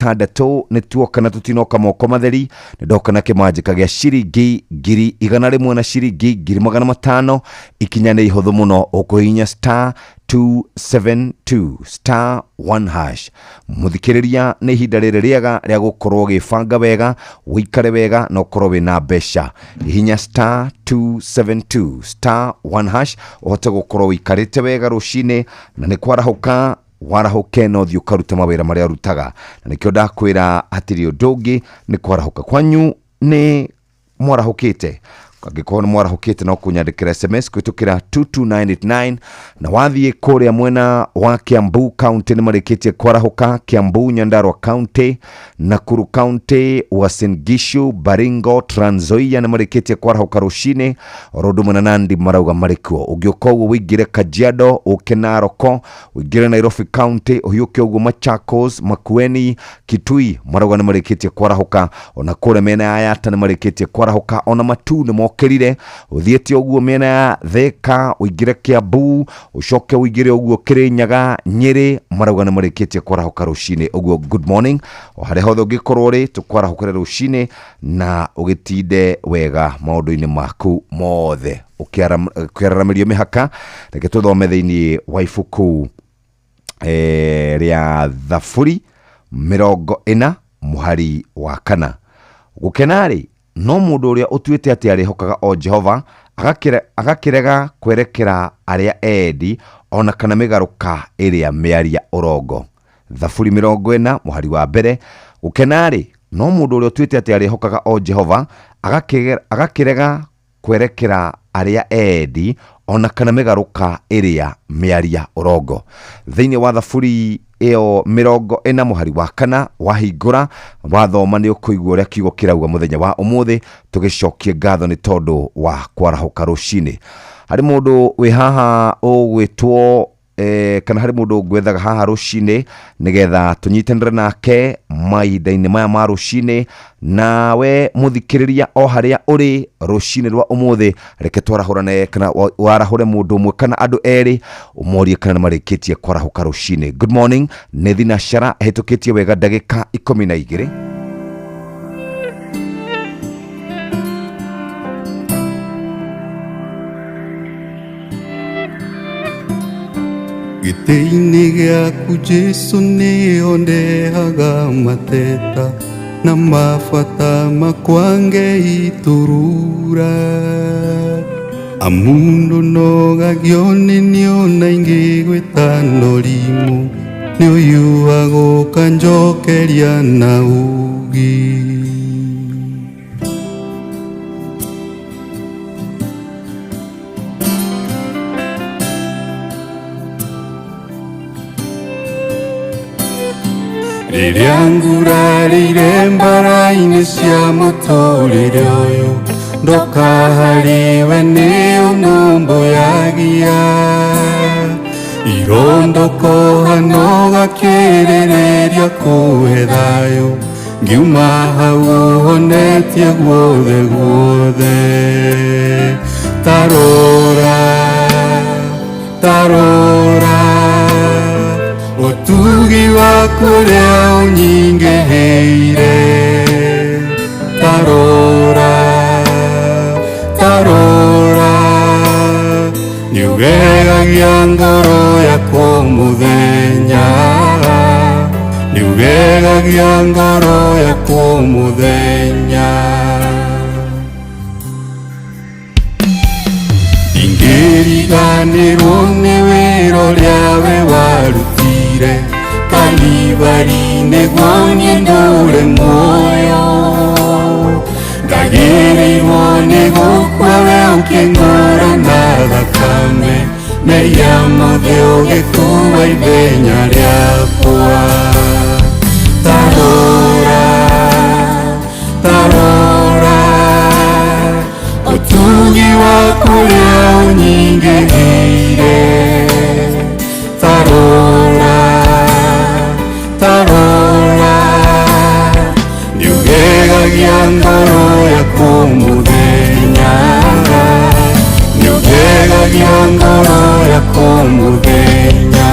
6 nituoka na tutinoka moko matheri ndoka na kimanjika gya ciringi 100 na ciringi 500 ikinya ni ihuthu muno ukuhinya *272*1# muthikiriria ni ihinda riri riega ria gukorwo gifanga wega wikare wega no korwo wina besha ihinya *272*1# uhote gukorwo wikarite wega rucine na ni kwarahuka warahuke no thiu karuta mawira maria rutaga na nikio ndakwira atiri ndungi ni kwarahuka kwanyu ni mwarahukite angikona mwarahukite no kunyandikira SMS kwitukira 22989 na wathie kuria mwena wa Kiambu County ni marikitie kwarahuka Kiambu Nyandarua County Nakuru County Uasin Gishu Baringo Trans Nzoia ni marikitie kwarahuka rucine Rodoma na Nandi marauga marikuo ugiokogo wigire Kajiado Ukenaroko wigire Nairobi County uyuke ugo Machakos Makueni Kitui marauga ni marikitie kwarahuka ona kure mena ya Ayata ni marikitie kwarahuka ona Matu ni kerire uthiete oguo mena ya Thika uigire Kiambu ucoke uigire oguo Kirinyaga Nyeri marauga na marikitie kwarahuka rucine oguo good morning o hare hothe ungikorwo ri tukwarahuka rucine na ugitinde wega maundu-ini maku mothe ukiaramirio mihaka reke tuthome thiini wa ibuku ria Thaburi 40 muhari wa 4 gukenari no mundu uria utuite ati arihokaga o Jehova agakirega kwerekera aria endi ona kana migaruka iria miaria urongo. Thaburi 40 muhari wa mbere gukenari no mundu uria utuite ati arihokaga o Jehova agakirega kwerekera aria endi ona kana migaruka iria miaria urongo. Thiini wa Thaburi eo 40 muhari wa 4 wahingura wathoma ni ukuigua uria kiugo kirauga muthenya wa umuthi tugicokie ngatho ni tondu wa kwarahuka rucine. Hari mundu wi haha ugwitwo kana hari mundu ngwethaga haha rucine nigetha tunyitanire nake maida-ini maya ma rucine nawe muthikiriria o haria uri rucine rwa umuthi reke twarahurane kana warahure mundu umwe kana andu eri umorie kana marikitie kwarahuka rucine. Good morning ni thinashara hitukitie wega ndagika 12 Gĩtĩ-inĩ gĩaku Jesũ nĩho ndehaga mateta na mabata makwa Ngai turura amundu nogagio nĩ niona ingĩgwĩta norimũ nĩũyuaga ũkanjokeria na ugi rĩrĩa ngurarĩire mbara-inĩ cia mũtũrĩre ũyũ ndoka harĩwe nĩũnũmbũyagia irondokoha nogakĩrĩrĩria kũhe thayũ ngiuma hau ũhonetie guothe guothe. Tarora utugi waku uria unyingiheire. Tarora niugegagia ngoro yakwa muthenya, niugegagia ngoro yakwa muthenya. Ingĩriganĩrwo nĩ wĩra ũrĩa we warutire Kalivari nĩguo niĩ ndũre muoyo. Ndagĩrĩirwo nĩ gũkua we ũkĩng'ũra na thakame, mehia mothe ũgĩkuua ithenya rĩakwa. Tarora utugi waku ũrĩa ũnyingĩhĩire. Tarora niugegagia ngoro yakwa muthenya, niugegagia ngoro yakwa muthenya.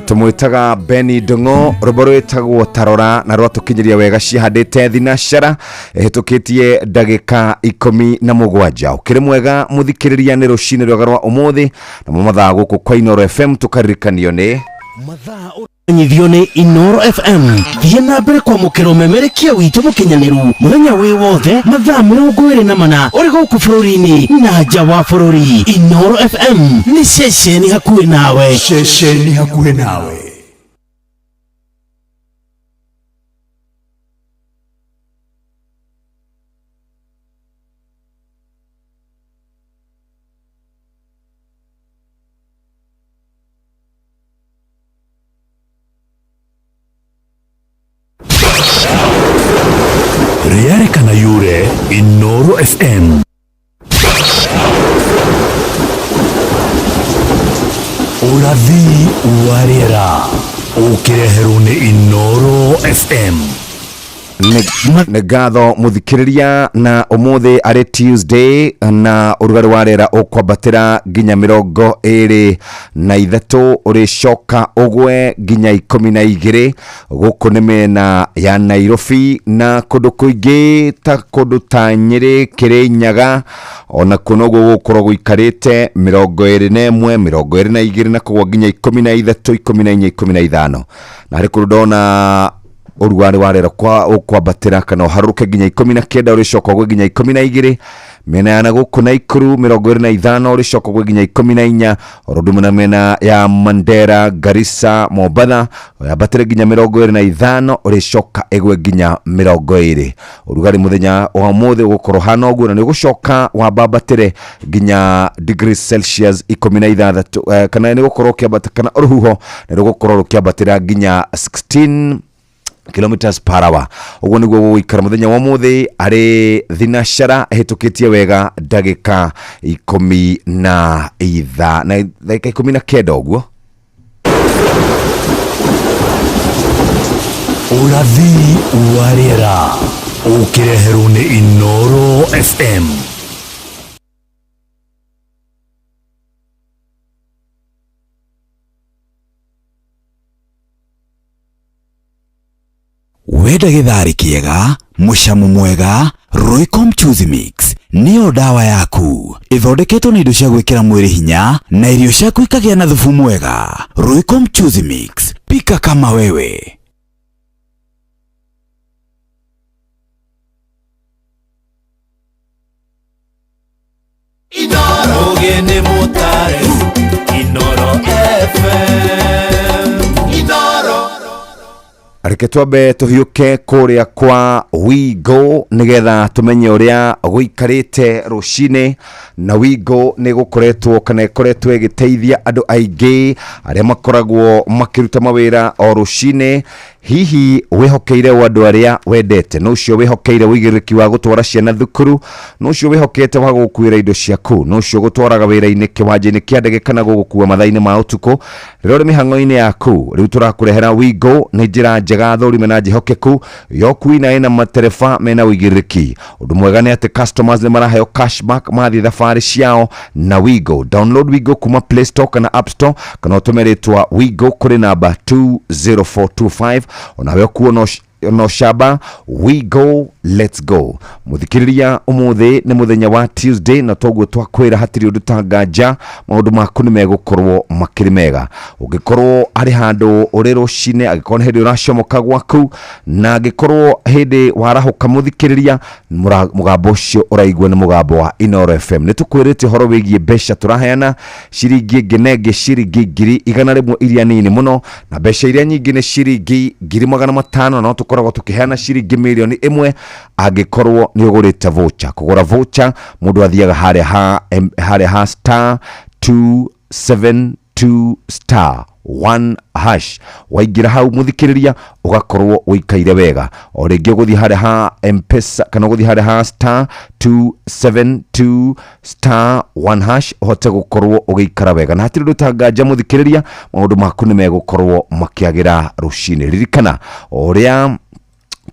tumwitaga Benny Dongo rubaro etagwo Tarora na rwatukinyiria wega cihandite thinashara hitukitie ndagika 17 ukiri mwega muthikiriria ni rucine rwagarwa umuthi na mathaa guku kwa Inoro FM tukaririkanio ni mathaa nyithio ni Inoro FM thiĩ na mbere kwamũkĩra ũmemerekia witũ mũkinyanĩru mũthenya wĩ wothe mathaa 24 ũrĩ gũkũ bũrũri-inĩ na nja wa bũrũri. Inoro FM nĩ ceceni hakuhĩ nawe, ceceni hakuhĩ nawe. Rĩarĩkana yure Inoro FM ũrathi wa rĩera ũkĩreherwo nĩ Inoro FM. nĩ ngatho muthikiriria na umuthi ari Tuesday na urugari wa rĩera ukwambatĩra nginya 23 uricoka ugwe nginya 12 guku nĩ mĩena ya Nairobi na kundu kuingi ta kundu ta Nyeri, Kirinyaga ona kuno gukorwo guikarite 21 22 na kugwa nginya 13 14 15 na hari kurudona urugari wa rĩera ukwambatĩra kana haruke nginya 19 uricoka gwe nginya 12 mena ya guku Naikuru 25 uricoka gwe nginya 14 orundu na mena ya Mandera, Garissa, Mombasa yambatĩre nginya 25 uricoka egwe nginya 20 urugari muthenya wa muthi gukorwo hana uguo na ni gucoka wambambatĩre nginya degrees Celsius 16 kana ni gukorwo kiambatĩra kana ruhuho ni gukorwo rukiambatĩra nginya 16 kilometers per hour. Uguo niguo gũikara muthenya wa muthi ari thinashara hitukitie wega ndagika 10 na dakika 19 uguo. Ũrathi wa rĩera ũkĩreherwo nĩ Inoro FM. Wenda gĩtharĩ kĩega, mũcamo mwega, Roycom Choose Mix nĩyo dawa yaku. Ithondeketwo nĩ indo cia gwĩkĩra mwĩrĩ hinya na irio ciaku ikagĩa na thubu mwega. Roycom Choose Mix, pika kama wewe. Inoro gene motare, Inoro FM, Inoro. Areke twambe tuhiuke kuria kwa Wigo nigetha tumenye uria guikarite rucine na Wigo ni gukoretwo kana ikoretwo igiteithia andu aingi aria makoragwo makiruta mawira o rucine. Hihi wehokeire wandu aria wendete, no cio wehokeire wigiriki wa gutwara ciana thukuru, no cio wehokete wa gukuira indo ciaku, no cio gutwaraga wira-ini kiwanja-ini kia ndege kana gugukua mathaa-ini ma utuku. Rero mihango-ini yaku riu turakurehera Wigo ni njira njega thorime na njihokeku yokuina ina matereba mena wigiriki. Undu mwega ni ati customers ni maraheo cashback mathi thabari ciao na Wigo. Download Wigo kuma Play Store kana App Store kana utumeretwa Wigo kuri namba 20425 onawe kuo no shaba. Wigo, let's go. Muthikiriria umuthi ni muthenya wa Tuesday na toguo twakwira hatiri undu tanganja maundu maku ni megukorwo makiri mega. Ugikorwo ari handu uri rucine agikorwo hindi uracomoka gwaku na agikorwo hindi warahuka muthikiriria mugambo ucio uraigua ni mugambo wa Inoro FM. Nitukwirite horo wigie besha turaheana ciringi ngenenge ciringi 100 iria nini muno na besha iria nyingi ni ciringi 500 na tukoragwo tukiheana ciringi 1,000,000 agikorwo ni ugurite voucher. Kugura voucher mundu athiaga haria ha star 272 star 1 hash waingira hau muthikiriria ugakorwo uikaire wega. O ringi guthi haria ha M-Pesa kana guthi haria ha star 272 star 1 hash hote gukorwo ugiikara wega na hatiri ndutanganja muthikiriria maundu maku ni megukorwo makiagira rucine. Ririkana uria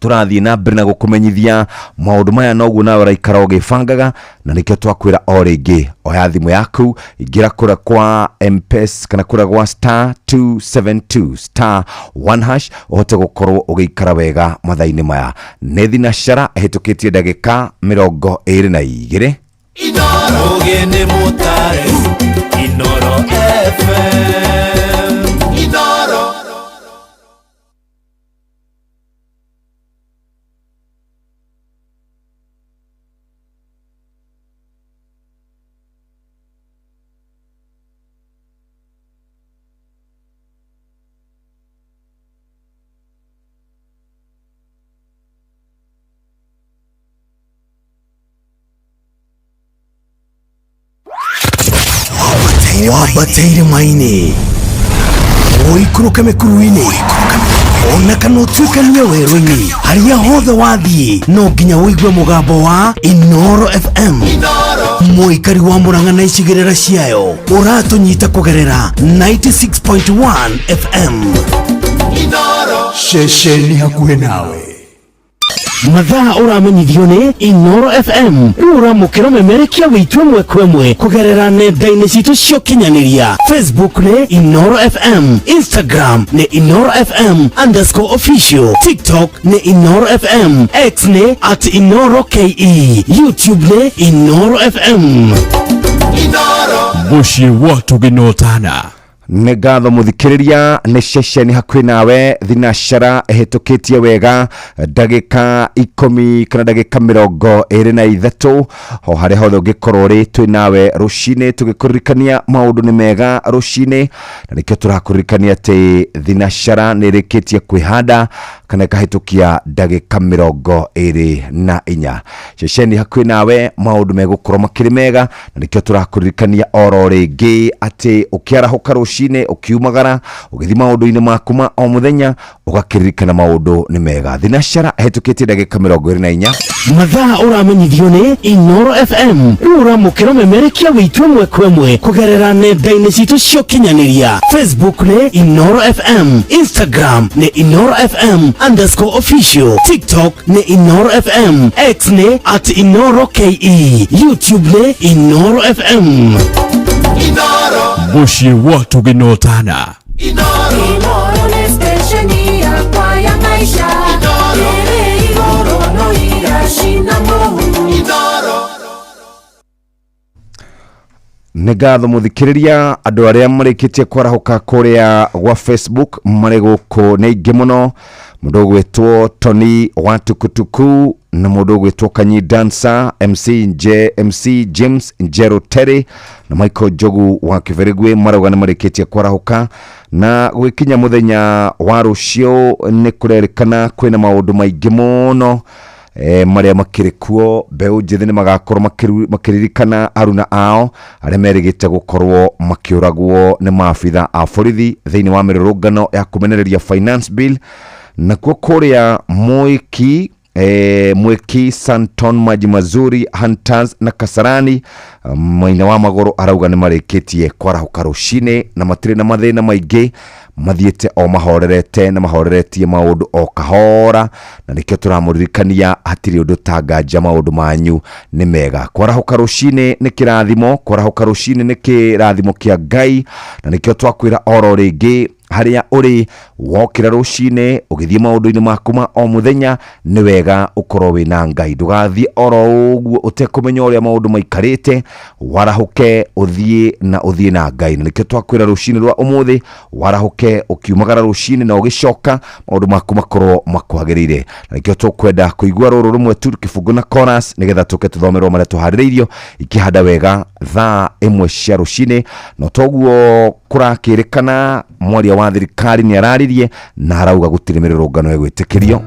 turathie na mbere na gukumenyithia maundu maya noguo nawe raikara ugibangaga na nikio twakwira o ringi oya thimu yaku ingira kura kwa M-Pesa kana kura gwa *272*1# uhote gukorwo ugiikara wega mathaini maya ni thinacara hitukitie ndagika 22 Inoro gene motare Inoro FM Inoro wabateire maini oikuruka mekuruini ona kanotwikania werũ-inĩ harĩa hothe wathiĩ no nginya wĩigue mũgambo wa Inoro FM mũikari wa Mũrang'a na icigĩrĩra ciayo ũratũnyita kũgerera 96.1 FM Inoro ceceni hakuhĩ nawe mathaa uramenyithio ni Inoro FM uramukira memerekia witu ĩmwe kwa ĩmwe kugerera nenda-inĩ citũ cia ũkinyanĩria Facebook ni Inoro FM, Instagram ni Inoro FM_official, TikTok ni Inoro FM, X ni @InoroKE, YouTube ni Inoro FM. Inoro Mushi watu ginotana nĩ ngatho mũthikĩrĩria nĩ ceceni hakuhĩ nawe thinacara ĩhĩtũkĩtie wega ndagĩka 10 kana ndagĩka 23 ho harĩa hothe ũngĩkorwo ũrĩ twĩ nawe rũcinĩ tũgĩkũririkania maũndũ nĩ mega rũcinĩ na nĩkĩo tũrakũririkania atĩ thinacara nĩ ĩrĩkĩtie kwĩhanda kana ĩkahĩtũkia ndagĩka 24 ceceni hakuhĩ nawe maũndũ megũkorwo makĩrĩ mega na nĩkĩo tũrakũririkania oro rĩngĩ atĩ ũkĩarahũka rũcinĩ ukiumagara ugithi maundu-ini maku ma o muthenya ugakiririkana maundu ni mega thinacara hetũkĩtie ndagĩka 24 mathaa uramenyithio ni Inoro FM uramukira memerekia witu ĩmwe kwa ĩmwe kugerera nenda-inĩ citũ cia ũkinyanĩria Facebook ni Inoro FM, Instagram ni Inoro FM_official, TikTok ni Inoro FM, X ni @InoroKE, YouTube ni Inoro FM. Inoro Mushi watu ginotana Inoro Inoro ni stesheni ya kwa ya maisha Ere igoro no irashina mohu Inoro nĩ ngatho mũthikĩrĩria andũ arĩa marĩkĩtie kwarahũka kũrĩa gwa Facebook marĩ gũkũ nĩ aingĩ mũno mũndũ ũgwĩtwo Tony wa Tukutuku na mũndũ ũgwĩtwo Kanyi Dancer, MC James Njero Terry na Michael Jogu wa Kĩberigwe marauga nĩ marĩkĩtie kwarahũka na gwĩkinya mũthenya wa rũciũ nĩ kũrerĩkana kwĩna maũndũ maingĩ mũno maria makirikuo beũ njĩthĩ nĩ magakorwo makiririkana aruna ao arĩa merĩgĩte gũkorwo makiũragwo nĩ maabitha a borithi thĩinĩ wa mĩrũrũngano ya kũmenereria finance bill na kũrĩa Mwiki Santon Maji Mazuri Hunters na Kasarani Maina wa Magoro arauga nĩ marĩkĩtie kwarahũka rũcinĩ na matirĩ na mathĩna maingĩ mathiĩte o mahorerete na mahoreretie maũndũ o kahora na nĩkĩo tũramũririkania hatirĩ ũndũ ta nganja maũndũ manyu nĩ mega kwarahũka rũcinĩ nĩ kĩrathimo kwarahũka rũcinĩ nĩ kĩrathimo kĩa Ngai na nĩkĩo twakwĩra oro rĩngĩ harĩa ũrĩ wokĩra rũcinĩ ũgĩthiĩ maũndũ-inĩ maku ma o mũthenya nĩ wega ũkorwo wĩna Ngai ndũgathiĩ oro ũguo ũtekũmenya ũrĩa maũndũ maikarĩte warahũke ũthiĩ na Ngai na nĩkĩo twakwĩra rũcinĩ rwa ũmũthĩ warahũke ũkiumagara rũcinĩ na ũgĩcoka maũndũ maku makorwo makwagĩrĩire na nĩkĩo tũkwenda kũigua rũrũ rũmwe tu kĩbungo na chorus nĩgetha tũke tũthomerwo marĩa tũharĩrĩirio ikĩhanda wega thaa 1 cia rũcinĩ no toguo kũrakĩrĩkana mwaria wa thirikari nĩ araririe na arauga gũtirĩ mĩrũrũngano ĩgwĩtĩkĩrio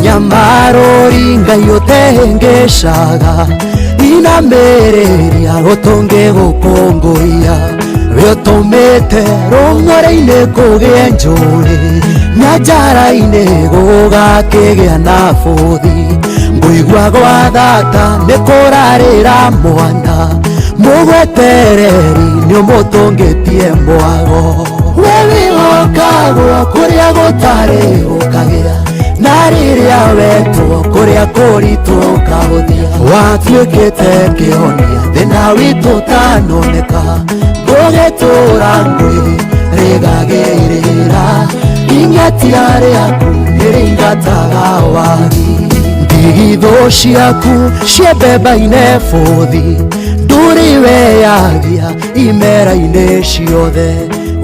Munyamarori Ngai ũtengeshaga ina mĩrĩria ũtonge gũkũngũia Wĩũtũmĩte rũng'ore-inĩ kũgĩe njũrĩ, nyanjara-inĩ gũgakĩgĩa na bũthi. Ngũigua gwa thata nĩ kũrarĩra mwana, mũgwetereri nĩ ũmũtũngĩtie mwago. We wĩhokagwo kũrĩa gũtarĩ gũkagĩa, na rĩrĩa wetwo kũrĩa kũritũ ũkahũthia. Watuĩkĩte kĩhonia thĩna witũ ũtanoneka, ngũgĩtũra ngwĩrĩgagĩrĩra, ing'etia rĩaku nĩrĩingataga wagi. Ndigithũ ciaku ciembemba-inĩ bũthi, ndũrĩ weyagia imera-inĩ ciothe.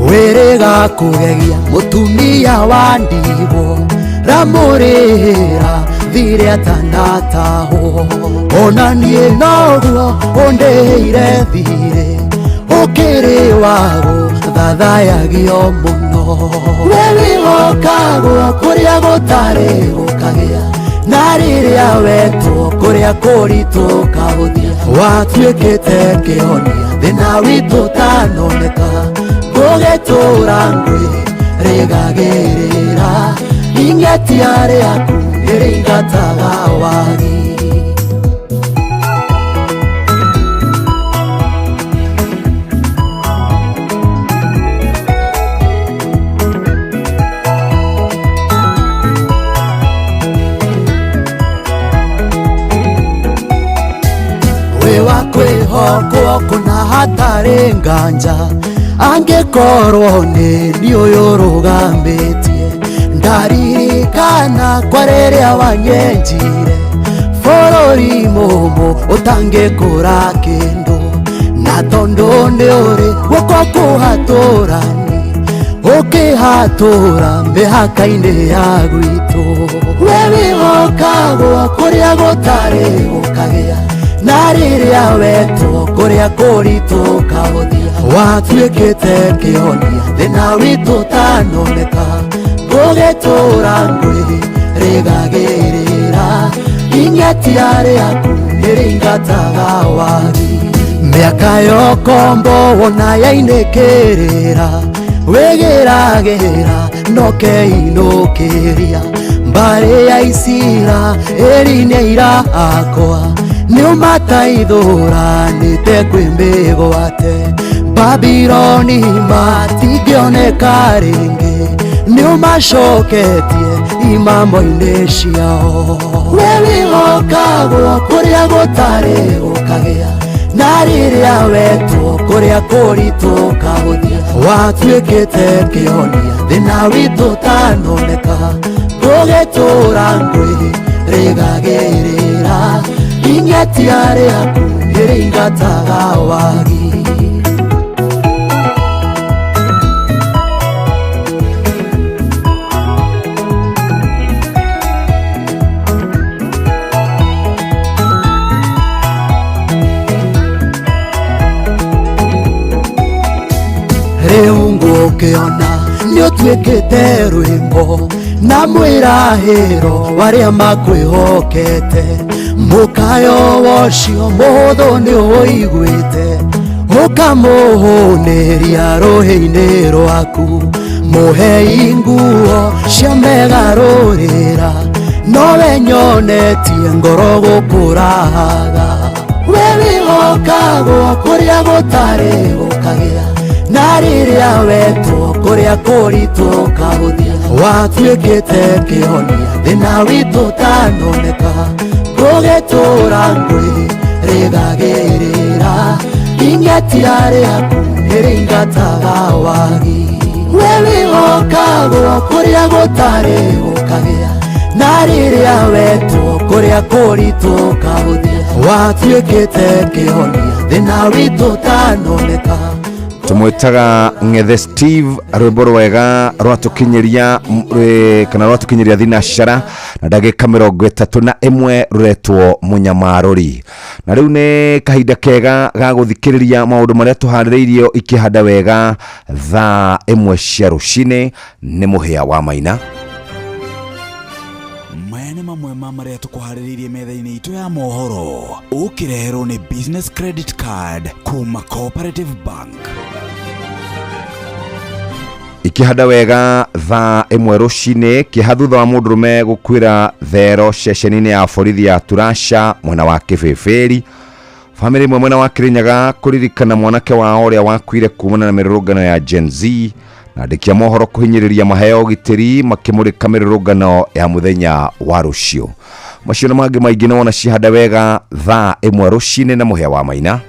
Wĩrĩga kũgegia mũtumia wa ndigwo, ramũrĩra thirĩ atanatahwo. Ona niĩ noguo ũndĩhĩire thirĩ, ũkĩrĩ wago thathayagio mũno. We wĩhokagwo kũrĩa gũtarĩ gũkagĩa, na rĩrĩa wetwo kũrĩa kũritũ ũkahũthia. Watuĩkĩte kĩhonia thĩna witũ ũtanoneka, ngũgĩtũra ngwĩrĩgagĩrĩra, ing'etia rĩaku nĩrĩingataga wagi. Kwĩhokwo kũna hatarĩ nganja, angĩkorwo nĩ niĩ ũyũ ũrũgamĩtie. Ndaririkana kwa rĩrĩa wanyenjire bũrũri mũmũ ũtangĩkũra kĩndũ, na tondũ nĩ ũrĩ guoko kũhatũrani, ũkĩhatũra mĩhaka-inĩ ya gwitũ. We wĩhokagwo kũrĩa gũtarĩ gũkagĩa, na rĩrĩa wetwo kũrĩa kũritũ ũkahũthia. Watuĩkĩte kĩhonia thĩna witũ ũtanoneka, ngũgĩtũra ngwĩrĩgagĩrĩra, ing'etia rĩaku nĩrĩingataga wagi. Mĩaka yokombo wona yainĩkĩrĩra, wĩgĩragĩra nokeinũkĩria. Mbarĩ ya Isiraeli irakwa, nĩũmataithũranĩte kwĩmĩgwate. Babironi matingĩoneka rĩngĩ, nĩũmacoketie imamo-inĩ ciao. We wĩhokagwo kũrĩa gũtarĩ gũkagĩa, na rĩrĩa wetwo kũrĩa kũritũ ũkahũthia. Watuĩkĩte kĩhonia thĩna witũ ũtanoneka, ngũgĩtũra ngwĩrĩgagĩrĩra, ing'etia rĩaku nĩrĩingataga wagi. Rĩu ngũkĩona nĩũtuĩkĩte rwĩmbo, na mwĩrahĩro warĩa makwĩhokete. Mũkayo wocio mũhũthũ nĩũiguĩte, ũkamũhũnĩria rũhĩ-inĩ rwaku. Mũhei nguo cia megarũrĩra, nowe nyonetie ngoro gũkũrahaga. We wĩhokagwo kũrĩa gũtarĩ gũkagĩa, na rĩrĩa wetwo kũrĩa kũritũ ũkahũthia. Watuĩkĩte kĩhonia thĩna witũ ũtanoneka, ngũgĩtũra ngwĩrĩgagĩrĩra, ing'etia rĩaku nĩrĩingataga wagi. We wĩhokagwo kũrĩa gũtarĩ gũkagĩa, na rĩrĩa wetwo kũrĩa kũritũ ũkahũthia. Watuĩkĩte kĩhonia thĩna witũ ũtanoneka. Tumwitaga Ng'ethe Steve, rwĩmbo rwega rwatukinyiria kana rwatukinyiria thinacara na ndagĩka 31 ruretwo Munyamarori. Na rĩu nĩ kahinda kega ga gũthikĩrĩria maũndũ marĩa tũharĩrĩirio ikĩhanda wega thaa 1 cia rũcinĩ. Nĩ mũhĩa wa Maina. Maya mamwe marĩa tũkũharĩrĩirie metha-inĩ itũ ya mohoro, ũkĩreherwo nĩ business credit card kuma Cooperative Bank. ikihada wega thaa imwe rucini kihathutha wa mundurume gukwira thero ceceni-ini ya borithi ya Turasha mwena wa Kibeberi. Family imwe mwena wa Kirinyaga kuririkana mwanake wao uria wakwire kumana na mirurungano ya Gen Z na ndikia mohoro kuhinyiriria maheo gitiri makimurika mirurungano ya muthenya wa rucio. Macio na mangi maingi nona cihada wega thaa imwe rucini na muhea wa Maina.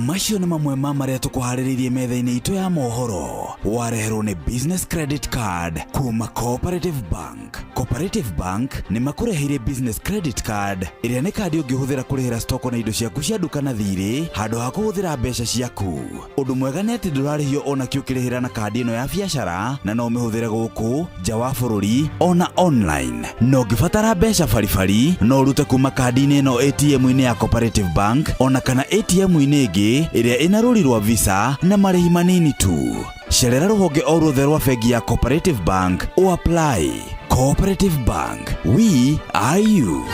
Macio na mamwe maria tukuhariririe metha-ini itu ya mohoro wareherwo ni business credit card kuma Cooperative Bank. Cooperative Bank ni makureheire business credit card iria ni kandi ungihuthira kurihira stoko na indo ciaku cia duka na thiri handu ha kuhuthira mbeca ciaku. Undu mwega ni ati ndurarihio ona kiukirihira na kandi ino ya biashara na no mihuthire guku nja wa bururi ona online. No ngibatara mbeca baribari no urute kuma kandi-ini ino ATM-ini ya Cooperative Bank ona kana ATM-ini ingi iria ina ruri rwa visa na marihi manini tu. Cerera ruhonge o ruothe rwa bengi ya Cooperative Bank o apply. Cooperative Bank, we are you.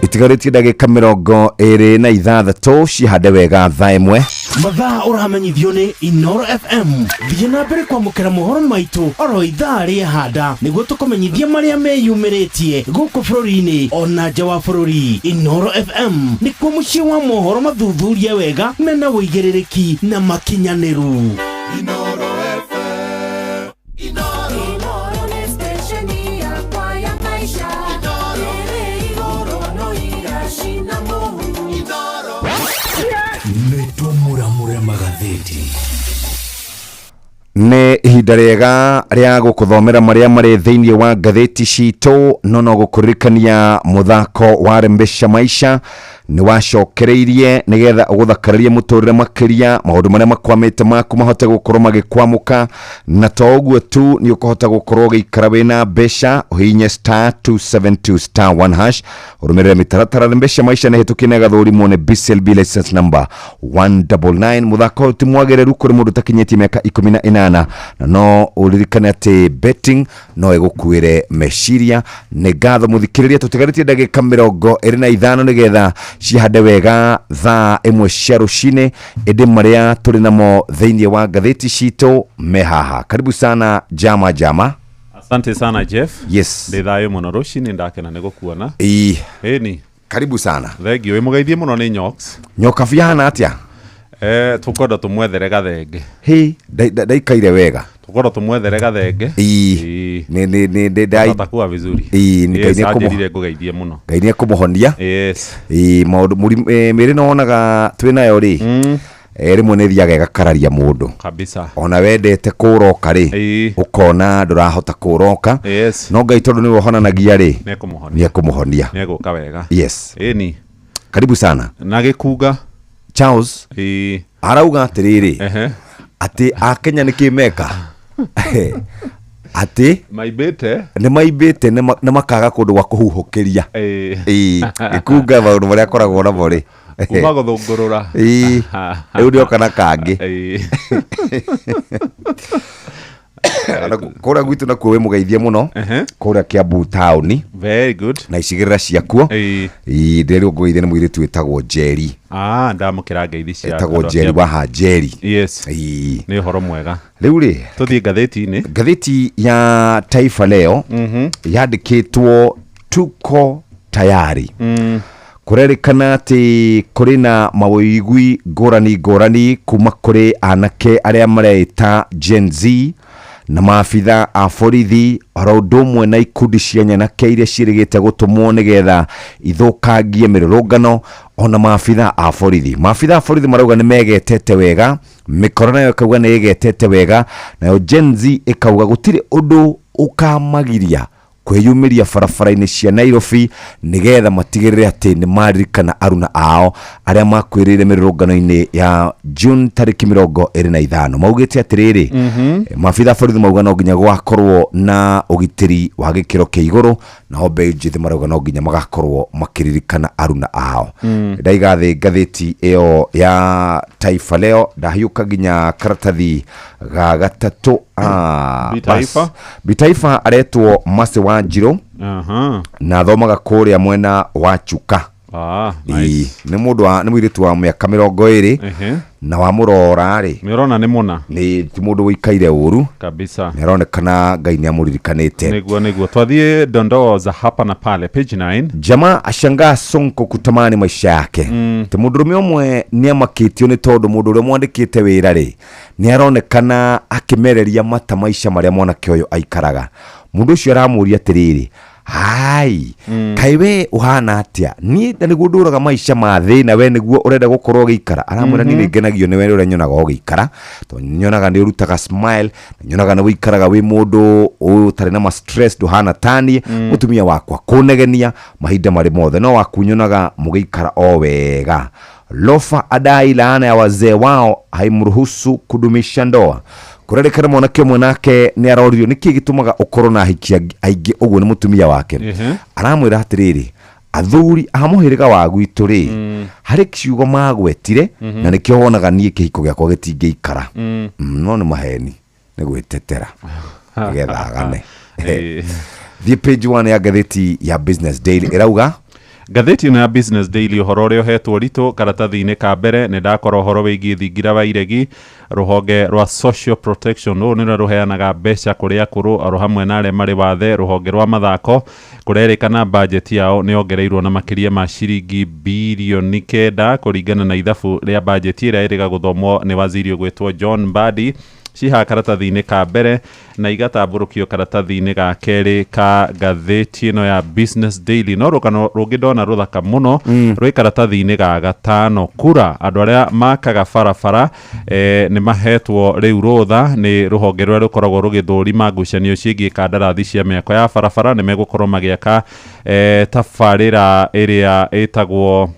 Itigaritie ndagika 26 cihade wega thaa imwe. Mathaa uramenyithio ni Inoro FM. Thiĩ na mbere kwamũkĩra mohoro maitũ oro ithaa rĩa handa nĩguo tũkũmenyithia marĩa meyumĩrĩtie gũkũ bũrũri-inĩ ona nja wa bũrũri. Inoro FM nĩkuo mũciĩ wa mohoro mathuthurie wega mena wũigĩrĩrĩki na makinyanĩru. Inoro FM. Inoro. Inoro ni stesheni yakwa ya maisha. Tere igoro no irashina Mungu. Inoro. Nĩtũmuramure magathĩti. Nĩ ihinda rĩega rĩa gũkũthomera marĩa marĩ thĩinĩ wa ngathĩti citũ no gũkũririkania mũthako wa Rembesha Maisha ni wacokereirie nigetha ũgũthakararie mũtũrĩre makĩria maũndũ marĩa makwamĩte maku mahote gũkorwo magĩkwamũka na to ũguo tu ni ũkũhota gũkorwo gĩikara wĩna mbeca ũhihinye *272*1# ũrũmĩrĩre mĩtaratara. Rembesha Maisha nĩ hĩtũkie na gathũrimwo nĩ BCLB license number 199. mũthako ũyũ ti mwagĩrĩru kũrĩ mũndũ ũtakinyĩtie mĩaka 18 na no ũririkane atĩ betting no ĩgũkuĩre meciria. Nĩ ngatho mũthikĩrĩria tũtigarĩtie ndagĩka 25 nigetha cihade wega thaa imwe cia rucini ĩndĩ marĩa tũrĩ namo thĩinĩ wa ngathĩti citũ mehaha. Karibu sana Jama. Asante sana Jeff. Yes. Ndithayo muno rucini ndakena nĩ gũkuona. Ĩni. Karibu sana. Thengio wĩmũgeithie mũno nĩ Nyox. Nyoka biana atĩa? Tukwenda tumwethere gathenge. Ndaikaire wega. Tukwenda tumwethere gathenge. Atakuwa vizuri. Nikaine kugeithie muno. Ngaine kumuhonia. Yes. Maundu mĩrĩ nonaga twĩnayo ri. Rimwe nĩ thiaga gakararia mũndũ. Kabisa. Ona wendete kũroka ri. Ukona ndũrahota kũroka. Yes. No Ngai tondũ nĩ wohonanagia ri. Nĩ kũmũhonia. Nĩ gũka wega. Yes. Ĩni. Karibu sana. Na gĩkuga Charles. Arauga atĩrĩrĩ. Atĩ Akenya nĩ kĩmeka. Ati nĩ maibĩte na makaga kũndũ gwa kũhuhũkĩria. Gĩkunga maũndũ marĩa akoragwo namo rĩ. Kuma gũthũngũrũra. Rĩu nĩoka na kangĩ. Kũrĩa gwitũ nakuo wĩ mũgeithie mũno kũrĩa Kiambu town. Very good. Na icigĩrĩra ciakuo. Ndĩrĩ ngũgeithie nĩ mũirĩtu wĩtagwo Jerry. Ndamũkĩra ngeithi cia wĩtagwo Jerry wa Jerry. Yes. Nĩ ũhoro mwega. Rĩu rĩ tũthiĩ ngathĩti-inĩ. Ngathĩti ya Taifa Leo yandĩkĩtwo tuko tayari. Kurerikana ati kuri na mawĩigwi ngũrani kuma kuri anake arĩa mareita Gen Z na maabitha a borithi oro ũndũ ũmwe na ikundi cia nyanake iria cirĩgĩte gũtũmwo nĩgetha ithũkangie mĩrũrũngano ona maabitha a borithi. Maabitha a borithi marauga nĩ megetete wega, mĩkora nayo ĩkauga nĩ ĩgetete wega, nayo Gen Z ĩkauga gũtirĩ ũndũ ũkamagiria kwĩyumĩria barabara-inĩ cia Nairobi nĩgetha matigĩrĩre atĩ nĩ maririkana aruna ao arĩa makwĩrĩire mĩrũrũngano-inĩ ya June tarĩki 25. Maugĩte atĩrĩrĩ, maabitha borithi mauga no nginya gwakorwo na ũgitĩri wa gĩkĩro kĩa igũrũ, na mbeũ njĩthĩ marauga no nginya magakorwo makĩririkana aruna ao. Ndaiga thĩ ngathĩti ĩyo ya Taifa Leo ndahiũka nginya karatathi ga gatatũ. Bitaifa aretwo Mase wa Njiro na thomaga kũrĩa mwena wa Chuka. Nice. Nĩ mũndũ wa nĩ mũirĩtu wa mĩaka 20 na wa mũrora rĩ nĩ ũrona nĩ mũna nĩ ti mũndũ wĩikaire ũru kabisa nĩ aronekana Ngai nĩ amũririkanĩte nĩguo twathiĩ dondoo za hapa na pale page 9 jamaa ashangaa Sonko kutamani maisha yake ti mũndũrũme ũmwe nĩ amakĩtio nĩ tondũ mũndũ ũrĩa mwandĩkĩte wĩra rĩ nĩ aronekana akĩmereria mata maisha marĩa mwanake ũyũ aikaraga mũndũ ũcio aramũria atĩrĩrĩ hai kai we uhana atia ni nĩguo ndũraga maisha ma thĩna we nĩguo ũrenda gũkorwo ũgĩikara aramwĩra ni ngenagio nĩ we ũrĩa nyonaga ũgĩikara to nyonaga nĩ ũrutaga smile nyonaga nĩ wĩikaraga wĩ mũndũ ũtarĩ na stress ndũhana tani mũtumia wakwa kũnegenia mahinda marĩ mothe no wakunyonaga mũgĩikara o wega Lofa adai laana ya wazee wao haimruhusu kudumisha ndoa kurerekana mwanake ũmwe nake nĩ aroririo nĩkĩ gĩtũmaga ũkorwo na ahiki aingĩ ũguo nĩ mũtumia wake aramwĩra atĩrĩrĩ athuri a mũhĩrĩga wa gwitũ rĩ harĩ kiugo magwetire na nĩkĩo wonaga niĩ kĩhiko gĩakwa gĩtingĩikara no nĩ maheni nĩ gwĩtetera nĩgetha agane thiĩ page 1 ya ngathĩti ya Business Daily ĩrauga Gatheti na Business Daily ũhoro ũrĩa ũhetwo ritũ karatathi-inĩ ka mbere nĩ ndakora ũhoro wĩgiĩ thingira wa iregi rũhonge rwa social protection rũu nĩ rũheanaga mbeca kũrĩ akũrũ oro hamwe na arĩa marĩ wathe rũhonge rwa mathako kũrerĩkana budget yao nĩ ongereirwo na makĩria ma ciringi bilioni 9 kũringana na ithabu rĩa budget ĩrĩa ĩrĩga gũthomwo nĩ waziri ũgwĩtwo John Mbadi ciha karatathi-inĩ ka mbere na igatambũrũkio karatathi-inĩ ga kerĩ ka gatheti ĩno ya Business Daily no rũgano rũngĩ ndona rũthaka mũno rwĩ karatathi-inĩ ga gatano kura andũ arĩa makaga barabara nĩ mahetwo rĩu rũtha nĩ rũhonge rũrĩa rũkoragwo rũgĩthũrima ngucanio ciĩgiĩ kandarathi cia mĩako ya barabara nĩ megũkorwo magĩaka tabarĩra ĩrĩa ĩtagwo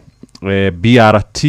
BRT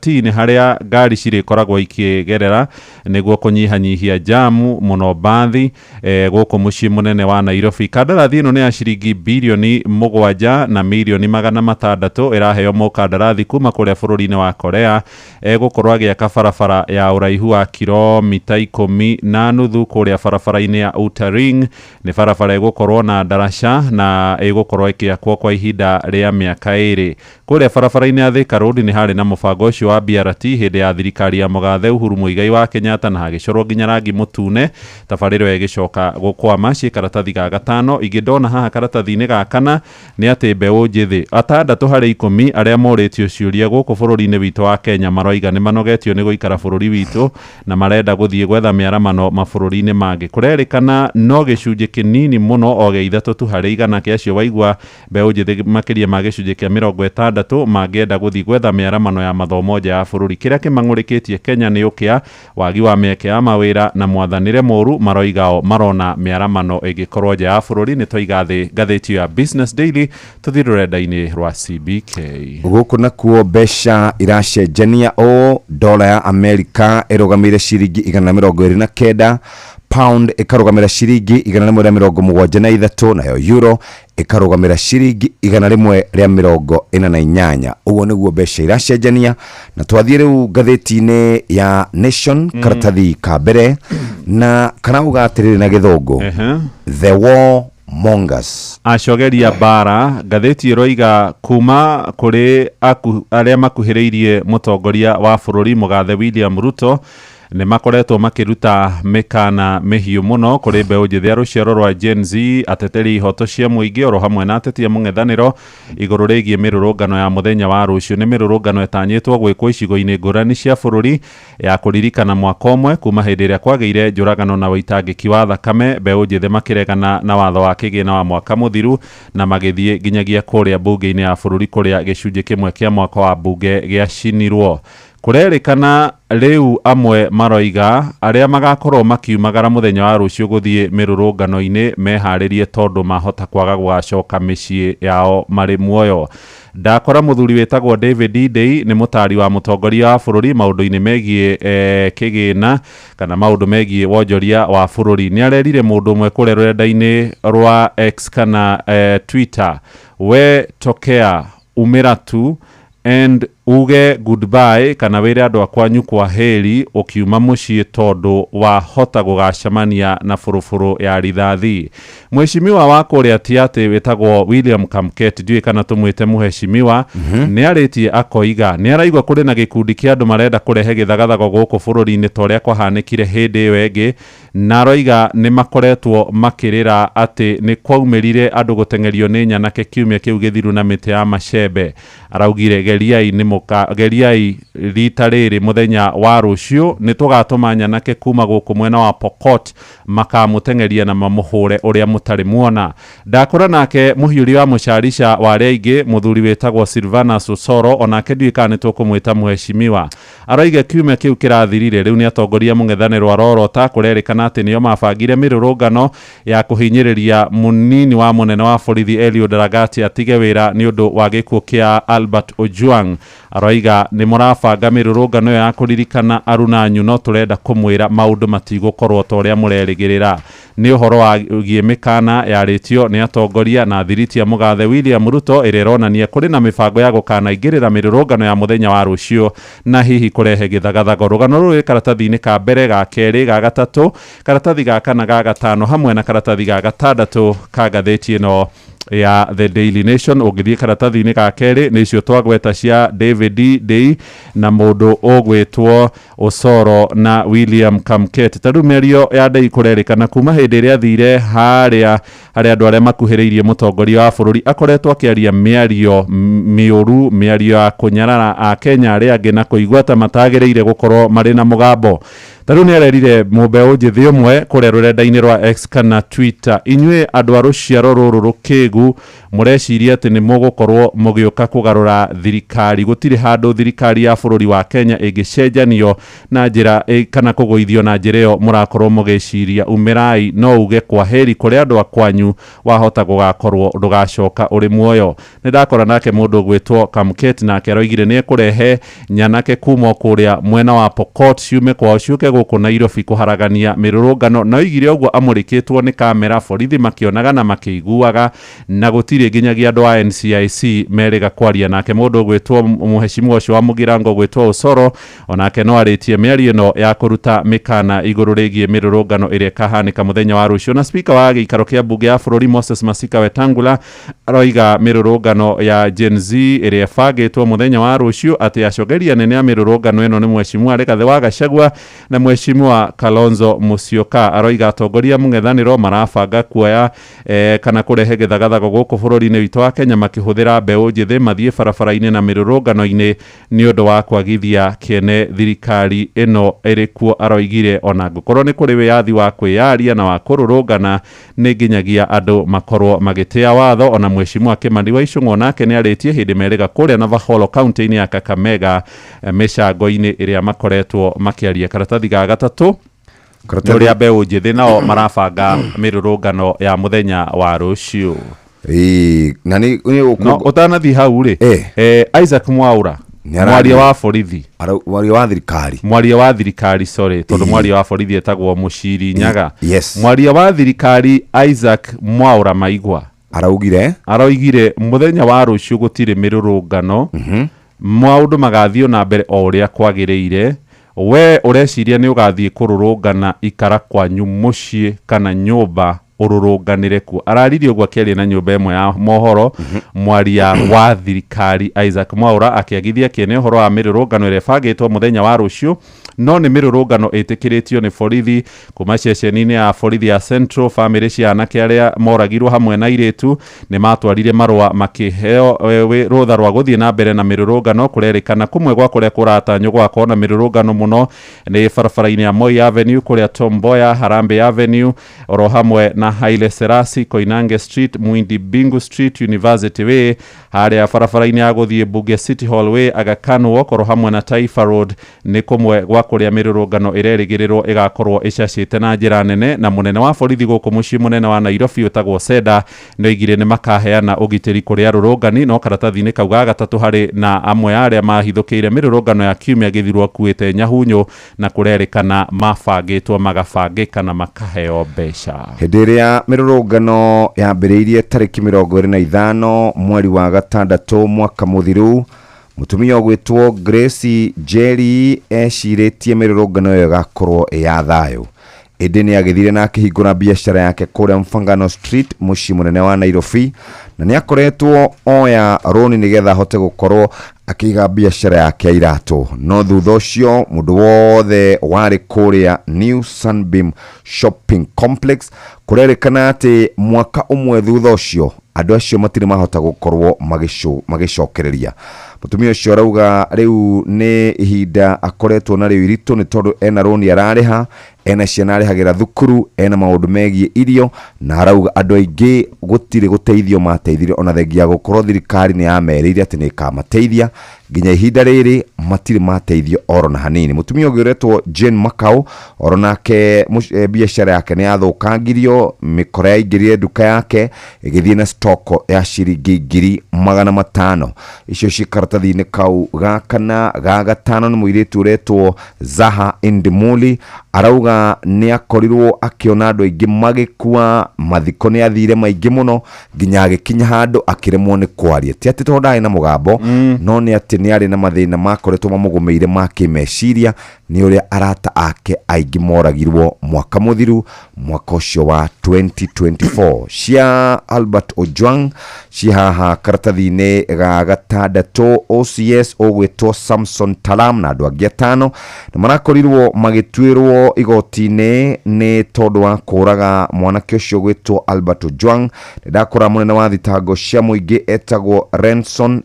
nĩ harĩa ngari cirĩkoragwo ikĩgerera nĩguo kũnyihanyihia jamu mũno bathi gũkũ mũciĩ mũnene wa Nairobi kandarathi ĩno nĩ ya ciringi bilioni 7 na milioni 600 ĩraheo mũkandarathi kuma kũrĩa bũrũri-inĩ wa Korea gũkorwo agĩaka barabara ya ũraihu wa kilomita 10 na nuthu kũrĩa barabara-inĩ ya Outer Ring nĩ barabara ĩgũkorwo na daraca na ĩgũkorwo ĩkĩakwo kwa ihinda rĩa mĩaka 2 kũrĩa barabara-inĩ ya Thika Road nĩ harĩ na mũbango ũcio wa BRT hĩndĩ ya thirikari ya mũgathe Uhuru Muigai wa Kenyatta na hagĩcorwo nginya rangi mũtune tabarĩra ĩgĩcoka gũkwama ciĩ karatathi ga gatano ingĩndona haha karatathi-inĩ ga kana nĩ atĩ mbeũ njĩthĩ 6 harĩ 10 arĩa morĩtio ciũria gũkũ bũrũri-inĩ witũ wa Kenya maroiga nĩ manogetio nĩ gũikara bũrũri witũ na marenda gũthiĩ gwetha mĩaramano mabũrũri-inĩ mangĩ kũrerĩkana no gĩcunjĩ kĩnini mũno o gĩa 3 harĩ 100 kĩa acio waigua mbeũ njĩthĩ makĩria ma gĩcunjĩ kĩa 60 mangĩenda gũthiĩ gwetha mĩaramano ya mathomo nja ya bũrũri kĩrĩa kĩmang'ũrĩkĩtie Kenya nĩ ũkĩa wagi wa mĩeke ya mawĩra na mwathanĩre moru maroigao marona mĩaramano ĩngĩkorwo nja ya bũrũri nĩ tũiga thĩ ngathĩti ya Business Daily tũthiĩ rũrenda-inĩ rwa CBK gũkũ nakuo mbeca iracenjania o dola ya Amerika ĩrũgamĩire ciringi 129 pound ĩkarũgamĩra ciringi 173 nayo euro ĩkarũgamĩra ciringi 148 ũguo nĩguo mbeca iracenjania na twathiĩ rĩu ngathĩti-inĩ ya Nation karatathi ka mbere na kanauga atĩrĩrĩ na gĩthũngũ the war mongers acogeria bara ngathĩti ĩroiga kuma kũrĩ arĩa makuhĩrĩirie mũtongoria wa bũrũri mũgathe William Ruto nĩ makoretwo makĩruta mĩkana mĩhiũ mũno kũrĩ mbeũ njĩthĩ ya rũciaro rwa Gen Z ateteri ihoto cia mũingĩ oro hamwe na ateti a mũng'ethanĩro igũrũ rĩgiĩ mĩrũrũngano ya mũthenya wa rũciũ nĩ mĩrũrũngano ĩtanyĩtwo gwĩkwo icigo-inĩ ngũrani cia bũrũri ya kũririkana mwaka ũmwe kuma hĩndĩ ĩrĩa kwagĩire njũragano na ũitangĩki wa thakame mbeũ njĩthĩ makĩregana na watho wa kĩgĩna wa mwaka mũthiru na magĩthiĩ nginyagia kũrĩa mbunge-inĩ ya bũrũri kũrĩa gĩcunjĩ kĩmwe kĩa mwaka wa mbunge gĩacinirwo kũrerĩkana rĩu amwe maroiga arĩa magakorwo makiumagara mũthenya wa rũciũ gũthiĩ mĩrũrũngano-inĩ meharĩrie tondũ mahota kwaga gũgacoka mĩciĩ yao marĩ muoyo ndakora mũthuri wĩtagwo David Day nĩ mũtari wa mũtongoria wa bũrũri maũndũ-inĩ megiĩ kĩgĩna kana maũndũ megiĩ wonjoria wa bũrũri nĩ arerire mũndũ ũmwe kũrĩa rũrenda-inĩ rwa X kana Twitter we tokea umĩra tu and uge goodbye kana wire andu akwanyu kwa heri ukiuma mucii tondu wa hota gugacamania na furufuru ya rithathi. Mheshimiwa wa kuria tiate wetagwo William Kamket ndiwe kana tumwite muheshimiwa ni aritie akoiga ni araigwa kuri na gikundi kia andu marenda kurehe githagathago guku bururi-ini toria kwahanikire hindi iyo ingi na aroiga ni makoretwo makirira ati ni kwaumirire andu gutengerio ni nyanake kiumia kiu githiru na miti ya macembe. Araugire geriai rita riri muthenya wa rucio ni tugatuma nyanake kuma guku mwena wa Pokot makamutengeria na mamuhure uria mutari muona. Ndakora nake muhiuri wa mucarisha wa reingi muthuri wetagwo Silvanus Osoro onake ndwikane tukumwita muheshimiwa. Aroiga kiumia kiu kirathirire riu ni atongoria mung'ethaniro arorota kurerikana ati nio mabangire mirurungano ya kuhinyiriria munini wa munene wa borithi Eliud Ragati atige wira ni undu wa gikuo kia Albert Ojwang. Aroiga ni murabanga mirurungano ya kuririkana arunanyu no turenda kumwira maundu matigukorwo toria murerigirira. Ni uhoro wa giemekana ya retio ni atongoria na thiriti ya mugathe William Ruto ireronania kuri na mibango ya gukana ingirira mirurungano ya muthenya wa rucio na hihi kurehe githagathago. Rugano ruri karatathi-ini ka mbere ga keri ga gatatu karatathi ga kana ga gatano hamwe na karatathi ga gatandatu ka gatheti ino ya The Daily Nation. Ugithie karatathi-ini ka keri nicio twagweta cia David Day na mundu ogwetwo Osoro na William Kamket. Tarumerio ya Day kurerikana kuma hindi ria thire haria andu aria makuhiriirie mutongoria wa bururi akoretwo akiaria miario miuru miario ya kunyarara a Kenya aria angi na kuigwata matagireire gukorwo mari na mugambo. Taru ni arerire mubeu njithi umwe kuria rurenda-ini rwa X kana Twitter, inyue andu a ruciaro ruru rukigu mureciria ati ni mugukorwo mugiuka kugarura thirikari. Gutiri handu thirikari ya bururi wa Kenya igicenjanio na njira kana kuguithio na njira iyo murakorwo mugiciria. Umirai no uge kwa heri kuria andu akwanyu wahota gugakorwo ndugacoka uri muoyo. Ni ndakora nake mundu gwetwo Kamket nake aroigire ni kurehe nyanake kuma kuria mwena wa Pokot ciume kwa ciuke guku Nairobi kuharagania mirurungano na oigire uguo amurikitwo ni kamera borithi makionaga na makiiguaga na gutiri nginyagia andu a NCIC meriga kwaria nake. Mundu gwetwo muheshimiwa ucio wa Mugirango gwetwo Osoro onake no aritie miario no ya kuruta mikana iguru rigie mirurungano iria kahanika muthenya wa rucio. Na speaker wa giikaro kia bunge ya bururi Moses Masika Wetangula aroiga mirurungano ya Gen Z iria bangitwo muthenya wa rucio ati acogeria nene ya mirurungano ino ni mheshimiwa Rigathi wa Gachagua na mheshimiwa Kalonzo Musyoka. Aroiga atongoria mung'ethaniro marabanga kuoya kana kurehe githagathago guku bururi-ini witu wa Kenya makihuthira mbeu njithi mathie barabara-ini na mirurungano-ini ni undu wa kwagithia kiene thirikari ino irikuo. Aroigire ona gukorwo ni kuri wiyathi wa kwiyaria na wa kururungana ni nginyagia andu makorwo magitia watho. Ona mheshimiwa Kimani wa Icung'wa nake ni aritie hindi meriga kuria Navakholo county-ini ya Kakamega micango-ini iria makoretwo makiaria. Karatathi ga gatatu uria mbeu njithi nao marabanga mirurungano ya muthenya wa rucio. Na ni no utanathi hau ri Isaac Mwaura mwaria wa borithi mwaria wa thirikari sorry tondu mwaria wa borithi etagwo Muciri Nyaga. Mwaria wa thirikari Isaac Mwaura Maigwa aroigire muthenya wa rucio gutire mirurungano maundu magathio na mbere o uria kwagiriire. We ureciria ni ugathie kururungana ikara kwanyu mucii kana nyumba ururunganire ku. Araririe uguo akiaria na nyumba imwe ya mohoro mwaria wa thirikari Isaac Mwaura akiagithia kiene uhoro wa mirurungano iria bangitwo muthenya wa rucio no ni mirurungano itikiritio ni borithi kuma ceceni-ini ya borithi ya Central. Family cia anake aria moragirwo hamwe na iritu ni matwarire marua makiheo rutha rwa guthie na mbere na mirurungano. Kurerikana kumwe gwa kuria kuratanywo gwakorwo na mirurungano muno ni barabara-ini ya Moi Avenue kuria Tom Mboya, Harambee Avenue oro hamwe na Haile Selassie, Koinange Street, Mwindi Bingu Street, University Way, haria barabara-ini ya guthie Buge City Hall Way, Aga Khan Walk oro hamwe na Taifa Road ni kumwe gwa kuria mirurungano irerigirirwo igakorwo icacite na njira nene. Na munene wa borithi guku mucii munene wa Nairobi utagwo Seda no igire ni makaheana ugitiri kuria rurungani. No karatathi-ini kau ga gatatu hari na amwe aria mahithukiire mirurungano ya kiumia githirwo kuite nyahunyu na kurerikana mabangitwo magabangika na makaheo mbeca. Hindi iria mirurungano yambiriirie tariki 25 mweri wa gatandatu mwaka muthiru mutumia gwitwo Grace Jerry eciritie mirurungano yo gakorwo ya thayo indi ni agithire na akihingura biashara yake kuria Mfangano Street muci munene wa Nairobi na ni akoretwo oya roni nigetha hote gukorwo akiga biashara yake iratu no thutha ucio mundu wothe wari kuria New Sunbeam Shopping Complex kurerekana ati mwaka umwe thutha ucio andu acio matire mahota gukorwo magicokereria mutumia ucio arauga riu ni ihinda akoretwo na riu iritu ni tondu ena roni arariha ena ciana arihagira thukuru ena maundu megie irio na arauga andu aingi gutire guteithio mateithire ona thengia gukorwo thirikari ni yamerire ati ni kamateithia nginya ihinda riri matire mateithio oro na hanini mutumia ugiretwo Jane Makau oro nake biashara yake ni yathukangirio mikora yaingirire duka yake igithie na stoko ya ciringi 500 icio cikaratathi-ini kau gakana ga gatano ni muiritu uretwo Zaha Indimuli arauga ni akorirwo akiona andu aingi magikua mathiko ni athire maingi muno nginya agikinya handu akiremwo ni kwaria ti ati tondae na mugambo no ni ati ni ari na mathina makoretwo mamugumeire makimeciria ni uria arata ake aingi moragirwo mwaka muthiru mwaka ucio wa 2024 cia Albert Ojwang cihaha karatathi-ini ga gatandatu OCS ogwitwo Samson Talam na andu angi 5 na marakorirwo magitwirwo igoti-ini ni tondu wa kuraga mwanake ucio gwitwo Albert Ojwang ndakora munene wa thitango cia muingi etagwo Renson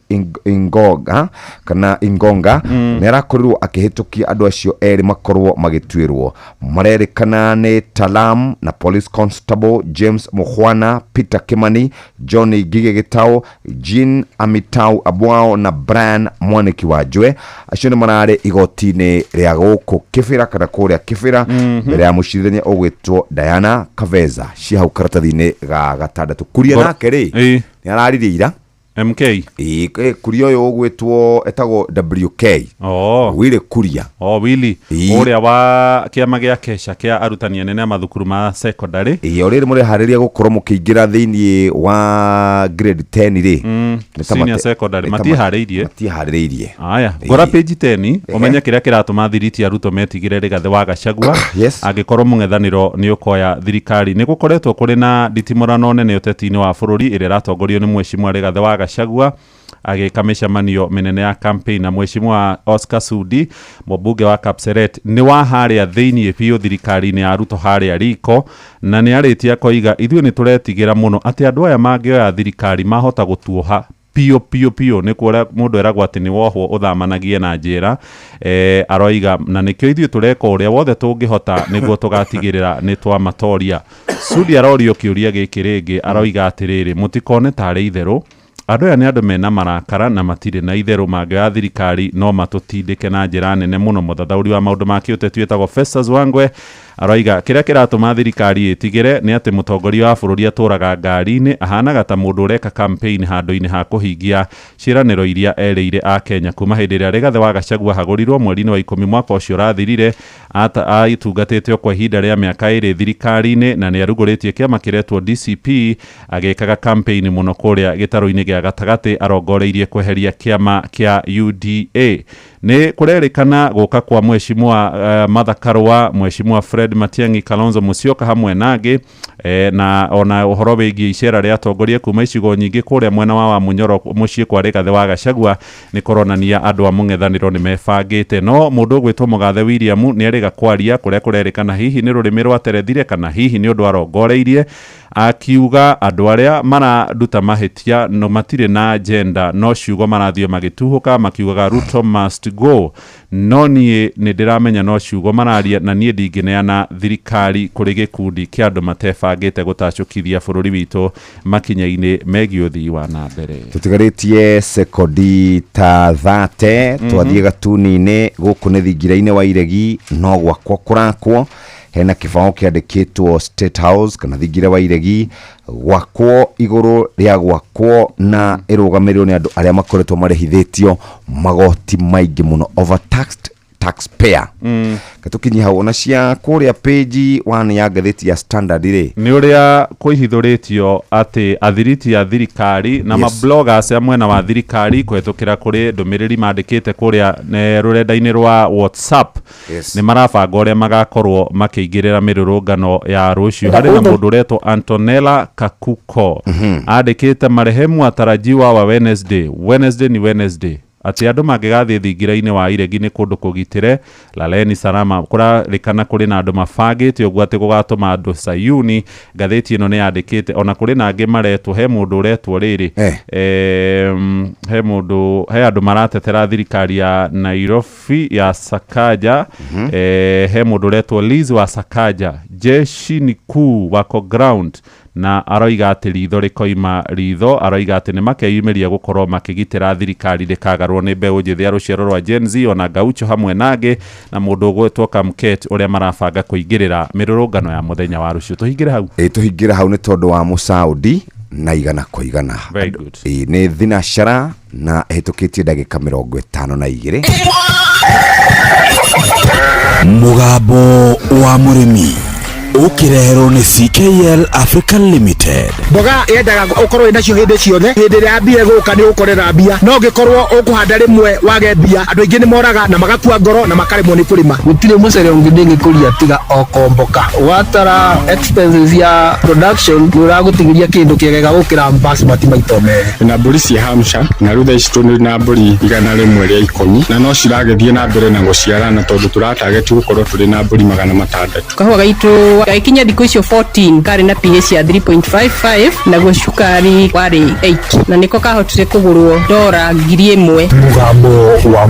Ingonga ni arakorirwo akihitukia andu acio eri makorwo magitwirwo marerikana ni Talam na Police Constable James Mukhwana, Peter Kimani, Johnny Gige Gitao, Jean Amitau Abwao na Brian Mwaniki Wajwe acio ni marare igoti-ini ria guku Kibira kana kuria Kibira mbere ya mucirithania ogwitwo Diana Kaveza cia karatathi-ini ga gatandatu kuria nake ri ni araririira MK kuria uyu ogwitwo etagwo WK wile kuria Willy uria wa kiama gia Kesha kia arutani anene mathukuru ma secondary uri muri hariria gukorwo mukiingira thiini wa grade 10 ri senior secondary matihariirie aya gora page 10 umenye kiria kiratuma thiriti aruto metigire Rigathi wa Gachagua agikorwo mung'ethaniro ni ukoya thirikari ni gukoretwo kuri na nditimurano nene uteti-ini wa bururi ire ratongorio ni mheshimiwa Rigathi wa Gachagua agika micemanio minene ya campaign na mheshimiwa Oscar Sudi mubunge wa Kapseret ni wa haria thiini biu thirikari-ini ya Ruto haria riko na ni aritia koiga ithuĩ ni turetigira muno ati andu aya mangioya thirikari mahota gutuoha pio ni kuora mundu eragwa ati ni wohwo uthamanagie na njira aroiga na nikio ithuĩ tureka uria wothe tungihota niguo tugatigirira ni twa matoria Sudi arorio kiuria giki ringi aroiga atiriri mutikone tare itheru andu aya ni andu mena marakara na matire na itheru mangioya thirikari no matutindike na njira nene muno muthathauri wa maundu ma kiuteti etagwo Festus Wangwe aroiga kiria kiratuma thirikari itigire ni ati mutongoria wa bururi aturaga ngari-ini ahanaga ta mundu ureka campaign handu-ini ha kuhingia ciraniro iria ereire a Kenya kuma hindi ria Rigathi wa Gachagua hagurirwo mweri-ini wa 10 mwaka ucio rathirire aitungatite kwa ihinda ria miaka 2 thirikari-ini na ni aruguritie kiama kiretwo DCP agekaga campaign muno kuria gitaro-ini gia gatagati arongoreirie kweheria kiama kia UDA ni kurerikana guka kwa mheshimiwa Martha Karua mheshimiwa Fred Matiang'i Kalonzo Musyoka hamwe nage na ona uhoro wigie icera ria atongoria kuma icigo nyingi kuria mwena wa Munyoro mucii kwa Rigathi wa Gachagua ni koronania andu a mung'ethaniro ni mebangite no mundu ugwitwo Mugathe William ni ariga kwaria kuria kurerikana hihi ni rurimi rwa terethire kana hihi ni undu arongoreirie akiuga andu aria mararuta mahitia no matire na agenda no ciugo marathio magituhuka makiugaga Ruto must go no nie ni ndiramenya no ciugo mararia na nie ndingineana thirikari kuri gikundi kia andu matebangite gutacukithia bururi witu makinya-ini megie uthii wa na mbere tutigaritie sekondi ta 30 twathie gatuni-ini guku ni thingira-ini wa iregi no gwakwo kurakwo hena kibao kiandikitwo State House kana thingira wa iregi gwakwo iguru ria gwakwo na irugamirwo ni andu aria makoretwo marehithitio magoti maingi muno overtaxed taxpayer gatukinyia hau ona cia kuria page 1 ya ngathĩti ya Standard ri nĩ ũrĩa kwĩhithũrĩtio atĩ athiriti ya thirikari na mabloggers amwe na wa thirikari kũhetũkĩra kũrĩ ndũmĩrĩri mandĩkĩte kũrĩa rũrenda-inĩ rwa WhatsApp nĩ marabanga ũrĩa magakorwo makĩingĩrĩra mĩrũrũngano ya rũciũ harĩ na mũndũ ũretwo Antonella Kakuko andĩkĩte marehemu atarajiwa wa Wednesday ni Wednesday ati andũ mangĩgathiĩ thingira-inĩ wa iregi nĩ kũndũ kũgitĩre laleni salama kũrarĩkana kũrĩ na andũ mabangĩte ũguo atĩ gũgatũma andũ Sayuni. Ngathĩti ĩno nĩ yandĩkĩte ona kũrĩ na angĩ maretwo he mũndũ ũretwo rĩrĩ he andũ maratetera thirikari ya Nairobi ya Sakaja he mũndũ ũretwo Liz wa Sakaja jeshi ni kuu wako ground na aroiga atĩ ritho rĩkoima ritho aroiga atĩ nĩ makeyumĩria gũkorwo makĩgitĩra thirikari rĩkagarwo nĩ mbeũ njĩthĩ ya rũciaro rwa Gen Z ona Gaucho hamwe nangĩ na mũndũ ũgwĩtwo Kamket ũrĩa marabanga kũingĩrĩra mĩrũrũngano ya mũthenya wa rũciũ. Tũhingĩre hau tũhingĩre hau nĩ tondũ wa Mũsaudi na igana kwa igana. Very good. Nĩ thinashara na hetũkĩtie ndagĩka 52 Mugambo wa mũrĩmi ukireherwo ni CKL Africa Limited. Mboga yendaga ukorwo inacio hindi ciothe hindi ria mbia guka ni ukorera mbia no ngikorwo ukuhanda rimwe wage mbia andu aingi ni moraga na magakua ngoro na makaremwo ni kurima gutire mucere ungindingi kuria tiga okomboka watara expenses ya production nuragutigiria kindu kiegega gukira basmati maito meri na mburi cia Hampshire na rutha ici na mburi igana rimwe ria 10 na no ciragethie na mbere na guciarana tondu turatarget gukorwo turi na mburi 600 kahua gaitu gaikinya thikũ icio 14 kari na pH ya 3.55 na gucukari wari 8 na niko kahotire kugurwo $1,000. Mugambo wa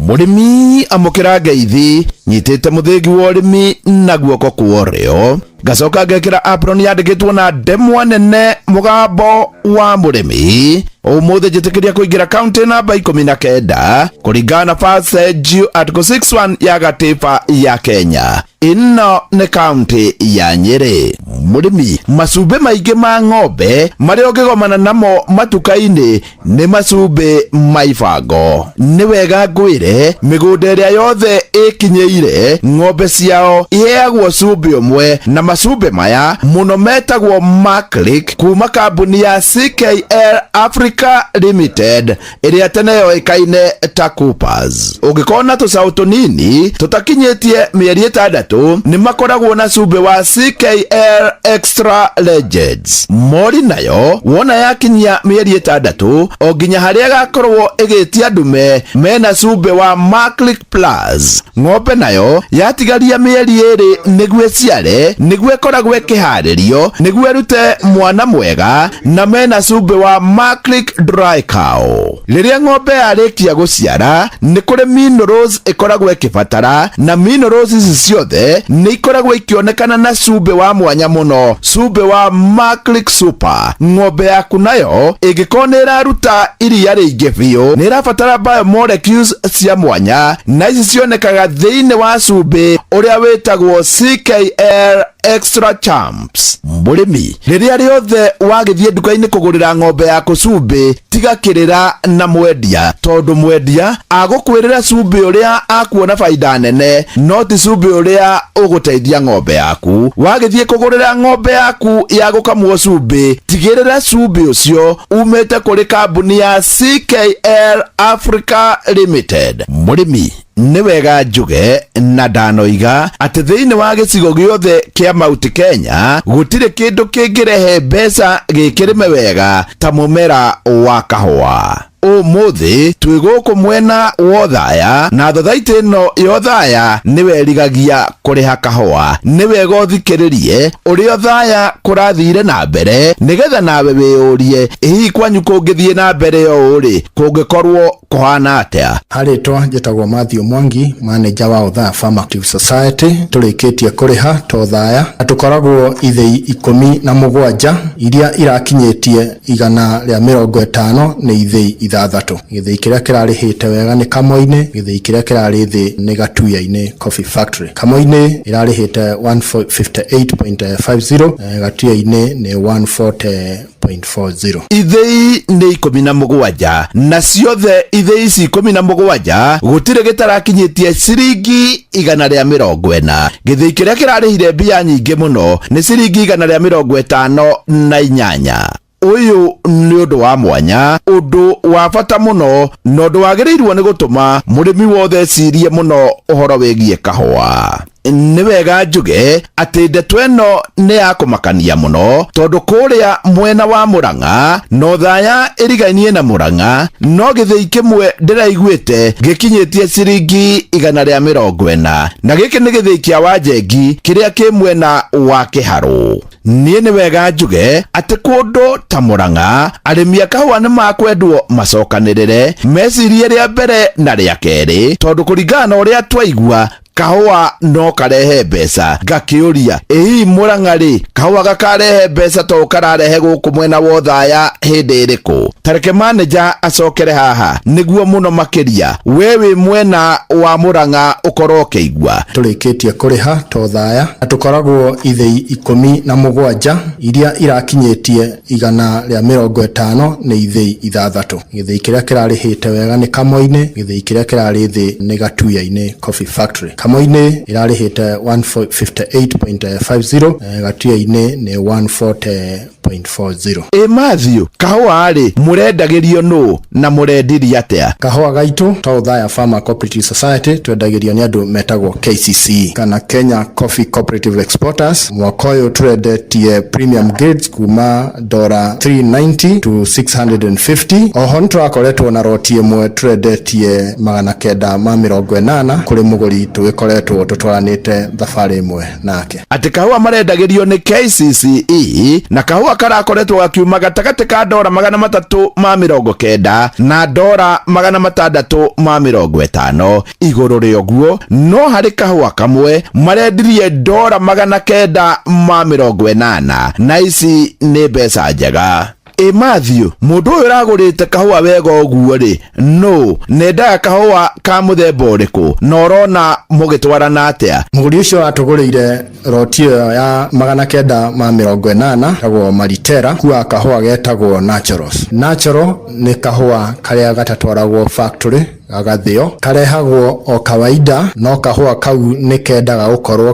mũrĩmi amũkĩra ngeithi nyitĩte mũthĩgi wa ũrĩmi na guoko kuorio gacoka ngekĩra apron yandĩkĩtwo na ndemwa nene Mugambo wa mũrĩmi ũmũthĩ njĩtĩkĩria kũingĩra kaunti namba 19 kũringana na passage article 61 ya gatiba ya Kenya. Ino nĩ kaunti ya Nyĩrĩ. Mũrĩmi macumbĩ maingĩ ma ng'ombe marĩa ũngĩgomana namo matuka-inĩ nĩ macumbĩ ma ibango. Nĩ wega ngwĩre mĩgũnda ĩrĩa yothe ĩkinyĩire ng'ombe ciao iheagwo cumbĩ ũmwe na macumbĩ maya mũno metagwo Maclick kuma kambuni ya CKL Africa Limited ĩrĩa tene yoĩkaine ta Coopers. Ũngĩkorwo na tũcaũ tũnini tũtakinyĩtie mĩeri 6 nĩ makoragwo na cumbĩ wa CKL Extra Legends. Mori nayo wona yakinyia mĩeri 6 o nginya harĩa gakorwo ĩgĩtia ndume mena cumbĩ wa Maclick Plus. Ng'ombe nayo yatigaria mĩeri 2 nĩguo ĩciare nĩguo ĩkoragwo ĩkĩharĩrio nĩguo ĩrute mwana mwega na mena cumbĩ wa Maclick Dry Cow. Rĩrĩa ng'ombe yarĩkia gũciara nĩ kũrĩ minerals ĩkoragwo ĩkĩbatara na minerals ici ciothe nĩ ikoragwo ikionekana na cumbĩ wa mwanya mũno cumbĩ wa Maclick Super. Ng'ombe yaku nayo ĩngĩkorwo nĩ ĩraruta iria rĩingĩ biũ nĩ ĩrabatara biomolecules cia mwanya na ici cionekaga thĩinĩ wa cumbĩ ũrĩa wĩtagwo CKL Extra Champs. Mũrĩmi rĩrĩa rĩothe wagĩthiĩ nduka-inĩ kũgũrĩra ng'ombe yaku cumbĩ tigakĩrĩra na mwendia tondũ mwendia agũkwĩrĩra cumbĩ ũrĩa akuona baida nene no ti cumbĩ ũrĩa ũgũteithia ng'ombe yaku. Wagĩthiĩ kũgũrĩra ng'ombe yaku ya gũkamwo cumbĩ tigĩrĩra cumbĩ ũcio umĩte kũrĩ kambuni ya CKL Africa Limited. Mũrĩmi nĩ wega njuge na ndanoiga atĩ thĩinĩ wa gĩcigo gĩothe kĩa Mount Kenya gũtirĩ kĩndũ kĩngĩrehe mbeca gĩkĩrĩme wega ta mũmera wa kahũa. Ũmũthĩ twĩ gũkũ mwena wa Othaya na thothaitĩ ĩno ya Othaya nĩ werigagia kũrĩha kahũa. Nĩ wega ũthikĩrĩrie ũrĩa Othaya kũrathire na mbere nĩgetha nawe wĩyũrie hihi kwanyu kũngĩthiĩ na mbere ũũ-rĩ kũngĩkorwo kũhana atĩa. Harĩtwa njĩtagwo Matthew Mwangi, manager wa Othaya Farmer Active Society. Tũrĩkĩtie kũrĩha ta Othaya na tũkoragwo ithĩi 17 iria irakinyĩtie 150 nĩ ithĩi 6. Gĩthĩi kĩrĩa kĩrarĩhĩte wega nĩ Kamoi-inĩ, gĩthĩi kĩrĩa kĩrarĩ thĩ nĩ Gatuya-inĩ Coffee Factory. Kamoi-inĩ ĩrarĩhĩte 158.50, Gatuya-inĩ nĩ 140 37.40. ithei nĩ 17 na ciothe ithei ici 17 gũtirĩ gĩtarakinyĩtie ciringi 140. Gĩthĩi kĩrĩa kĩrarĩhire mbia nyingĩ mũno nĩ ciringi 158. Uyu ni undu wa mwanya, undu wa bata muno, na undu wagĩrĩirwo nĩ gũtũma mũrĩmi wothe cirie muno ũhoro wĩgiĩ kahũa. Nĩ wega njuge atĩ ndeto ĩno nĩ ya kũmakania mũno, tondũ kũrĩa mwena wa Murang'a na Othaya ĩrigainie na Murang'a no gĩthĩi kĩmwe ndĩraiguĩte gĩkinyĩtie ciringi 140, na gĩkĩ nĩ gĩthĩi kĩa Wanjengi kĩrĩa kĩ mwena wa Kĩharũ. Niĩ nĩ wega njuge atĩ kũndũ ta Murang'a arĩmi a kahũa nĩ makwendwo macokanĩrĩre mecirie rĩa mbere na rĩa kerĩ, tondũ kũringana na ũrĩa twaigua kahũa no karehe mbeca. Ngakĩũria, ĩhi Murang'a rĩ, kahũa gakarehe mbeca to kararehe gũkũ mwena wa Othaya hĩndĩ ĩrĩkũ? Tareke manager acokere haha nĩguo mũno makĩria we wĩ mwena wa Murang'a ũkorwo ũkĩigua. Tũrĩkĩtie kũrĩha to Othaya na tũkoragwo ithĩi 17 iria irakinyĩtie 150 nĩ ithĩi 6. Gĩthĩi kĩrĩa kĩrarĩhĩte wega nĩ Kamoinĩ, gĩthĩi kĩrĩa kĩrarĩ thĩ nĩ Gatuya-inĩ Coffee Factory. Kamoinĩ irarĩhĩte 158.50, Gatuya-inĩ nĩ 140.40. Matthew, kahũa rĩ mũrendagĩrio nũ na mũrendiria atĩa? Kahũa gaitũ to Othaya Farmer Cooperative Society twendagĩrio nĩ andũ metagwo KCC kana Kenya Coffee Cooperative Exporters. Mwaka ũyũ tũrendetie premium grades kuma $390 to $650. Oho nĩtũrakoretwo na roti ĩmwe tũrendetie 980 kũrĩ mũgũri tũgĩkoretwo tũtwaranĩte thabarĩ ĩmwe nake. Atĩ kahũa marendagĩrio nĩ KCCE na kahũa karakoretwo gakiuma gatagatĩ ka $390 na $650 igũrũ rĩa ũguo. No harĩ kahũa kamwe marendirie $980, na ici nĩ mbeca njega. Matthew, mũndũ ũyũ ũragũrĩte kahũa wega ũguo rĩ, no nendaga kahũa ka mũthemba ũrĩkũ na ũrona mũgĩtwarana atĩa? Mũgũri ũcio atũgũrĩire roti ĩyo ya 980 tagwo Maritera, kuwa kahũa getagwo Naturals. Natural nĩ kahũa karĩa gatatwaragwo factory gagathĩo, karehagwo o kawaida, no kahũa kau nĩ kendaga gũkorwo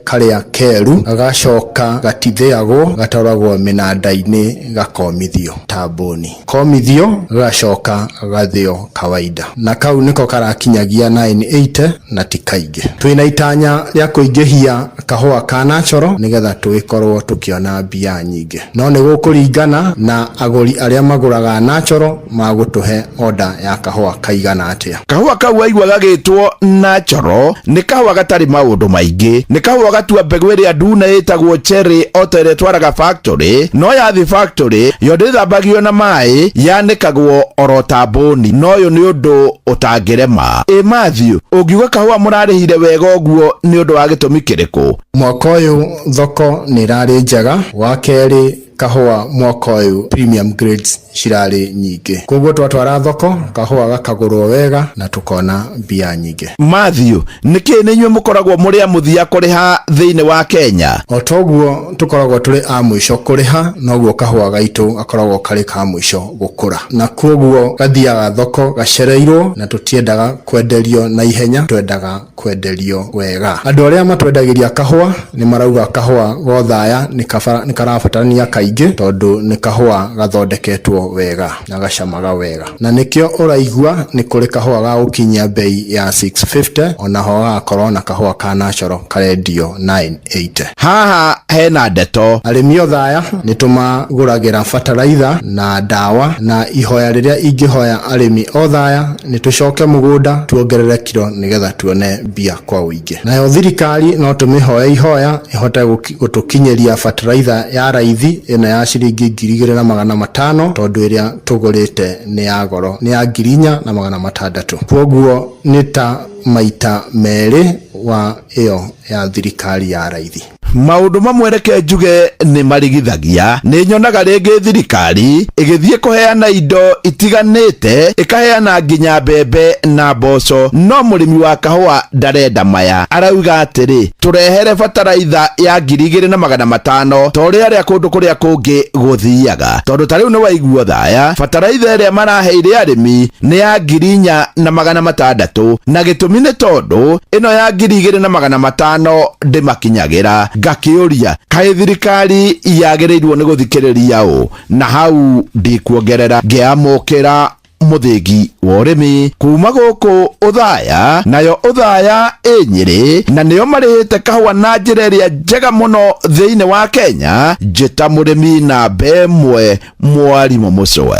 karĩa keru, gagacoka gatithĩagwo, gatwaragwo mĩnanda-inĩ gakomithio tambũni, komithio gagacoka gathĩo kawaida, na kau nĩko karakinyagia 980 na ti kaingĩ. Twĩna itanya rĩa kũingĩhia kahũa ka natural nĩgetha tũgĩkorwo tũkĩona mbia nyingĩ, no nĩ gũkũringana na agũri arĩa magũraga natural magũtũhe order ya kahũa kaigana. Kahũa kau waigua gagĩtwo natural nĩ kahũa gatarĩ maũndũ maingĩ, nĩ kahũa gatua mbegũ ĩrĩa ndune ĩtagwo cherry o ta ĩrĩa twaraga factory, no yathi factory yo ndĩthambagio na maĩ, yanĩkagwo oro tambũni, no ũyũ nĩ ũndũ ũtangĩrema. Matthew, ũngiuga kahũa mũrarĩhire wega ũguo nĩ ũndũ wa gĩtũmi kĩrĩkũ? Mwaka ũyũ thoko nĩ irarĩ njega, wa kerĩ kahũa mwaka ũyũ premium grades cirarĩ nyingĩ, koguo twatwara thoko kahũa gakagũrwo wega na tukona mbia nyingĩ. Matthew, nĩkĩ nĩ inyuĩ mũkoragwo mũrĩ a mũthia kũrĩha thĩinĩ wa Kenya? O toguo tũkoragwo tũrĩ a mũico kũrĩha, noguo kahũa gaitũ gakoragwo karĩ ka mũico gũkũra, na koguo gathiaga thoko gacereirwo, na tũtiendaga kwenderio na ihenya, twendaga kwenderio wega. Andũ arĩa matwendagĩria kahũa nĩ marauga kahũa ga Othaya nĩ karabatarania kaingĩ, tondũ nĩ kahũa gathondeketwo wega na gacamaga wega, na nĩkĩo ũraigua nĩ kũrĩ kahũa ga gũkinyia bei ya 650, ona ho gakorwo na kahũa ka natural karendio 980. Haha hena ndeto, arĩmi Othaya nĩ tũmagũragĩra fertilizer na ndawa, na ihoya rĩrĩa ingĩhoya arĩmi Othaya nĩ tũcoke mũgũnda tuongerere kilo nĩgetha tuone mbia kwa ũingĩ. Nayo thirikari no tũmĩhoe ihoya ihote gũtũkinyĩria fertilizer ya raithi ĩno ya ciringi 2,500, tondũ ĩrĩa tũgũrĩte nĩ ya goro, nĩ ya 4,600. Koguo nĩ ta maita merĩ wa ĩyo ya thirikari ya raithi. maundu mamwe reke njuge ni marigithagia. Ni nyonaga ringi thirikari igithie kuheana indo itiganite, ikaheana nginya mbembe na mboco, no murimi wa kahua ndarenda maya. Arauga atiri turehere bataraitha ya 2,500 toria ria kundu kuria kungi guthiaga, tondu tariu ni waiguo thaya bataraitha iria maraheire arimi ni ya 4,600 na gitumi ni tondu ino ya 2,500 ndimakinyagira. Ngakiuria kae thirikari yagereirwo ni guthikiriria u, na hau ndikuongerera ngiamukira muthingi wa urimi kuma guku uthaya, nayo uthaya Nyeri, na nio marihite kahua na njira iria njega muno thiini wa Kenya. Njita murimi na bemwe Mwarimu Mucwe.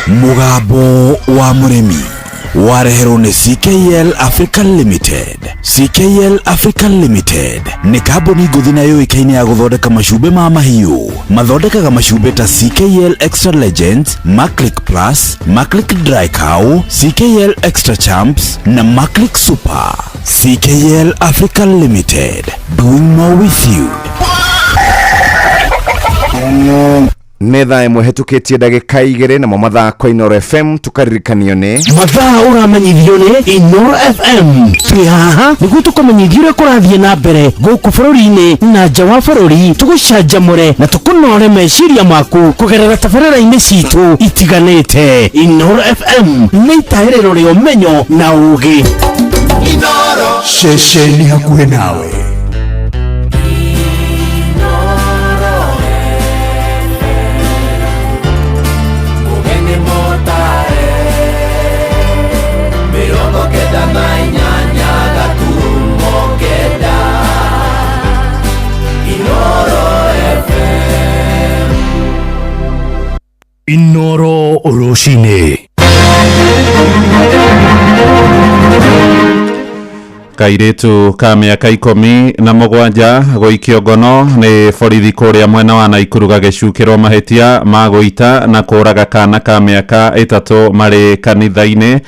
Mugambo wa murimi wareherwo ni CKL African Limited. CKL African Limited ni kambuni nguthi na yoikaine ya guthondeka macumbi ma mahiu. Mathondekaga macumbi ta CKL Extra Legends, Maclick Plus, Maclick Dry Cow, CKL Extra Champs na Maclick Super. CKL African Limited, doing more with you. Nä thaa ĩmwe hetũkĩtie ndagĩka 2 namo mathako Inoro FM tukaririkanio nĩ mathaa ũramenyithio nĩ Inoro FM. Twĩ haha nĩguo tũkamenyithia ũrĩa kũrathiĩ na mbere gũkũ bũrũri-inĩ na nja wa bũrũri, tũgũcanjamũre na tũkũnore meciria maku kũgerera tabarĩra-inĩ citũ itiganĩte. Inoro FM nĩ itaĩrĩro rĩa ũmenyo na ũũgĩ. Inoro Ceceni hakuhĩ nawe. Inoro Roshine. Kairitu ka miaka 17 guikio ngono ni borithi kuria mwena wa Naikuru gagicukirwo mahitia ma guita na kuraga kana ka miaka 3 mari kanitha-ini.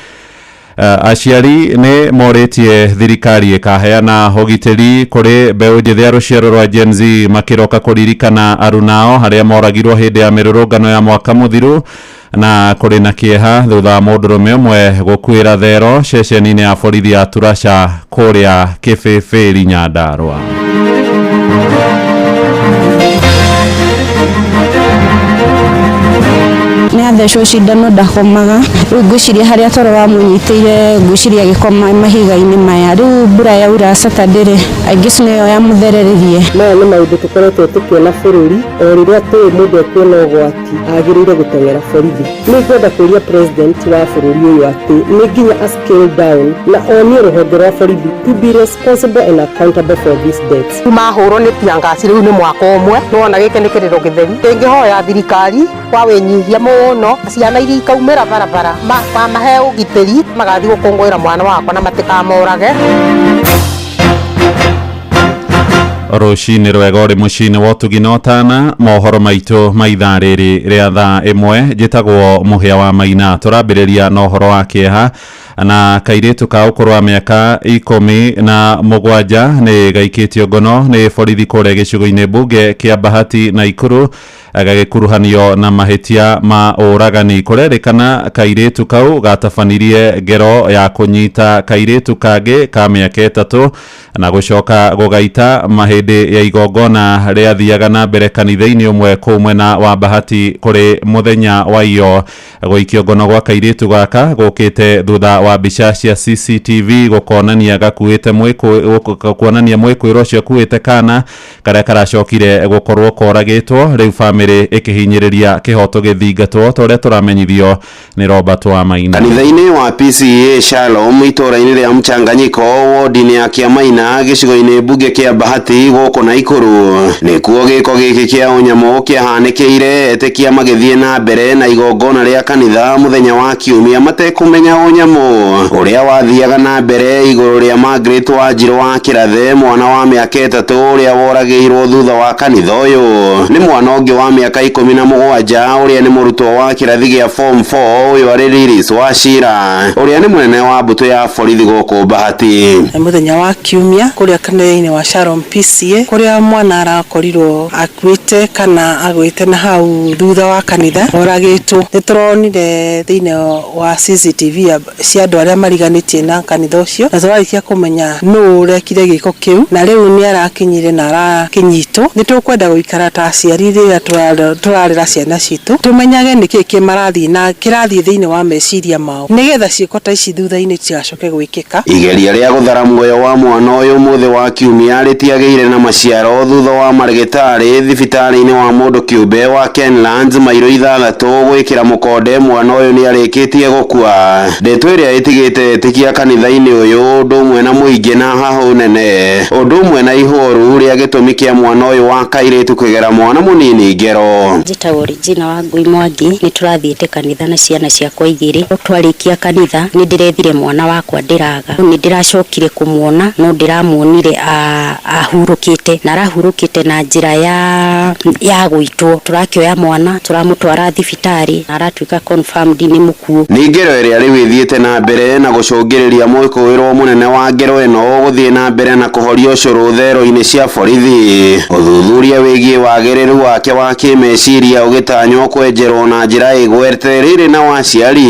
Aciari ni moritie thirikari ikaheana hogiteri kuri mbeũ njĩthĩ ya rũciaro rwa Gen Z makiroka kuririkana arunao haria moragirwo hindi ya mirurungano ya mwaka muthiru, na kuri na kieha thutha wa mũndũrũme ũmwe gũkuĩra thero ceceni-inĩ ya borithi ya Turasha kuria Kĩbĩbĩri Nyandarua. Nĩ athecwo cindano ndakomaga, rĩu ngwĩciria harĩa toro wamũnyitĩire ngwĩciria gĩkoma mahiga-inĩ maya. Rĩu mbura yaura Saturday aingĩ nĩyo yamũthereririe. Maya nĩ maũndũ tũkoretwo tũkĩona bũrũri, o rĩrĩa tũĩ mũndũ ekuona ũgwati agĩrĩire gũteng'era borithi. Nĩ ngwenda kũria president wa bũrũri ũyũ atĩ nĩ nginya a scale down na onie rũhonge rwa borithi to be responsible and accountable for these deaths. Mahũrwo nĩ tiangasi rĩu nĩ mwaka ũmwe, nĩwona gĩkĩ nĩ kĩrĩro gĩtheri. Ingĩhoya thirikari kwa wĩnyihia mũno, ciana iria ikaumĩra barabara mahe ũgitĩri magathiĩ gũkũngũĩra mwana wakwa na matikamorage. Rũcinĩ rwega ũrĩ mũciĩ-inĩ wa ũtugi na ũtana, mohoro maitũ ma ithaa rĩrĩ rĩa thaa 1. Njĩtagwo Mũhĩa wa Maina. Tũrambĩrĩria na ũhoro wa kĩeha na kairĩtu ka ũkũrũ wa mĩaka 17 nĩ gaikĩtio ngono nĩ borithi kũrĩa gĩcigo-inĩ mbunge kĩa Bahati Naikuru gagĩkuruhanio na mahĩtia ma ũragani. Kũrerĩkana kairĩtu kau gatabanirie ngero ya kũnyita kairĩtu kangĩ ka mĩaka 3 na gũcoka gũgaita mahĩndĩ ya igongona rĩathiaga na mbere kanitha-inĩ ũmwe kũu mwena wa Bahati kũrĩ mũthenya wa iyo. Gũikio ngono gwa kairĩtu gaka gũkĩte thutha wa mbica cia CCTV gũkonania gakuĩte kuonania mwĩkũĩro ũcio akuĩte kana karĩa karacokire gũkorwo koragĩtwo. Rĩu bamĩrĩ ĩkĩhinyĩrĩria kĩhoto gĩthingatwo torĩa tũramenyithio nĩ Robert wa Maina. Kanitha-inĩ wa PCA Shalom itũra-inĩ rĩa Mchanganyiko wodi-inĩ ya Kiamaina gĩcigo-inĩ mbunge kĩa Bahati gũkũ Naikuru nĩkuo gĩko gĩkĩ kĩa ũnyamũ kĩahanĩkĩire, etĩkia magĩthiĩ na mbere na igongona rĩa kanitha mũthenya wa Kiumia matekũmenya ũnyamũ ũrĩa wathiaga na mbere igũrũ rĩa Margaret Wanjiru wa Kĩrathe, mwana wa mĩaka 3 ũrĩa woragĩirwo thutha wa kanitha ũyũ. Nĩ mwana ũngĩ wa mĩaka 17 ũrĩa nĩ mũrutwo wa kĩrathi gĩa form 4 ũyũ arĩ Lilis Wachira ũrĩa nĩ mũnene wa mbũtũ ya borithi gũkũ Bahati. Mũthenya wa kiumia kũrĩa kanitha-inĩ wa Shalom PCA kũrĩa mwana arakorirwo akuĩte kana agwĩte na hau thutha wa kanitha oragĩtwo. Nĩtũronire thĩinĩ wa CCTV cia andũ arĩa mariganĩtie na kanitha ũcio na tũrarĩkia kũmenya nũũ ũrekire gĩko kĩu na rĩu nĩ arakinyire na arakĩnyitwo. Nĩtũkwenda gũikara ta aciari rĩrĩa tũrarera ciana citũ tũmenyage nĩkĩĩ kĩmarathiĩ na kĩrathiĩ thĩinĩ wa meciria mao nĩgetha ciĩko ta ici thutha-inĩ cigacoke gwĩkĩka. Igeria rĩa gũthara muoyo wa mwana ũyũ mũthĩ wa kiumia rĩtiagĩire na maciaro thutha wa marĩgĩtarĩ thibitarĩ-inĩ wa mũndũ kĩũmbe wa Kenlands mairo 6 gwĩkĩra mũkonde mwana ũyũ nĩ arĩkĩtie gũkua. Ndeto ĩrĩa ĩtigĩte ĩtĩkia kanitha-inĩ ũyũ ũndũ ũmwe na mũingĩ na hahũ nene ũndũ ũmwe na ihoru rĩa gĩtũmi kĩa mwana ũyũ wa kairĩtu kũgera mwana mũnini ngero. Njĩtagwo Regina Wangui Mwangi nĩ tũrathiĩte kanitha na ciana ciakwa igĩrĩ. Twarĩkia kanitha nĩ ndĩrethire mwana wakwa ndĩraga. Nĩ ndĩracokire kũmuona no ndĩramuonire ahurũkĩte na arahurũkĩte na njĩra ya gũitwo. Tũrakĩoya mwana tũramũtwara thibitarĩ na aratuĩka confirmed nĩ mũkuũ. Nĩ ngero ĩrĩa rĩu ĩthiĩte na mbere na gũcũngĩrĩria mwĩkũĩrwo mũnene wa ngero ĩno gũthiĩ na mbere na kũhoria ũcũrũ thero-inĩ cia borithi. Ũthuthuria wĩgiĩ wagĩrĩru wake wa kĩmeciria ũgĩtanywo kwenjerwo na njĩra ĩgwete rĩrĩ na waciari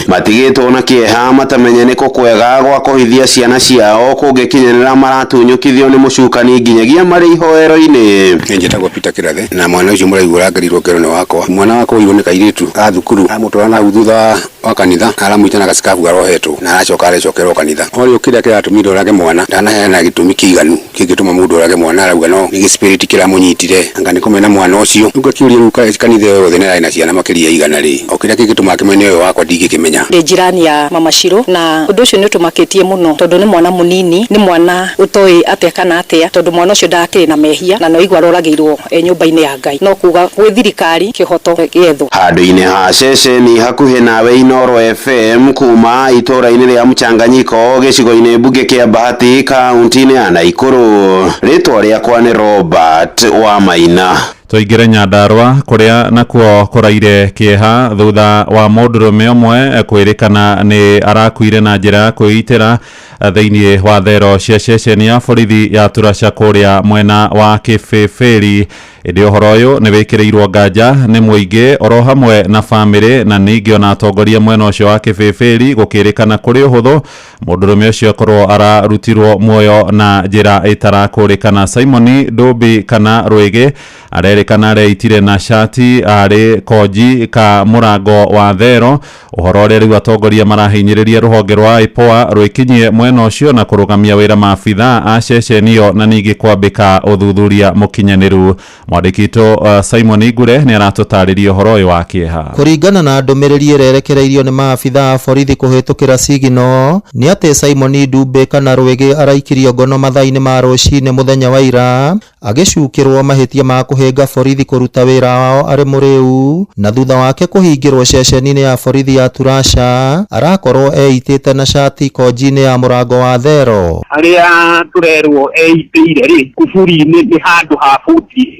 matigĩtwo na kĩeha matamenye nĩkũ kwega gwa kũhithia ciana ciao kũngĩkinyanĩra maratunyũkithio nĩ mũcukani nginyagia marĩ ihoero-inĩ. Njĩtagwo Peter Kĩrathe na mwana ũcio mũraihu ũrangarirwo ngero-inĩ wakwa. Mwana wakwa ũyũ nĩ kairĩtu a thukuru amũtwara na thutha wa kanitha aramwĩta na gacikabu arohetwo na aracoka arecokerwo kanitha. Ũrĩa kĩrĩa kĩratũmire orage mwana ndanaheana gĩtũmi kĩiganu kĩngĩtũma mũndũ orage mwana arauga no nĩ spirit kĩramũnyitire anga nĩ kũmena mwana ũcio. Rĩu ngakĩũria rĩu kanitha yothe nĩ na ciana makĩria igana rĩ o kĩrĩa kĩngĩtũma kĩmene ũyũ wakwa ndingĩkĩmenya. Ndĩ jirani ya Mama Shiro na ũndũ ũcio nĩ ũtũmakĩtie mũno tondũ nĩ mwana mũnini nĩ mwana ũtoĩ atĩa kana atĩa tondũ mwana ũcio ndakĩrĩ na mehia na no igwa roragĩirwo nyũmba-inĩ ya Ngai no kuga gwĩ thirikari kĩhoto gĩethwo. Handũ-inĩ ha ceceni hakuhĩ nawe Inoro FM kuma itũra-inĩ rĩa Mchanganyiko gĩcigo-inĩ mbunge kĩa Bahati kaunti-inĩ ya Naikuru. Rĩtwa rĩakwa nĩ Robert Wamaina. Tũingĩre Nyandarua kũrĩa nakuo kũraire kĩeha thutha wa mũndũrũme ũmwe kwĩrĩkana nĩ arakuire na njĩra ya kwĩitĩra thĩinĩ wa thero cia ceceni ya borithi ya Turasha kũrĩa mwena wa Kĩbĩbĩri. Ĩndĩ ũhoro ũyũ nĩ wĩkĩrĩirwo nganja nĩ mũingĩ oro hamwe na bamĩrĩ na ningĩ ona atongoria mwena ũcio wa Kĩbĩbĩri gũkĩrĩkana kũrĩ ũhũthũ mũndũrũme ũcio akorwo ararutirwo muoyo na njĩra ĩtarakũrĩkana. Simon Ndũmbi kana Rwĩgĩ arerĩkana areitire na shati arĩ koji ka mũrango wa thero. Ũhoro ũrĩa rĩu atongoria marahinyĩrĩria rũhonge rwa IPOA rwĩkinyie mwena ũcio na kũrũgamia wĩra maabitha a ceceni ĩyo na ningĩ kwambĩka ũthuthuria mũkinyanĩru. Mwandĩkitwo Simon Ngure nĩ aratũtarĩria ũhoro ũyũ wa kĩeha. Kũringana na ndũmĩrĩri ĩrerekereirio nĩ maabitha a borithi kũhĩtũkĩra Signal nĩ atĩ Simon Ndũmbi kana Rwĩgĩ araikirio ngono mathaa-inĩ ma rũcinĩ mũthenya wa ira agĩcukĩrwo mahĩtia ma kũhĩnga borithi kũruta wĩra wao arĩ mũrĩu na thutha wake kũhingĩrwo ceceni-inĩ ya borithi ya Turasha arakorwo eitĩte na shati koji-inĩ ya mũrango wa thero. Arĩa tũrerwo eitĩire rĩ kuburi-inĩ nĩ handũ ha buti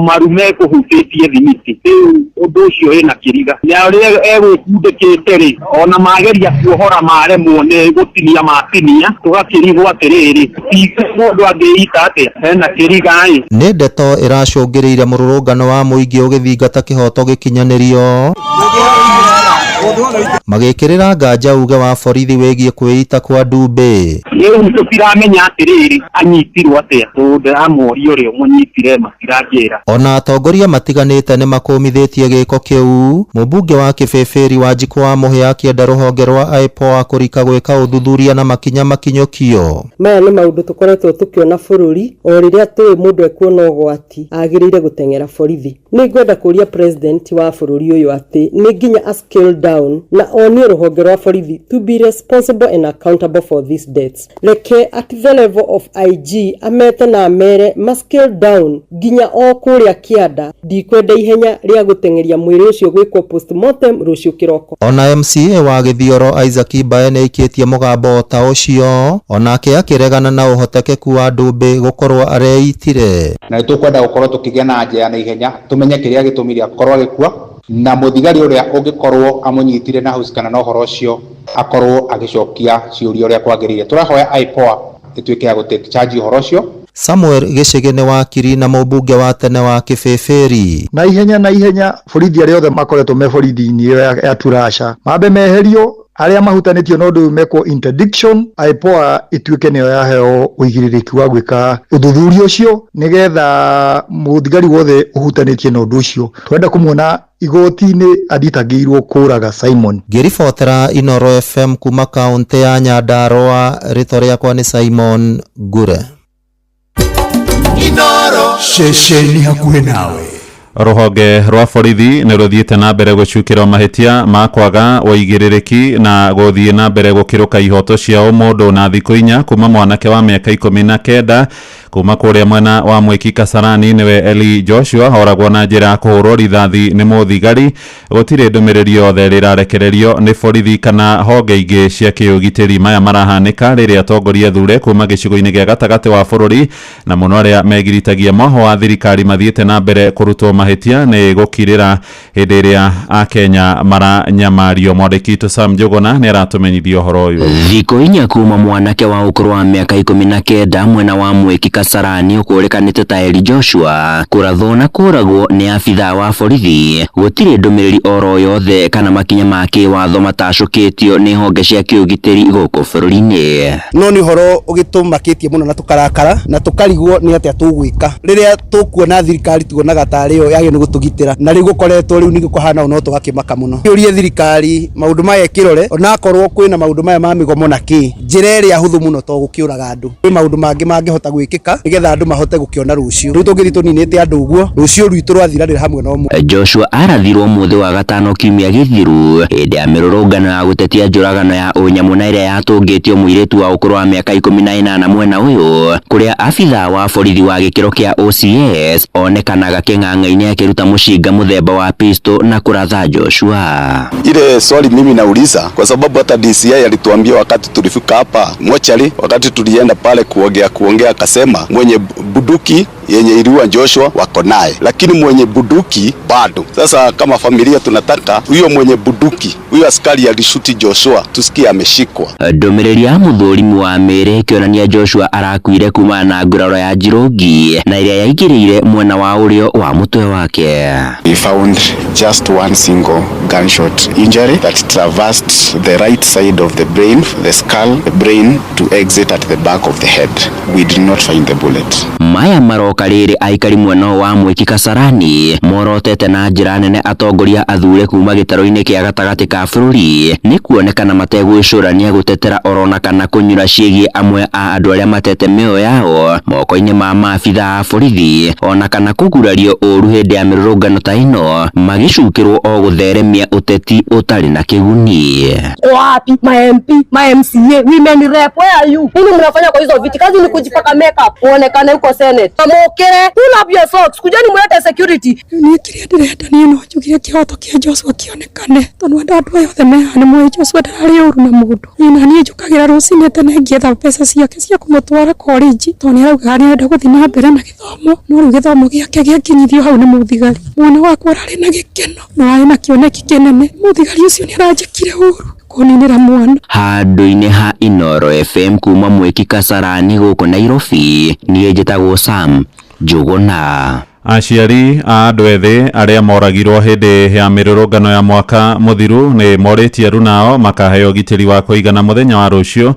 marume kũhutĩtie thimiti. Rĩu ũndũ ũcio wĩna kĩriga na ũrĩa egwĩkundĩkĩte rĩ ona mageria kuohora maremwo nĩ gũtinia matinia tũgakĩrigwo atĩrĩrĩ mũndũ angĩita atĩa hena kĩriga. Nĩ ndeto ĩracũngĩrĩire mũrũrũngano wa mũingĩ ũgĩthingata kĩhoto gĩkinyanĩrio magĩkĩrĩra nganja uge wa borithi wĩgiĩ kwĩita kwa Ndũmbi. Rĩu tũtiramenya atĩrĩrĩ anyitirwo atĩa tondũ amoria ũrĩa mũnyitire matirangĩra. Ona atongoria matiganĩte nĩ makũmithĩtie gĩko kĩu. Mũmbunge wa Kĩbĩbĩri Wanjikũ wa Mũhĩa akĩenda rũhonge rwa IPOA kũrika gwĩka ũthuthuria na makinya makinyũkio. Maya nĩ maũndũ tũkoretwo tũkĩona bũrũri o rĩrĩa tũĩ mũndũ ekuona ũgwati agĩrĩire gũteng'era borithi. Nĩ ngwenda kũria president wa bũrũri ũyũ atĩ nĩ nginya a scale down down na onie ruhonge rwa borithi to be responsible and accountable for these deaths. Reke at the level of IG amete na mere scale down ginya o kuria kianda ndikwenda ihenya ria gutengeria mwiri ucio gwikwo postmortem rucio kiroko. Ona MCA wa Githioro Isaac Bae nĩ aikitie mugambo ta ucio onake akiregana na uhotekeku wa Ndumbi gukorwo areitire. Na tukwenda gukorwo tukigia na njia na ihenya tumenye kiria gitumire akorwo agikua na muthigari uria ungikorwo amunyitire na house kana no horo ucio akorwo agicokia ciuria uria kwagirire. Turahoya IPOA ituike ya gutake charge horo ucio. Samuel Gicige nĩ wakiri na mũmbunge wa tene wa Kĩbĩbĩri. Na ihenya borithi arĩa othe makoretwo me borithi-inĩ ĩyo ya Turasha mambe meherio aria mahutanĩtio na ũndũ mekwo interdiction. IPOA ituĩke nĩyo yaheo ũigĩrĩrĩki wa gwĩka ũthuthuria ũcio nĩgetha mũthigari wothe ũhutanĩtie na ũndũ ũcio twenda kũmuona igoti-inĩ athitangĩirwo kũraga Simon. Ngĩribotera Inoro FM kuma kaũntĩ ya Nyandarua, rĩtwa rĩakwa nĩ Simon Ngure. Inoro ceceni hakuhĩ nawe. Ruhonge rwa borithi nĩ rũthiĩte na mbere gũcukĩrwo mahĩtia ma kwaga ũigĩrĩrĩki na gũthiĩ na mbere gũkĩrũka ihoto cia mũndũ na thikũ inya kuma mwanake wa mĩaka 19 kuma kũrĩa mwena wa Mwiki Kasarani nĩwe Eli Joshua oragwo na njĩra ya kũhũrwo rithathi nĩ mũthigari. Gũtirĩ ndũmĩrĩri yothe rĩrarekererio nĩ borithi kana honge ingĩ cia kĩũgitĩri. Maya marahanĩka rĩrĩa atongoria thure kuma gĩcigo-inĩ gĩa gatagatĩ wa bũrũri na mũno arĩa megiritagia moho wa thirikari mathiĩte na mbere kũrutwo mahĩtia nĩ gũkirĩra hĩndĩ ĩrĩa Akenya maranyamario. Mwandĩki witũ Sam Njuguna nĩ aratũmenyithia ũhoro ũyũ. Thikũ inya kuma mwanake wa ũkũrũ wa mĩaka 19 mwena wa Mwiki Kasarani ũkũrĩkanĩte ta Eli Joshua kũrathwo na kũragwo nĩ abithaa wa borithi. Gũtirĩ ndũmĩrĩri oro yothe kana makinya ma kĩwatho matacũkĩtio nĩ honge cia kĩũgitĩri gũkũ bũrũri-inĩ. No nĩ ũhoro ũgĩtũmakĩtie mũno na tũkarakara na tũkarigwo nĩ atĩa tũgwĩka rĩrĩa tũkuona thirikari tuonaga tarĩ yo yagĩrĩirwo nĩ gũtũgitĩra na rĩu gũkoretwo rĩu nĩ gũkũhana no tũgakĩmaka mũno. Kĩũrie thirikari maũndũ maya ĩkĩrore onakorwo kwĩna maũndũ maya ma mĩgomo na kĩ njĩra ĩrĩa hũthũ mũno to gũkĩũraga andũ. Kwĩ maũndũ mangĩ mangĩhota gwĩkĩka nĩgetha andũ mahote gũkĩona rũciũ. Rĩu tũngĩthiĩ tũninĩte andũ ũguo rũciũ rwitũ rwathiranĩra hamwe na ũmwe. Joshua arathirwo mũthĩ wa gatano kiumia gĩthiru hĩndĩ ya mĩrũrũngano ya gũtetia njũragano ya ũnyamũ na ĩrĩa yatũngĩtio mũirĩtu wa ũkũrũ wa mĩaka 18 mwena ũyũ kũrĩa abithaa wa borithi wa gĩkĩro kĩa OCS onekanaga kĩng'ang'a-inĩ akĩruta mũcinga mũthemba wa pistol na kũratha Joshua. Ile swali mimi nauliza kwa sababu hata DCI alituambia wakati tulifika hapa mochari, wakati tulienda pale kuongea akasema mwenye buduki yenye iliua Joshua wako naye, lakini mwenye buduki bado. Sasa kama familia tunataka huyo mwenye buduki, huyo askari alishuti Joshua tusikie ameshikwa. Ndũmĩrĩri ya mũthũrimu wa mĩrĩ ĩkĩonania Joshua arakuire kuma na nguraro ya njirũngi na ĩrĩa yaingĩrĩire mwena wa ũrĩo wa mũtwe wake. We found just one single gunshot injury that traversed the right side of the brain, the skull, the brain to exit at the back of the head. We did not find the bullet. Maya maroka rĩrĩ aikari mwena wa Mwiki Kasarani morotete na njĩra nene atongoria athure kuma gĩtaro-inĩ kĩa gatagatĩ ka bũrũri nĩ kuonekana mategwĩcũrania gũtetera orona kana kũnyura ciĩgiĩ amwe a andũ arĩa matete mĩoyo yao moko-inĩ ma maabithaa a borithi ona kana kũgurario ũru hĩndĩ ya mĩrũrũngano ta ĩno magĩcukĩrwo o gũtheremia ũteti ũtarĩ na kĩguni. Wapi ma MP, ma MCA, women rep, where are you? Nini mnafanya kwa hizo viti? Kazi ni kujipaka makeup, uonekane huko Senate. Amokere, pull up your socks, kujani mwete security. Ni kĩrĩa ndĩrenda niĩ no njugire kĩhoto kĩa Joshua kĩonekane tondũ andũ aya othe mehana mwe Joshua ndararĩ ũru na mũndũ. Na niĩ njũkagĩra rũcinĩ tene ngĩetha mbeca ciake cia kũmũtwara college tondũ nĩ arauga nĩ arenda gũthiĩ na mbere na gĩthomo no rĩu gĩthomo gĩake gĩakinyithio hau nĩ mũthigari. Mwana wakwa ararĩ na gĩkeno na arĩ na kĩoneki kĩnene. Mũthigari ũcio nĩ aranjĩkire ũru kũninĩra mwana. Handũ-inĩ ha Inoro FM kuma Mwiki Kasarani gũkũ Nairobi niĩ njĩtagwo Sam Njuguna. Aciari a andũ ethĩ arĩa moragirwo hĩndĩ ya mĩrũrũngano ya mwaka mũthiru nĩ morĩtie runao makaheo gitĩri wa kũigana mũthenya wa rũciũ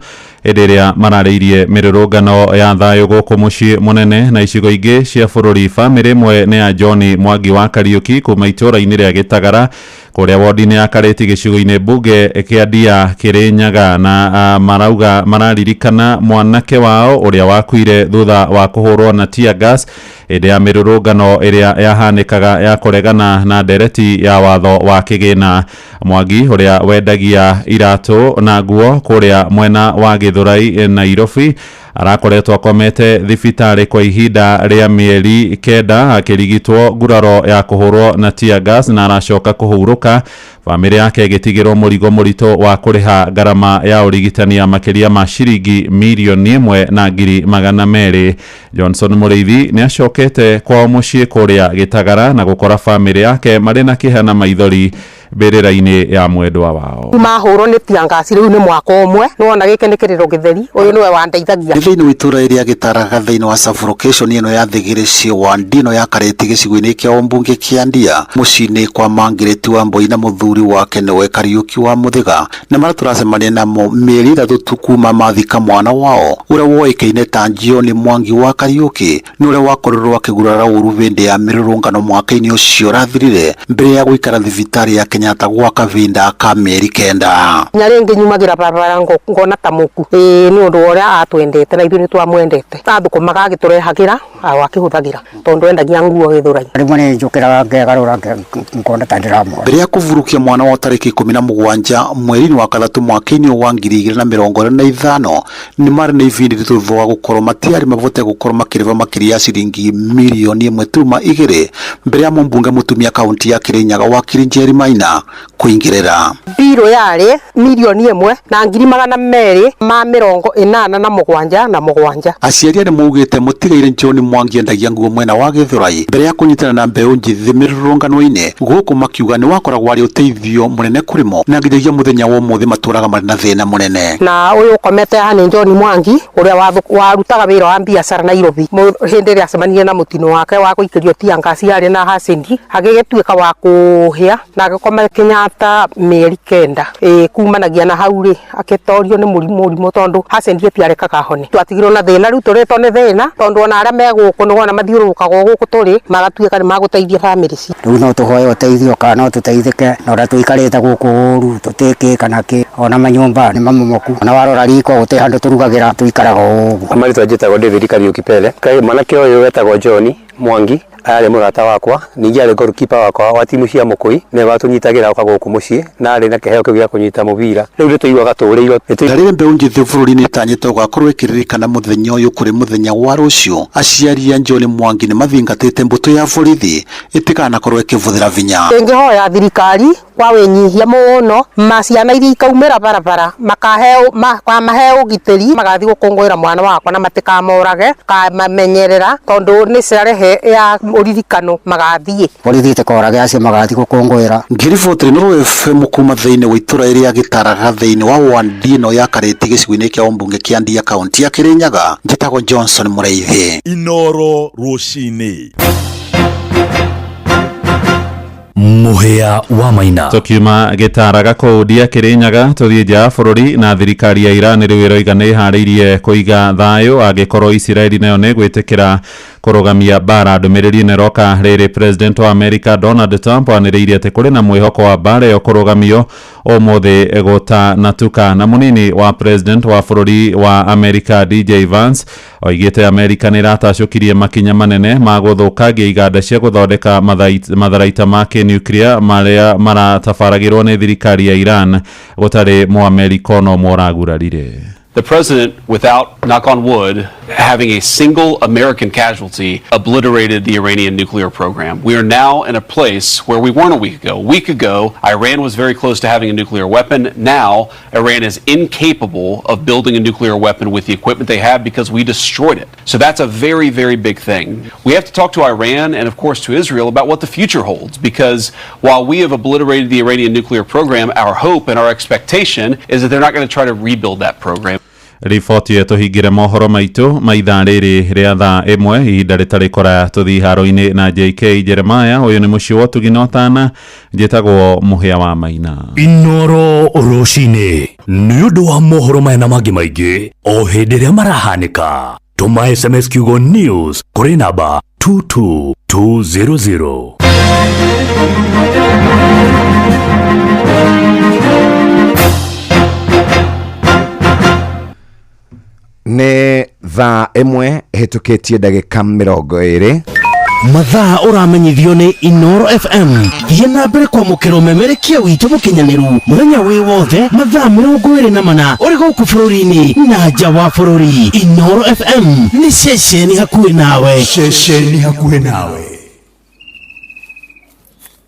hĩndĩ ĩrĩa mararĩirie mĩrũrũngano ya thayũ gũkũ mũciĩ mũnene na icigo ingĩ cia bũrũri. Bamĩrĩ ĩmwe nĩ ya John Mwangi wa Kariuki kuma itũũra-inĩ rĩa Gĩtagara kũrĩa wodi-inĩ ya Karĩti gĩcigo-inĩ mbunge kĩa Ndia Kĩrĩnyaga na marauga mararirikana mwanake wao ũrĩa wakuire thutha wa kũhũrwo na tear gas hĩndĩ ya mĩrũrũngano ĩrĩa yahanĩkaga ya kũregana na ndereti ya watho wa kĩgĩna. Mwangi uria wendagia iratu na nguo kuria mwena wa Githurai Nairobi arakoretwo akomete thibitari kwa ihinda ria mieri kenda akirigitwo nguraro ya kuhurwo na tear gas na aracoka kuhuruka. Family yake igitigirwo murigo murito wa kuriha garama ya urigitani ya makiria ma ciringi milioni 1.200. Johnson Mureithi ni acokete kwa mucii kuria Gitagara na gukora family yake mari na kihana maithori mbirira-ini ya mwendwa wao. Mahurwo ni tear gas riu ni mwaka umwe nona gike ni kiriro githeri uyu niwe wandeithagia thini witura iria Gitaraga thini wa sub-location ino ya Thigirici wa Ndino ya Kareti gicigo-ini kia Ombunge kia Ndia mucini kwa Mangireti wa Mboi na muthuri wake niwe Kariuki wa Muthiga na mara turacemania namo mieri 3 tu kuma mathika mwana wao uria woikaine ta John Mwangi wa Kariuki ni uria wakorirwo akigurara uru vindi ya mirurungano mwaka-ini ucio rathirire mbere ya guikara thibitari ya Kenyatta gwa kavinda ka mieri kenda. Nyarengi nyumagira barabara ngona ta muku ni undu uria atwendete na ithu ni twamwendete tathukumaga agiturehagira akihuthagira tondu endagia nguo Githurai rimwe ni njukiraga ngegarura ngona ta ndiramwe mbere ya kuvurukia mwana wa tariki 17 mweri wa 3 mwaka-ini wa 2025 ni mari na ivindi rituthwa gukorwo matiari mavote gukorwo makiriva makiria ciringi milioni 1.2 mbere ya mumbunge mutumia kaunti ya Kirinyaga wa Kirinjeri Maina kuingirira biro yari milioni 1 na 287 aciari ni mugite mutigaire John Mwangi endagia nguo mwena wa Githurai mbere ya kunyitana na mbeu njithi mirurungano-ini guku makiuga ni wakoragwo ari uteithio munene kurimo na nginyagia muthenya wa umuthi maturaga mari na thina munene na uyu komete hani John Mwangi uria warutaga wira wa biashara Nairobi hindi ria acemania na mutino wake wa guikirio tear gas yari na hasendi agigituika wa kuhia na agikoma Kenyatta mieri kenda kumanagia na hauri akitorio ni murimu tondu hasendi piarekaga hone twatigirwo na thina riu turetwo ni thina tondu ona aria meguku ni wona mathiurukaga guku turi magatuika ni maguteithia family ci riu no tuhoe uteithio kana no tuteithike na ora tuikarite guku uru tutiki kana ki ona manyumba ni mamomoku ona warora riko uti handu turugagira tuikaraga ugu amari twajitagwo David Kariuki Pele kai manake uyu wetagwo John Mwangi ari murata wakwa ningi ari goalkeeper wakwa wa timu cia Mukui ne watunyitagira ukagoku mucii na ari na keheo kia kunyita mubira riu tuigwaga tuuriirwo tarire mbeu njithi bururi-ini tanyite ugakorwo ikiririkana muthenya uyu kuri muthenya wa rucio aciari ya John Mwangi ni mathingatite mbuto ya borithi itikana korwo ikivuthira vinya ingihoya thirikari kwa wenyihia muno maciana iria ikaumira barabara makaheo giteri magathi gukungwira mwana wakwa na matikamorage kamamenyerera tondu ni ciarehe ya uririkano magathie borithi tekorage acio magathi gukungwira ngiribotri no FM kuma thiini wa itura iria Gitaraga thiini wa Ndino ya Kareti gicigo-ini kia Ombunge kia Ndia kaunti ya Kirinyaga njitagwo Johnson Mureithi Inoro Rucini muhia wa Maina tukiuma Gitaraga kuudia Kirinyaga tuthie nja bururi na thirikari ya Iran riu iroiga ni hariirie kuiga thayo agikorwo Israeli nayo ni gwitikira kurugamia bara ndumiriri neroka riri president wa America Donald Trump aniriirie ati kuri na mwihoko wa bara yo kurugamio umuthi gota natuka na munini wa president wa bururi wa America DJ Vance oigite America ni ratacukirie makinya manene ma guthukagia iganda cia guthondeka matharaita ma nuclear maria maratabaragirwo ni thirikari ya Iran gutari mu America no moragurarire. The president, without, knock on wood, having a single American casualty, obliterated the Iranian nuclear program. We are now in a place where we weren't a week ago. A week ago, Iran was very close to having a nuclear weapon. Now, Iran is incapable of building a nuclear weapon with the equipment they have because we destroyed it. So that's a very, very big thing. We have to talk to Iran and, of course, to Israel about what the future holds, because while we have obliterated the Iranian nuclear program, our hope and our expectation is that they're not going to try to rebuild that program. Riboti yetu hingire mohoro maitu maitha riri ria thaa imwe ihinda ritari kora tuthi haro-ini na JK Jeremiah uyu ni muci wa tuginotana njitagwo muhia wa Maina Inoro Rucini ni undu wa mohoro maya na mangi maingi o hindi ria marahanika tuma SMS kiugo news kuri namba 22200 Nĩ thaa ĩmwe hĩtũkĩtie ndagĩka 20 mathaa uramenyithio ni Inoro FM. Thiĩ na mbere kwamũkĩra ũmemerekia witũ mũkinyanĩru mũthenya wĩ wothe mathaa 24 ũrĩ gũkũ bũrũri-inĩ na nja wa bũrũri. Inoro FM nĩ ceceni hakuhĩ nawe. Ceceni hakuhĩ nawe.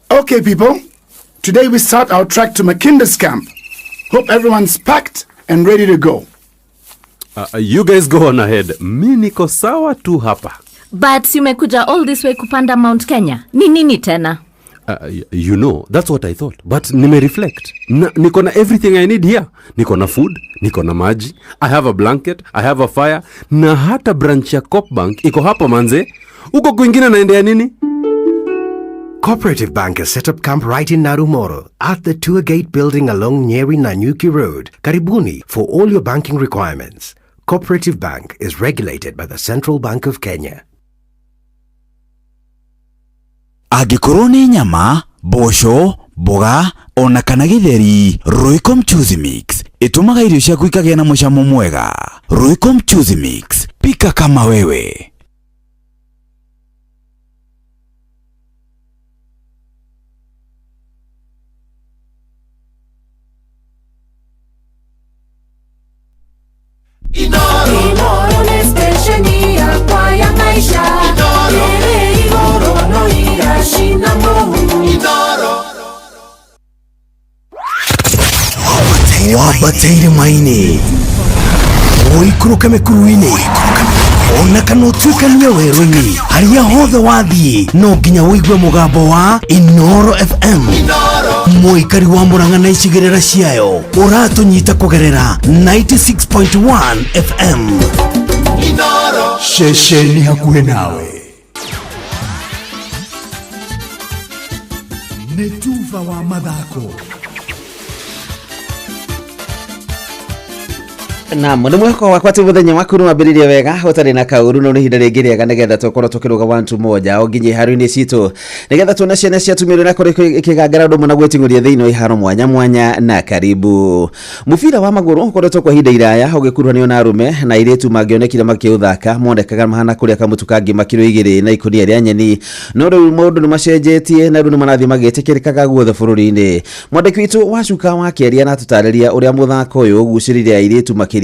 Okay, people. Today we start our trek to Makinda's camp. Hope everyone's packed and ready to go. You guys go on ahead. Mi niko sawa tu hapa. But umekuja all this way kupanda Mount Kenya. Ni nini tena? You know, that's what I thought. But nime-reflect. Niko na everything I need here. Niko na food, niko na maji, I have a blanket, I have a fire, na hata branch ya Copbank iko hapa manze. Uko kwingine naendea nini? Cooperative Bank has set up camp right in Narumoro at the tour gate building along Nyeri Nanyuki Road, Karibuni, for all your banking requirements. Cooperative Bank is regulated by the Central Bank of Kenya. Angĩkorwo nĩ nyama, mboco, mboga, ona kana gĩtheri, Royco Mchuzi Mix ĩtũmaga irio ciaku ikagĩa na mũcamo mwega. Royco Mchuzi Mix, pika kama wewe. Inoro ni stesheni ya kwa ya maisha. Inoro no iyashina mungu. Inoro wabateire maini oikuruka mekuruini ona kanotwikania werũ-inĩ harĩa hothe wathiĩ no nginya wĩigue mũgambo wa Inoro FM. Mũikari wa Mũrang'a na icigĩrĩra ciayo ũratũnyita kũgerera 96.1 FM. Inoro ceceni hakuhĩ nawe. Nĩ tuva wa mathako. Na mũndũ mwako wakwa ti mũthenya waku nĩ wambĩrĩria wega ũtarĩ na kaũru no nĩ ihinda rĩngĩ rĩega nĩgetha tũkorwo tũkĩrũga 1-2 o nginya ihaaro-inĩ citũ nĩgetha tuone ciana ciatumĩrwo na kũrĩ ikĩgangara ũndũ ũmwe na gwĩting'ũria thĩinĩ wa iharo mwanya mwanya na karibu. Mũbira wa magũrũ ũkoretwo kwa ihinda iraya ũgĩkuruhanio na arũme na airĩtu mangĩonekire makĩũthaka monekaga mahana kũrĩa kamutu kangĩ makiro 2 na ikũnia rĩa nyeni no rĩu maũndũ nĩ macenjetie na rĩu nĩ marathiĩ magĩtĩkĩrĩkaga guothe bũrũri-inĩ. Mwandĩki witũ Wacuka wakĩaria na tũtarĩria ũrĩa mũthako ũyũ ũgucĩrĩire airĩtu makĩria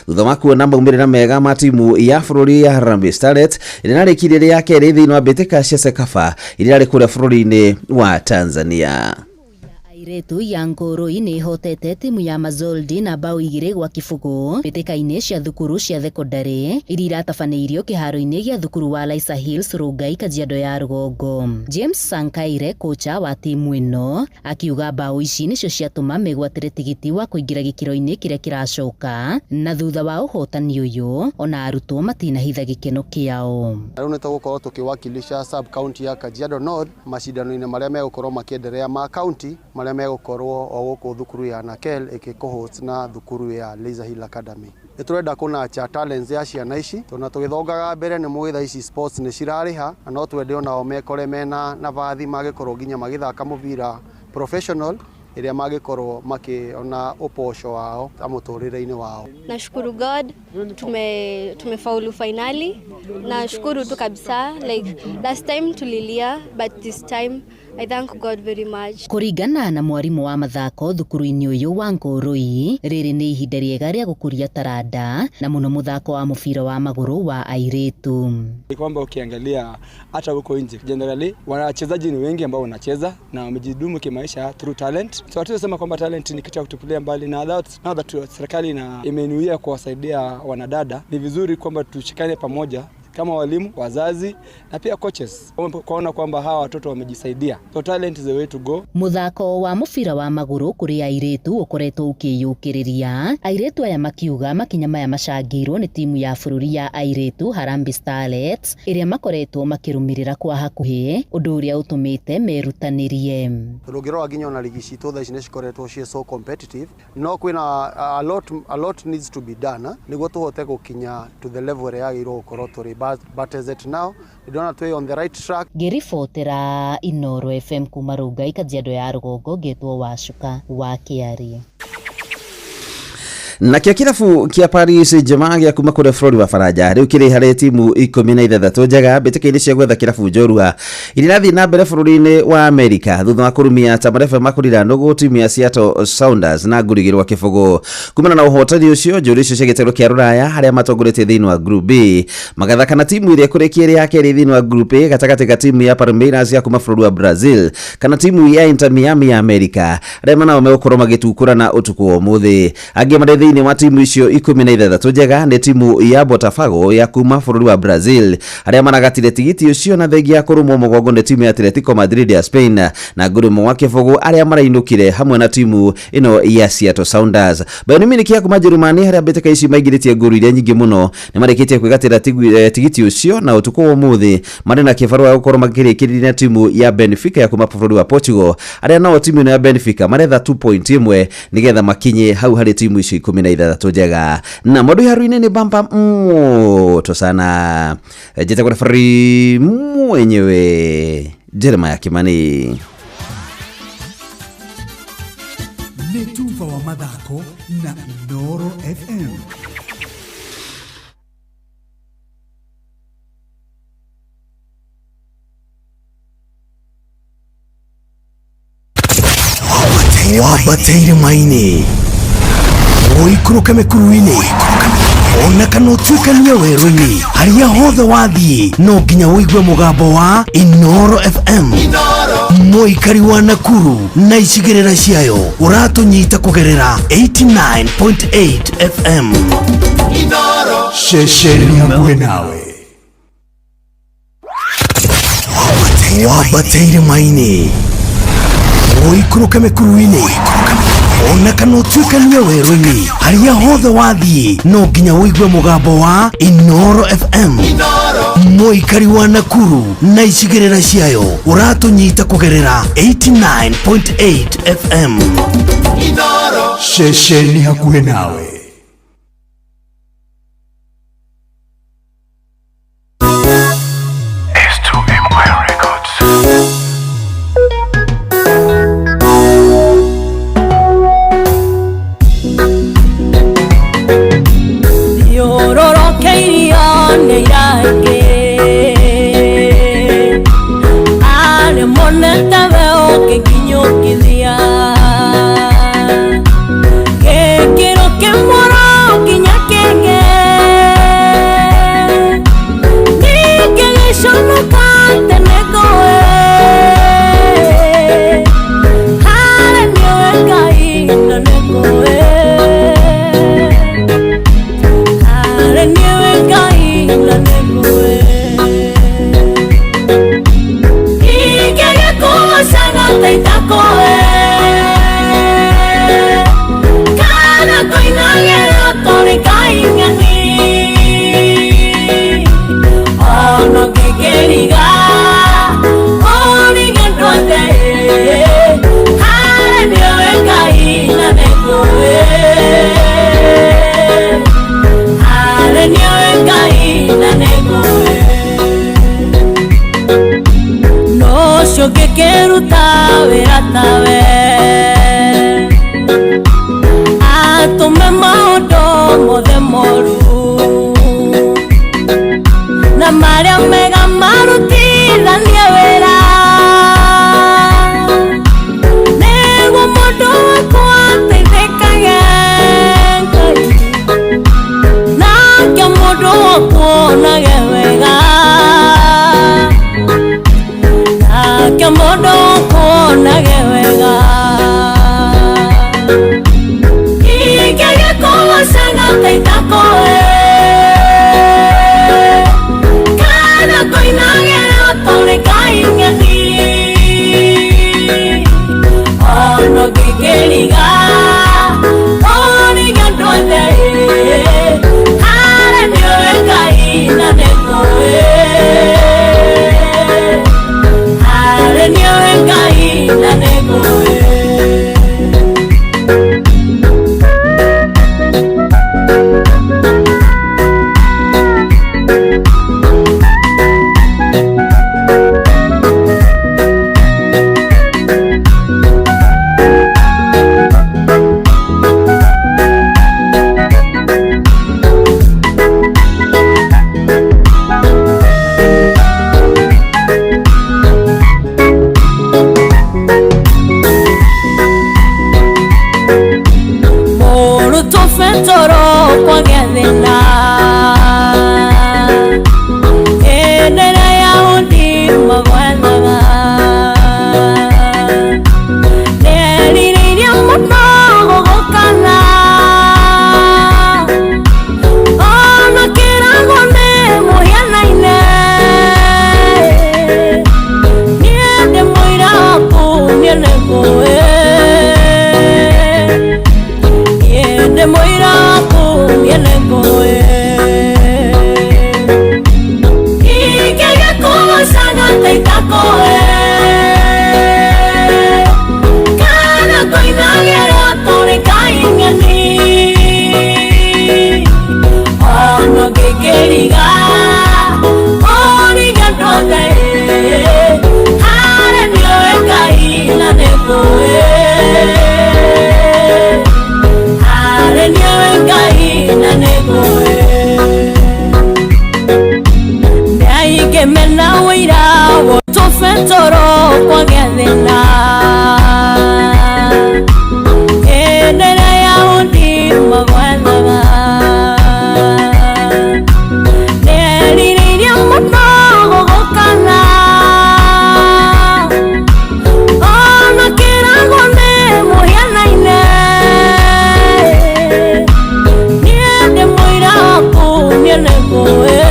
thutha wa kuona maumĩrĩra mega ma timu ya bũrũri ya Harambee Starlets ĩrĩa narĩkirie rĩa kerĩ thĩinĩ wa mbĩtĩka cia Sekafa ĩrĩa yarĩ kũrĩa bũrũri-inĩ wa Tanzania. Airetu ya Ngoroi nĩ hotete timu ya Mazoldi na bao 2 gwa kĩbũgũ mbĩtĩka-inĩ cia thukuru cia thekondarĩ iria iratabanĩirio kĩharo-inĩ gĩa thukuru wa Laisa Hills Rongai Kajiado ya Rũgongo. James Sankaire kocha wa timu ĩno akiuga bao ici nĩcio ciatũma megwatĩre tigiti wa kũingĩra gĩkĩro-inĩ kĩrĩa kĩracoka na thutha wa ũhotani ũyũ ona arutwo matinahitha gĩkeno kĩao. Rĩu nĩ tũgũkorwo tũkĩwakilisha sub county ya Kajiado North macindano-inĩ marĩa megũkorwo makĩenderea ma county marĩa megũkorwo o gũkũ thukuru ya Nakel ĩkĩkũhost na thukuru ya Laser Hill Academy. Nĩ tũrenda kũnacha talents ya ciana ici tondũ tũgĩthongaga mbere nĩ mũgĩtha ici sports nĩ cirarĩha na no twende onao mekore mena navathi magĩkorwo nginya magĩthaka mũbira professional ĩrĩa magĩkorwo makĩona ũboco wao amũtũrĩre-inĩ wao. Nashukuru God tumefaulu finali. Nashukuru tu kabisa, like last time tulilia but this time I thank God very much. Kũringana na mwarimu wa mathako thukuru-inĩ ũyũ wa Ngoroi rĩrĩ nĩ ihinda rĩega rĩa gũkũria taranda na mũno mũthako wa mũbira wa magũrũ wa airĩtu. Ni kwamba ukiangalia hata huko nje generally wachezaji ni wengi ambao wanacheza na wamejidumu kimaisha through talent. So hatusema kwamba talent ni kitu ya kutupilia mbali na now that serikali imenuia kuwasaidia wanadada, ni vizuri kwamba tushikane pamoja kama walimu, wazazi na pia coaches kuona kwamba hawa watoto wamejisaidia. So talent is the way to go. Muthako wa mũbira wa magũrũ kũrĩ airĩtu ũkoretwo ũkĩyũkĩrĩria. Airĩtu aya makiuga makinya maya macangĩirwo nĩ timu ya bũrũri ya airĩtu Harambee Starlets ĩrĩa makoretwo makĩrũmĩrĩra kwa hakuhĩ ũndũ ũrĩa ũtũmĩte merutanĩrie. Rũgĩrora nginya ona ligi citũ thaa ici nĩ cikoretwo ciĩ so competitive no kwĩna a lot needs to be done nĩguo tũhote gũkinya to the level ĩrĩa yagĩrĩirwo gũkorwo tũrĩ. But as it now, we don't have to be on the right track. Ngĩribotera Inoro FM kuma Rongai Kajiado ya Rũgongo ngetwo Wacuka wa Kĩari. Na kia kirabu kia Paris Saint-Germain gĩa kuma kũrĩa bũrũri wa Faranja rĩu kĩrĩ harĩ timu 16 njega mbĩtĩka-inĩ cia gwetha kĩrabu njorua irathiĩ na mbere bũrũri-inĩ wa Amerika thutha wa kũrumia Tamarebe makũrira nũgũ timu ya Seattle Sounders na ngurigĩrwa kĩbũgũ. Kumana na ũhotani ũcio njorua icio cia gĩtaro kĩa Rũraya harĩa matongoretie thĩinĩ wa Group B magathaka na timu ĩrĩa kũrĩkia ĩrĩ ya kerĩ thĩinĩ wa Group A gatagatĩ ka timu ya Palmeiras ya kuma bũrũri wa Brazil kana timu ya Inter Miami ya Amerika arĩa manao megũkorwo magĩtukũrana ũtukũ wa ũmũthĩ. Angĩ marĩ thĩinĩ wa timu icio 16 njega nĩ timu ya Botafogo ya kuma bũrũri wa Brazil arĩa maragatire tigiti ũcio na thengia ya kũrũmwo mũgongo nĩ timu ya Atletico Madrid ya Spain na ngũrũmo wa kĩbũgũ arĩa marainũkire hamwe na timu ĩno ya Seattle Sounders. Bayern Munich ya kuma Germany harĩa mbĩtĩka ici maingĩrĩtie ngũru iria nyingĩ mũno nĩ marĩkĩtie kwĩgatĩra tigiti ũcio na ũtukũ wa ũmũthĩ marĩ na kĩbarũa gũkorwo makĩrĩkĩrĩria na timu ya Benfica ya kuma bũrũri wa Portugal arĩa nao timu ĩno ya Benfica maretha 2.1 nĩgetha makinye hau harĩ timu icio 16 njega. Na mũndũ haru-inĩ nĩ bamba moto sana jeta kwa free mwenyewe Jeremiah Kimani. Ni tufa wa mathako na Noro FM. Wabateire maini oikuruka mekuruini ona kana utuikania werũ-inĩ harĩa hothe wathiĩ no nginya ũigue mũgambo wa Inoro FM. Mũikari wa Nakuru na icigĩrĩra ciayo ũratũnyita kũgerera 89.8 FM. Inoro ceceni hakuhĩ nawe. Wabateire maini oikuruka mekuruini ona kana utuikania werũ-inĩ harĩa hothe wathiĩ no nginya ũigue mũgambo wa Inoro FM. Mũikari wa Nakuru na icigĩrĩra ciayo ũratũnyita kũgerera 89.8 FM. Inoro ceceni hakuhĩ nawe. Kana teitakoe kana koinagera tore kaingani ono kekeriga origa tonde hare nioe kaina nekoe hare nioe kaina nekoe neaike mena wira wotofetoro kwa gethena endera ya undi magwethaga neririria muno gugukana ona kirago ne muhianaine niende mwira waku niene ngoe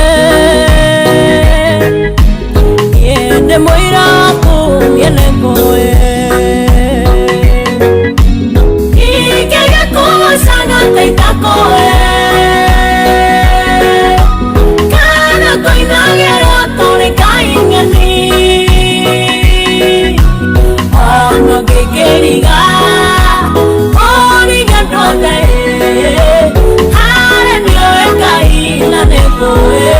niende mwira waku niene ngoe ikege kuwasanga teitakoe kana koinagera tore kaingani ono kekeriga origa tonde hare nioe kaina nekoe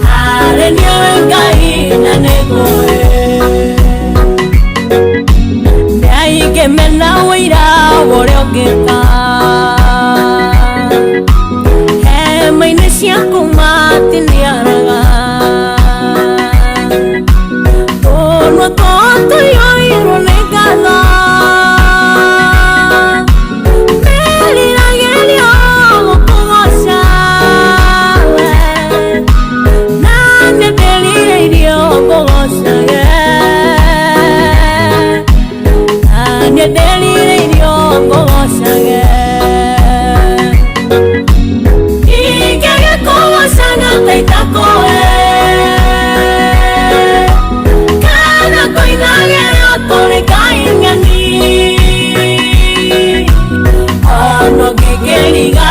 hare nioe kaina nekoe neaike mena wira woria ungika hema-inĩ ciaku matiniaraga tũnua twao tũiyũirwo nĩ ngatho meriragĩrio gũkũgoca we na nĩ ndĩrirĩirio ngũgocage na nĩ ndĩrirĩirio ngũgocage ikege kũgocana teitakoe kana koinagera tore kaingani ono kekeriga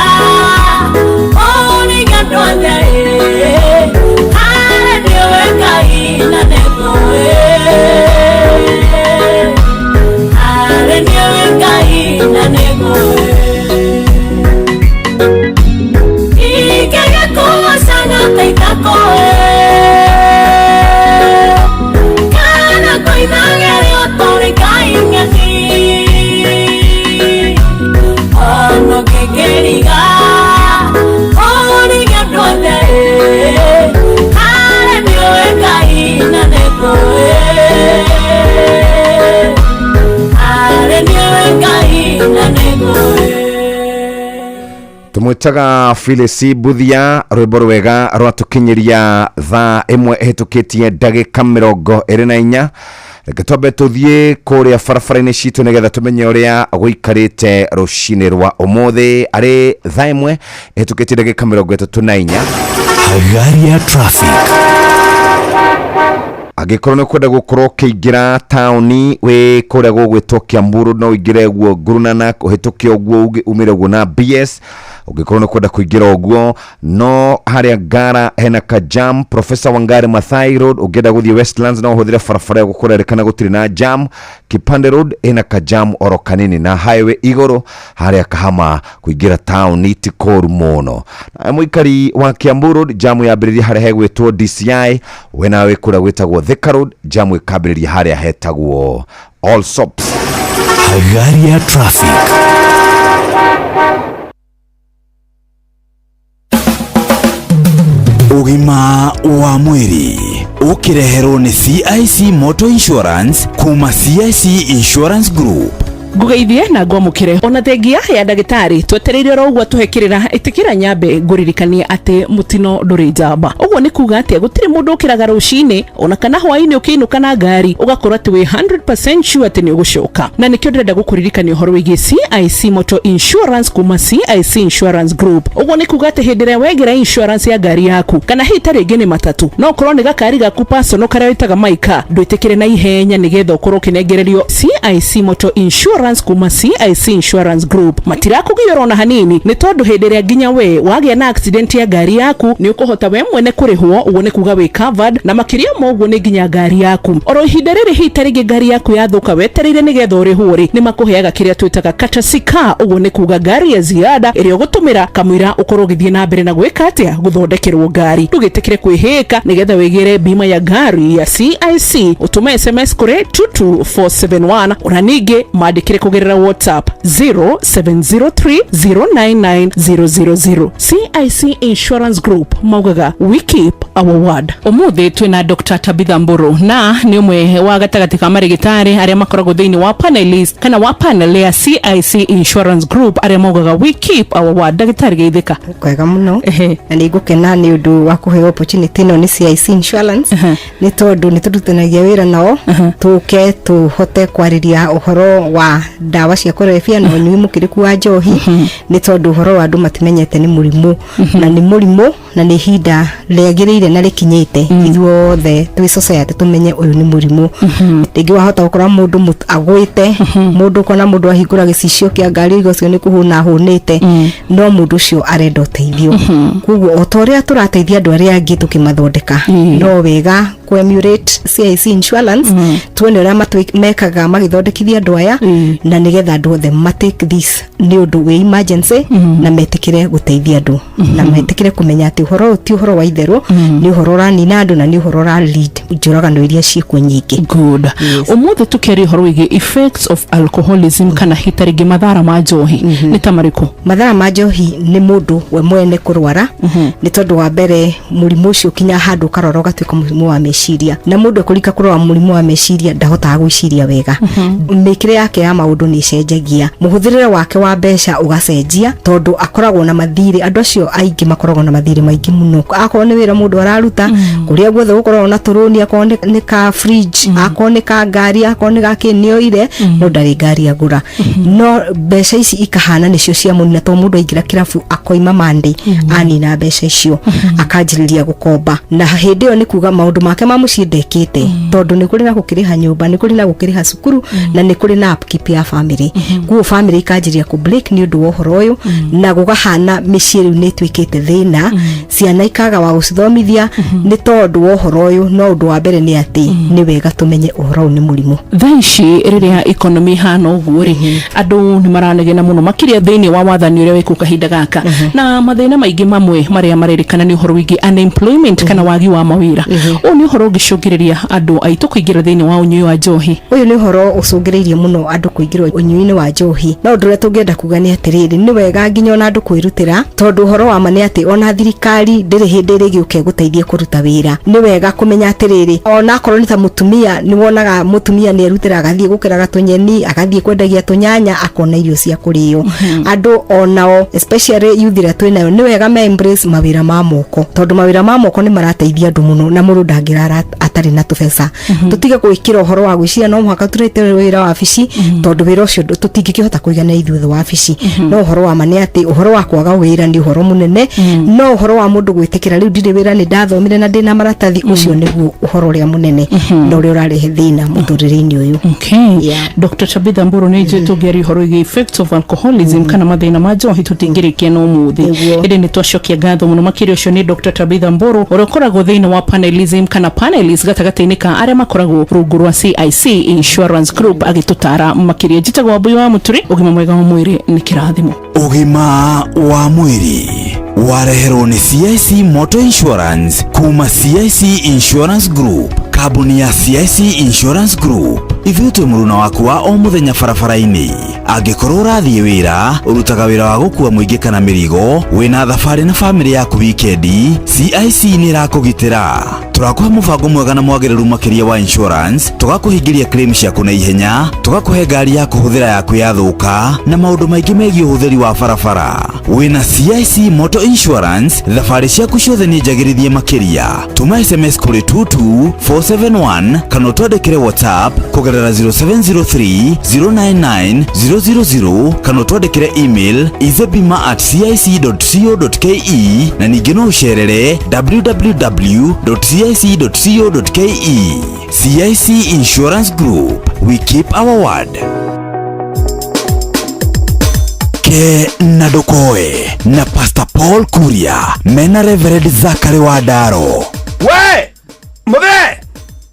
origa tonde hare nioe kaina nekoe hare nioe kaina nekoe ikege kũgocana teitakoe kana koinagera tore kaingani ono kekeriga origa tonde hare nioe kaina nekoe hare nioe kaina nekoe tumwitaga Phyllis Buthia rwimbo rwega rwatukinyiria thaa imwe hitukitie ndagika 24 reke twambe tuthie kuria barabara-inĩ citũ nigetha tumenye uria guikarite rucini rwa umuthi ari thaa imwe hitukitie ndagika 34 Hagari ya traffic. agikorwo nĩ kwenda gũkorwo kĩingĩra taũni wĩ kũrĩa gũgwĩtwo Kiamburu no ingĩre guo Gurunana ũhĩtũke ũguo umĩre guo na BS ũngĩkorwo nĩ kwenda kũingĩra ũguo no harĩa Ngara hena ka jam Professor Wangari Maathai Road ũngĩenda gũthiĩ Westlands no ũhũthĩre barabara ya gũkũrerĩkana gũtirĩ na jam Kipande Road hena ka jam oro kanini na highway igũrũ harĩa Kahama kũingĩra taũni ti kũru mũno na mũikari wa Kiamburu Road jam yambĩrĩria harĩa hegwĩtwo DCI wena wĩ kũrĩa gwĩtagwo Thika Road jamu ikambĩrĩria harĩa hetagwo All Sops. Hagari ya traffic. Ugima wa mwiri ukireherwo ni CIC Motor Insurance kuma CIC Insurance Group. Ngugeithie na ngwamukire ona thengia ya ndagitari twetereire rogwa tuhekirira itikira nyambe nguririkania ati mutino nduri njamba ogwo ni kuga ati gutiri mundu ukiraga rucini ona kana hwaini ukiinuka na ngari ugakorwo ati we 100% sure ati ni ugucoka na nikio ndenda gukuririkania uhoro wigi CIC Motor Insurance kuma CIC Insurance Group ogwo ni kuga ati hindire wegira insurance ya ngari yaku kana hitari ngene matatu no korwo ni gakari gaku personal karia witaga maika ndwitikire na ihenya nigetha ukorwo kinengererio CIC Motor Insurance insurance kuma CIC Insurance Group. Matirakugiyora na hanini ni tondu henderia nginya we wagĩa na accident ya ngari yaku ni ukuhota we mwene kurihwo uguo ni kuga we covered na makiria moguo ni nginya ngari yaku. Oro ihinda riri hitarige ngari yaku yathuka wetereire nigetha urihwo ri ni makuheaga kiria twitaga courtesy car uguo ni kuga ngari ya ziada iria ugutumira kamwira ukorwo githie na mbere na gwika atia guthondekerwo ngari. Tugitikire kwihika nigetha wigire bima ya ngari ya CIC utume SMS kuri 22471 ona ningi mandikire kugerera WhatsApp 0703099000. CIC Insurance Group maugaga we keep our word. Umuthi twina Dr. Tabitha Mburu na ni umwe wa gatagati ka marigitari aria makoragwo thiini wa panelist kana wa panel ya CIC Insurance Group aria maugaga we keep our word. Dagitari geithika kwega muno na nigukena ni undu wa kuhe opportunity no ni CIC Insurance ni tondu ni tudutanagia wira nao tuke tuhote kwariria uhoro wa dawa cia kurebia na unyui mukiriku wa njohi ni tondu uhoro wa andu matimenyete ni murimu na ni murimu na ni hinda riagiriire na rikinyite ithuothe twi society tumenye uyu ni murimu. Ringi wahota gukora mundu agwite mundu kona mundu ahingura gicicio kia ngari igocio ni kuhuna hunite no mundu ucio arenda uteithio. Kuguo otoria turateithia andu aria angi tukimathondeka no wega emulate CIC Insurance tuone uria mekaga magithondekithia andu aya na nigetha andu othe matake this ni undu we emergency na metikire guteithia andu na metikire kumenya ati uhoro ti uhoro wa itheru ni uhoro ra nina andu na ni uhoro ra lead njuragano iria ciku nyingi. Good. Umuthi tukeri uhoro wigi effects of alcoholism kana hitarigi madhara ma njohi ni tamariku. Madhara ma njohi ni mundu we mwene kurwara ni tondu wa mbere murimu ucio kinya handu karoro gatuika murimu wa meciria na mundu akurika kurwa murimu wa meciria ndahota gwiciria wega. Mikire yake ya maundu ni cenjagia muhuthirire wake wa mbeca ugacenjia tondu akoragwo na mathiri andu acio aingi makoragwo na mathiri maingi muno. Akorwo ni wira mundu araruta kuria guothe gukorwo na turuni akorwo ni ka fridge akorwo ni ka ngari akorwo ni gakinio ire no ndari ngari agura no mbeca ici ikahana nicio cia munina to mundu aingira kirabu akoima mandi ani na mbeca icio akanjiriria gukomba na hindi yo ni kuga maundu make mamucii ndekite tondu ni kuri na gukiriha nyumba ni kuri na gukiriha cukuru na ni kuri na upkeep ya family. Guo family ikanjiria ku break ni undu wa uhoro uyu na gugahana micii riu ni twikite thina ciana ikaga wa gucithomithia ni tondu wa uhoro uyu no undu wa mbere ni ati ni wega tumenye uhoro uyu ni murimu. Thaici riria economy hana uguo ri andu ni maranegena muno makiria thiini wa wathani uria wiku kahinda gaka na mathina maingi mamwe maria marerikana ni uhoro wigi unemployment kana wagi wa mawira. U ni uhoro gicungiriria andu aitu kuingira thiini wa unyui wa njohi. Uyu ni uhoro ucungiririe muno andu kuingira unyui-ini wa njohi no undu uria tungienda kuga ni atiriri ni wega nginya ona andu kwirutira tondu uhoro wa mane ati ona thirikari ndiri hindi rigi uke guteithia kuruta wira. Ni wega kumenya atiriri ona akorwo ni ta mutumia ni wonaga mutumia ni erutira agathie gukiraga tunyeni agathie kwendagia tunyanya akona irio cia kurio. Andu onao especially youth ira twinayo ni wega me embrace mawira ma moko tondu mawira ma moko ni marateithia andu muno na mundu ndangirara atari na tubesa. Tutige gwikira uhoro wa gwiciria no muhaka turete wira wa afici tondu wira ucio tutingikihota kuigana ithuothe wa afici no uhoro wa mane ati uhoro wa kwaga wira ni uhoro munene no uhoro wa mundu gwitikira riu ndire wira ni ndathomire na ndina maratathi ucio niguo uhoro uria munene no uria urarehe thina muturire-ini uyu. Okay. Dr. Tabitha Mburu ni je tugeri uhoro wigi effects of alcoholism kana mathina ma njohi tutingirikie no muthi indi ni twacokia ngatho muno makiri ucio ni Dr. Tabitha Mburu uria ukoragwo thiini wa panelism kana panelist gatagati-ini ka aria makoragwo rungu rwa CIC Insurance Group agitutara makiria njitagwo Wambui wa Muturi. Ugima mwega wa mwiri ni kirathimo. Ugima wa mwiri wareherwo ni CIC Motor Insurance kuma CIC Insurance Group. Kabuni ya CIC Insurance Group ithuĩ muruna waku wa o muthenya barabara-ini. Angĩkorwo ũrathiĩ wĩra ũrutaga wĩra wa gũkua mũingĩ kana mĩrigo wĩna thabarĩ na family yaku wikendi, CIC nĩ ĩrakũgitĩra. Tũrakũhe mũbango mwega na mwagĩrĩru makĩria wa insurance, tũgakũhingĩria claim ciaku na ihenya, tũgakũhe ngari ya kũhũthĩra yaku yathũka na maũndũ maingĩ megiĩ ũhũthĩri wa barabara. Wĩna CIC Motor Insurance, thabarĩ ciaku ciothe nĩ njagĩrithie makĩria. Tuma SMS kũrĩ 22471 kana ũtwandĩkĩre WhatsApp kugerera 0703 099 000 kana ũtwandĩkĩre email izebima@cic.co.ke na ningĩ no ũcerere www.cic.co.ke. CIC Insurance Group, we keep our word. Ke na Dokoe na Pastor Paul Kuria mena Reverend Zachary Wadaro. We muthe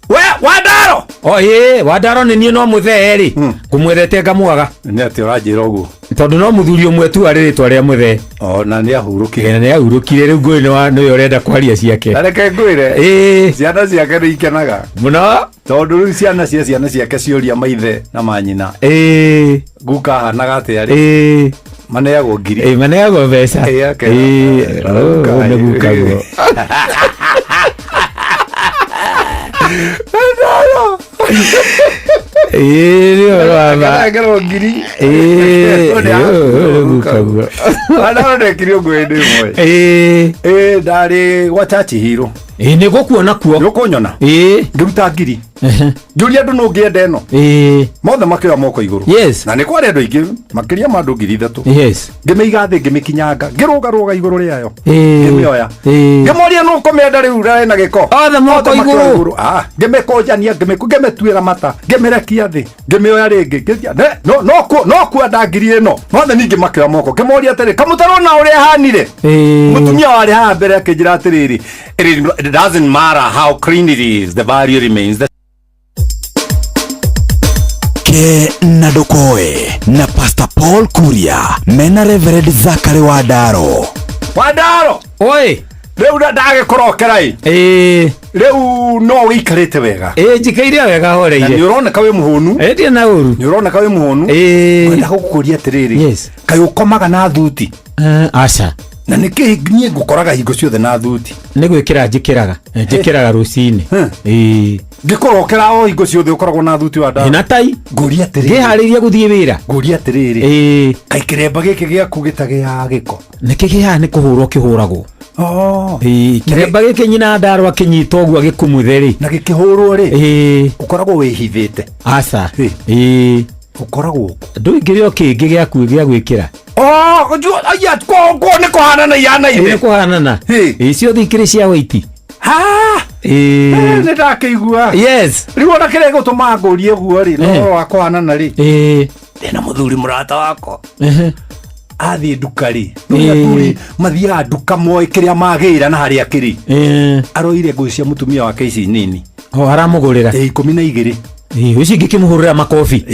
we Wadaro oye Wadaro ni niĩ no muthe eri kumwethete ngamwaga ni ati urajira uguo tondu no muthuri umwe tu ari ritwa ria muthe na ni ahurukire na ni ahurukire riu ngui ni urenda kwaria ciake areke ngwire ciana ciake ni ikenaga muno tondu riu ciana ciake ciuria maithe na manyina guka hanaga ati ari maneagwo ngiri maneagwo mbeca nigukaguo Karagero ngiri Wadaro kirio gwende mwe ndari wachachi hiro ni gukuona kuo nukunyona ngiruta ngiri ngiuria andu no ngienda eno mothe makira moko iguru na ni kwari andu aingi makiria ma andu ngiri 3 ngimiiga thi ngimikinyanga ngiruga iguru riayo ngimioya ngimoria no komenda riu na giko othe moko iguru ngimikojania ngimetuira mata ngimirekia thi ngimioya ringi no kwenda ngiri eno mothe ningi makira moko ngimoria atiri kamutarona uria hanire mutumia wari ha mbere akinjira atiriri it doesn't matter how clean it is, the value remains. Ke na Dokoe na Pastor Paul Kuria mena Reverend Zachary Wadaro. Wadaro oi riu ndagikorokera riu no wikarite wega njikaire wega horeire ni uroneka wi muhunu ndia na uru ni uroneka wi muhunu wenda gukuria atiriri kai ukomaga na thuti aca na niki nie ngukoraga hingo ciothe na thuti ni gwikira njikiraga rucini ngikorokera o hingo ciothe ukoragwo na thuti wa ndawa na tai nguria atiriri ngihariria guthie wira nguria atiriri kai kiremba giki giaku gitage ya giko niki giha ni kuhurwo kihuragwo kiremba giki nyina ndarwa kinyita uguo gikumutheri na gikihurwo ri ukoragwo wihithite aca ukoragwo ndũingĩrĩ o kĩngĩ gĩaku gĩa gwĩkĩra aya ko nĩ kũhanana yana ine nĩ kũhanana ciothe ikĩrĩ cia white nĩ ndakĩigua rĩu ona kĩrĩa gĩgũtũma ngũrie guo rĩ no wa kũhanana rĩ ndĩna mũthuri mũrata wakwa athiĩ nduka rĩ athuri mathiaga nduka moĩ kĩrĩa magĩra na harĩa kĩrĩ aroire ngũi cia mũtumia wake ici nini aramũgũrĩra 12 ucio ingĩkĩmũhũrĩra makobi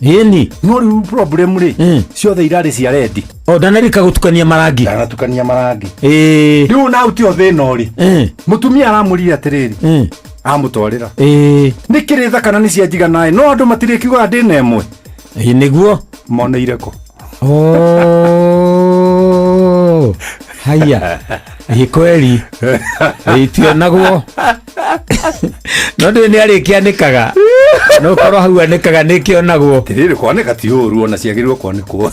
ni no rĩu problem rĩ ciothe irarĩ cia rendi ndanarika gũtukania marangi rĩu na utio thĩna ũrĩ mũtumia aramũrire atĩrĩrĩ amũtwarĩra nĩ kĩrĩ thaka na nĩ cia njiga naĩ no andũ matirĩ kiugaga ndĩna ĩmwe nĩguo moneire kũ haya kweli itionagwo no ndĩ nĩ arĩkĩanĩkaga no korwo hau anĩkaga nĩkĩonagwo tirĩrĩ kwanĩka ti ũru ona ciagĩrĩirwo kwanĩkwo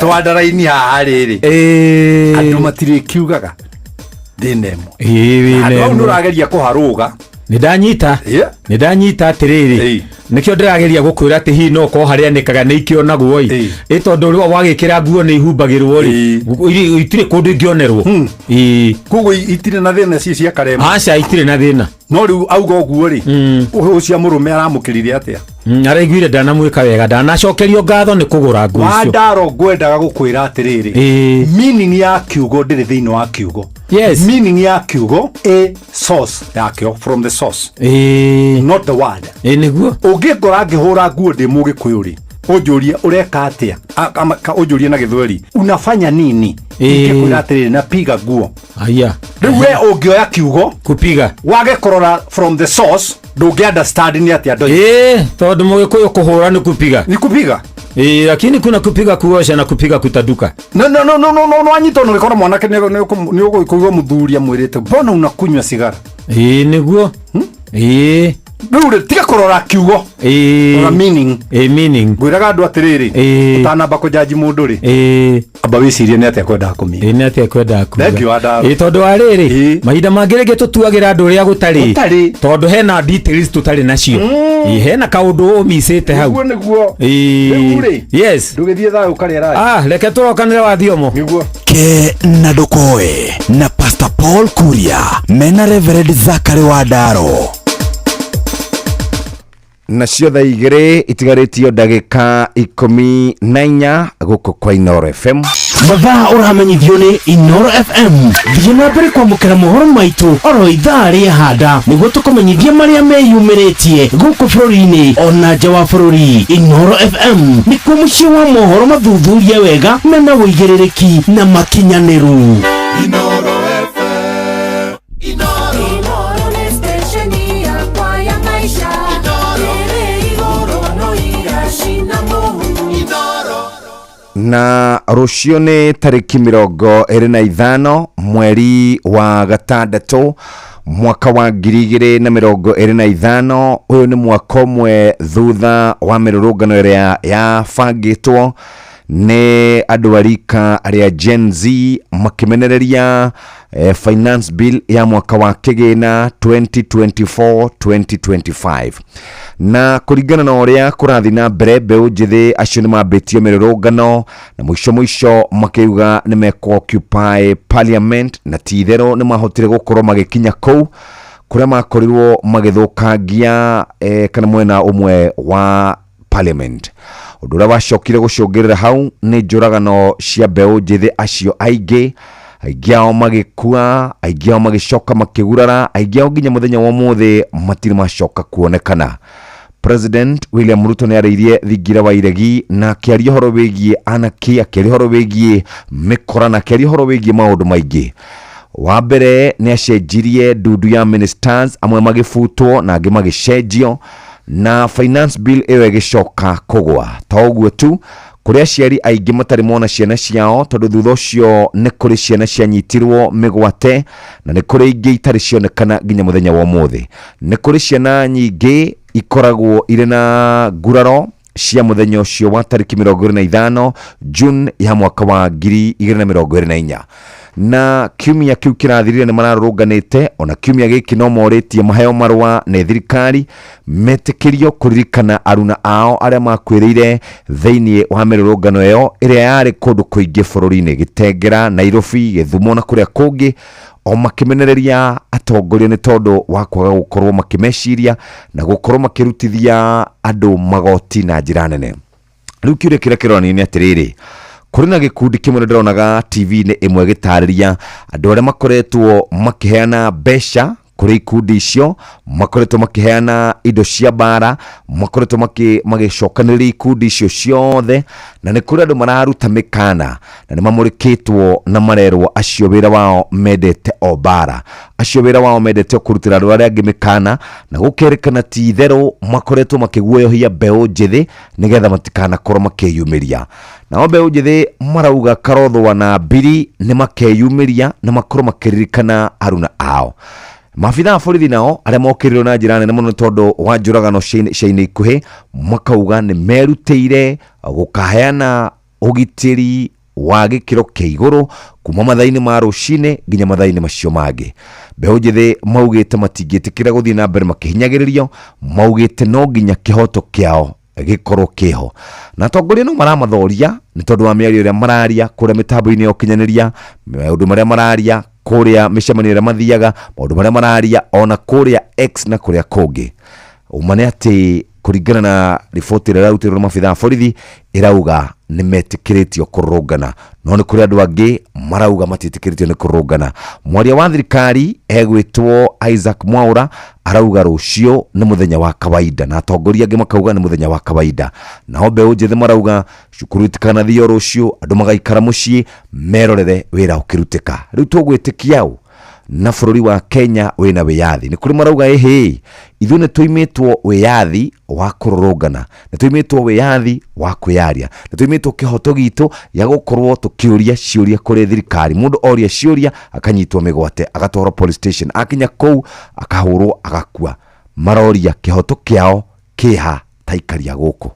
twandara-inĩ haha rĩrĩ andũ matirĩ kiugaga ndĩna ĩmwe andũ au nĩ ũrageria kũharũga nĩ ndanyita atiriri nikio ndirageria gukwira ati hi no ko haria nikaga ni ikionagwo i tondu wagikira nguo ni ihumbagirwo ri itire kundu ingionerwo kugo itire na thina cia karema aca itire na thina no riu auga uguo ri ucio murume aramukirire atia araiguire ndanamwika wega ndanacokerio ngatho ni kugura nguo icio Wadaro ngwendaga gukwira atiriri meaning ya kiugo ndiri thiini wa kiugo meaning ya kiugo a source yakio from the source not the word niguo ungikora ngihura nguo ndi mugikuyuri ujuria ureka atia ujuria na githweri unafanya nini ngikwira atiriri na piga nguo aya riu we ungioya kiugo kupiga wage korora from the source ndungi understand ni atia ndo tondu mugikuyu kuhura ni kupiga lakini kuna kupiga kuosha na kupiga kutaduka no anyito no gikora mwanake ni uguikuigwa muthuria mwirite mbona unakunywa sigara niguo Rure tiga korora kiugo ora meaning gwiraga andu atiriri utanamba kujaji mundu ri amba wicirie ni atia kwenda kumia ni atia kwenda kuga thank you Wadaro tondu wa riri mahinda mangirege tutuagira andu ria gutari tondu hena details tutari nacio hena kaundu umisite hau niguo yes ndugithie thayo kari ara reke turokanira wa thiomo niguo Ke na Dokoe na Pastor Paul Kuria mena Reverend Zachary Wadaro. nacio thaa igĩrĩ itigarĩtio ndagĩka 14 gũkũ kwa Inoro FM. Mathaa ũramenyithio nĩ Inoro FM. Thiĩ na mbere kwamũkĩra mohoro maitũ oro ithaa rĩa handa nĩguo tũkũmenyithia marĩa meyumĩrĩtie gũkũ bũrũri-inĩ ona nja wa bũrũri. Inoro FM nĩkuo mũciĩ wa mohoro mathuthurie wega mena wũigĩrĩrĩki na makinyanĩru. Inoro FM. Inoro nĩ station yakwa ya maisha. Na rũciũ nĩ tarĩki 25 mweri wa gatandatũ mwaka wa 2025. Ũyũ nĩ mwaka ũmwe thutha wa mĩrũrũngano ĩrĩa yabangĩtwo nĩ andũ a rika arĩa Gen Z makĩmenereria finance bill ya mwaka wa kĩgĩna 2024-2025. Na kũringana na ũrĩa kũrathiĩ na mbere, mbeũ njĩthĩ acio nĩ mambĩtie mĩrũrũngano na mũico makiuga nĩ meko-occupy parliament, na ti-itherũ nĩ mahotire gũkorwo magĩkinya kũu kũrĩa makorirwo magĩthũkangia kana mwena ũmwe wa parliament. Ũndũ ũrĩa wacokire gũcũngĩrĩra hau nĩ njũragano cia mbeũ njĩthĩ acio aingĩ ao magĩkua, aingĩ ao magĩcoka makĩgurara, aingĩ ao nginya mũthenya wa ũmũthĩ matirĩ macoka kuonekana. President William Ruto nĩ arĩirie thingira wa iregi na akĩaria ũhoro wĩgiĩ anaki, akĩaria ũhoro wĩgiĩ mĩkora na akĩaria ũhoro wĩgiĩ maũndũ maingĩ. Wa mbere nĩ acenjirie ndundu ya ministers, amwe magĩbutwo na angĩ magĩcenjio, na finance bill ĩyo ĩgĩcoka kũgwa. To ũguo tu, kũrĩ aciari aingĩ matarĩ mona ciana ciao tondũ thutha ũcio nĩ kũrĩ ciana cianyitirwo mĩgwate na nĩ kũrĩ ingĩ itarĩ cionekana nginya mũthenya wa ũmũthĩ. Nĩ kũrĩ ciana nyingĩ ikoragwo irĩ na nguraro cia mũthenya ũcio wa tarĩki 25 June ya mwaka wa 2024. Na kiumia kiu kĩrathirire nĩ mararũrũnganĩte, ona kiumia gĩkĩ no morĩtie maheo marũa nĩ thirikari metĩkĩrio kũririkana aruna ao arĩa makwĩrĩire thĩinĩ wa mĩrũrũngano ĩyo ĩrĩa yarĩ kũndũ kũingĩ bũrũri-inĩ, Gĩtengera, Nairobi, Gĩthumo na kũrĩa kũngĩ, o makĩmenereria atongoria nĩ tondũ wa kwaga gũkorwo makĩmeciria na gũkorwo makĩrutithia andũ magoti na njĩra nene. Rĩu kĩũria kĩrĩa kĩronania nĩ atĩrĩrĩ, kũrĩ na gĩkundi kĩmwe ndĩronaga TV-inĩ ĩmwe gĩtarĩria andũ arĩa makoretwo makĩheana mbeca kũrĩ ikundi icio, makoretwo makĩheana indo cia mbara, makoretwo magĩcokanĩrĩria ikundi icio ciothe, na nĩ kũrĩ andũ mararuta mĩkana na nĩ mamũrĩkĩtwo na marerwo acio wĩra wao mendete o mbara, acio wĩra wao mendete kũrutĩra andũ arĩa angĩ mĩkana, na gũkerĩkana ti-itherũ makoretwo makĩguoyohia mbeũ njĩthĩ nĩgetha matikanakorwo makĩyumĩria. Nao mbeũ njĩthĩ marauga Karothwa na Mbiri nĩ makeyumĩria na makorwo makĩririkana aruna ao. Maabitha a borithi nao arĩa mokĩrĩrwo na njĩra nene mũno tondũ wa njũragano ciainĩ ikuhĩ makauga nĩ merutĩire gũkaheana ũgitĩri wa gĩkĩro kĩa igũrũ kuma mathaa-inĩ ma rũcinĩ nginya mathaa-inĩ macio mangĩ. Mbeũ njĩthĩ maugĩte matingĩtĩkĩra gũthiĩ na mbere makĩhinyagĩrĩrio, maugĩte no nginya kĩhoto kĩao gĩkorwo kĩho. Na atongoria no maramathoria nĩ tondũ wa mĩario ĩrĩa mararia kũrĩa mĩtambo-inĩ ya ũkinyanĩria, maũndũ marĩa mararia kũrĩa mĩcemanio ĩrĩa mathiaga, maũndũ marĩa mararia ona kũrĩa X na kũrĩa kũngĩ. Uma nĩ atĩ kũringana na riboti ĩrĩa ĩrarutirwo nĩ maabitha a borithi ĩrauga nĩ metĩkĩrĩtio kũrũrũngana, no nĩ kũrĩ andũ angĩ marauga matiĩtĩkĩrĩtio nĩ kũrũrũngana. Mwaria wa thirikari egwĩtwo Isaac Mwaura arauga rũciũ nĩ mũthenya wa kawaida, na atongoria angĩ makauga nĩ mũthenya wa kawaida. Nao mbeũ njĩthĩ marauga cukuru itikanathio rũciũ, andũ magaikara mũciĩ merorere wĩra ũkĩrutĩka. Rĩu tũgwĩtĩkia ũ na bũrũri wa Kenya wĩna wĩyathi? Nĩ kũrĩ marauga ithuĩ nĩ tũimĩtwo wĩyathi wa kũrũrũngana, nĩ tũimĩtwo wĩyathi wa kwĩyaria, nĩ tũimĩtwo kĩhoto gitũ gĩa gũkorwo tũkĩũria ciũria kũrĩ thirikari. Mũndũ oria ciũria akanyitwo mĩgwate agatwarwo police station, akinya kũu akahũrwo agakua. Maroria kĩhoto kĩao kĩha ta ikaria gũkũ.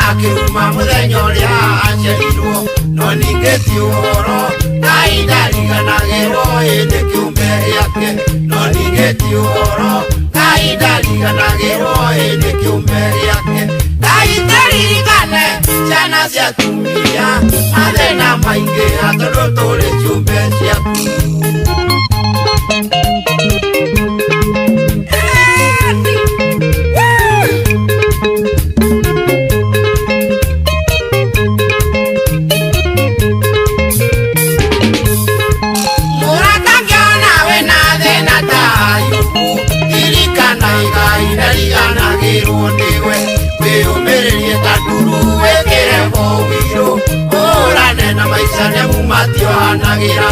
Akiuma muthenya ũrĩa tiũhoro Ngai ndariganagĩrwo hĩndĩ kĩũmbe gĩake no ningĩ tiũhoro Ngai ndariganagĩrwo hĩndĩ kĩũmbe gĩake Ngai ndaririkane ciana cia atumia mathĩna maingĩ tondũ tũrĩ ciũmbe ciaku Matiohanagira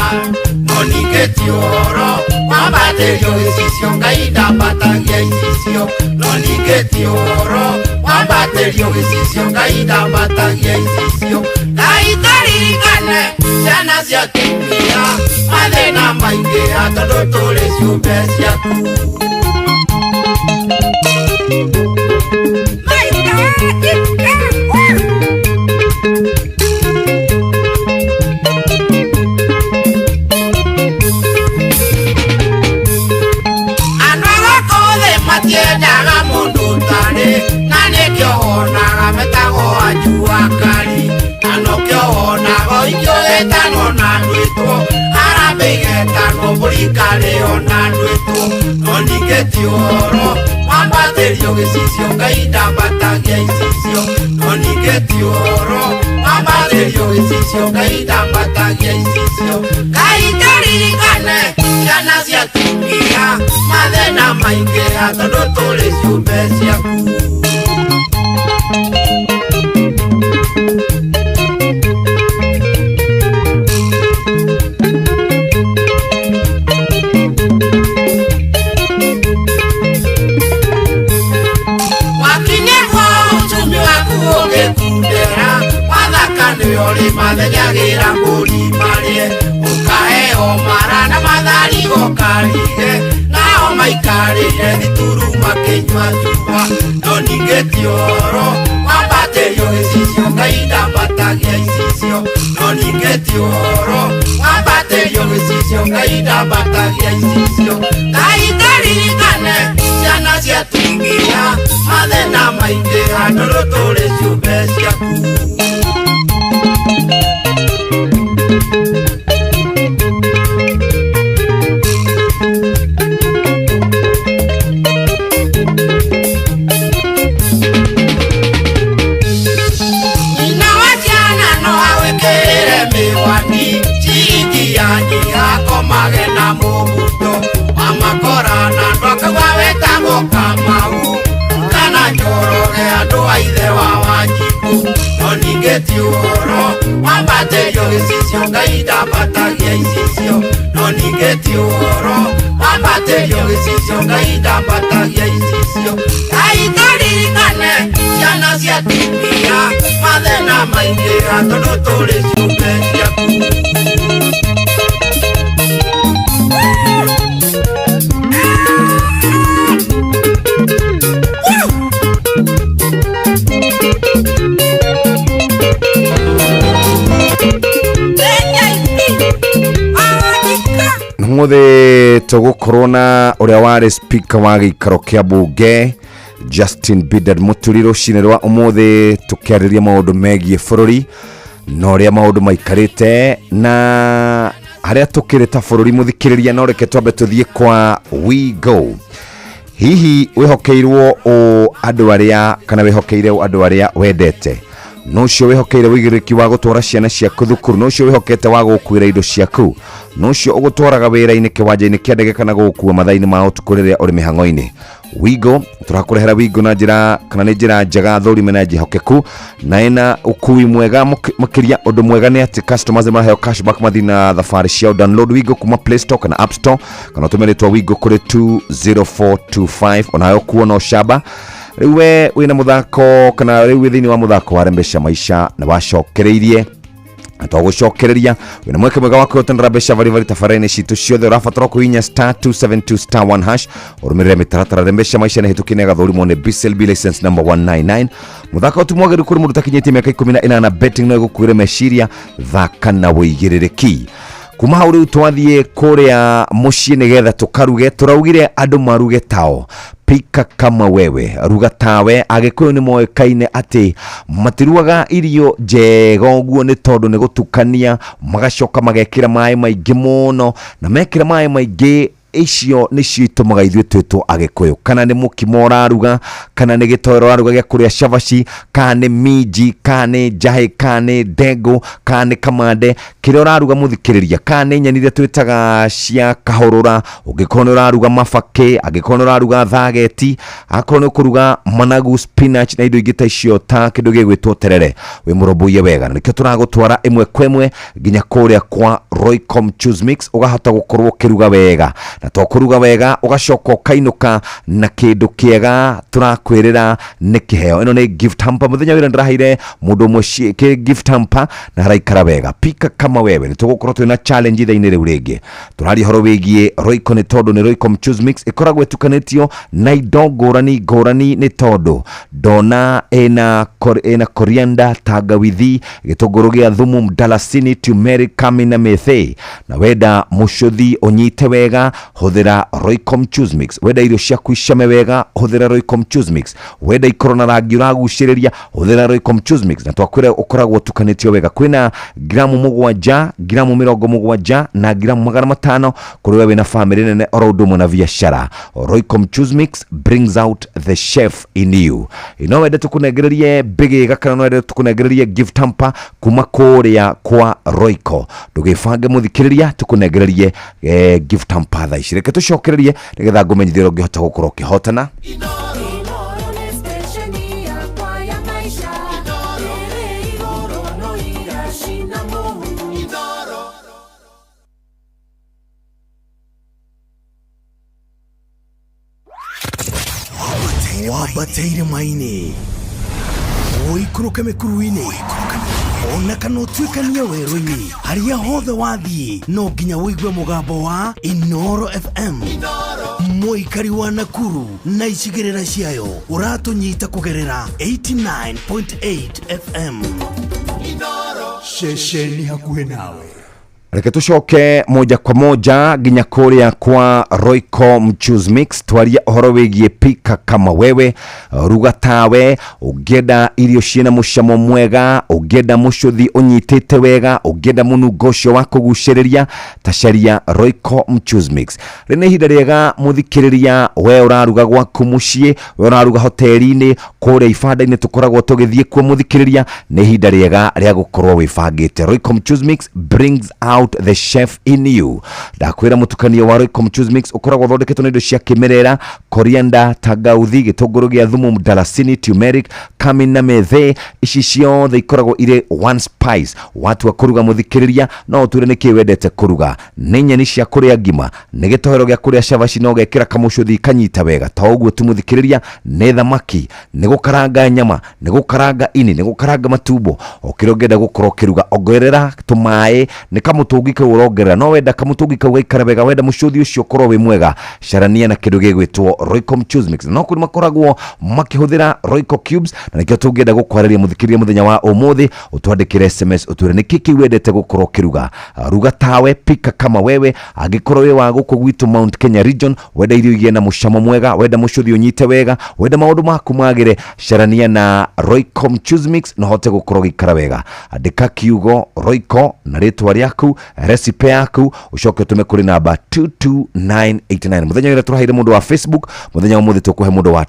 no ningĩ tiũhoro wambatĩrio gĩcicio Ngai ndambatagia icicio no ningĩ tiũhoro wambatĩrio gĩcicio Ngai ndambatagia icicio Ngai ndaririkane ciana cia atumia mathĩna maingĩ tondũ tũrĩ ciũmbe ciaku Matiendaga mundu tari na nĩkĩo wonaga metagwo anjua kari na nokĩo wonaga ikĩũgĩtanwo na ndwĩtwo harambĩ igetanwo mũrikari ona ndwĩtwo no ningĩ ti ũhoro wambatĩrio gĩcicio Ngai ndambatagia icicio no ningĩ ti ũhoro wambatĩrio gĩcicio Ngai ndambatagia icicio Ngai ndaririkane ciana cia atumia mathĩna maingĩ tondũ tũrĩ ciũmbe ciaku wakinyĩrwo ũtumi waku ũgĩkundĩra wathaka nĩyo rĩmathenyagĩra mbũri marĩe ũkaheo mara na mathari gũkarige nao maikarĩire thituru makĩnyua njuba no ningĩ ti ũhoro wambatĩrio gĩcicio Ngai ndambatagia icicio no ningĩ ti ũhoro wambatĩrio gĩcicio Ngai ndambatagia icicio Ngai ndaririkane ciana cia atumia mathĩna maingĩ tondũ tũrĩ ciũmbe ciaku akomage na mũbuto amakorana ndwakagwa wetagwo Kamau kana Njoroge andũ a ithe wa Wanjiku no ningĩ ti ũhoro wambatĩrio gĩcicio Ngai ndambatagia icicio no ningĩ ti ũhoro wambatĩrio gĩcicio Ngai ndambatagia icicio Ngai ndaririkane ciana cia atumia mathĩna maingĩ tondũ tũrĩ ciũmbe ciaku Mũthĩ tũgũkorwo na ũrĩa warĩ speaker wa gĩikaro kĩa mbunge Justin Bidard Mũturi rũcinĩ rwa ũmũthĩ tũkĩarĩria maũndũ megiĩ bũrũri na ũrĩa maũndũ maikarĩte na harĩa tũkĩrĩ ta bũrũri mũthikĩrĩria no reke twambe tũthiĩ kwa We Go hihi wĩhokeirwo andũ arĩa kana wĩhokeire andũ arĩa wendete no cio wĩhokeire wĩigĩrĩrĩki wa gũtwara ciana ciaku thukuru no cio wĩhokete wa gũkuĩra indo ciaku no cio ũgũtwaraga wĩra-inĩ kĩwanja-inĩ kĩa ndege kana gũkua mathaa-inĩ ma ũtukũ rĩrĩa ũrĩ mĩhang'o-inĩ Wigo tũrakũrehera Wigo na njĩra kana nĩ njĩra njega thũrime na njihokeku na ĩna ũkui mwega makĩria ũndũ mwega nĩ atĩ customers maraheo cashback mathi na thabarĩ ciao download Wigo kuma Play Store kana App Store kana ũtũme rĩtwa Wigo kũrĩ 20425 onayo kuona ũcamba rĩu we wĩna mũthako kana rĩu thĩinĩ wa mũthako wa rembesha maisha na wacokereirie twagucokereria wina mweke mwega wa kwihotanira mbeca bari tabarani citu ciothe urabatara kuhinya *272*1# urumirire mitaratara mbeca maisha na hitukine gathurimo ni BCLB license number 199 muthaka utumwageru kuri mundu takinyitie miaka 18 betting no gukwire meciria thaka na wigiririki kuma hau riu twathie kuria mucii nigetha tukaruge turaugire andu maruge tao pika kama wewe ruga tawe agikuyu ni moekaine ati matiruaga irio njega uguo ni tondu ni gutukania magacoka magekira mai maingi muno na mekira mai maingi icio nicio itumaga ithuĩ twĩtwo agĩkũyũ kana nĩ mũkimo ũraruga kana nĩ gĩtoero ũraruga gĩa kũrĩa cabaci kana nĩ minji kana nĩ njahĩ kana nĩ ndengũ kana nĩ kamande kĩrĩa ũraruga mũthikĩrĩria kana nĩ nyeni iria twĩtaga cia kahũrũra ũngĩkorwo nĩ ũraruga mabakĩ angĩkorwo nĩ ũraruga thageti akorwo nĩ ũkũruga managu spinach na indo ingĩ ta icio ta kĩndũ gĩgwĩtwo terere wĩ mũrũmbũiye wega na nĩkĩo tũragũtwara ĩmwe kwa ĩmwe nginya kũrĩa kwa Roycom Choose Mix ũgahota gũkorwo ũkĩruga wega na tokuruga wega ugacoka ukainuka na kindu kiega turakwirira ni kiheo ino ni gift hamper muthenya wira ndirahaire mundu mwe ke gift hamper na haraikara wega pika kama wewe ni tugukorwo twina challenge ithaini riu ringi turari horo wigie Royco ni tondu ni Roycom Choose Mix ikoragwo etukanitio na indo ngurani ni tondu dona ena coriander tangawithi gitunguru gia thumu mdalasini turmeric cumin na methe na wenda mushuthi onyite wega huthira Roycom Choose Mix wenda irio ciaku icame wega huthira Roycom Choose Mix wenda ikorwo na rangi uraguciriria huthira Roycom Choose Mix na twakwire ukoragwo tukanitio wega kwina gramu 7 gramu 70 na gramu 500 kuri wewe na family nene oro ndumu na biashara Roycom Choose Mix brings out the chef in you ino wenda tukunegererie bigi gakana no wenda tukunegererie gift hamper kuma kuria kwa Royco tugifange muthikiriria tukunegererie gift hamper tha icireke tucokererie nigetha ngumenyithio ngihota gukorwo kihotana wabateire maini oikuruke mikuruini ona kana utuikania werũ-inĩ harĩa hothe wathiĩ no nginya wĩigue mũgambo wa Inoro FM mũikari wa Nakuru na icigĩrĩra ciayo ũratũnyita kũgerera 89.8 FM Inoro ceceni hakuhĩ nawe. Reke tucoke moja kwa moja nginya kuria kwa Roycom Choose Mix twaria uhoro wigie pika kama wewe ruga tawe ugenda irio ciena mucamo mwega ugenda mushuthi unyitite wega ugenda munungocio wa kuguciriria tacaria Roycom Choose Mix rene hinda riega muthikiriria we uraruga gwaku mucii we uraruga hoteli-ini kuria ibanda-ini tukoragwo tugithie kuo muthikiriria ni hinda riega ria gukorwo wibangite Roycom Choose Mix brings out the chef in you ndakwira mutukanio wa Roycom Choose Mix ukoragwo thondeketwo na indo cia kimerera coriander tangawithi gitunguru gia thumu mdalasini turmeric cumin na methe ici ciothe ikoragwo ire one spice watu akuruga muthikiriria no uture niki wendete kuruga ni nyeni cia kuria ngima ni gitohero gia kuria cabaci no gekira kamucuthi kanyita wega ta uguo tu muthikiriria ni thamaki ni gukaranga nyama ni gukaranga ini ni gukaranga matumbo okirongenda gukorwo kiruga ongerera tumae ni kamutungi kau urongerera no wenda kamutungi kau gaikara wega wenda mucuthi ucio korwo wi mwega carania na kindu gigwitwo Roycom Choose Mix no kuri makoragwo makihuthira Royco cubes na nikio tungenda gukwarĩria muthikiriria muthenya wa umuthi utwandikire SMS utwire niki kiwendete gukorwo kiruga ruga tawe pika kama wewe agikorwo wi wa guku gwitu Mount Kenya region wenda irio igie na mucamo mwega wenda mucuthi unyite wega wenda maundu maku magire carania na Roycom Choose Mix no hote gukorwo gikara wega andika kiugo Royco na ritwa riaku recipe yaku ucoke tume kuri namba 22989 muthenya wira turahaire mundu wa Facebook muthenya umuthi tukuhe mundu wa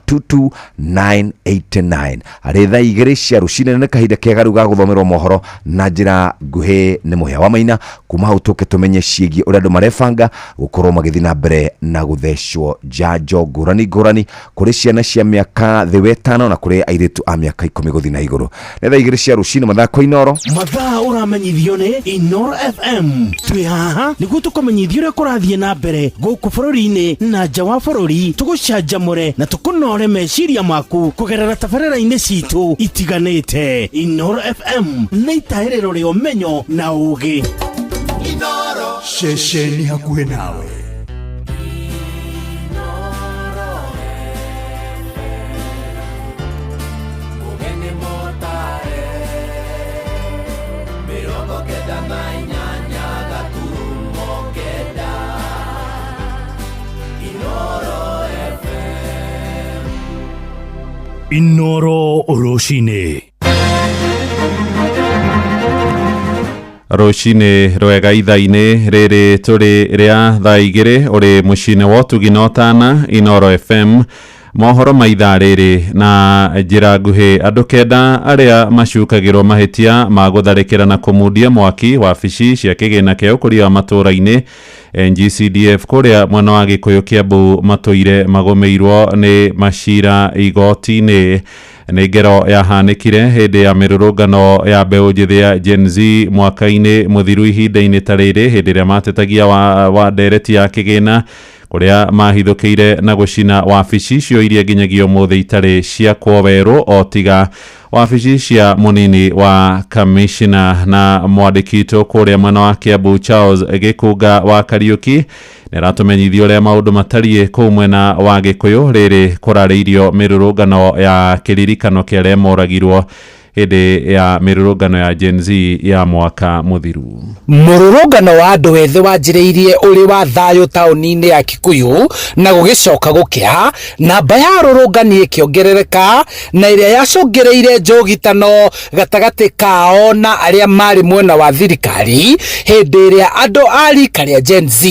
22989 ari tha igiri cia rucine ne kahinda kega ruga guthomerwo mohoro na njira nguhi ni muhia wa maina kuma hau tuke tumenye ciegi uria andu marebanga gukorwo magithi na mbere na guthecwo njanjo ngurani kuri ciana cia miaka thi wetano na kuri airitu a miaka 10 guthi na iguru ne tha igiri cia rucine mathako Inoro mathaa uramenyithio ni Inoro FM FM twi haha niguo tukumenyithia uria kurathie na mbere guku bururi-ini na nja wa bururi, tugucanjamure na tukunore meciria maku kugerera tabarĩra-inĩ citu itiganĩte. Inoro FM nĩ itahĩrĩro rĩa ũmenyo na ũũgĩ. Inoro ceceni hakuhĩ nawe. Inoro Roshine. Roshine rwega itha-inĩ rĩrĩ tũrĩ rĩa thaa igĩrĩ ũrĩ mũciĩ-inĩ wa ũtugi na ũtana Inoro FM. Mohoro ma ithaa rĩrĩ na njĩra nguhĩ, andũ kenda arĩa macukagĩrwo mahĩtia ma gũtharĩkĩra na kũmundia mwaki wabici cia kĩgĩna kĩa ũkũria wa matũũra-inĩ NGCDF kũrĩa mwena wa Gĩkũyũ Kiambu matũire magũmĩirwo nĩ macira igoti-inĩ. Nĩ ngero yahanĩkire hĩndĩ ya mĩrũrũngano ya mbeũ njĩthĩ ya Gen Z mwaka-inĩ mũthiru ihinda-inĩ ta rĩrĩ, hĩndĩ ĩrĩa matetagia wa ndereti ya kĩgĩna kũrĩa mahithũkĩire na gũcina wabici icio iria nginyagia ũmũthĩ itarĩ ciakwo werũ, o tiga wabici cia mũnini wa kamishina na mwandĩkitwo kũrĩa mwena wa Kiambu Charles Gĩkũnga wa Kariuki nĩratũmenyithia ũrĩa maũndũ matariĩ kũu mwena wa Gĩkũyũ rĩrĩ kũrarĩirio mĩrũrũngano ya kĩririkano kĩa arĩa moragirwo hĩndĩ ya mĩrũrũngano ya Gen Z ya mwaka mũthiru. Mũrũrũngano wa andũ ethĩ wanjĩrĩirie ũrĩ wa thayũ taũni-inĩ ya Kikuyu na gũgĩcoka gũkĩa, namba ya arũrũngani ĩkĩongerereka na ĩrĩa yacũngĩrĩire njũgitano gatagatĩ kao na arĩa marĩ mwena wa thirikari hĩndĩ ĩrĩa andũ a rika rĩa Gen Z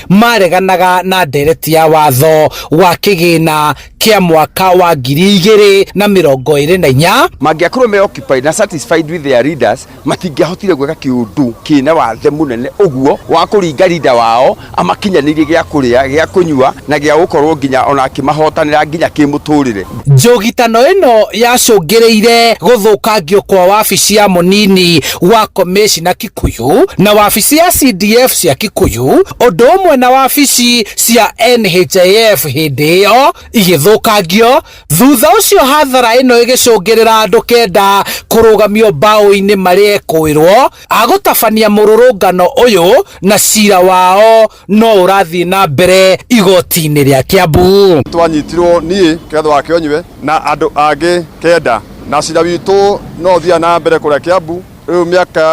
mareganaga na ndereti ya watho wa kĩgĩna kĩa mwaka wa 2024. Mangĩakorwo occupied na satisfied with their leaders, matingĩahotire gwĩka kĩũndũ kĩna wathe mũnene ũguo wa kũringa leader wao amakinyanĩrie gĩa kũrĩa gĩa kũnyua na gĩa gũkorwo nginya ona akĩmahotanĩra nginya kĩmũtũrĩre. Njũgitano ĩno yacũngĩrĩire gũthũkangio kwa wabici ya mũnini wa komishina Kikuyu na wabici ya CDF cia Kikuyu, ũndũ ũmwe na wabici cia NHIF hĩndĩ ĩyo igĩthũkangio. Thutha ũcio hathara ĩno ĩgĩcũngĩrĩra andũ kenda kũrũgamio mbaũ-inĩ marĩa ekwĩrwo agũtabania mũrũrũngano ũyũ na cira wao no ũrathiĩ na mbere igoti-inĩ rĩa Kiambu. Twanyitirwo niĩ Ketho wa Kĩonyue na andũ angĩ kenda na cira witũ no ũthia na mbere kũrĩa Kiambu. Rĩu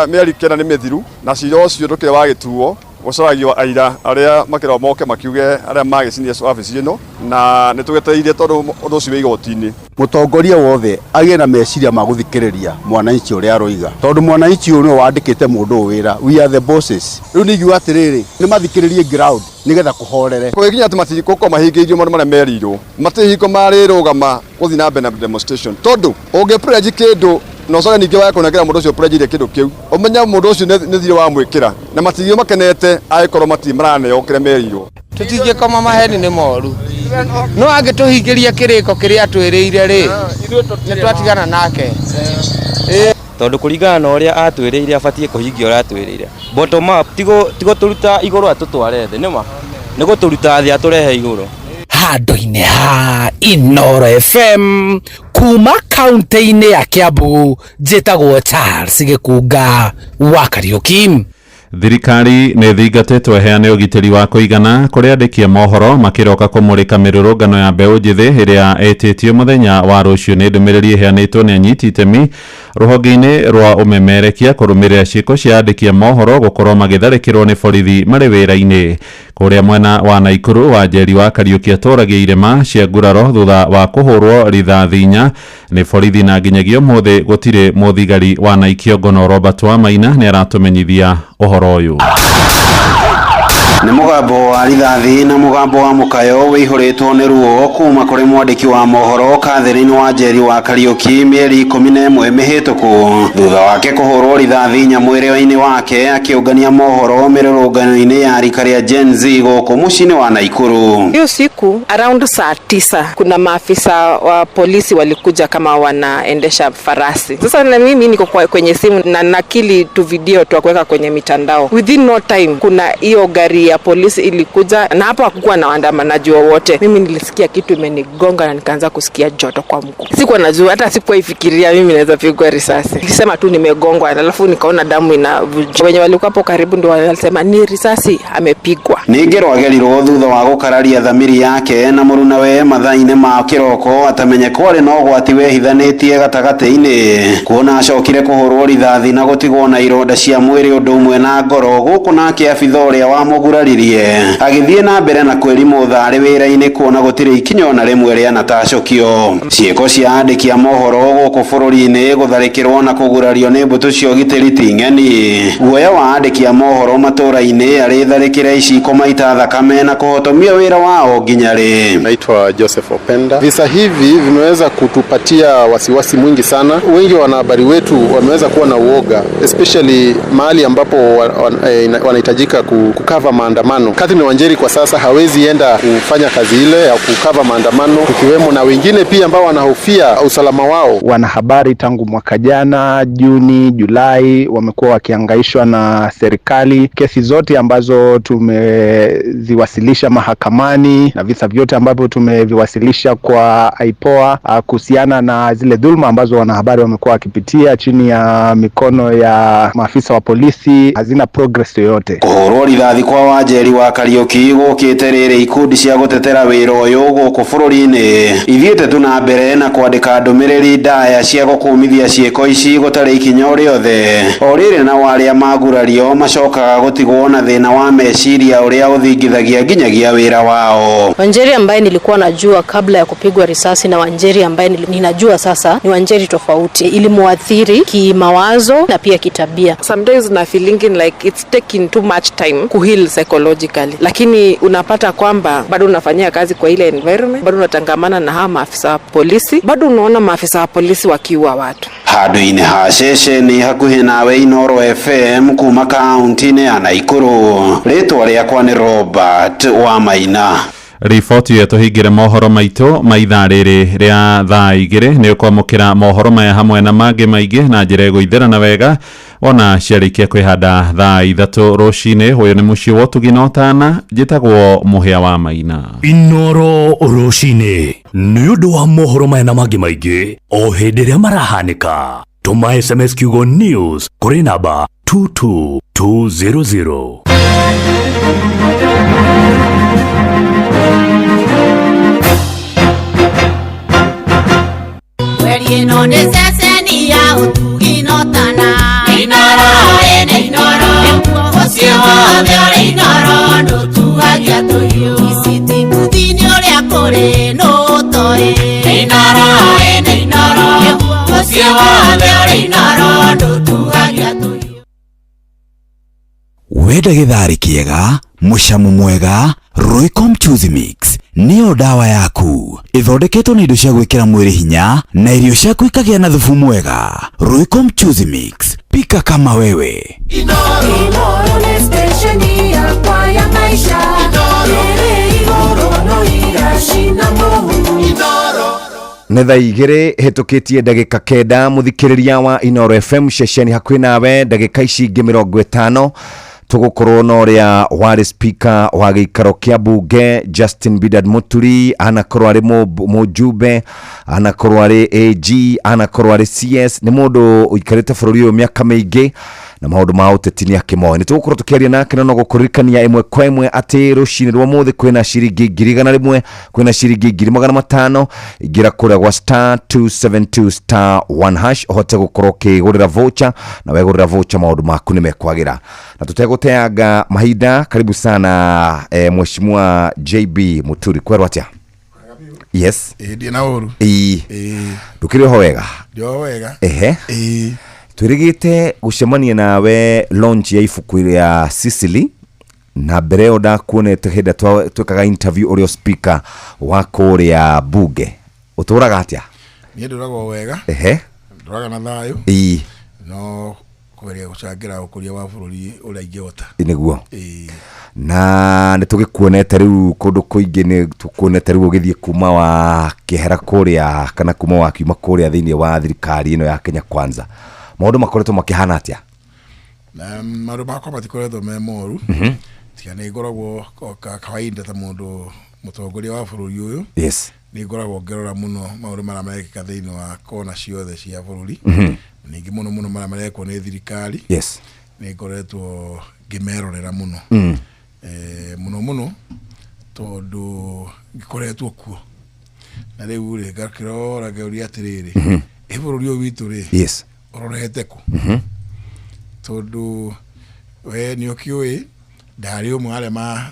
mĩeri kenda nĩ mĩthiru na cira ũcio ndũkĩrĩ wagĩtuo gũcaragio aira arĩa makĩrwo moke makiuge arĩa magĩcinire wabici ĩno, na nĩtũgĩteithie tondũ ũndũ ũcio wĩ igoti-inĩ. Mũtongoria wothe agĩe na meciria ma gũthikĩrĩria mwananchi ũrĩa aroiga, tondũ mwananchi ũyũ nĩwe wandĩkĩte mũndũ ũyũ wĩra. We are the bosses. Rĩu nĩngiuga atĩrĩrĩ, nĩ mathikĩrĩrie ground nĩgetha kũhorere. Kũgĩkinya atĩ matigũkorwo mahingĩirio maũndũ marĩa merirwo, matihingo marĩrũgama gũthiĩ na mbere na demonstration, tondũ ũngĩ-pledge kĩndũ na ũcoke ningĩ wae kũnengera mũndũ ũcio pledge kĩndũ kĩu, ũmenya mũndũ ũcio nĩ thirĩ wa mwĩkĩra na matigio makenete agĩkorwo matirĩ maraneo kĩrĩa merirwo. Tũtingĩkoma maheni nĩ moru, no angĩtũhingĩria kĩrĩko kĩrĩa atwĩrĩire rĩ nĩ twatigana nake. Tondũ kũringana na ũrĩa atwĩrĩire abatiĩ kũhingia ũrĩa atwĩrĩire. Bottom up tigo tũruta igũrũ atũtware thĩ, nĩma nĩ gũtũruta thĩ atũrehe igũrũ. Handũ-inĩ ha Inoro FM kuma kaunti-inĩ ya Kiambu, njĩtagwo Charles Gĩkũnga wa Kariuki. Thirikari nĩ thingatĩtwo heane ũgitĩri wa kũigana kũrĩa andĩki a mohoro makĩroka kũmũrĩka mĩrũrũngano ya mbeũ njĩthĩ ĩrĩa ĩtĩtio mũthenya wa rũciũ. Nĩ ndũmĩrĩri ĩheanĩtwo nĩ anyiti itemi rũhonge-inĩ rwa ũmemerekia kũrũmĩrĩra ciĩko cia andĩki a mohoro gũkorwo magĩtharĩkĩrwo nĩ borithi marĩ wĩra-inĩ. Kũrĩa mwena wa Naikuru wa Njeri wa Kariuki atũragia irema cia nguraro thutha wa kũhũrwo rithathi inya nĩ borithi, na nginyagia ũmũthĩ gũtirĩ mũthigari wa Naikiongono Robert Wamaina nĩ aratũmenyithia ũhoro ũyũ. nĩ mũgambo wa rithathi na mũgambo wa mũkayo wĩihũrĩtwo nĩ ruo kuma kũrĩ mwandĩki wa mohoro Catherine Wanjeri wa Kariuki mĩeri 11 mĩhĩtũku thutha wake kũhũrwo rithathi nyamwĩrĩo-inĩ wake akĩũngania mohoro mĩrũrũngano-inĩ ya rika rĩa Gen Z gũkũ mũciĩ-inĩ wa Naikuru. Hiyo siku around saa 9 kuna maafisa wa polisi walikuja kama wanaendesha farasi. Sasa na mimi niko kwenye simu na nakili tu video tu kuweka kwenye mitandao. Within no time kuna hiyo gari ya polisi ilikuja na hapo hakukuwa na waandamanaji wowote. Mimi nilisikia kitu imenigonga na nikaanza kusikia joto kwa mguu. Sikuwa najua, hata sikuwa ifikiria mimi naweza pigwa risasi. Nilisema tu nimegongwa, alafu nikaona damu inavuja. Wenye walikuwa hapo karibu ndio walisema ni risasi amepigwa. Ningero agerirwo thutha wa gukararia thamiri yake na muruna we mathaine ma kiroko atamenye kwari no gwati wehithanĩtie gatagati-inĩ kuona acokire kuhũrwo rithathi na gutigwo na ironda cia mwĩrĩ ũndũ ũmwe na ngoro gũkũ nake abitha ũrĩa wamũguraririe agĩthiĩ na mbere na kwĩrimũ tharĩ wĩra-inĩ kuona gũtirĩ ikinya ona rĩmwe rĩa natacokio. Ciĩko cia andĩki a mohoro gũkũ bũrũri-inĩ gũtharĩkĩrwo na kũgurario nĩ mbũtũ cia ũgitĩri ti ng'eni. Guoya wa andĩki a mohoro matũra-inĩ arĩ tharĩkĩra ici kũmaita thakame na kũhotomia wĩra wao nginya rĩ. Naitwa Joseph Openda. Visa hivi vimeweza kutupatia wasiwasi mwingi sana. Wengi wa wanahabari wetu wameweza kuwa na uoga, especially mahali ambapo wanahitajika kukava maandamano. Catherine Wanjeri kwa sasa hawezi enda kufanya kazi ile ya kukava maandamano, ikiwemo na wengine pia ambao wanahofia usalama wao. Wanahabari tangu mwaka jana Juni, Julai wamekuwa wakihangaishwa na serikali. Kesi zote ambazo tumeziwasilisha mahakamani na visa vyote ambavyo tumeviwasilisha kwa IPOA kuhusiana na zile dhulma ambazo wanahabari wamekuwa wakipitia chini ya mikono ya maafisa wa polisi hazina progress yoyote. Kũhũrwo rithathi kwa Wanjeri wa Kariuki gũkĩte rĩrĩ ikundi cia gũtetera wĩra ũyũ gũkũ bũrũri-inĩ ithiĩte tu na mbere na kwandĩka ndũmĩrĩri ndaya cia gũkũmithia ciĩko ici gũtarĩ ikinya o rĩothe. O rĩrĩ na arĩa magurario macokaga gũtigwo na thĩna wa meciria ũrĩa ũthingithagia nginyagia wĩra wao. Wanjeri ambaye nilikuwa najua kabla ya kupigwa risasi na Wanjeri ambaye ninajua sasa ni Wanjeri tofauti. Ilimuathiri kimawazo na pia kitabia. Sometimes na feeling like it's taking too much time to heal psychologically. Lakini unapata kwamba bado unafanyia kazi kwa ile environment, bado unatangamana na hawa maafisa wa polisi, bado unaona maafisa wa polisi wakiua watu. Handũ-inĩ ha ceceni hakuhĩ nawe Inoro FM kuma kaunti-inĩ ya Naikuru. Rĩtwa rĩakwa nĩ Robert Wamaina. Riboti yetu hingire mohoro maitũ ma ithaa rĩrĩ rĩa thaa igĩrĩ nĩ ũkwamũkĩra mohoro maya hamwe na mangĩ maingĩ na njĩra ĩgũithĩrana wega ona ciarĩkia kwĩhanda thaa ithatũ rũcinĩ. Ũyũ nĩ mũciĩ wa ũtugi na ũtana, njĩtagwo Mũhĩa wa Maina. Inoro rũcinĩ nĩ ũndũ wa mohoro maya na mangĩ maingĩ o hĩndĩ ĩrĩa marahanĩka. Tũma SMS kiugo news kũrĩ namba 22200. Ino nĩ ceceni ya ũtugi na ũtana. Inoro ĩnĩ Inoro ũcio wothe ũrĩ Inoro ndũtugagia tũhiũ. Icitikuthi-inĩ ũrĩa kũrĩ nũtoĩ. Inoro ĩnĩ Inoro ũcio wothe ũrĩ Inoro ndũtugagia tũhiũ. Wenda gĩtharĩ kĩega, mũcamo mwega, Royco Mchuzi Mix nĩyo dawa yaku. Ithondeketwo na indo cia gwĩkĩra mwĩrĩ hinya na irio ciaku ikagĩa na thubu mwega. Royco Mchuzi Mix, pika kama wewe. Inoro nĩ stesheni yakwa ya maisha. Ĩrĩ igũrũ no iracina mũhu. nĩ thaa igĩrĩ hetũkĩtie ndagĩka kenda mũthikĩrĩria wa Inoro FM ceceni hakuhĩ nawe ndagĩka ici ingĩ 50 tũgũkorwo na ũrĩa warĩ speaker wa gĩikaro kĩa bunge Justin Bidad Muturi, anakorwo arĩ mũjumbe, anakorwo arĩ AG, anakorwo arĩ CS. nĩ mũndũ ũikarĩte bũrũri ũyũ mĩaka mĩingĩ na maũndũ ma ũteti nĩ akĩmoĩ. Nĩ tũgũkorwo tũkĩaria nake no gũkũririkania ĩmwe kwa ĩmwe atĩ rũcinĩ rwa mũthĩ kwĩna ciringi 100,000, kwĩna ciringi 500 ingĩra kũrĩa gwa *272*1# ũhote gũkorwo ũkĩgũrĩra voucher, na wegũrĩra voucher maũndũ maku nĩ mekwagĩra. Na tũtegũteanga mahinda, karibu sana Mheshimiwa JB Muturi. Kwerwo atĩa? Yes. Ndiĩ na ũru. Ndũkĩrĩ ho wega? Ndio wega. Twĩrĩgĩte gũcemania nawe launch ya ibuku ya Sicily na mbere o ndakuonete hĩndĩ twekaga interview ũrĩa speaker wa kũrĩa bunge ũtũraga atĩa? Niĩ ndũragwo wega, ndũraga na thayũ, no kweria gũcangĩra ũkũria wa bũrũri ũrĩa ingĩhota nĩguo. Na nĩtũgĩkuonete rĩu kũndũ kũingĩ, nĩtũkuonete rĩu ũgĩthiĩ kuma wa kĩhera kũrĩa kana kuma wa kiuma kũrĩa thĩinĩ wa thirikari ĩno ya Kenya Kwanza, maũndũ makoretwo makĩhana atĩa? Maũndũ makwa matikoretwo me moru, tiga nĩ ngoragwo kawaida ta mũndũ mũtongoria wa bũrũri ũyũ, nĩ ngoragwo ngĩrora mũno maũndũ marĩa marekĩka thĩinĩ wa kona ciothe cia bũrũri, ningĩ mũno mũno marĩa marekwo nĩ thirikari, nĩ ngoretwo ngĩmerorera mũno, mũno mũno tondũ ngĩkoretwo kuo, na rĩu rĩ ngakĩrora ngĩũria atĩrĩrĩ, bũrũri ũyũ witũ rĩ ũrorete kũ? Tondũ we nĩ ũkĩũĩ ndarĩ ũmwe arĩa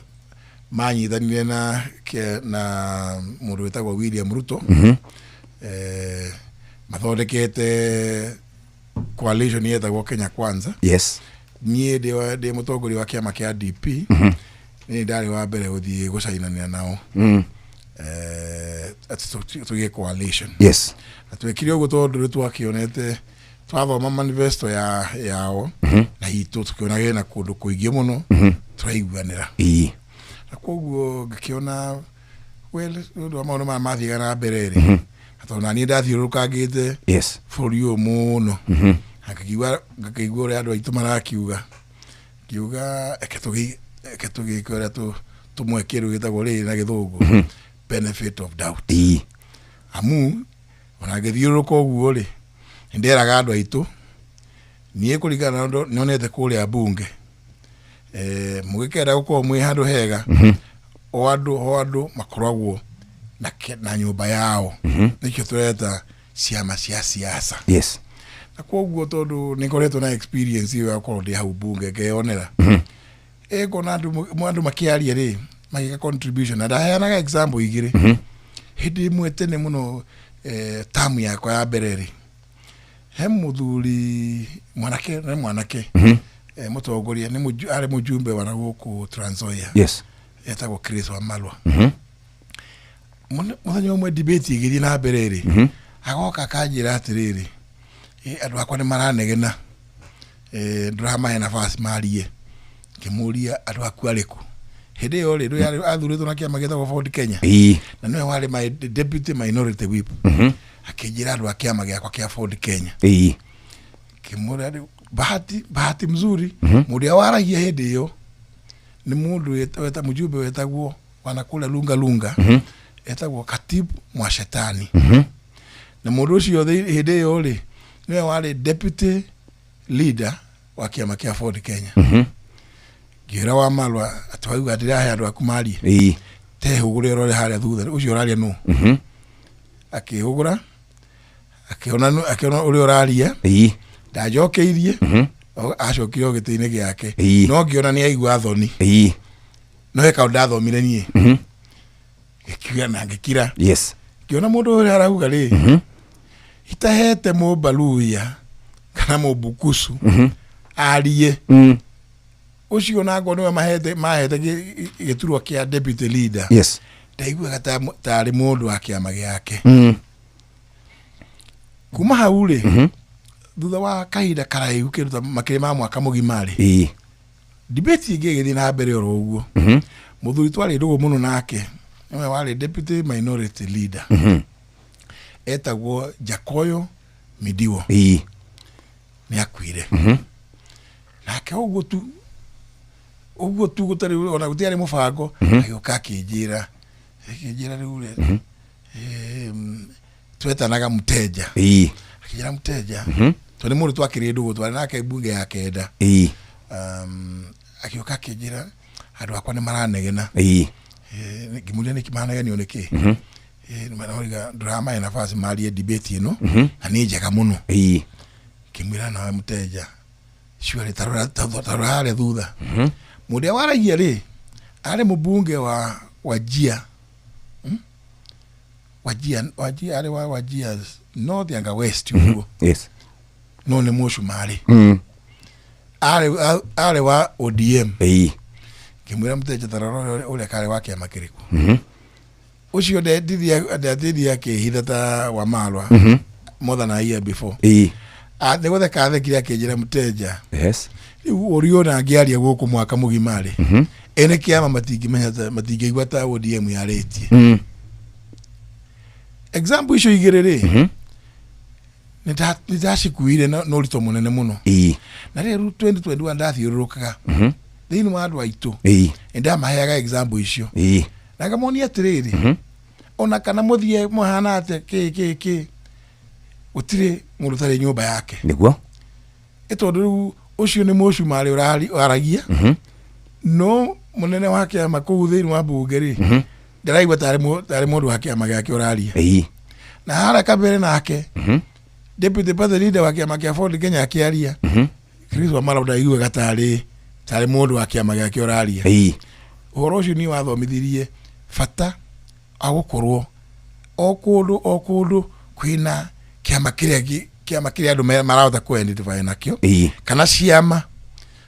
manyitanire na mũndũ wĩtagwo William Ruto, mathondekete coalition yetagwo Kenya Kwanza. Niĩ ndĩ mũtongoria wa kĩama kĩa DP, nĩ ndarĩ wa mbere gũthiĩ gũcainania nao tũgĩe coalition. Na twekire ũguo tondũ twakĩonete twathoma manifesto yao na itũ tukĩona na kũndũ kũingĩ mũno tũraiguanĩra, na koguo ngĩkĩona ũndũ wa maũndũ maya mathiaga na mbere rĩ, tondũ naniĩ ndathiũrũrũkangĩte bũrũri ũyũ mũno, ngakĩigua ũrĩa andũ aitũ marakiuga, ngiuga eke tũgĩke ũrĩa tũmweke rĩu gĩtagwo rĩrĩ na gĩthũngũ benefit of doubt, amu ona ngĩthiũrũrũka ũguo rĩ nderaga andũ aitũ niĩ kũringana na nonete kũrĩa bunge, mũgĩkenda gũkorwo mwĩ handũ hega, o andũ makoragwo na nyũmba yao, nĩkĩo tũreta ciama cia siasa. Na koguo tondũ nĩ ngoretwo na experience ĩyo ya gũkorwo ndĩ hau bunge ngeyonera, ngona andũ makĩaria rĩ magĩka contribution, na ndaheanaga example igĩrĩ. Hĩndĩ ĩmwe tene mũno tamu yakwa ya mbere rĩ, he mũthuri mwanake mũtongoria arĩ mũjumbe wa gũkũ Trans Nzoia, etagwo Chris Wamalwa. Mũthenya ũmwe debate igĩthiĩ na mbere rĩ, agoka akanjĩra atĩrĩrĩ, andũ akwa nĩ maranegena, ndũramahe nafasi marie. Ngĩmũria andũ aku arĩkũ? Hĩndĩ ĩyo rĩ rĩu athurĩtwo na kĩama gĩtagwo Ford Kenya, na nĩwe warĩ my deputy minority whip, akĩnjĩra andũ a kĩama gĩakwa kĩa Ford Kenya. Ngĩmũria bahati mzuri, mũndũ waragia hĩndĩ ĩyo nĩ mũndũ weta mũjumbe wetagwo wanakula lunga etagwo Katibu Mwashetani, na mũndũ ũcio hĩndĩ ĩyo rĩ nĩwe warĩ deputy leader wa kĩama kĩa Ford Kenya. Ngĩra Wamalwa atwauga ndĩrahe andũ aku marie, tehũgũre ũrore harĩa thutha, ũcio ũraria nũ? Akĩhũgũra akĩona ũrĩa ũraria, ndajokeirie, acokire gĩtĩ-inĩ gĩake, no ngĩona nĩ aigua thoni, no heka ndathomire niĩ, gĩkiuga na ngĩkira. Ngĩona mũndũ ũrĩa arauga rĩ, itahete mũbaluya kana mũbukusu arie, ũcio na ngo nĩwe mahete gĩturwa kĩa deputy leader, ndaiguaga tarĩ mũndũ wa kĩama gĩake. Kuma hau rĩ, thutha wa kahinda karaihu kĩruta makĩrĩ ma mwaka mũgima rĩ, debate ingĩ ĩgĩthiĩ na mbere oro ũguo, mũthuri twarĩ ndũgũ mũno nake, nĩwe warĩ deputy minority leader, etagwo Jakoyo Midiwo, nĩ akuire. Nake ũguo tu gũtarĩ ona gũtiarĩ mũbango, agĩũka akĩnjĩra rĩu rĩ twetanaga Mteja, akĩnjĩra Mteja tondũ mũndũ twakĩrĩ ndũgũ twarĩ nake bunge ya kenda, agĩũka akĩnjĩra andũ akwa nĩ maranegena. Ngĩmũria nĩkĩ maranegenio nĩkĩ? Ndũramahe nafasi marie debate ĩno na nĩ njega mũno. Ngĩmwĩra nawe Mteja ciarĩ tarora harĩa thutha, mũndũ waragia rĩ arĩ mũbunge wa Wajia, arĩ wa Wajia North Yanga West ũguo, no nĩ mũcumarĩ, arĩ wa ODM. kimwira mteja tararo ule kale wake makiriku ucio de yake hidata wa malwa more than a year before niguo thekathe kire akijira mteja yes urio na ngiaria guku mwaka mugimari ene kiama matingi igwata ODM yaretie example icio igiriri nitashikuire no rito munene muno na rero 2021 ndathiururukaga thini wa andu aitu ndamaheaga example icio na ngamoni atiriri ona kana muthie muhana ate ki utire mundu tari nyumba yake niguo etondu ucio ni mucu mari uraragia no munene wake amaku thini wa bungeri ndiraigwa tari mundu wake amagake uraria na haraka mbere nake deputy party leader wake amakia Ford Kenya akiaria Chris Wamala ndaigue gatari mundu wake amagake uraria uhoro ucio ni wathomithirie fata agukorwo okundu kwina kiama kiria andu marahota ku identify nakio kana ciama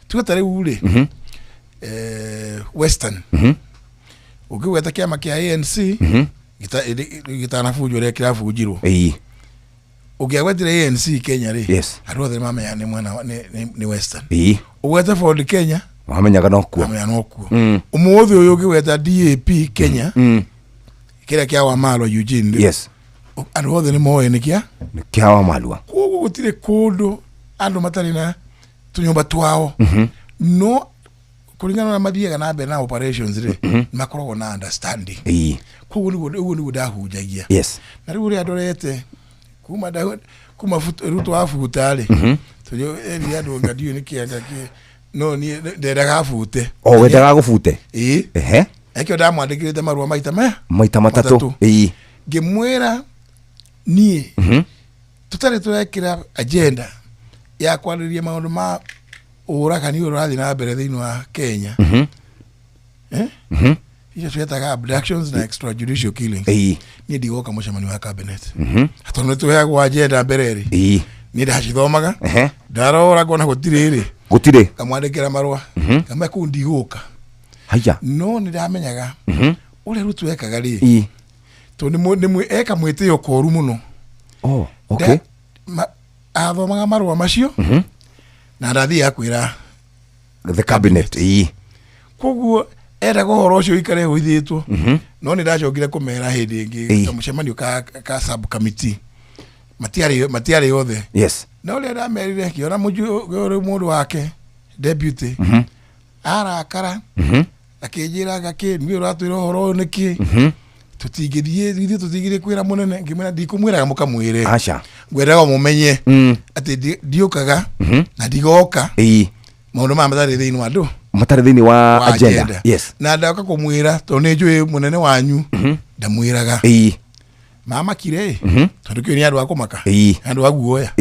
tugatare ule western ukigweta kiama kia ANC gitanafujo ria kirafujirwo ukiagwetire ANC Kenya ri andu othe mamenya ni mwana ni western ugweta Ford Kenya wamenyaga nokuo umuthi uyu ukigweta DAP Kenya kira kia Wamalwa Eugene andu othe ni moe ni kia Wamalwa koguo gutire kundu andu matari na tunyumba twao no kuringana na mathiaga na mbere na operations ri makoragwo na understanding koguo ni ndahujagia na riu ri andorete kuma ruto afutale tuyo eri andu ngadio ni kianga ki no ni nderaga afute wendaga gufute ekyo ndamwandikirite marua maita matatu ngimwira nie tutari turekira agenda ya kwariria maundu ma urakani urathi na mbere thiini wa Kenya iyo twetaga abductions na extrajudicial killings ni ndigoka mucemani wa cabinet atondu tuheagwo agenda mbereri ni ndacithomaga ndarora ngona gutire kamwandikira marua kama kundigũka haya no ni ndamenyaga ule rutu ekaga ri to ni eka mwitio koru muno okay athomaga marua macio na ndathi akwira the cabinet koguo era gohoro cio ikare huithitwo no ni ndacokire kumera hindi ingi mucemanio ka sub committee matiari yothe no ule ndamerire kiona mundu wake deputy arakara akijira gake ni uratwira horo niki tutigithie kwira munene ngimena ndikumwiraga mukamwire acha ngweraga mumenye ati ndiukaga na ndigoka maundu ma matari thiini wa ndu matari thiini wa agenda na ndaka kumwira to ni njui munene wanyu ndamwiraga mama kire tondu kio ni andu akumaka andu aguoya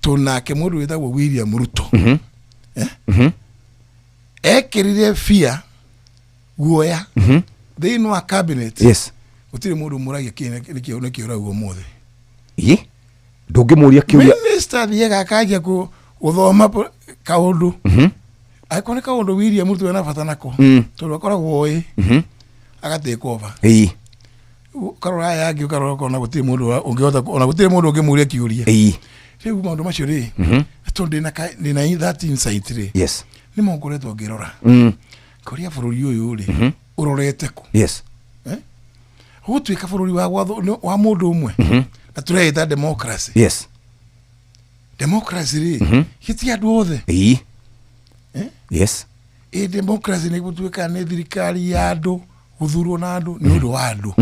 tunake mundu witagwo William Ruto ekirire fear guoya thiini wa cabinet utiri mundu muragia kine nikio raguo mothe ndungimuria kiuria minister thiega akaja guthoma kaundu aikone kaundu William Ruto na bata nako tondu akoragwo oi agatekwa over karora yagi karora kona gutiri mundu ungihota ona gutiri mundu ungimuria kiuria riu maundu macio ri tondu ndina that insight ri ni mongoretwo ngirora kuria bururi uyu ri urorete ku gutwika bururi wa mundu umwe na tureita democracy democracy ri hiti andu othe democracy ni gutwika ni thirikari ya andu guthurwo na andu ni undu wa andu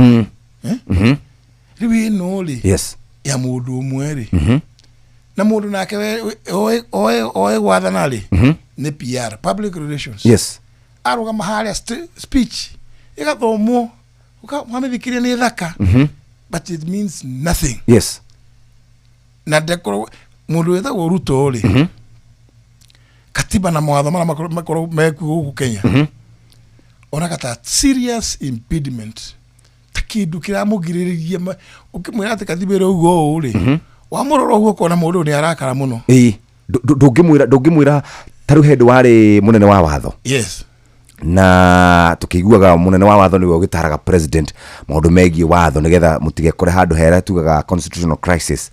riu ino ri ya mundu umwe ri na mundu nake oe gwathana ri ni PR public relations arugama haria speech igathomwo ukamwamithikĩria nĩ thaka but it means nothing na ndekoro mundu wetagwo Ruto ri katiba na mawatho mara makoro meku huku Kenya ona kata serious impediment takindu kiramugiririria ukimwira ati katiba ĩrĩa ugo ri wamuroro huko kona mundu ni arakara muno ndungimwira taru hendu wari munene wa watho na tukiguaga munene wa watho niwe ugitaraga president maundu megie watho nigetha mutigekore handu hera tugaga constitutional crisis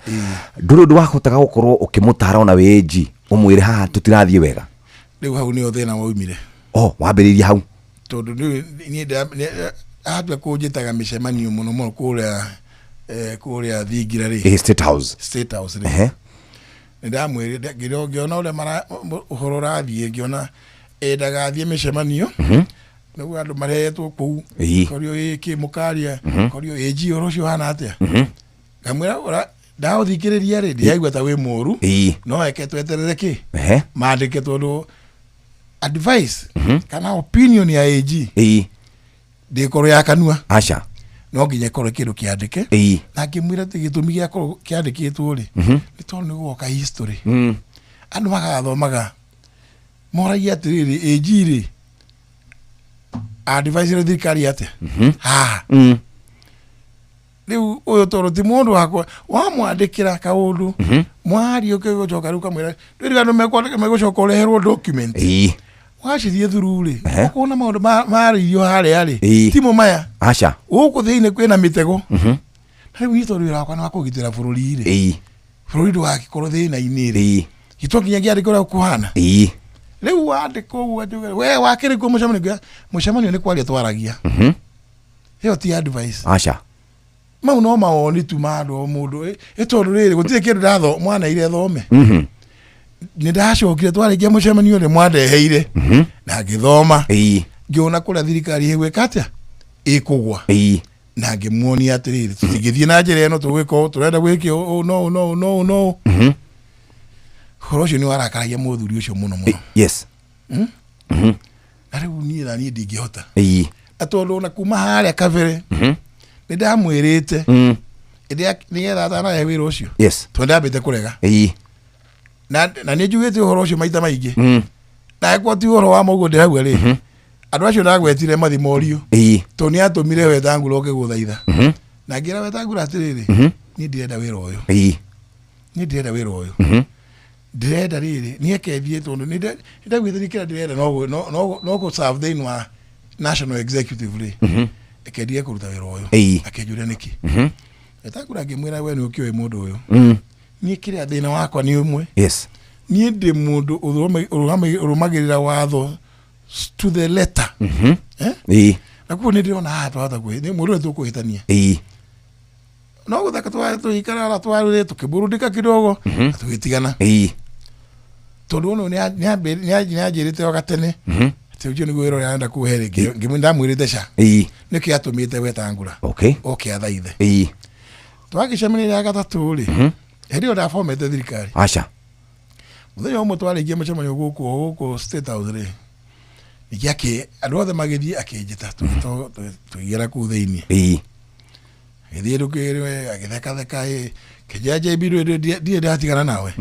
nduru ndu wahotaga gukorwo ukimutara ona weji umwire haha tutirathie wega riu hau ni othena waumire wambiriria hau tondu ni ahatwa kujitaga micemanio muno muno kuria thingira ri state house ri ndamwire ngiona ule mara uhoro rathie ngiona ndagathie micemanio niguo andu marehetwo kuu korio iki mukaria korio eji orocio hana atia ngamwira ora ndaũthikĩrĩria rĩ ndiaigua ta wĩ mũru no eke tweterere ki mandĩke tondu advice kana opinion ya AG ndĩkorwo ya kanua aca no nginya korwo kĩndũ kĩandĩke na ngĩmwĩra atĩ gĩtũmi gĩa korwo kĩandĩkĩtwo rĩ nĩ tondũ nĩ gũoka history andũ magathomaga moragia atĩrĩrĩ AG rĩ advice rĩ thirikari atĩa riu uyo toro ti mundu wakwa wamwandikira kaundu mwari ukigocoka riu kamwira ndiri andu megucoka ureherwo document wacithie thuru ri ukona maundu maririo haria ri timo maya aca uku thiine kwina mitego riu ito ri wakwa na kugitira bururi ri bururi ndwagikorwo thina-ini ri gito nginya giandikora kuhana riu wandiko we wakiri ku mucemanio ni kwaria twaragia hiyo ti advice aca mau no mawoni tu mado mundu itondu riri gutire kindu ndatho mwana ire thome ni ndacokire twarigia mucemanio ni mwandeheire na ngithoma ngiona kuria thirikari igwika atia ikugwa na ngimuonia atiriri tutigithie na njira ino tugwika turenda gwikio no horocio ni warakaragia muthuri ucio muno muno yes na riu ni ndingihota atondu na kuma haria kabere ndamwirite nigetha atanahe wira ucio twendambite kurega na ni njugite uhoro ucio maita maingi na ekwo ti uhoro wa moguo ndirauga ri andu acio nagwetire mathimorio to ni atumire Wetangula ukiguthaitha na ngira Wetangula atiriri ni ndirenda wira uyu ndirenda riri ni ekethie tondu ni ndagwithirikira ndirenda no go serve thini wa national executive ri ekedie kuruta wira uyu akejuria niki Wetangula ngimwira we ni ukiwe mundu uyu ni kiria thina wakwa ni umwe ni ndi mundu urumagirira watho to the letter na kuo ni ndirona haha twahota kwi ni mundu tukuhitania no guthaka twikara ala twarire tukiburudika kidogo tugitigana tondu uno ni ajirite wakatene tujue ni gwiro yaenda kuhere ngimunda mwirite ca niki atumite Wetangula okay athaithe twagicemania ya gatatu ri herio da formete thirikari aca muthenya umwe twarigia mucemanio guku state house ri nikiake andu othe magithie akinjita tuigera ku thiini githie rukirwe agitheka kijaje biru die ndatigana nawe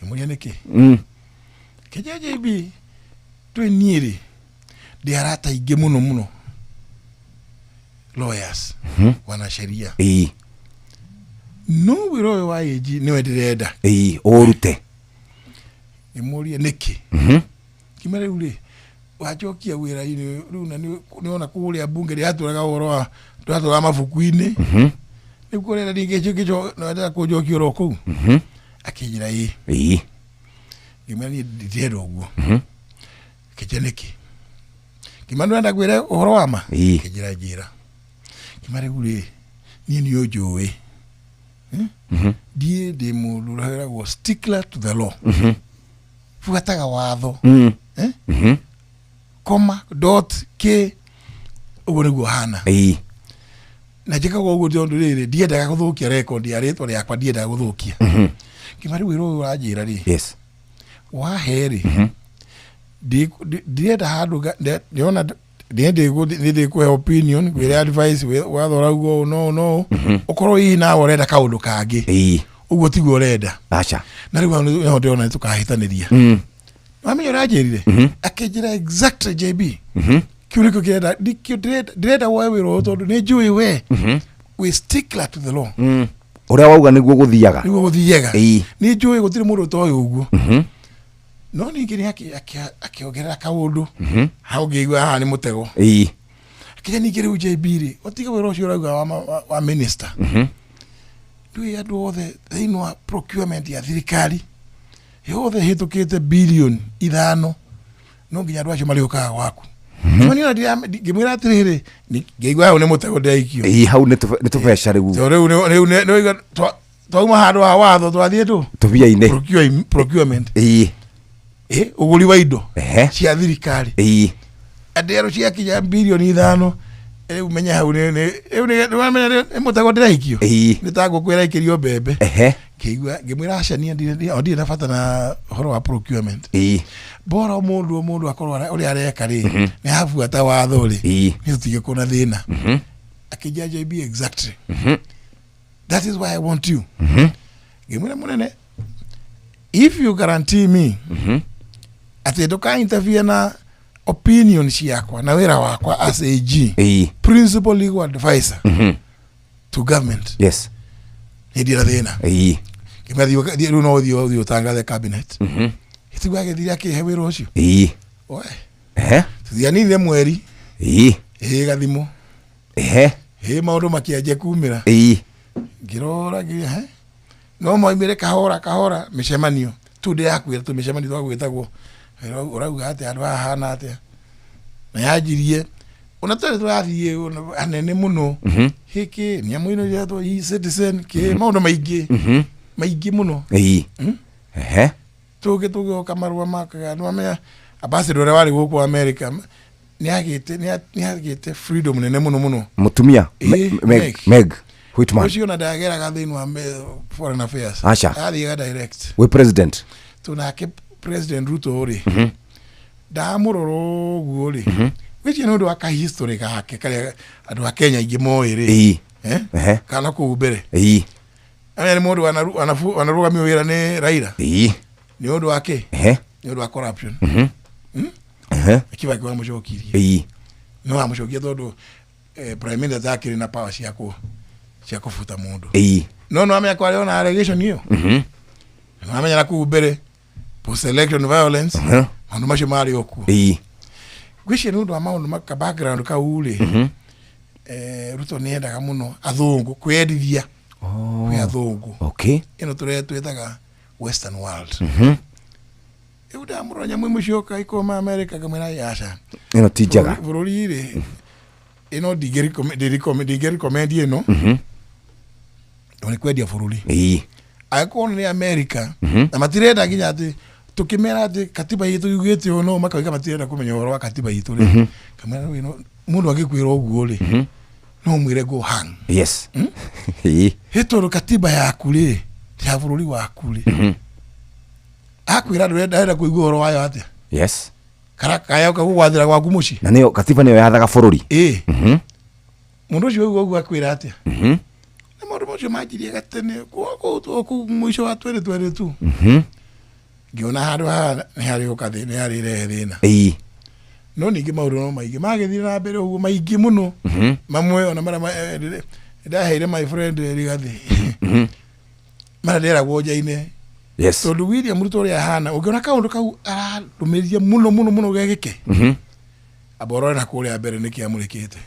kimuria niki kijaje bi twiniiri ndiarata ingi muno lawyers wana sheria no wiro wa AG ni wendirenda urute imuria niki kimere uri wajokia wira ini runa ni ona kuria bunge ri aturaga uhoro wa mabuku-ini ni kurera ningejo no ndira kujokia ro ku akijira kimere ndirenda uguo kijeneki kimanu enda gwire uhoro wa ma kijira jira kimare uri ni ojoe die de mulura was stickler to the law fuataga watho koma dot k ubone guhana na jika go go tondu riri die ndaga guthukia record ya ritwa yakwa die ndaga guthukia kimari wiro urajira ri wa heri die da hadu ndiona ndinde ku opinion gwire advice wathora ugo no ukoro hii na urenda kaundu kangi ugo tiguo urenda acha na riu no ndiona tukahitaniria mami urajirire akejira exact JB kiuriko kirenda direda wewe ro tondu ni njui we stickler to the law uria wauga niguo guthiaga ni njui gutiri mundu toyo uguo no ningĩ nĩ akĩongerera kaũndũ hau ngĩigua haha nĩ mũtego akĩnya ningĩ rĩu JB rĩ ũtiga wĩra ũcio ũrauga wa minister ndũĩ andũ othe thĩinĩ wa procurement ya thirikari yothe hĩtũkĩte bilioni 5 no nginya andũ acio marĩũkaga gwaku ngĩmwĩra atĩrĩrĩ ngĩigua hau nĩ mũtego ndĩraikio hau nĩ tũbeca rĩu twauma handũ ha watho twathiĩ tũbia-inĩ procurement ũgũri wa indo cia thirikari andero ciakinya bilioni 5 rĩu menya hau nĩ mũtego ndĩraikio nĩ ta ngũkũ ĩraikĩrio mbembe ngĩmwĩra acania ndirĩ na bata na ũhoro wa procurement bora mũndũ akorwo ũrĩa areka rĩ nĩ habuata watho rĩ nĩ tũtige kuona thĩna akĩnja JB exactly that is why I want you ngĩmwĩra mũnene if you guarantee me atĩ ndũka-interfere na opinion ciakwa na wĩra wakwa as AG principal legal advisor to government nĩndira thĩna rĩu no ũthiĩ ũtangathe cabinet ĩtigua agĩthire akĩhe wĩra ũcio tuthianire mweri gathimũ maũndũ makĩanjia kumĩra ngĩrora no moimĩre kahora mĩcemanio tu ndĩrakwĩra tũmĩcemanio twagwĩtagwo ũrauga atĩ andũ hahana atĩa na yanjirie ona tũrĩ tũrathiĩ anene mũno hĩkĩ nyamũ-ino ciatwo e-citizen maũndũ maingĩ mũno tũgĩoka marũa makaga nĩwamenya ambassador ũrĩa warĩ gũkũ America nĩagĩte freedom nene mũno mũtumia Meg Whitman ũcio na ndageraga thĩinĩ wa foreign affairs athiĩga direct we president tunake president Ruto ũrĩ ndamũrora ũguo rĩ wĩcie nĩ ũndũ wa kahistory gake karĩa andũ a Kenya aingĩ moĩ rĩ kana kũu mbere aya nĩ mũndũ wanarũgamio wĩra nĩ Raila nĩ ũndũ wake nĩ ũndũ wa corruption Kibaki wamũcokirie no amũcokia tondũ prime minister akĩrĩ na power cia kũbuta mũndũ no amenya kwarĩ ona allegation ĩyo no amenya na kũu mbere post election violence maũndũ macio marĩ okuo gwĩciria nĩ ũndũ wa maũndũ maka background kau rĩ Ruto nĩ endaga mũno athũngũ kwĩendithia kwĩ athũngũ ĩno tũrĩa twĩtaga western world rĩu ndamũrora nyamũ imwe cioka ikoma America ngamwĩra yaca ĩno ti njega bũrũri rĩ ĩno ndingĩrecomendi ĩno nĩ kwendia bũrũri agĩkorwo nĩ America na matirenda nginya atĩ tukimera ati katiba yitu yugite ono makauga matirenda kumenya uhoro wa katiba yitu ri kamera wino mundu agikwira uguo ri no mwire go hang hitoro katiba yaku ri ya bururi waku ri akwira ndenda kuigua uhoro wayo atia karaka yoka gugwathira gwaku muci na niyo katiba niyo yathaga bururi mundu ucio uguo akwira atia na mundu ucio majirie gatene ku mwisho wa 2022 ngiona handũ haha nĩ harĩ ũkathĩ nĩ harĩ rehe thĩna no ningĩ maũndũ no maingĩ magĩthire na mbere ũguo maingĩ mũno mamwe ona marĩa ndaheire my friend Rigathi marĩa nderagwo nja-inĩ tondũ William Ruto ũrĩa ahana ũngĩona kaũndũ kau ararũmĩrĩria mũno gegĩke aborore na kũrĩa mbere nĩ kĩamũrĩkĩte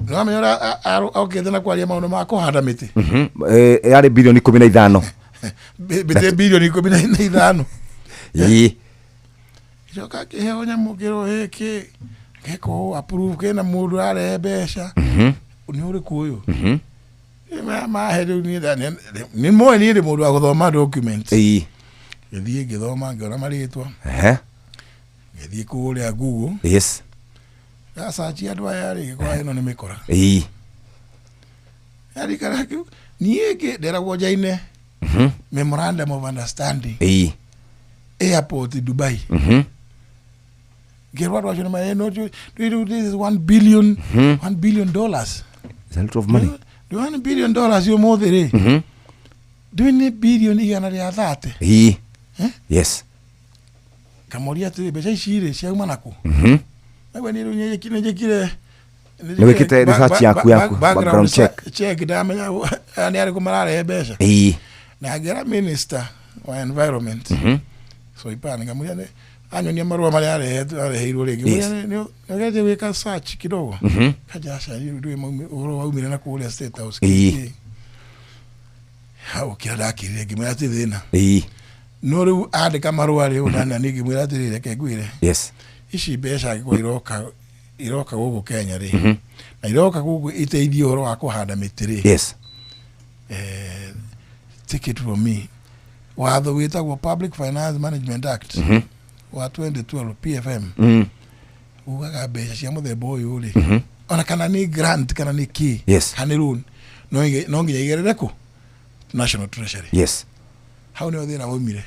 no amenya okĩte na kwaria maũndũ ma kũhanda mĩtĩ yarĩ bilioni 15 bete bilioni 15 joka keheo nyamukiro hiki geko approve kena mundu are mbeca ni uri kuyo ma hedu ni mo ni mundu wa guthoma document githie githoma ngona maritwa githie kuria Google sasa chi andu aya ri kwa ino ni mikora ari kana niege nderagwo nja-inĩ memorandum of understanding airport Dubai get what was your man no this is $1 billion dollars. It's a lot of money. Do $1 billion you more there do $1 billion igana rĩa 30 yes kamoria tu beca icire cia umanako nawe ni runye kire ni wikite research yaku background check ndamenya ani ari kumarare mbeca na ngera minister wa environment so ipani kamuya ne anyonia marua mali areheirwo rĩngĩ nĩgeje wĩka search kidogo kajasha ndio ũhoro wa umire na kũrĩa State House hau kira dakire ngĩmwĩra atĩ thĩna no rĩu andĩka marũa rĩu nana ngĩmwĩra atĩ reke ngwĩre ici mbeca angĩkorwo iroka gũkũ Kenya rĩ na iroka gũkũ iteithio ũhoro wa kũhanda mĩtĩ rĩ take it from me watho wĩtagwo Public Finance Management Act wa 2012 PFM ugaga mbeca cia mũthemba ũyũ rĩ ona kana nĩ grant kana nĩ key kana loan no nginya igerere kũ National Treasury hau nĩ thĩna waumire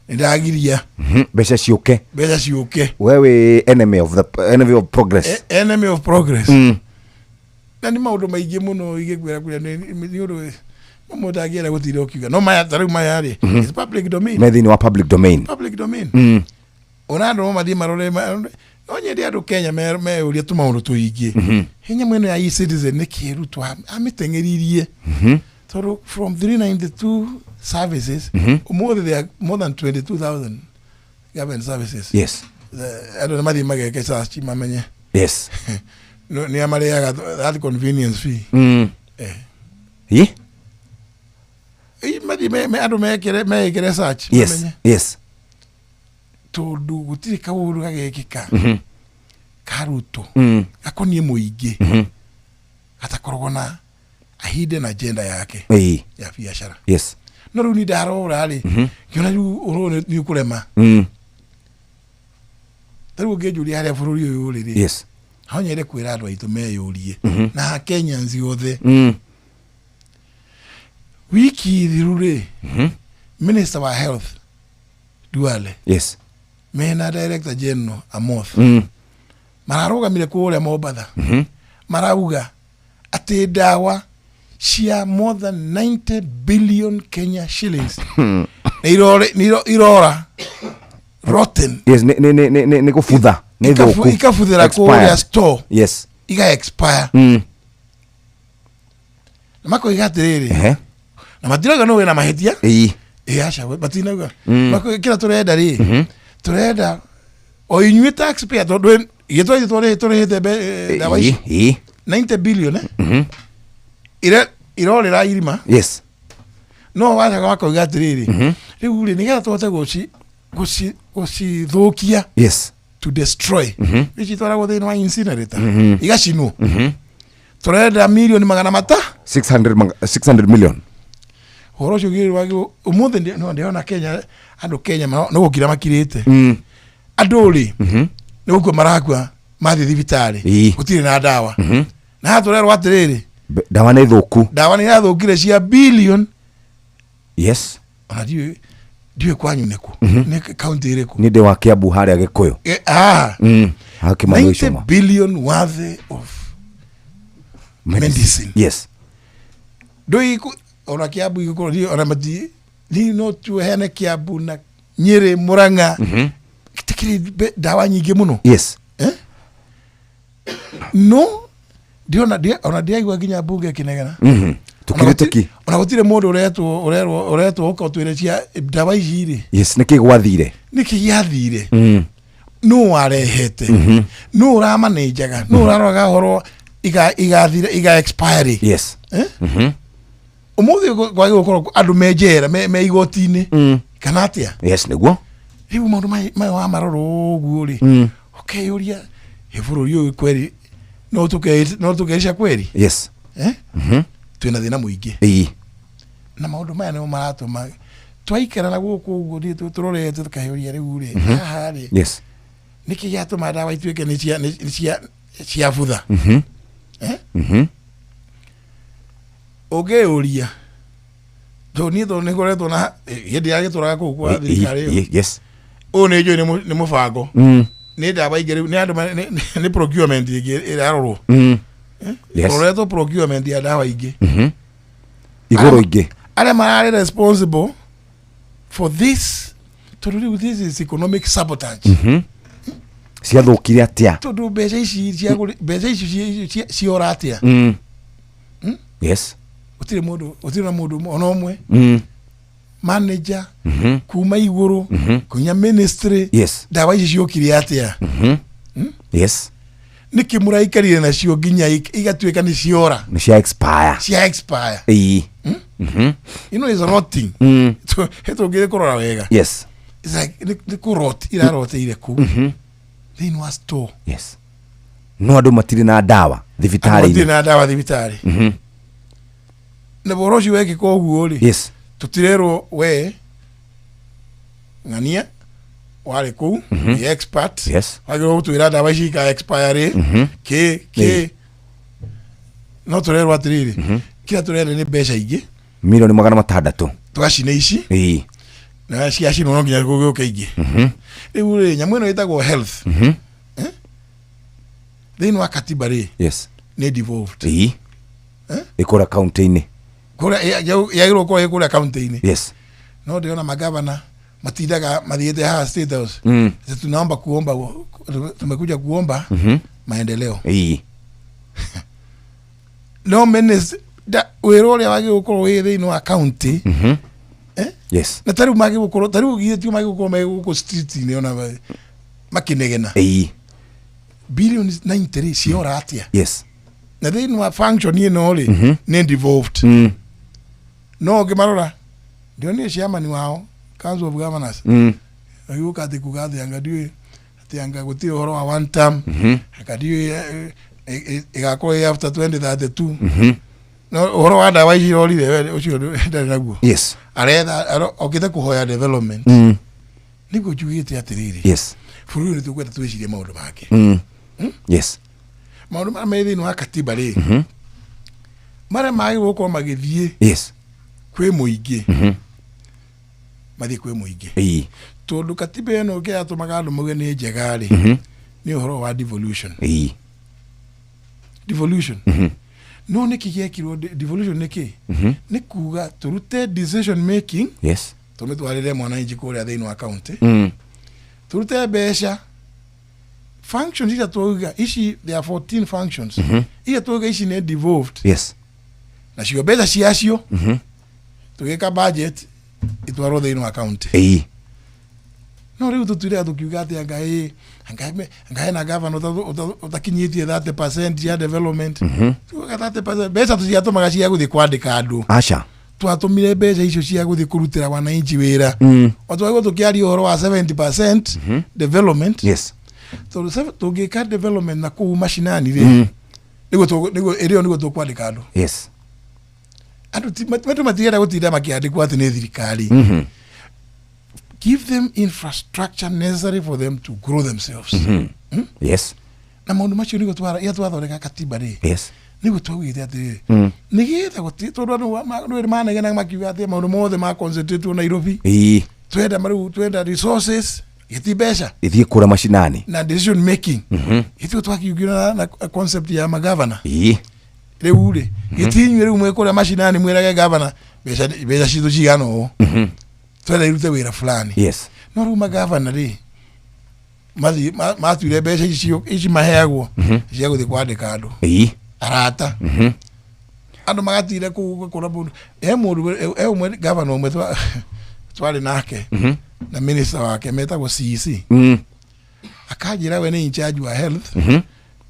ndagiria mbeca ciũke wewe enemy of progress na nĩ maũndũ maingĩ mũno igĩkwĩra kũrĩa nĩ ũndũ mũndũ angĩera gũtira ũkiuga no maya tarĩu maya rĩ is public domain thĩinĩ wa public domain ona andũ mathiĩ marore no nyendĩ andũ Kenya meyũria tũmaũndũ tũingĩ hinya mwene ya e-citizen nĩ kĩrutwo amĩteng'eririe tondũ from 392 services ũmũthĩ there are more than 22,000 government services andũ nĩmathiĩ mageke search mamenye nĩ amareaga that convenience fee andũ mekĩre search mamenye tondũ gũtirĩ kaũndũ gagekĩka karuto gakoniĩ mũingĩ gatakoragwo na a hidden agenda yake ya biashara no rĩu nĩ ndarora rĩ ngĩona rĩu ũhoro nĩ ũkũrema tarĩu ũngĩnjũria harĩa bũrũri ũyũ ũrĩ rĩ no nyende kwĩra andũ aitũ meyũrie na Kenyans othe wiki thiru rĩ Minister wa Health Duale mena Director General Amoth mararũgamire kũrĩa Mombatha marauga atĩ ndawa cia more than 90 billion Kenya shillings na irora rotten nĩ gũbutha nĩ thũku ikabuthĩra kũrĩa store iga expire na makoiga atĩrĩrĩ na matiraga no wĩna mahĩtia aca matinauga kĩra tũrenda rĩ tũrenda o inyuĩ taxpayer tondũ gĩtũrĩ tũrĩhĩte ndawa ici 90 billion irorĩra irima no wacaga makoiga atĩrĩrĩ rĩu rĩ nĩgetha tũhote gũcithũkia to destroy ici twaragwo thĩinĩ wa incinerator igacinwo tũrenda milioni 600 million horo ũcio gĩrĩ ũmũthĩ ndĩona Kenya andũ Kenya nĩ gũkira makirĩte andũ rĩ nĩ gũkua marakua mathiĩ thibitarĩ gũtirĩ na ndawa na tũrerwo atĩrĩrĩ ndawa nĩ thũku ndawa nĩ yathũkire cia billion ona ndiũĩ kwanyu nĩkũ nĩ kaũntĩ ĩrĩkũ nĩ ndĩ wa Kiambu harĩa Gĩkũyũ 90 billion worth of medicine ndũĩ ona Kiambu igũkorwo ona mati no tuheane Kiambu na Nyĩrĩ Murang'a gĩtikĩrĩ ndawa nyingĩ mũno no ona ndiaigua nginya mbunge ĩkĩnegena tukirĩtũki ona gũtirĩ mũndũ ũretwo ũka ũtwĩre cia ndawa ici rĩ nĩkĩ gwathire nĩkĩ gĩathire nũ warehete nũ ũramanĩnjaga nũ ũraroraga ũhoro igathire iga expiry ũmũthĩ gwagĩ gũkorwo andũ menjera me igoti-inĩ kana atĩa nĩguo rĩu maũndũ maya wa maroro ũguo rĩ ũkeyũria bũrũri ũyũ kweri no tũkerisha kweri twĩna thĩna mũingĩ na maũndũ maya nĩmo maratũma twaikara na gũkũ ũguo tũrorete tũkahĩũria rĩu rĩ haha rĩ nĩkĩ gĩatũma ndawa ituĩke nĩ cia butha ũngĩyũria niĩ tondũ nĩ ngoretwo na hĩndĩ ya gĩtũraga kũu kwa thirikari ĩyo ũũ nĩ njũĩ nĩ mũbango nĩ ndawa ingĩ rĩu nĩ andũ nĩ procurement ingĩ ĩrarorwo roretwo procurement ya ndawa ingĩ igũrũ ingĩ arĩa mararĩ responsible for this tondũ rĩu this is economic sabotage ciathũkire atĩa tondũ mbeca ici ciora atĩa gũtirĩ na mũndũ ona ũmwe manager kuma iguru kunya ministry yes dawa ici ciokire atia yes niki muraikarire nacio nginya igatuika ni ciora ni cia expire you know is rotting so heto ngire kurora wega yes it's like the kurot iraroteire ku then was store yes no andu matiri na dawa thibitari matiri na dawa thibitari na boroji weke koguo ri yes tutirero we ngania wale ku the expert yes agero tuira dawa ici ka expire ke no turero atiriri kila turero ni besha ingi milioni 600 twacine ici na ciaci no nginya guguke ingi riu ri nyamu ino itagwo health then wakatiba ri yes ni devolved ikora county-ini kura yairo ko ikura county-ini yes no ndiona magavana matindaga mathiete ha state house tunaomba kuomba tumekuja kuomba maendeleo no menes da wĩrore wage gukorwo wĩ thĩinĩ wa county yes na tariu magi gukorwo tariu githio magi gukorwo me guko street ni ona makinegena billions 93 ciora atia yes na thĩinĩ wa function ino ri ni devolved no ngimarora ndio ni chairman wao council of governors ayuka ati kugathi angadio ati anga guti horo wa one term akadio igakorwo after 2032 no horo wa dawa ici rorire we ucio ndari naguo yes aretha okite kuhoya development niguo njugite atiriri yes bũrũri tukwenda twicirie maũndũ make yes maũndũ marĩa me thĩinĩ wa katiba rĩ marĩa magĩrĩirwo gũkorwo magĩthiĩ yes kwĩ mũingĩ mathiĩ kwĩ mũingĩ tondũ katiba ĩno ĩkĩratũmaga andũ mauge nĩ njega rĩ nĩ ũhoro wa devolution no niki giekirwo devolution niki ni kuga turute decision making yes tumitwarire mwananchi kuria thĩinĩ wa county turute mbeca functions ira tuga ici there are 14 functions ira tuga ici ni devolved yes na cio mbeca ciacio tugika budget itwarwo thĩinĩ wa county no riu tutire tukiuga ati angae na governor utakinyitie 30% ya development tuga 30% mbeca tuciatumaga cia guthi kwandika andu acha twatumire mbeca icio cia guthi kurutira wananchi wira otwago tukiaria uhoro wa 70% development yes tugika development na ku mashinani ri nigo tukwandika andu yes andu matigira gutinda makiandikwa ati ni thirikari give them infrastructure necessary for them to grow themselves yes na maundu macio nigo twathondeka katiba ri yes nigo twagite ati nigetha guti tondu andu manegena makiuga ati maundu mothe ma concentrate na Nairobi twenda resources iti mbeca ithie kura mashinani na decision making iti twakiugira na concept ya magavana riu ri gitinyu riu mwekora mashinani mwirage governor mbeca citu cigano twenda irute wira fulani yes no riu magavana ri matwire mbeca ici maheagwo cia guthi kwandika andu arata andu magatire kugura mundu umwe governor umwe twari nake na minister wake metagwo CC akajira we ni in charge wa health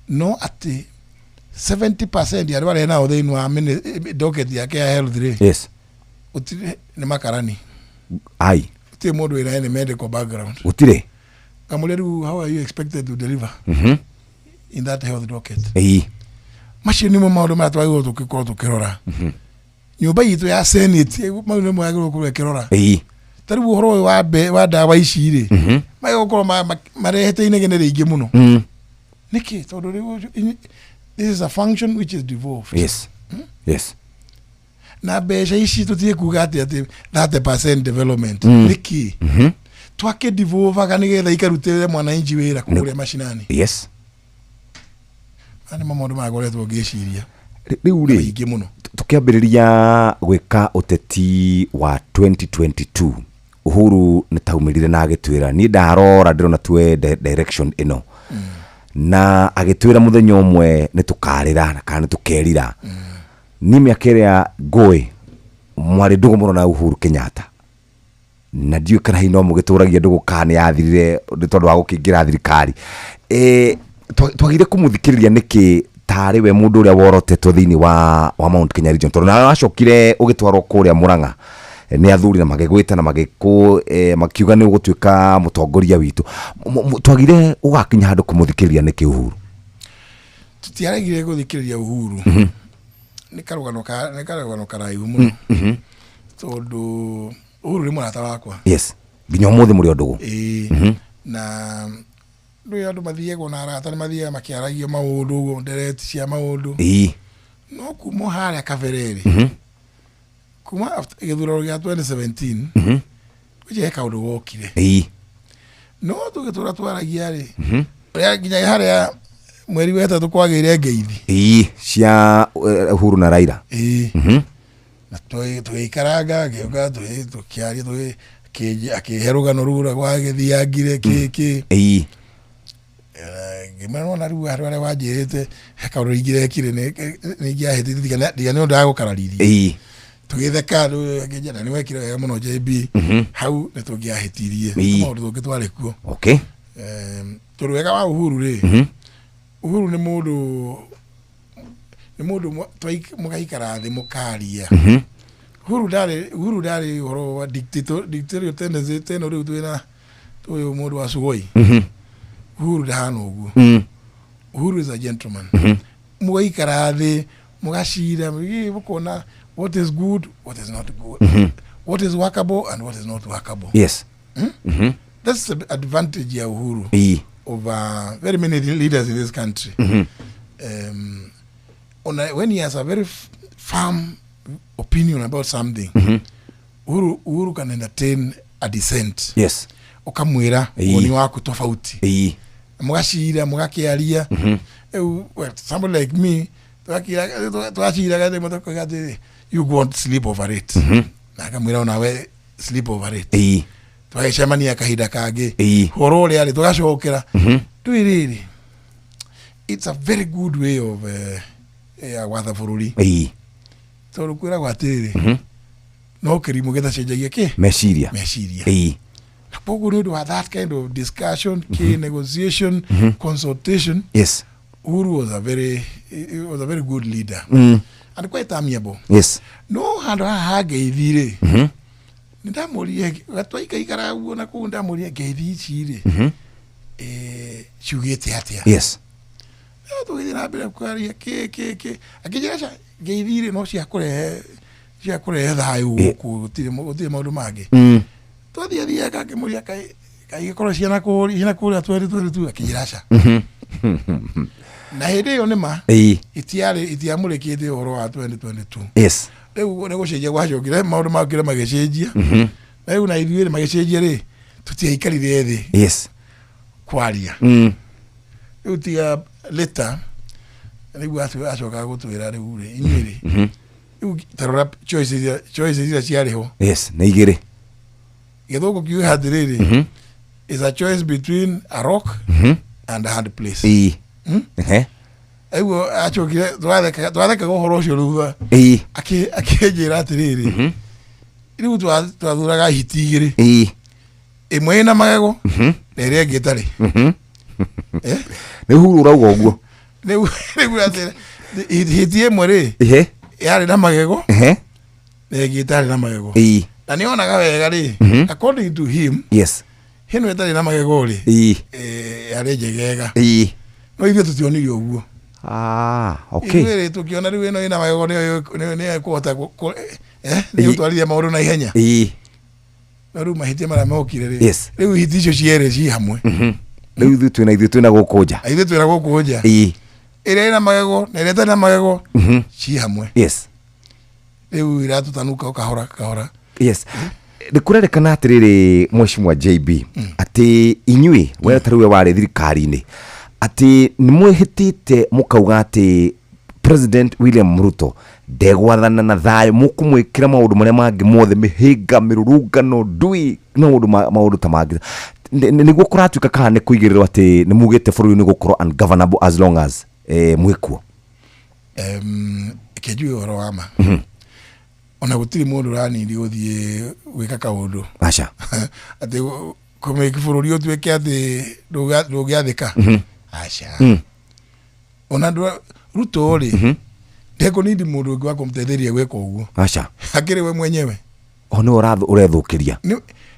no ati 70% ya wale nao thĩinĩ wa docket yake ya health ri yes utire ni makarani ai utire mundu ina any medical background utire kamuleru how are you expected to deliver in that health docket machine mo maundu ma twagirwo tukikorwo tukirora nyumba yitu ya senate maundu mo yagirwo kurekirora tariu uhoro wa dawa ici ri magokorwo marehete inegene ringi muno niki tondu riu this is a function which is devolved yes yes na mbeca ici tutie kuga ati 30% development niki twake devolvaga nigetha ikarutire mwananchi wira kuria mashinani yes ani mamundu magoretwo ngiciria riu ri tukiambiriria gwika uteti wa 2022 Uhuru nitaumirire na agitwira ni ndarora ndirona twe direction ino na agitwira muthenya umwe nitukarira na kana tukerira ni miaka iria ngui mwari ndugu muno na Uhuru Kenyatta na ndiũ kana hino mũgĩtũragia ndũ gũkane yathirire nĩ tondũ wa gũkĩingĩra thirikari. Twagire kũmũthikĩrĩria nĩkĩ tarĩ we mũndũ ũrĩa worotetwo thĩinĩ wa Mount Kenya region, tondũ nawe wacokire ũgĩtwarwo kũrĩa Murang'a nĩ athuri na magĩgwĩta na makiuga nĩ ũgũtuĩka mũtongoria witũ. Twagire ũgakinya handũ kũmũthikĩrĩria nĩkĩ Uhuru? Tutiaregire gũthikĩrĩria Uhuru nĩ karũgano karaihu mũno, tondũ Uhuru nĩ mũrata wakwa. Yes, nginya ũmũthĩ mũrĩ o ndũgũ. Na rĩu andũ mathiaga na arata nĩ mathiaga makĩaragia maũndũ ũguo, ndereti cia maũndũ. No kuma harĩa Kaberere, kuma gĩthurano gĩa 2017 gũtirĩ kaũndũ wokire. No tũgĩtũra twaragia rĩ, nginya harĩa mweri wa ĩtatũ kwagĩire ngeithi cia Uhuru na Raila. Na tũgĩikaranga ngĩuga tũkĩaria akĩhe rũgano rũu rwa gĩthiangire kĩkĩ. Ngĩmana na rĩu arĩa wanjĩrĩte kaũndũ ingĩrekire nĩ ingĩahĩtĩte ndiga nĩ ũndũ wa gũkararirie. Tũgĩtheka ngĩnjana nĩ wekire wega mũno JB, hau nĩ tũngĩahĩtirie maũndũ tũngĩ twarĩ kuo. Tondũ wega wa Uhuru rĩ, Uhuru nĩ mũndũ mũgaikara thĩ mũkaria. Uhuru ndarĩ ũhoro wa dictatorial tendency teno rĩu twĩna ũyũ mũndũ wa Sugoi. Uhuru ndahana ũguo. Uhuru is a gentleman. Mũgaikara thĩ mũgacira mũkona what is good, what is not good, what is workable and what is not workable. Yes. That's the advantage ya Uhuru over very many leaders in this country. When he has a very firm opinion about something, Uhuru can entertain a dissent. Yes. Ukamwira woni wako tofauti. Mugashira mugakiaria. Somebody like me, twashira gade motoko gade, you won't sleep over it. Nakamwira nawe sleep over it. Twagicemania kahida kage. Horo ule ali tugacokera. Twiriri. It's a very good way of watha bururi. Tondũ kwĩra gwatirĩ no kĩrimũ gĩtacenjagia kĩ meciria. Na koguo nĩ ũndũ wa that kind of discussion, negotiation, consultation. Yes. Uhuru was a very good leader and quite amiable. Yes. No handũ haha ngeithi-rĩ nĩ ndamũria gatwaikaikara ũguo na kũu ndamũria ngeithi ici-rĩ ciugĩte atĩa. Yes. Tũgĩthiĩ na mbere kwaria akĩnjĩra ngeithi-rĩ no ciakũrehe thayũ gũkũ gũtirĩ maũndũ mangĩ. Twathiathiaga ngĩmũria kaigĩkorwo ciana kũrĩa tweru akĩnjĩra aca. Na hĩndĩ ĩyo nĩma itiamũrĩkĩte ũhoro wa 2022. Yes. Rĩu nĩ gũcenjia gwacokire maũndũ makĩre magĩcenjia. Na rĩu na ithuĩ magĩcenjia-rĩ tũtiaikarire thĩ. Yes. Kwaria. Rĩu tiga later rĩu acoka gũtwĩra rĩu-rĩ inyuĩ-rĩ rĩu tarora choices iria ciarĩho. Yes, nĩ igĩrĩ. Gĩthũngũ kiuga atĩrĩrĩ, is a choice between a rock and a hard place. Rĩu acokire twathekaga ũhoro ũcio rĩu akĩnjĩra atĩrĩrĩ, rĩu twathuraga hiti igĩrĩ, ĩmwe ĩna magego na ĩrĩa ĩngĩ ĩtarĩ. Nĩ Uhuru ũrauga ũguo. Rĩu atĩrĩ hiti ĩmwe-rĩ yarĩ na magego na ĩngĩ ĩtarĩ na magego. Na nĩ onaga wega-rĩ, according to him, yes, hĩno ĩtarĩ na magego-rĩ yarĩ njegega. No ithuĩ tũtionirie ũguo. Okay. Ithuĩ tũkĩona rĩu ĩno ĩna magego nĩyo ĩkũhota nĩ ũtwarithia maũndũ na ihenya. No rĩu mahĩtia marĩa mokire-rĩ, rĩu hiti icio cierĩ ci hamwe. Rĩu ithuĩ twĩna gũkũ nja. Ithuĩ twĩna gũkũ nja. Ĩrĩa ĩna magego na ĩrĩa ĩtarĩ na magego ci hamwe. Yes. Rĩu iratũtanuka kahora. Yes. Nĩ kũrerĩkana atĩrĩrĩ Mheshimiwa JB atĩ inyuĩ we tarĩ we warĩ thirikari-inĩ atĩ nĩ mwĩhĩtĩte mũkauga atĩ President William Ruto ndegwathana na thayũ, mũkũmwĩkĩra maũndũ marĩa mangĩ mothe, mĩhĩnga, mĩrũrũngano, ndui na maũndũ ta mangĩ. Nĩguo kũratuĩka kana nĩ kũigĩrĩrwo atĩ nĩ mugĩte bũrũri nĩ gũkorwo ungovernable as long as mwĩkuo? Kĩnjui ũhoro wa ma. ona gutiri mundu ranindi uthie gwika kaundu acha ati kome kifururi otweke ati ndugiathika acha ona Ruto ri ndeko nindi mundu ungi wa kumtetheria gweka uguo acha akiri we mwenyewe ono urethukiria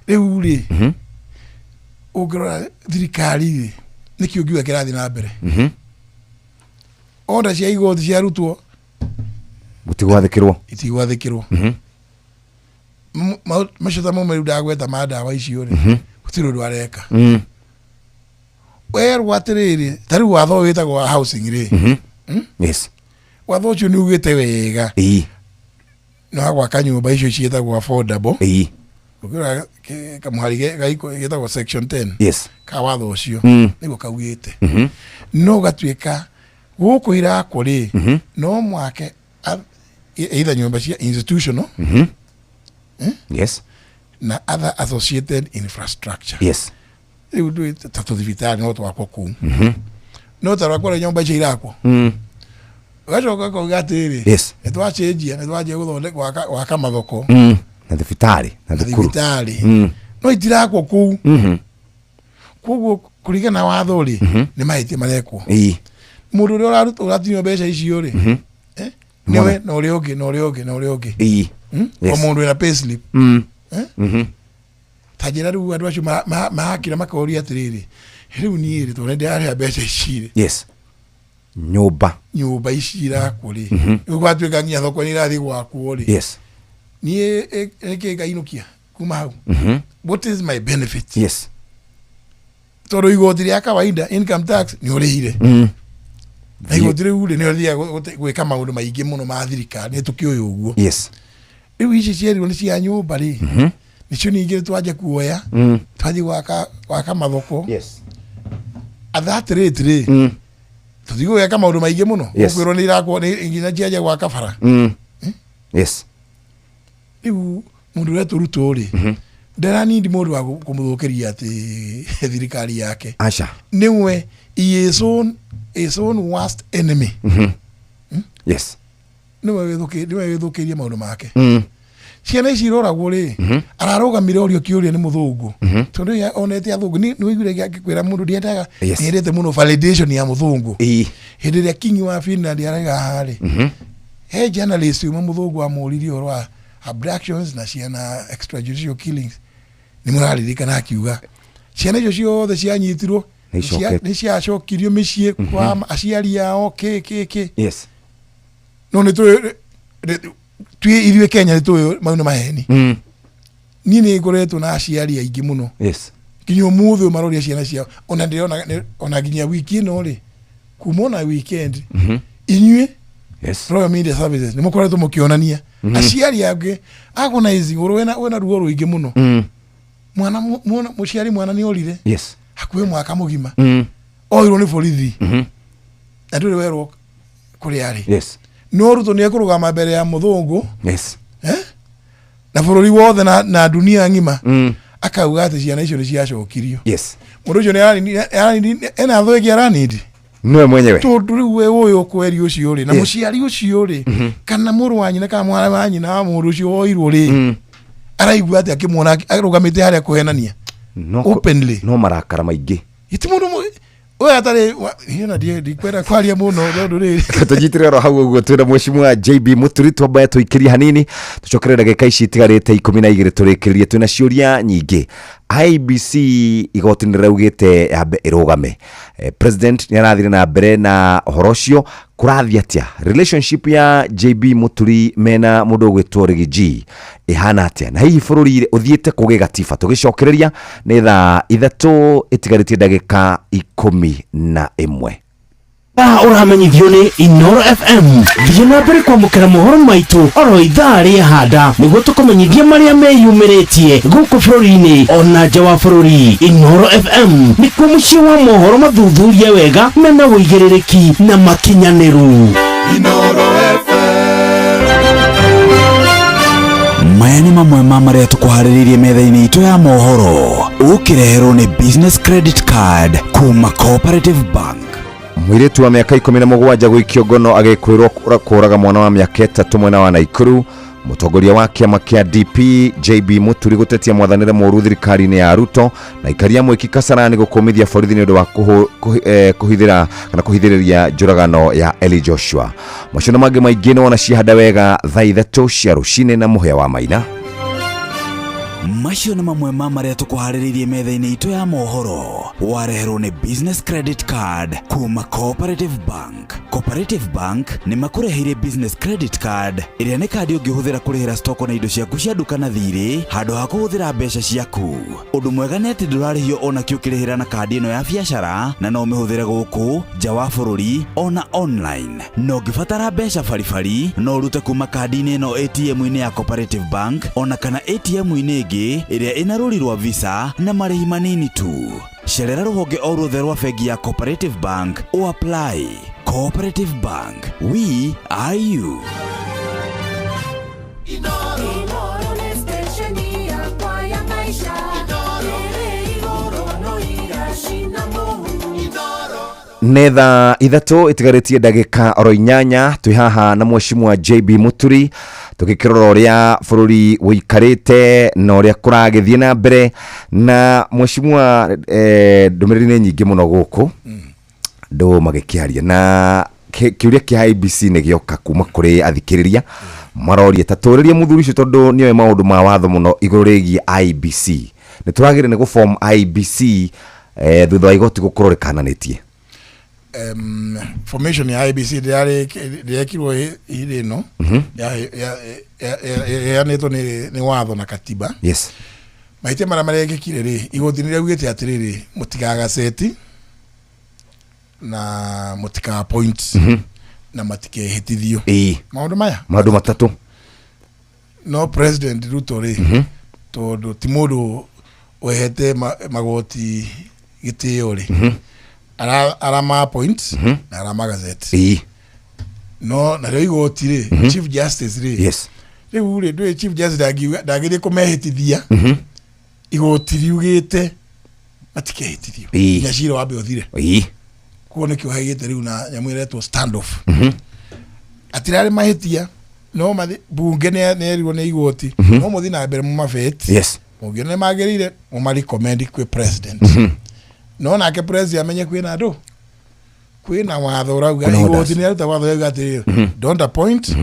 riu ri ugirora thirikari nikio ngiuga kirathi na mbere onda cia igoti cia rutwo gutigwathikirwo itigwathikirwo macota mo meru ndagweta madawa icio ri gutiro ndwareka we rwatiriri tari watho witagwo housing ri yes watho ucio ni ugite wega no gwaka nyumba icio cietagwo affordable ukira kamuharige gaiko yetagwo section 10 yes ka watho ucio nigo kaugite no gatwika guku irakwo ri no mwake either nyumba cia institutional yes na other associated infrastructure yes riu ndu tatu thibitari no twakwo ku no tarakwo nyumba cia irakwo gacoka ko gatiri yes etwachenjia netwaje guthondeka waka mathoko na thibitari na thukuru no itirakwo ku kuguo kurigana watho ri ni mahiti marekwo mundu uri uratinyo mbeca icio ri niwe no uri ungi o mundu ina payslip tajira riu andu acio mahakira makaoria atiriri riu ni ri to ndi ari mbeca icire yes nyumba ici irakwo ri gwatwika nginya thoko ni irathi gwakwo ri yes ni ngainukia kuma hau what is my benefit yes toro igoti ria kawaida income tax ni urihire igoti riu ni uthia gwika maundu maingi muno ma thirikari ni tukioyo uguo yes riu ici cierirwo ni cia nyumba ri nicio ningi twaje kuoya twaje gwaka mathoko yes at that rate ri tuthigo gwika maundu maingi muno ukwirwo ni irakwo nginya ciaje gwaka bara yes riu mundu wetu Ruto ri ndera nindi mundu wa kumuthukiria ati thirikari yake acha niwe his own worst enemy yes niwe withukiria maundu make ciana ici iroragwo ri ararugamire orio kiuria ni muthungu tondu onete athungu ni wigure giakwira mundu ndiendaga niendete muno validation ya muthungu hindi ria kingi wa Finland araiga hari he journalist uma muthungu amuririe orwa abductions na ciana extrajudicial killings ni muraririkana akiuga ciana icio ciothe cianyitirwo ni ciacokirio micii kwa aciari yao ke yes no ni twi ithuĩ Kenya nĩ mauna maheni ni nĩ ngoretwo na aciari aingĩ muno yes nginya ũmũthĩ maroria ciana ciao ona ndĩrona ona nginya wiki ĩno rĩ kuma na weekend inyuĩ yes Royal Media Services nĩ mũkoretwo mũkĩonania aciari angĩ agonize wena ruo rũingĩ mũno mwana mũciari mwana nĩ orire yes hakuhĩ mwaka mũgima oirwo nĩ borithi na ndũrĩ werwo kũrĩ arĩ yes no Ruto nĩ ekũrũgama mbere ya mũthũngũ yes na bũrũri wothe na dunia ng'ima akauga atĩ ciana icio nĩ ciacokirio yes mũndũ ũcio nĩ ena thũ ĩngĩ aranindi niwe mwenyewe tondũ rĩu we ũyũ kweri ũcio rĩ na mũciari ũcio rĩ kana mũrũ wa nyina kana mwana wa nyina wa mũndũ ũcio woirwo rĩ araigua atĩ akĩmuona arũgamĩte harĩa kũhenania openly no marakara maingĩ iti mũndũ oya tare hina ndikwenda kwaria muno tondu riri tujitire ro hau uguo twira mheshimiwa JB Muturi twambaye twikiria hanini tucokerera ndagika ici tigarite 12 turikiririe twina ciuria nyingi IBC igoti niraugite yambe irugame president ni arathire na mbere na horocio kurathia atia relationship ya JB Muturi mena mundu gwitwo Rigiji ihana atia na hihi bururi uthiete kuge gatiba tugicokereria ni thaa 3 itigarite ndagika 11 uramenyithio ni Inoro FM thiĩ na mbere kwamũkĩra mohoro maitũ oro ithaa rĩa handa nĩguo tũkũmenyithia marĩa meyumĩrĩtie gũkũ bũrũri-inĩ ona nja wa bũrũri. Inoro FM nĩkuo mũciĩ wa mohoro mathuthurie wega mena wũigĩrĩrĩki na makinyanĩru. Inoro FM maya nĩ mamwe ma marĩa tũkũharĩrĩirie metha-inĩ itũ ya mohoro ũkĩreherwo nĩ business credit card kuma Cooperative Bank. Mwiritu wa miaka 17 gwikio ngono agikwirwo kuraga mwana wa miaka 3 mwena wa Naikuru Mũtongoria wa kĩama kĩa DP JB Mũturi gũtetia mwathanĩre mũru thirikari-inĩ ya Ruto na ikaria mwĩki Kasarani gũkũmithia borithi nĩ ũndũ wa kũhithĩra kana kũhithĩrĩria njũragano ya Eli Joshua. Macio na mangĩ maingĩ nĩ wona cihanda wega thaa 3 cia rũcinĩ na Mũhĩa wa Maina. Macio na mamwe marĩa tũkũharĩrĩirie metha-inĩ itũ ya mohoro wareherwo nĩ Business Credit Card kuma Cooperative Bank. Cooperative Bank nĩ makũreheire Business Credit Card ĩrĩa nĩ kandi ũngĩhũthĩra kũrĩhĩra stoko na indo ciaku cia duka na thirĩ handũ ha kũhũthĩra mbeca ciaku. Ũndũ mwega nĩ atĩ ndũrarĩhio ona kĩ ũkĩrĩhĩra na kandi ĩno ya biacara na no ũmĩhũthĩre gũkũ nja wa bũrũri ona online. No ũngĩbatara mbeca baribari no ũrute kuma kandi-inĩ ĩno ATM-inĩ ya Cooperative Bank ona kana ATM-inĩ ĩngĩ ĩrĩa ĩna rũri rwa visa na marĩhi manini tu. Cerera rũhonge o ruothe rwa bengi ya Cooperative Bank o apply. Cooperative Bank, we are you. Netha ithatũ itigarĩtie ndagĩka oro 8 twĩ haha na Mheshimiwa JB Mũturi tũgĩkĩrora ũrĩa bũrũri wĩikarĩte na ũrĩa kũragĩthiĩ na mbere na Mheshimiwa ndũmĩrĩri nĩ nyingĩ mũno gũkũ ndũ magĩkĩaria na kĩũria kĩa IBC nĩ gĩoka kuma kũrĩ athikĩrĩria maroria tatũrĩrie mũthuri ũcio tondũ nĩoĩ maũndũ ma watho mũno igũrũ rĩgiĩ IBC. Nĩ tũragĩrĩire nĩ gũform IBC thutha wa igoti gũkorwo rĩkananĩtie. Formation ya IBC ndĩrekirwo hĩndĩ ĩno yanĩtwo nĩ watho na katiba. Yes. Mahĩtia marĩa marekĩkire rĩ igoti nĩ rĩaugĩte atĩrĩrĩ mũtikagaceti na mũtika point na matikehĩtithio. Maũndũ maya maũndũ matatũ no President Ruto rĩ tondũ ti mũndũ wehete magoti gĩtĩo rĩ arama point na arama gazette. No na rĩu igoti rĩ Chief Justice rĩ rĩu rĩ ndũĩ Chief Justice ndagĩrĩire kũmehĩtithia igoti riugĩte matikehĩtithio nginya cira wambe ũthire. Kuo nĩkĩo haigĩte rĩu na nyamũ ĩretwo standoff. Atirarĩ mahĩtia no bunge nĩerirwo nĩ igoti no mũthi na mbere mũmabeti mũngĩona nĩ magĩrĩire mũmarecommend kwĩ president. No nake president amenye kwĩna andũ kwĩna watho urauga igoti nĩ aruta watho yauga atĩrĩrĩ don't appoint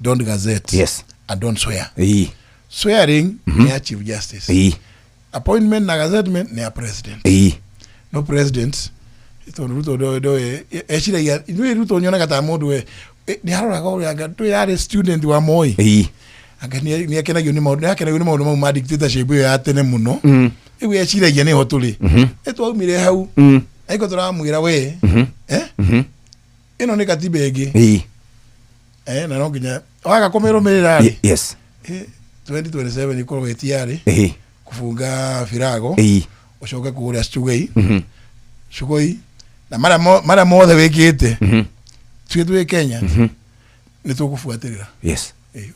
don't gazette and don't swear. Swearing nĩ ya Chief Justice. Appointment na gazettement nĩ ya president. No president tondũ Ruto ndoe eciragia nĩ Ruto nyonaga ta mũndũ we nĩ haroraga ũrĩa ndũ yarĩ student wa Moi. Anga nĩ akenagio nĩ maũndũ mau ma dictatorship ya tene mũno. Ewe eciragia nĩ ho tũrĩ twaumire hau aiko tũramwĩra we ĩno nĩ katiba ĩngĩ na no nginya waga kũmĩrũmĩrĩra rĩ 2027 ikorwo ĩtiarĩ kũbunga Virago ũcoke kũrĩa Sugoi na mara mothe wĩkĩte twĩ Kenya nĩ tũkũbuatĩrĩra.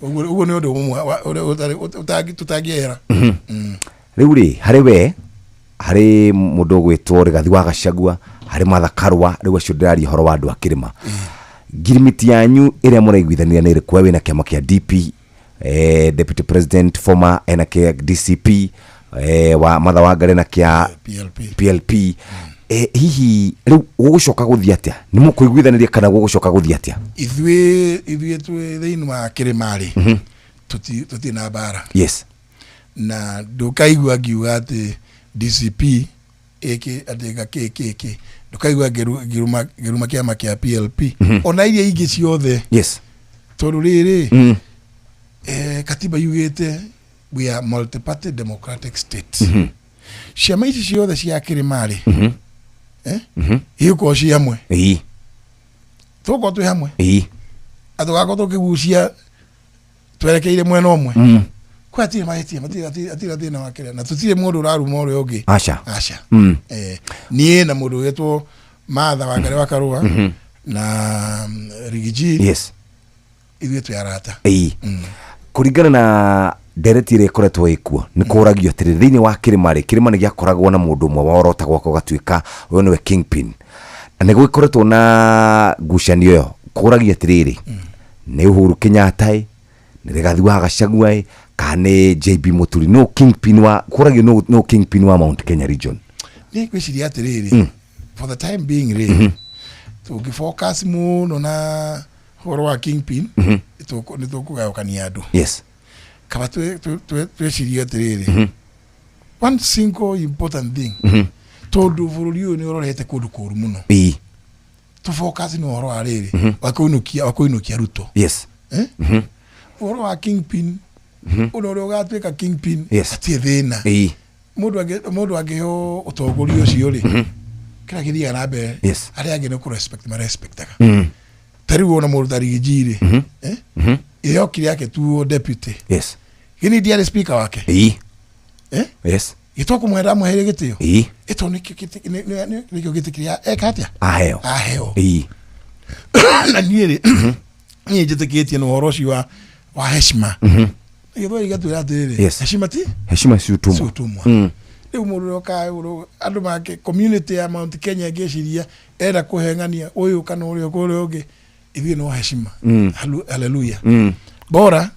Ũguo nĩ ũndũ ũmwe tũtangĩera. Rĩu rĩ harĩ we harĩ mũndũ gwĩtwo Rigathi wa Gachagua harĩ Martha Karua rĩu acio ndĩraria ũhoro wa andũ a Kĩrĩma. Ngirimiti yanyu ĩrĩa mũraiguithania nĩ ĩrĩkũ wĩna kĩama kĩa DP Deputy President former ena kĩa DCP wa Martha Wangari na kĩa PLP. Hihi rĩu gũgũcoka gũthiĩ atĩa nĩ mũkũiguithanĩria kana gũgũcoka gũthiĩ atĩa? Ithuĩ twĩ thĩinĩ wa Kĩrĩma rĩ tũtirĩ na mbara. Na ndũkaigua ngiuga atĩ DCP atĩga KKK ndũkaigua ngĩruma kĩama kĩa PLP ona iria ingĩ ciothe. Tondũ rĩrĩ katiba yugĩte we are multi-party democratic state. Ciama ici ciothe cia Kĩrĩma rĩ igũkorwo ci hamwe tũkorwo twĩ hamwe atũgakorwo tũkĩgucia twerekeire mwena ũmwe. Kwa atire mahĩtia atire na makĩria na tũtirĩ mũndũ ũraruma ũrĩa ũngĩ. Aca niĩ na mũndũ wetwo Martha Wangari wa Karua na Rigiji ithuĩ twĩ arata. Kũringana na ndereti ĩrĩa ĩkoretwo ĩkuo nĩ kũragio atĩrĩ thĩinĩ wa Kĩrĩma rĩ Kĩrĩma nĩ gĩakoragwo na mũndũ ũmwe worota gwako gatuĩka ũyũ nĩwe kingpin na nĩ gũkoretwo na ngucanio ĩyo kũragio atĩrĩrĩ nĩ Uhuru Kenyatta nä Rigathi wa Gachagua kana JB Muturi no kingpin wa kuragio no kingpin wa Mount Kenya region ni kwiciria atiriri for the time being really tugifocus muno na horo wa kingpin ni tukugayukania andu yes kaba tweciria atiriri one single important thing tondu bururi uyu ni urorete kundu kuru muno tu focus ni horo wa riri wakuinukia Ruto yes horo wa kingpin uno ugatwika kingpin atie thina mundu angiheo utongoria ucio ri kira githia na mbere aria angi no ku respect ma respectaga tariu ona mundu tarigijiri iyo kiri yake tu deputy gini dia speaker wake yes itoko mwenda muhere gitio ito ni kiti kiria ekatia aheo na niere ni jiteketie no horoshi wa heshima Igo igatu atiriri heshima si utumwa riu mundu oka andu make community ya Mount Kenya ngeciria era kuhengania uyu kana urio kurio ungi ithuĩ no heshima haleluya bora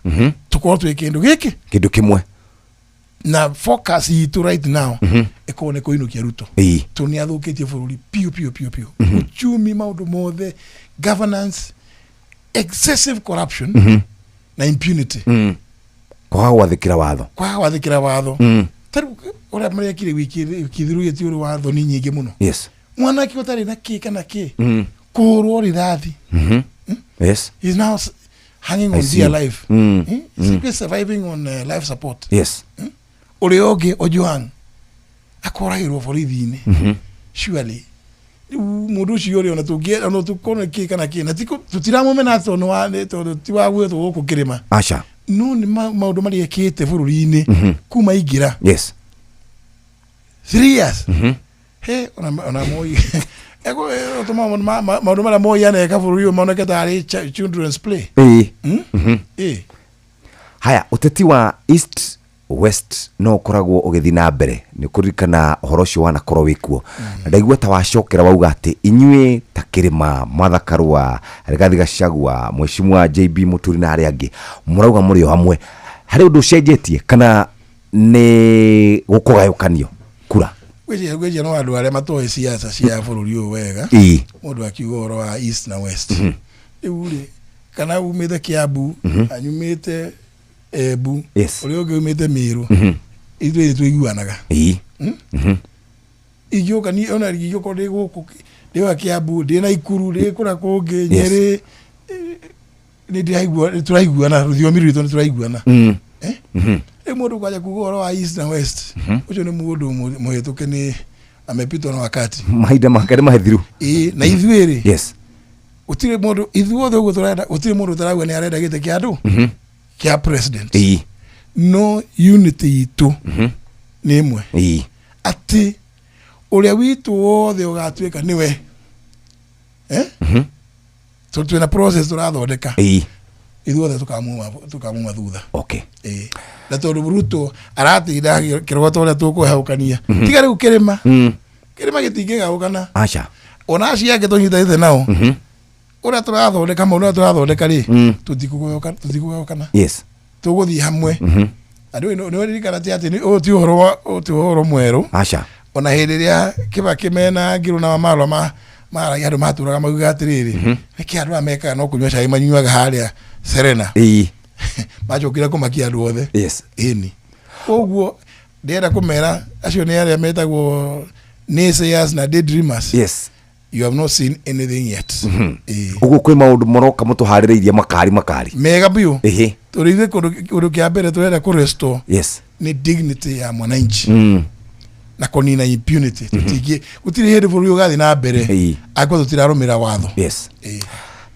tukorwo twi kindu kimwe na focus itu right now ikone kuinukia Ruto tu ni athukitie bururi piu uchumi maundu mothe governance excessive corruption na impunity kwa wathikira watho taru ora marekire wiki thiru yeti uri watho ni nyingi muno mwana ki utari na ki kana ki kurwo rithathi yes he's now hanging on dear life he's surviving on life support uri oge Ojwang akoragirwo borithi-ini surely mundu ucio uri ona tungienda no tukona ki kana ki na tutiramumena tono wa tondu ti wa gwetwo guku kirima acha no ni maundu mari ekite bururi-ini kuma ingira 3 years he ona moi ego otoma maundu mara moi ana eka bururi o mauna ketari children's play haya uteti wa East West no koragwo ugithi na mbere ni kurikana horo cio wana korwo wikuo na ndaigua ta wacokera wauga ati inyue ta kirima Mathakarwa Rigathi Gachagua Mheshimiwa JB Muturi na ari angi murauga muri hamwe hari undu cenjetie kana ni gukugayukanio kura gweje no andu aria matoe siasa cia bururi uyu wega mundu akiuga horo wa East na West riu kana umite Kiambu anyumite Ebu uri oge umite Miru itwe tuiguanaga igioka ni ona igioka ri guku ri Kiambu ndi na Ikuru ri kura kungi Nyeri ni turaiguana rũthiomi rwitũ ni turaiguana mundu kwaja kuga horo wa East na West ucio ni mundu muhituke ni amepitwa na wakati mahinda makari mahithiru na ithuĩrĩ utire mundu ithuothe uguo turenda utire mundu taragwa ni arenda gite kia andu kia president no unity itu ni imwe ati uria witu wothe ugatwika niwe so twina process turathondeka ithuothe tukamuma thutha na tondu Ruto aratinda kirogoto uria tukuheukania tiga riu kirima gitingigaukana acha ona acia angi tunyitite nao uria turathondeka maundu turathondeka ri tutikugaukana tuguthii hamwe andu no ririkana ati ni ti uhoro mweru acha ona hindi ria Kibaki mena ngiru na marwa mara yandu maturaga mauga atiriri niki andu ameka no kunywa cai manyuaga haria Serena machokira kumakia andu othe ini oguo ndera kumera acio ni aria metagwo naysayers na daydreamers you have not seen anything yet uguo kwi maundu moroka mutuhaririirie makari mega biu turithe kundu kia mbere turenda ku restore ni dignity ya mwananchi na konina impunity tutige gutiri hindi buru ugathi na mbere akwa tutirarumira watho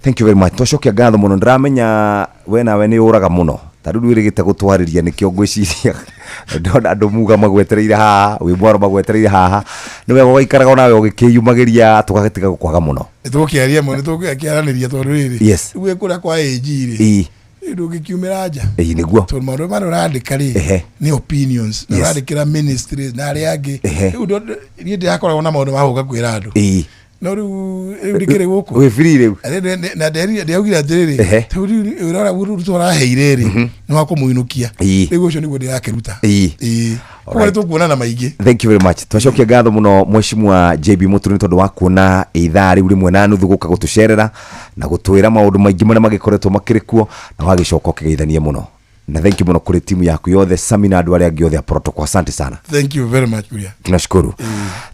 thank you very much tocokia ngatho muno ndiramenya we nawe ni uraga muno tari ndwirigite gutwariria nikio ngwiciria ndona andu muga magwetereire haha wi mwaro magwetereire haha niwe gwaikaraga nawe ugikiyumagiria tugagetiga gukwaga muno tukiaria muno tukiaraniria tondu riri uwe kura kwa AG ri ndugikiumira nja niguo tondu maundu mara urandika ri ni opinions na urandikira ministries na aria angi ni ndirakoragwo na maundu mahuga kwira andu no riu ndikire guku we free riu na ndiaugira atiriri turi urara uruto raheire ri ni wakumuinukia riu ucio niguo ndirakiruta kwa tukuona na maingi. Thank you very much. Twashokia ngatho muno mheshimiwa JB Muturi tondu wa kuona ithari uri mwe na nuthu guka gutucerera na gutwira maundu maingi maria magikoretwo makirikuo na wagicoka ukigeithania muno. Na thank you muno kuri timu yaku yothe Samina andu aria giothe protocol. Asante sana. Thank you very much Buria. Tunashukuru.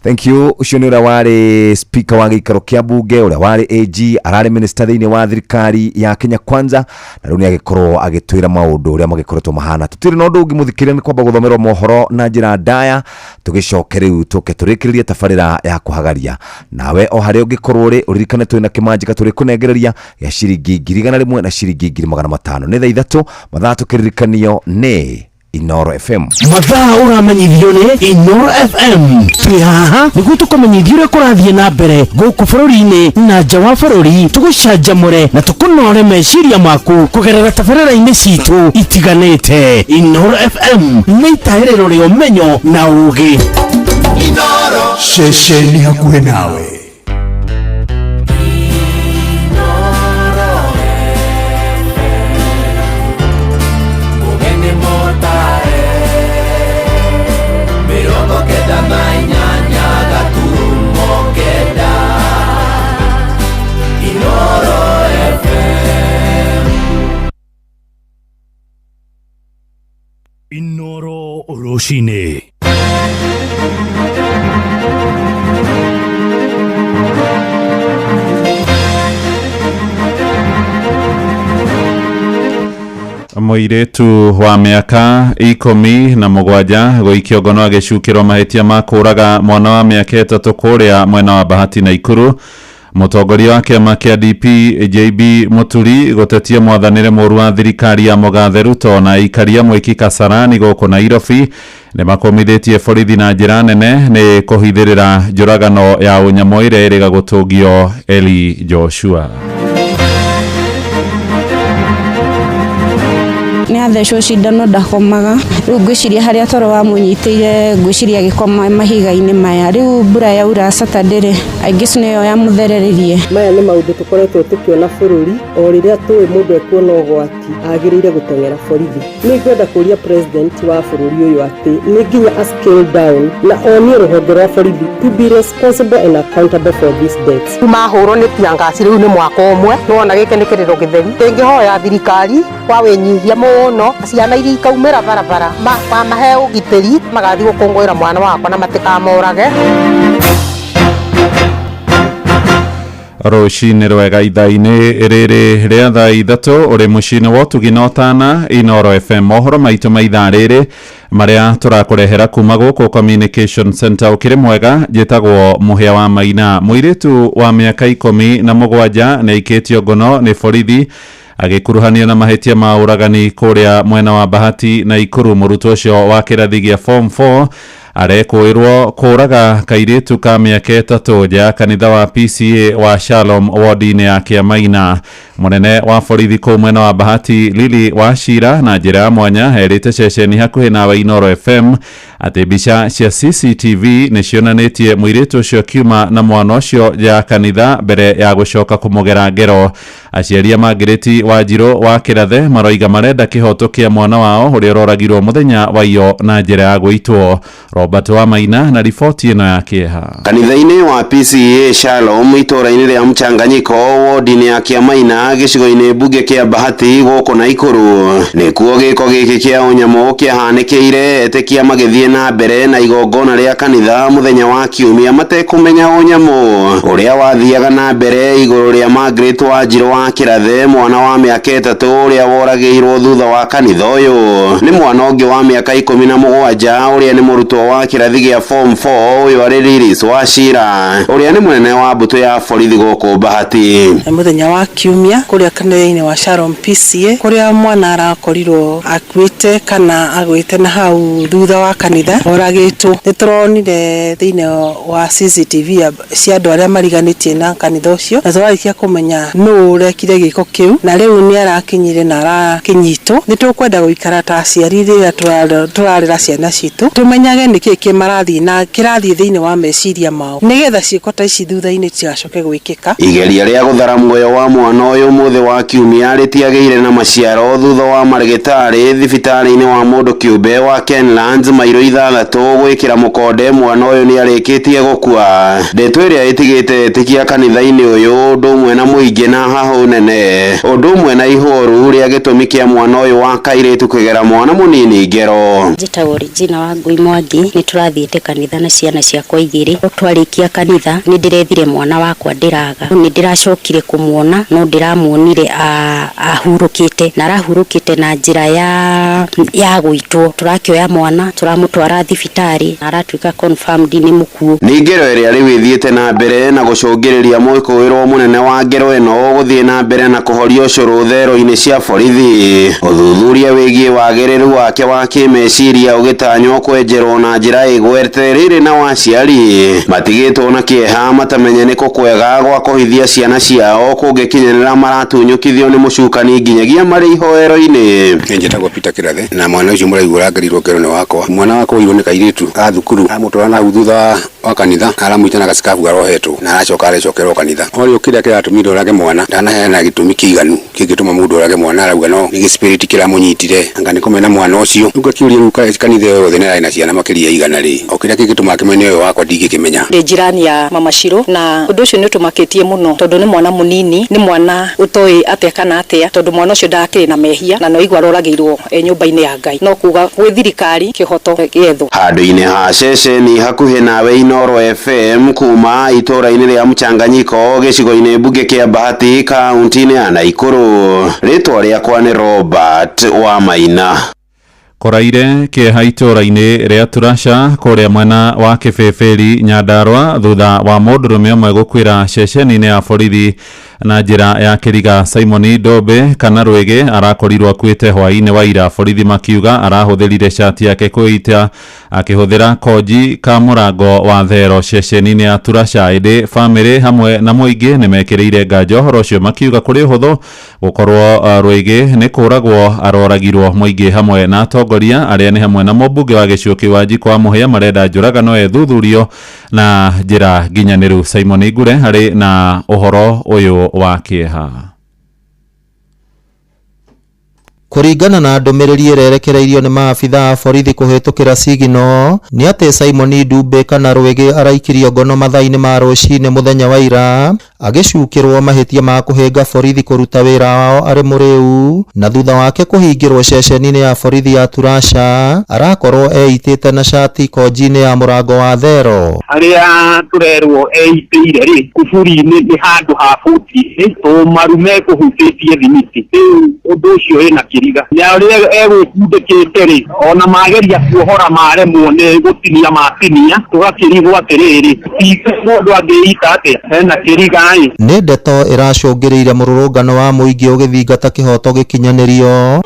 Thank you. Ucio ni ura wari speaker wa gikaro kia bunge, ura wari AG, arari minister thiini wa thirikari ya Kenya Kwanza, na riu ni agikorwo agitwira maundu uria magikoretwo mahana. Tutiri no ndu ngimuthikiria ni kwamba guthomerwo mohoro na njira ndaya, tugicoke riu tuke turikiririe tafarira ya kuhagaria. Nawe o hari ungikorwo ri uririkane twina kimanjika turi kunegereria ya ciringi 100 na ciringi 500. Ni thaa 3 mathaa tukiririkanio ni Inoro FM. Mathaa uramenyithio ni Inoro FM. Twihaha niguo tukumenyithia uria kurathie na mbere guku bururi-ini na nja wa bururi, tugucanjamure na tukunore meciria maku kugerera tabarĩra-inĩ citu itiganĩte. Inoro FM nĩ itaĩrĩro rĩa ũmenyo na ũũgĩ. Inoro ceceni hakuhĩ nawe. Inoro Oroshine. Muiretu wa miaka 17 guikio ngono agicukirwo mahitia ma kuraga mwana wa miaka 3 kuria mwena wa Bahati na Ikuru. Mutongoria wa kiama kia DP JB Muturi gutetia mwathanire muru wa thirikari ya Mugathe Ruto na ikaria Mwiki Kasarani guku Nairobi ni makomithitie borithi na njira nene ni kuhithirira njuragano ya unyamo ire iriga gutungio Eli Joshua. Ni athecwo cindano ndakomaga riu ngwiciria haria toro wa munyitire ngwiciria gikoma mahiga-ini maya riu mbura yaura Saturday aingi niyo ya muthereririe. Maya ni maundu tukoretwo tukiona bururi o riria tuwe mundu ekuona ugwati agirire gutengera borithi. Ni ngwenda kuria president wa bururi uyu ati ni nginya a scale down na onie ruhonge rwa borithi to be responsible and accountable for these deaths. Mahuro ni tiangasi riu ni mwaka umwe nona gike ni kiriro githeri tingihoya thirikari kwa winyihia no ciana iria ikaumira barabara mahe ugitiri magathi gukungwira mwana wakwa na matikamorage. Roshine rwega ithaa-ini riri ria thaa 3 uri mucini wa tuginotana Inoro FM. Mohoro maitu ma ithaa riri maria turakurehera kuma guku Communication Center ukiri mwega jitagwo Muhia wa Maina. Muiritu wa miaka 17 na iketio ngono ni borithi agikuruhanio na mahitia ma uragani kuria mwena wa Bahati na Ikuru. Murutwo ucio wa kirathi gia form 4 arekwirwo kuraga kairitu ka miaka 3 ja kanitha wa PCA wa Shalom ward-ini ya Kiamaina. Munene wa borithi ku mwena wa Bahati Lili Wachira na njira mwanya herite ceceni hakuhi na wa Inoro FM ati mbica cia CCTV ni cionanitie muiritu ucio kiuma na mwana ucio ja kanitha mbere ya gucoka kumugera ngero. Aciaria Margaret Wanjiru wa Kirathe maroiga marenda kihoto kia mwana wao uria uroragirwo muthenya wa iyo na njira ya gwitwo. Robert wa Maina na ripoti ino ya kieha. Kanitha-ini wa PCA Shalom itora-ini ria Mchanganyiko ward-ini ya Kiamaina gicigo-ini bunge kia Bahati guku na Ikuru nikuo giko giki kia unyamo kiahanikiire etikia magithie na mbere na igongona ria kanitha muthenya wa Kiumia matekumenya unyamo uria wathiaga na mbere iguru ria Margaret Wanjiru wa Kirathe mwana wa miaka 3 uria woragirwo thutha wa kanitha uyu. Ni mwana ungi wa miaka 17 uria ni murutwo wa kirathi gia form 4 uyu ari Lilis Wachira uria ni munene wa mbuto ya borithi guku Bahati. Muthenya wa Kiumia kuria kanitha-ini wa Shalom PCA kuria mwana arakorirwo akuite kana agwite na hau thutha wa kanitha oragitwo. Nituronire thiini wa CCTV cia andu aria mariganitie na kanitha ucio na twarikia kumenya no urekire giko kiu na riu ni arakinyire na arakinyitwo. Nitukwenda guikara ta aciari riria turarera ciana citu tumenyage ni niki kimarathi na kirathi thiini wa meciria mao nigetha ciiko ta ici thutha-ini cigacoke gwikika. Igeria ria guthara muoyo wa mwana uyu muthe wa kiumia ritiageire na maciaro thutha wa marigitari thibitari-ini wa mundu kiumbe wa Kenlands mairo 6 gwikira mukonde mwana uyu ni arikitie gukua. Ndeto iria itigite tikia kanitha-ini uyu undu umwe na muingi na hahu nene undu umwe na ihoru ria gitumi kia mwana uyu wa kairitu kwigera mwana munini ngero. Njitagwo Regina wa Ngui Mwangi ni turathiite kanitha na ciana ciakwa igiri twarikia kanitha ni ndirethire mwana wakwa ndiraga ni ndiracokire kumuona no ndiramuonire ahurukite na arahurukite na njira ya gwitwo turakioya mwana turamutwara thibitari na aratuika confirmed ni mukuo. Ni ngero iria riwithiite na mbere na gucungiriria mwikuwirwo munene wa ngero ino guthie na mbere na kuhoria ucuru thero-ini cia borithi. Uthuthuria wigie wagiriru wake wa kimeciria ugitanywo kwenjerwo na njira igweterere na waciari matigitwo na kieha matamenye ni kukwega gwa kuhithia ciana ciao kungikinyanira maratunyukithio ni mucukani nginyagia mari ihoero-ini. Njitagwo Peter Kirathe na mwana ucio muraigura ngarirwo ngero-ini wakwa mwana wakwa uyu ni kairitu a thukuru amutwara na thutha wa kanitha aramuitana gacikabu arohetwo na aracoka arecokerwo kanitha orio kiria kiratumire urage mwana ndanaheana gitumi kiiganu kingituma mundu urage mwana arauga no ni spirit kiramunyitire anga ni kumena mwana ucio ruka kiuria ruka kanitha yothe na ina ciana makiria igana ri o kiria kingituma kimene uyu wakwa ndingikimenya. Ndi jirani ya mama Shiro na undu ucio ni tumakitie muno tondu ni mwana munini ni mwana utoi atia kana atia tondu mwana ucio ndakiri na mehia na no igwa roragirwo nyumba-ini ya Ngai no kuga gwi thirikari kihoto gietho. Handu-ini ha ceceni hakuhi nawe Inoro FM kuma itura-ini ria Mchanganyiko gicigo-ini mbunge kia Bahati kaunti-ini ya Naikuru. Ritwa riakwa ni Robert wa Maina. Koraire kieha itura-ini ria Turasha kuria mwena wa Kibeberi Nyandarua thutha wa mundurume umwe gukwira ceceni-ini ya borithi na njira ya kiriga Simon Dobe kana Rwege arakorirwo akuite hwaini wa ira. Borithi makiuga arahuthirire shati yake kuita akihuthira koji ka murango wa thero ceceni-ini ya Turasha. Indi family hamwe na muingi nimekiriire ngajo horo cio makiuga kuri uhuthu gukorwo Rwege ni kuragwo aroragirwo muingi hamwe na atongoria aria ni hamwe na mubunge wa gicigo kiu Wanjikũ Muhia marenda njuragano ethuthurio na njira nginyaniru. Simon Ngure hari na uhoro uyu wa kieha. Kuringana na ndumiriri irerekereirio ni maabitha a borithi kuhitukira sigino ni ati Simon Dube kana Rwege araikirio ngono mathaa-ini ma rucini muthenya wa ira agicukirwo mahitia ma kuhinga borithi kuruta wira wao ari muriu na thutha wake kuhingirwo ceceni-ini ya borithi ya Turasha arakorwo eitite na shati koji-ini ya murango wa thero aria turerwo eitire ri kuburi-ini ni handu ha buti to marume kuhutitie thimiti undu ucio ina kiriga ya ria egwikundikite ri ona mageria kuohora maremwo ni gutinia matinia tugakirigwo atiriri mundu angiita ati hena kiriga ni ndeto iracungiriire mururungano wa muingi ugithingata kihoto gikinyanirio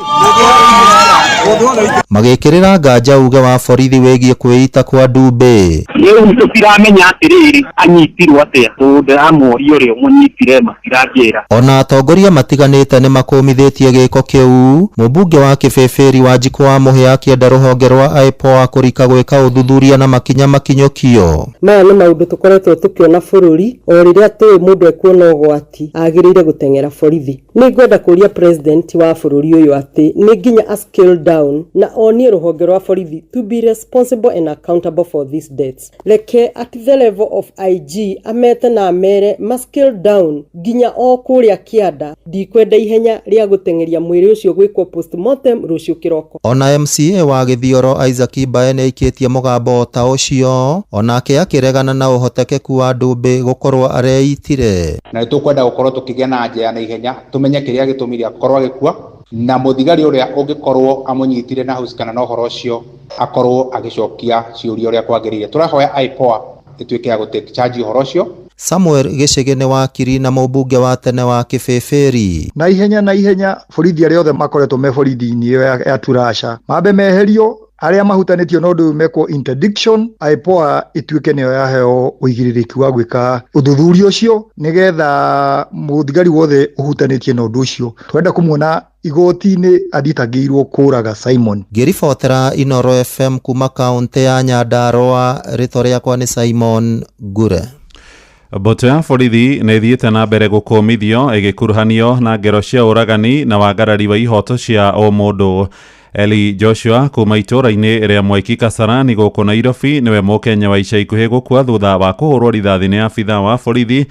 magikirira nganja uge wa borithi wigie kwiita kwa Dube. Riu tutiramenya atiriri anyitirwo atia tondu amori uria munyitire matiragira. Ona atongoria matiganite ni makumithitie giko kiu mubunge wa Kibeberi Wanjikũ Muhia akienda ruhonge rwa IPOA kurika gwika uthuthuria na makinya makinyukio. Maya ni maundu tukoretwo tukiona bururi o riria tui mundu ekuona ugwati agiriire gutengera borithi. Ni ngwenda kuria president wa bururi uyu ati ni nginya a scale down na onie ruhonge rwa borithi to be responsible and accountable for these deaths. Leke at the level of IG amete na mere ma scale down nginya o kuria kianda ndikwenda ihenya ria gutengeria mwiri ucio gwikwo postmortem rucio kiroko. Ona MCA wa Githioro Isaac Bae ni aikitie mugambo ta ucio onake akiregana na uhotekeku wa Dube gukorwo areitire na tukwenda gukorwo tukigia na njia na ihenya tumenye kiria gitumire akorwo agikua na muthigari uria ungikorwo amunyitire na husikana na uhoro ucio akorwo agicokia ciuria uria kwagirire. Turahoya IPOA ituike ya gutake charge uhoro ucio. Samuel Gicege ni wakiri na mubunge wa tene wa Kibeberi. Na ihenya borithi aria othe makoretwo me borithi-ini ya Turasha mambe meherio aria mahutanitio no ndu meko interdiction IPOA ituike niyo yaheo uigiririku wa gwika uthuthuria ucio nigetha muthigari wothe uhutanitie no ndu ucio twenda kumuona igoti-inĩ athitangĩirwo kũraga Simon. Ngĩribotera Inoro FM kuma kaunti ya Nyandarua, rĩtwa rĩakwa nĩ Simon Ngure. Mbũtũ ya borithi nĩ ĩthiĩte na mbere gũkũmithio ĩgĩkuruhanio na ngero cia ũragani na wagarari wa ihoto cia o mũndũ. Eli Joshua kuma itũra-inĩ rĩa Mwiki Kasarani gũkũ Nairobi nĩwe Mũkenya wa ica ikuhĩ gũkua thutha wa kũhũrwo rithathi nĩ abithaa wa borithi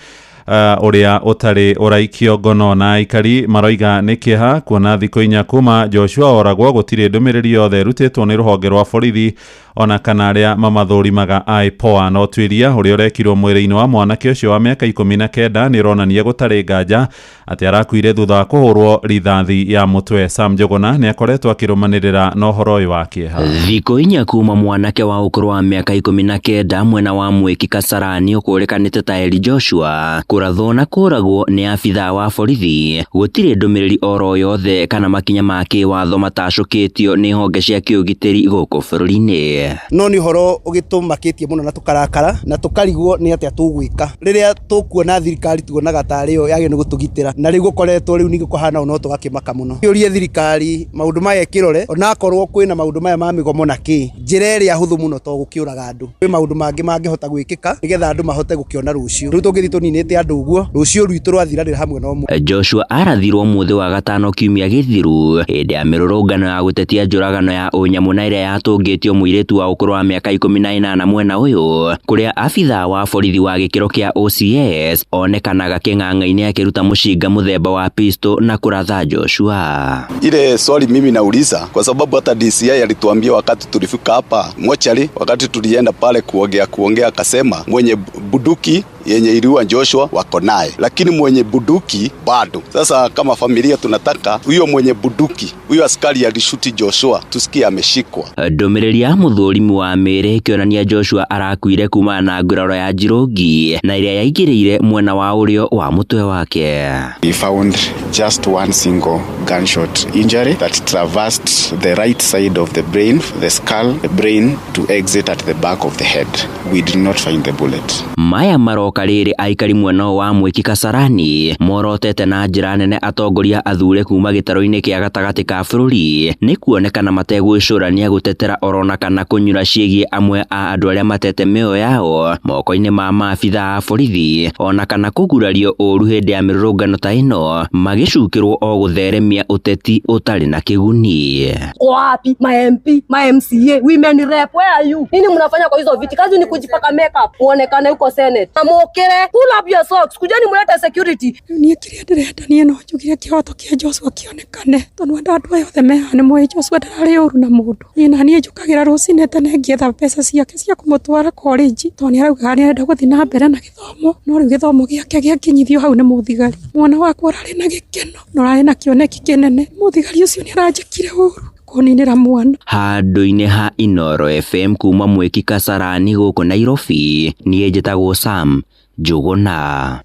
uria utari uraikio ngono na aikari maroiga nĩ kĩeha kuona thikũ inya kuma Joshua oragwo gũtirĩ ndũmĩrĩri yothe rutĩtwo nĩ rũhonge rwa borithi ona kana arĩa mamathũrimaga IPOA. No tuĩria ũrĩa ũrekirwo mwĩrĩ-inĩ wa mwanake ũcio wa mĩaka 19 nĩ ũronania gũtarĩ nganja atĩ arakuire thutha wa kũhũrwo rithathi ya mũtwe. Sam Njuguna nĩ akoretwo akĩrũmanĩrĩra na ũhoro ũyũ wa kĩeha. Thikũ inya kuma mwanake wa ũkũrũ wa mĩaka 19 mwena wa Mwiki Kasarani ũkũrĩkanĩte ta Eli Joshua kũrathwo na kũragwo nĩ abithaa wa borithi, gũtirĩ ndũmĩrĩri oro yothe kana makinya ma kĩwatho matacũkĩtio nĩ honge cia kĩũgitĩri gũkũ bũrũri-inĩ. No nĩ ũhoro ũgĩtũmakĩtie mũno na tũkarakara na tũkarigwo nĩ atĩa tũgwĩka rĩrĩa tũkuona thirikari tuonaga tarĩ yo yagĩrĩirwo nĩ gũtũgitĩra na rĩu gũkoretwo rĩu nĩ gũkahana no tũgakĩmaka mũno. Yũrie thirikari maũndũ maya ĩkĩrore ona akorwo kwĩna maũndũ maya ma mĩgomo na kĩ, njĩra ĩrĩa hũthũ mũno to gũkĩũraga andũ. Kwĩ maũndũ mangĩ mangĩhota gwĩkĩka nĩgetha andũ mahote gũkĩona rũciũ. Rĩu tũngĩthiĩ tũninĩte andũ ũguo rũciũ rwitũ rwathiranĩra hamwe no mũndũ. Joshua arathirwo mũthĩ wa gatano kiumia gĩthiru hĩndĩ ya mĩrũrũngano ya gũtetia njũragano ya ũnyamũ na ĩrĩa yatũngĩtio mũirĩtu wa ũkũrũ wa mĩaka 18 mwena ũyũ, kũrĩa abithaa wa borithi wa gĩkĩro kĩa OCS onekanaga kĩng'ang'a-inĩ akĩruta mũcinga mũthemba wa pistol na kũratha Joshua. Ile swali mimi nauliza kwa sababu hata DCI alituambia wakati tulifika hapa mochari, wakati tulienda pale kuongea akasema mwenye buduki yenye iliua Joshua wako naye, lakini mwenye buduki bado. Sasa kama familia tunataka huyo mwenye buduki, huyo askari alishuti Joshua tusikie ameshikwa. Ndũmĩrĩri ya mũthũrimi wa mĩĩrĩ ĩkĩonania Joshua arakuire kuma na nguraro ya njirũngi na ĩrĩa yaingĩrĩire mwena wa ũrĩo wa mũtwe wake. We found just one single gunshot injury that traversed the right side of the brain, the skull, the brain to exit at the back of the head. We did not find the bullet. Maya maroka rĩrĩ aikari mwena wa Mwiki Kasarani morotete na njĩra nene atongoria athure kuma gĩtaro-inĩ kĩa gatagatĩ ka bũrũri nĩ kuonekana mategwĩcũrania gũtetera orona kana kũnyura ciĩgiĩ amwe a andũ arĩa matete mĩoyo yao moko-inĩ ma maabithaa a borithi ona kana kũgurario ũru hĩndĩ ya mĩrũrũngano ta ĩno magĩcukĩrwo o gũtheremia ũteti ũtarĩ na kĩguni. Wapi ma MP, ma MCA, women rep, where are you? Nini mnafanya kwa hizo viti? Kazi ni kujipaka makeup muonekane huko Senate. Amokere, pull up your socks, kujani mulete security. Niĩ kĩrĩa ndĩrenda niĩ no njugire kĩhoto kĩa Joshua kĩonekane tondũ andũ aya othe mehana moĩ Joshua ndararĩ ũru na mũndũ. Niĩ na niĩ njũkagĩra rũcinĩ tene ngĩetha mbeca ciake cia kũmũtwara college tondũ nĩ arauga nĩ arenda gũthiĩ na mbere na gĩthomo, no rĩu gĩthomo gĩake gĩakinyithio hau nĩ mũthigari. Mwana wakwa ararĩ na gĩkeno na ararĩ na kĩoneki kĩnene, mũthigari ũcio nĩ aranjĩkire ũru kũninĩra mwana. Handũ-inĩ ha Inoro FM kuma Mwiki Kasarani gũkũ Nairobi, niĩ njĩtagwo Sam Njuguna.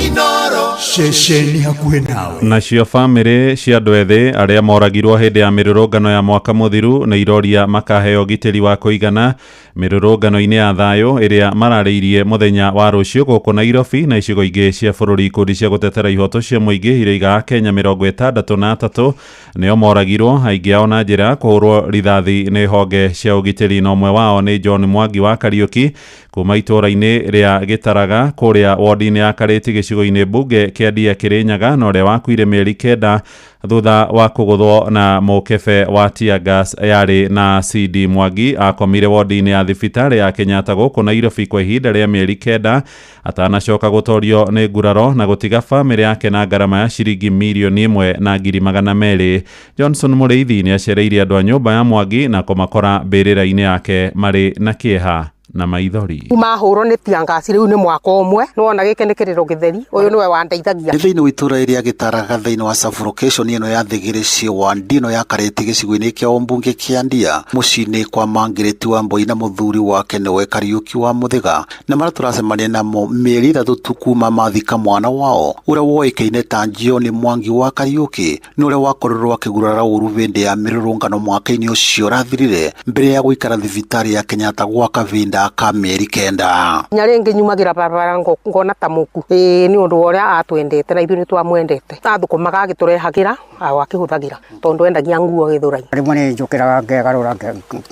Inoro ceceni hakuhĩ nawe. Nacio bamĩrĩ cia andũ ethĩ arĩa moragirwo hĩndĩ ya mĩrũrũngano ya mwaka mũthiru nĩ iroria makaheo ũgitĩri wa kũigana mĩrũrũngano-inĩ ya thayũ ĩrĩa mararĩirie mũthenya wa rũciũ gũkũ Nairobi na icigo ingĩ cia bũrũri. Ikundi cia gũtetera ihoto cia mũingĩ iroiga Kenya 63 nĩo moragirwo, aingĩ ao na njĩra kũhũrwo rithathi nĩ honge cia ũgitĩri, na ũmwe wao nĩ John Mwangi wa Kariuki kuma itũra-inĩ rĩa Gĩtaraga kũrĩa wodi-inĩ ya Karĩti gĩcigo-inĩ bunge kĩa Ndia Kĩrĩnyaga, na ũrĩa wakuire mĩeri 9 thutha wa kũgũthwo na mũkebe wa tear gas yarĩ na CD. Mwangi akomire wodi-inĩ ya thibitarĩ ya Kenyatta gũkũ Nairobi kwa ihinda rĩa mĩeri 9 atanacoka gũtorio nĩ nguraro na gũtiga bamĩrĩ yake na ngarama ya ciringi mirioni 1.200. Johnson Mũrĩithi nĩ acereirie andũ a nyũmba ya Mwangi na kũmakora mbĩrĩra-inĩ yake marĩ na kĩeha na maithori. Mahũrwo nĩ tiangasi rĩu nĩ mwaka ũmwe nĩ wona gĩkĩ nĩ kĩrĩro gĩtheri ũyũ nĩwe wandeithagia. Thĩinĩ wa itũra rĩa Gĩtaraga thĩinĩ wa sub-location ĩno ya Thĩgĩrĩci ward ĩno ya Kareti gĩcigo-inĩ kĩa Ombunge kĩa Ndia mũciĩ-inĩ kwa Mangireti wa Mboi na mũthuri wake nĩwe Kariuki wa Mũthĩga na marĩa tũracemania namo mĩeri 3 tu kuma mathika mwana wao ũrĩa woĩkaine ta John Mwangi wa Kariuki nĩ ũrĩa wakorirwo akĩgurara ũru hĩndĩ ya mĩrũrũngano mwaka-inĩ ũcio ũrathirire mbere ya gũikara thibitarĩ ya Kenyatta gwa kavinda ka mĩeri 9. Nyarĩngĩ nyumagĩra barabara ngona ta mũku nĩ ũndũ ũrĩa atwendete na ithuĩ nĩ twamwendete athũkũmaga agĩtũrehagĩra akĩhũthagĩra tondũ endagia nguo Gĩthũrai. Rĩmwe nĩ njũkĩraga ngegarũra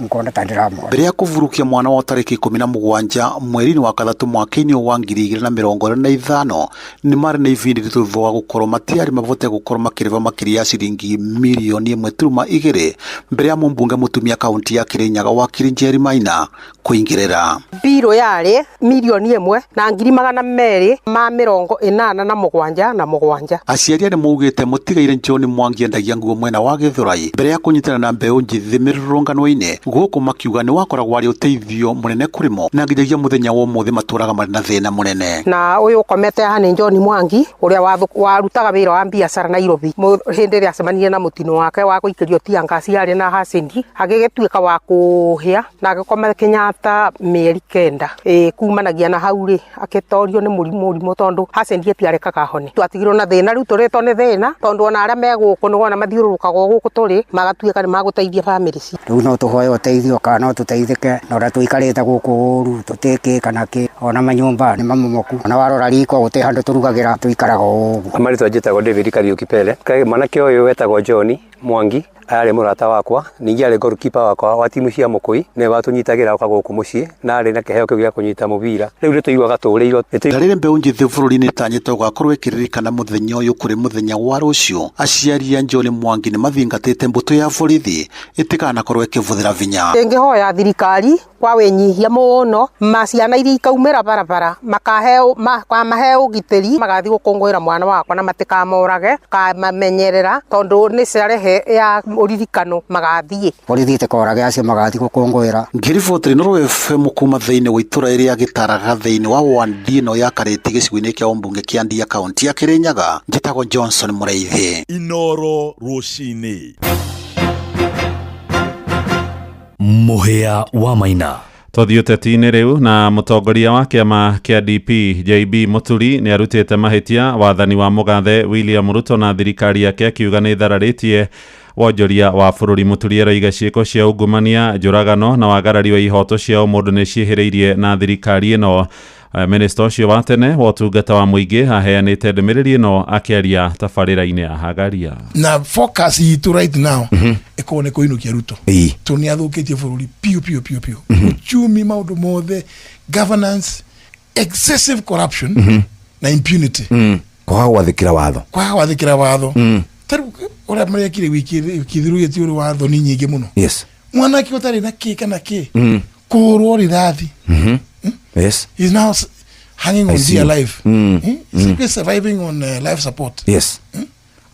ngona ta ndĩramwona. Mbere ya kũvurukia mwana wa tarĩki 17 mweri-inĩ wa Gathatu mwaka-inĩ wa 2025 nĩ marĩ na ivindi thutha wa gũkorwo matiarĩ mavote gũkorwo makĩrĩva makĩria ya ciringi mirioni 1.2 mbere ya mũmbunge mũtumia kaunti ya Kirinyaga wa Njeri Maina kũingĩrĩra. Biro yarĩ mirioni 1 na ngiri 287. Aciari nĩ maugĩte mũtigaire John Mwangi endagia nguo mwena wa Gĩthũrai mbere ya kũnyitana na mbeũ njithi mĩrũrũngano-inĩ gũkũ makiuga nĩ wakoragwo arĩ ũteithio mũnene kũrĩ mo na nginyagia mũthenya wa ũmũthĩ matũraga marĩ na thĩna mũnene. Na ũyũ ũkomete haha nĩ John Mwangi ũrĩa warutaga wĩra wa biacara Nairobi hĩndĩ ĩrĩa acemanirie na mũtino wake wa gũikĩrio tiangasi yarĩ na hacendi agĩgĩtuĩka wa kũhĩa na agĩkoma Kenyatta mĩeri 9 kumanagia na hau rĩ akĩtorio nĩ mũrimũ tondũ hacendi ĩtiarekaga hone. Twatigirwo na thĩna rĩu tũrĩtwo nĩ thĩna tondũ ona arĩa megũkũ nĩ wona mathiũrũrũkaga gũkũ tũrĩ magatuĩka nĩ magũteithia family ci. Rĩu no tũhoe ũteithio kana no tũteithĩke na ũrĩa tũikarĩte gũkũ ũru tũtĩkĩ kana kĩ ona manyũmba nĩ mamomoku ona warora riko gũtĩ handũ tũrugagĩra tũikaraga ũguo. Amarĩtwa njĩtagwo David Kariuki Pele. Mwanake ũyũ wetagwo John Mwangi arĩ mũrata wakwa ningĩ arĩ goalkeeper wakwa wa timu cia Mũkũi nĩ watũnyitagĩra gũkũ mũciĩ na arĩ na kĩheo kĩu gĩa kũnyita mũbira. Rĩu nĩ tũiguaga tũrĩirwo rĩrĩa mbeũ njithi bũrũri-inĩ tanyĩtwo gũgakorwo ĩkĩririkana mũthenya ũyũ kũrĩ mũthenya wa rũciũ. Aciari a John Mwangi nĩ mathingatĩte mbũtũ ya borithi ĩtikanakorwo ĩkĩvũthĩra vinya. Ingĩhoya thirikari kwa wĩnyihia mũno maciana iria ikaumĩra barabara makaheo ũgitĩri magathi gũkũngũĩra mwana wakwa na matikamorage kamamenyerera tondũ nĩ ciarehe ya ũririkano magathiĩ. Borithi ĩtikorage acio magathi gũkũngũĩra. Ngiriboti Nuru FM kuma thĩinĩ wa itũra rĩa Gĩtaraga thĩinĩ wa wandi ĩno ya Kareti gĩcigo-inĩ kĩa Ombunge kĩa Ndia kaunti ya Kirinyaga njĩtagwo Johnson Mũreithi. Inoro rũcinĩ. Mũhĩa wa Maina. Tũthiĩ ũteti-inĩ rĩu na mũtongoria wa kĩama kĩa DP JB Mũturi nĩ arutĩte mahĩtia wathani wa mũgathe William Ruto na thirikari yake akiuga nĩ thararĩtie wonjoria wa bũrũri. Mũturi aroiga ciĩko cia ungumania, njũragano na wagarari wa ihoto ciao mũndũ nĩ ciĩhĩrĩirie na thirikari ĩno. Minister ũcio wa tene wa ũtungata wa mũingĩ aheanĩte ndũmĩrĩri ĩno akĩaria tabarĩra-inĩ ya Hagaria. Na focus itũ right now ĩkorwo nĩ kũinũkia Ruto tondũ nĩ athũkĩtie bũrũri piũ uchumi maũndũ mothe governance excessive corruption na impunity kwaga gwathĩkĩra watho tarĩu ũrĩa marekire wiki thiru yeti ũrĩ watho ni nyingĩ mũno mwanake ũtarĩ na kĩ kana kĩ kũhũrwo rithathi. Yes. He's now hanging on dear life. He's surviving on life support. Yes.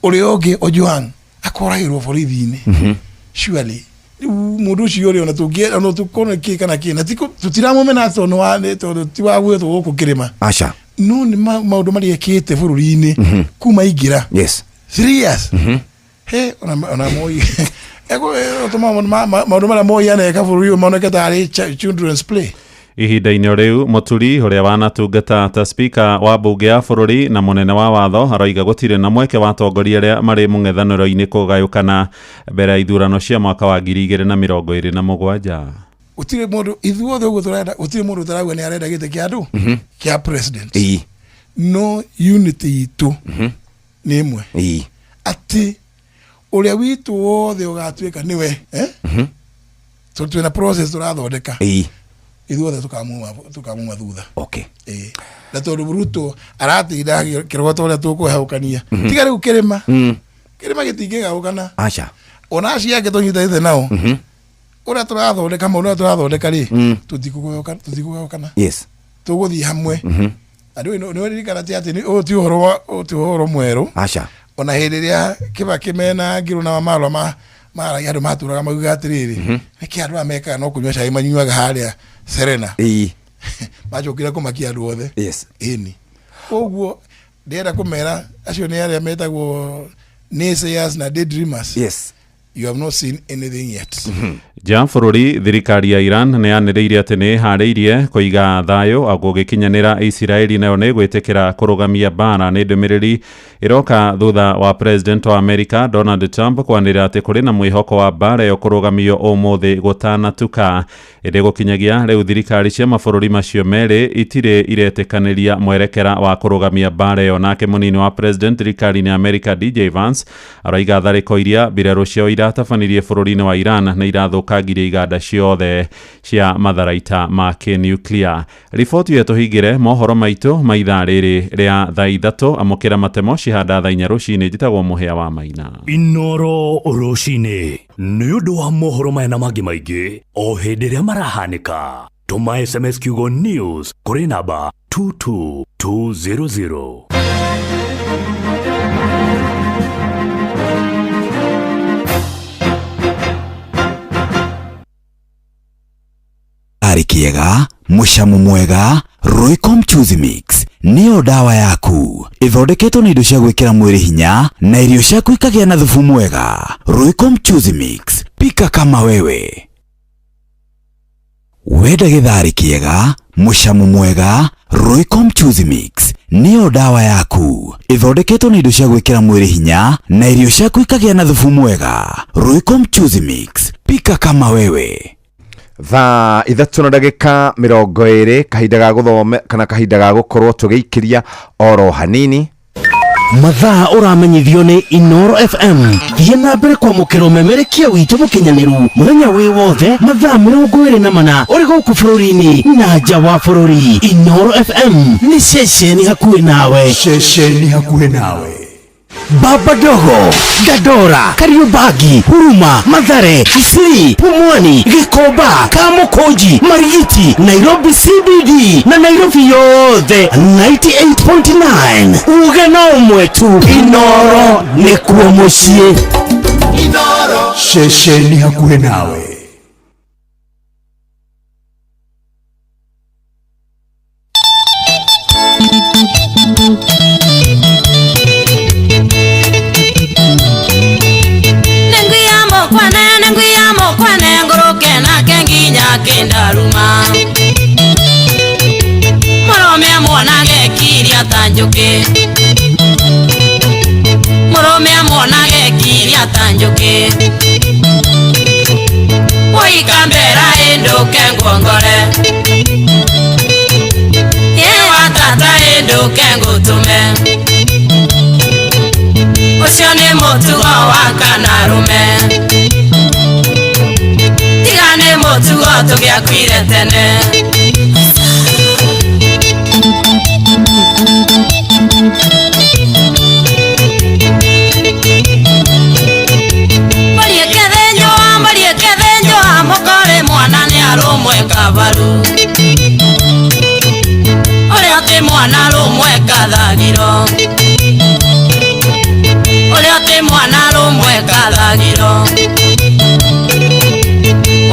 Orioge Ojuang akoragirwo borithi-inĩ. Surely mũndũ ũcio ũrĩ ona tũngĩera no tũkona kĩ kana kĩ na tũtiramũmena tondũ ti wa gwĩtwo gũkũ kĩrĩma. Aca. No nĩ maũndũ marĩa ekĩte bũrũri-inĩ kuma ingĩra. Yes. 3 years. He ona Moi maũndũ marĩa Moi aneka bũrũri ũyũ maoneka tarĩ children's play. Ihinda-inĩ rĩu Mũturi ũrĩa wanatungata ta speaker wa mbunge ya bũrũri na mũnene wa watho aroiga gũtirĩ na mweke wa atongoria arĩa marĩ mũng'ethanĩro-inĩ kũgayũkana mbere ya ithurano cia mwaka wa 2027. Gũtirĩ mũndũ ithuothe ũguo tũrenda gũtirĩ mũndũ ũtarauga nĩ arenda gĩtĩ kĩa andũ kĩa president. No unity itũ nĩ ĩmwe atĩ ũrĩa witũ wothe ũgatuĩka nĩwe twĩna process tũrathondeka ithuothe tukamuma thutha. Na tondũ Ruto aratinda kĩrogoto ũrĩa tũkũheũkania tiga rĩu kĩrĩma gĩtingĩgaũkana ona acio ake tũnyitanĩte nao ũrĩa tũrathondeka maũndũ ũrĩa tũrathondeka rĩ tũtikũgaũkana tũgũthiĩ hamwe. Andũ nĩ ririkana atĩ ũyũ ti ũhoro mwerũ ona hĩndĩ ĩrĩa Kibaki mena Ngilu na Wamalwa mara ya maturaga mauga atiriri niki andu ameka no kunywa cai manyuaga haria Serena majokira kumakia andu othe ini oguo ndera kumera acio ni aria metagwo naysayers na daydreamers you have not seen anything yet. Ja bururi thirikari ya Iran nĩ yanĩrĩire atĩ nĩ harĩirie kũiga thayũ agũgĩkinyanĩra Israeli nayo nĩ gwĩtĩkĩra kũrũgamia bara. Nĩ ndũmĩrĩri ĩroka thutha wa president wa America Donald Trump kwanĩrĩra atĩ kũrĩ na mwĩhoko wa bara ĩyo kũrũgamio ũmũthĩ gũtanatuka. Ĩrĩ gũkinyagia rĩu thirikari cia mabũrũri macio merĩ itirĩ iretĩkanĩria mwerekera wa kũrũgamia bara ĩyo. Nake mũnini wa president thirikari-inĩ America DJ Vance aroiga tharĩko iria mbirarũ ciao iratabanirie bũrũri-inĩ wa Iran nĩ irathũkangirie iganda ciothe cia matharaita ma kĩnuclear. Riboti yetu hingĩre mohoro maitũ ma ithaa rĩrĩ rĩa thaa ithatũ amũkĩra matemo cihanda thaa inya rũcinĩ. Njĩtagwo Mũhĩa wa Maina. Inoro rũcinĩ nĩ ũndũ wa mohoro maya na mangĩ maingĩ o hĩndĩ ĩrĩa marahanĩka. Tũma SMS kiugo news kũrĩ namba 22200. Ari kiega, mushamu mwega, Royco Mchuzi Mix niyo dawa yaku. Ithondeketwo na indo cia gwĩkĩra mwĩrĩ hinya na irio ciaku ikagĩa na thubu mwega. Royco Mchuzi Mix, pika kama wewe. Wenda gĩthari kiega, mushamu mwega, Royco Mchuzi Mix niyo dawa yaku. Ithondeketwo na indo cia gwĩkĩra mwĩrĩ hinya na irio ciaku ikagĩa na thubu mwega. Royco Mchuzi Mix, pika kama wewe. Thaa ithatũ na ndagĩka 20 kahinda ga gũthoma kana kahinda ga gũkorwo tũgĩikĩria oro hanini. Mathaa ũramenyithio nĩ Inoro FM. Thiĩ na mbere kwamũkĩra ũmemerekia witũ mũkinyanĩru mũthenya wĩ wothe mathaa 24 ũrĩ gũkũ bũrũri-inĩ na nja wa bũrũri. Inoro FM nĩ ceceni hakuhĩ nawe. Ceceni hakuhĩ nawe. Baba Dogo, Dadora, Kariobangi, Huruma, Mathare, Kisii, Pumwani, Gikomba, Kamukonji, Marigiti, Nairobi CBD na Nairobi yothe 98.9. Ugena umwetu Inoro ni kuo muciĩ. Inoro ceceni hakuhĩ nawe. Kendaruma Morome mwanage kiria tanjuke Morome mwanage kiria tanjuke Oikambera endoke ngongore Yewa tata endoke ngutume Ucio ni mutugo wa Kanarume Tigane mutugo tugiakwire tene Marieke thenjo mukore mwana ni arumwe kabaru Uria ti mwana arumwe kathagiro Uria ti mwana arumwe kathagiro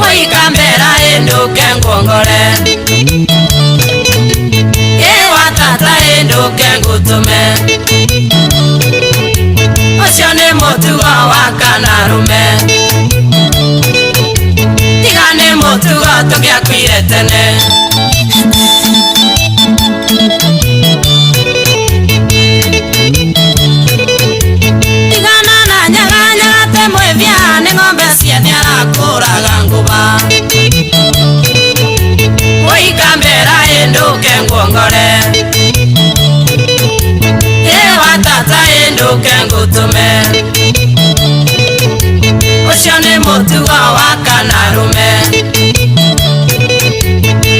Waikambera enduke ngongore Ewa tata enduke ngutume Ucio ni mutugo wa Kanarume Tigane mutugo tugiakwire tene Tigana na nyaga temwe vya ni ng'ombe ciene arakũraga nguba Waikambera enduke ngongore Ewa tata enduke ngutume Ucio ni mutugo wa Kanarume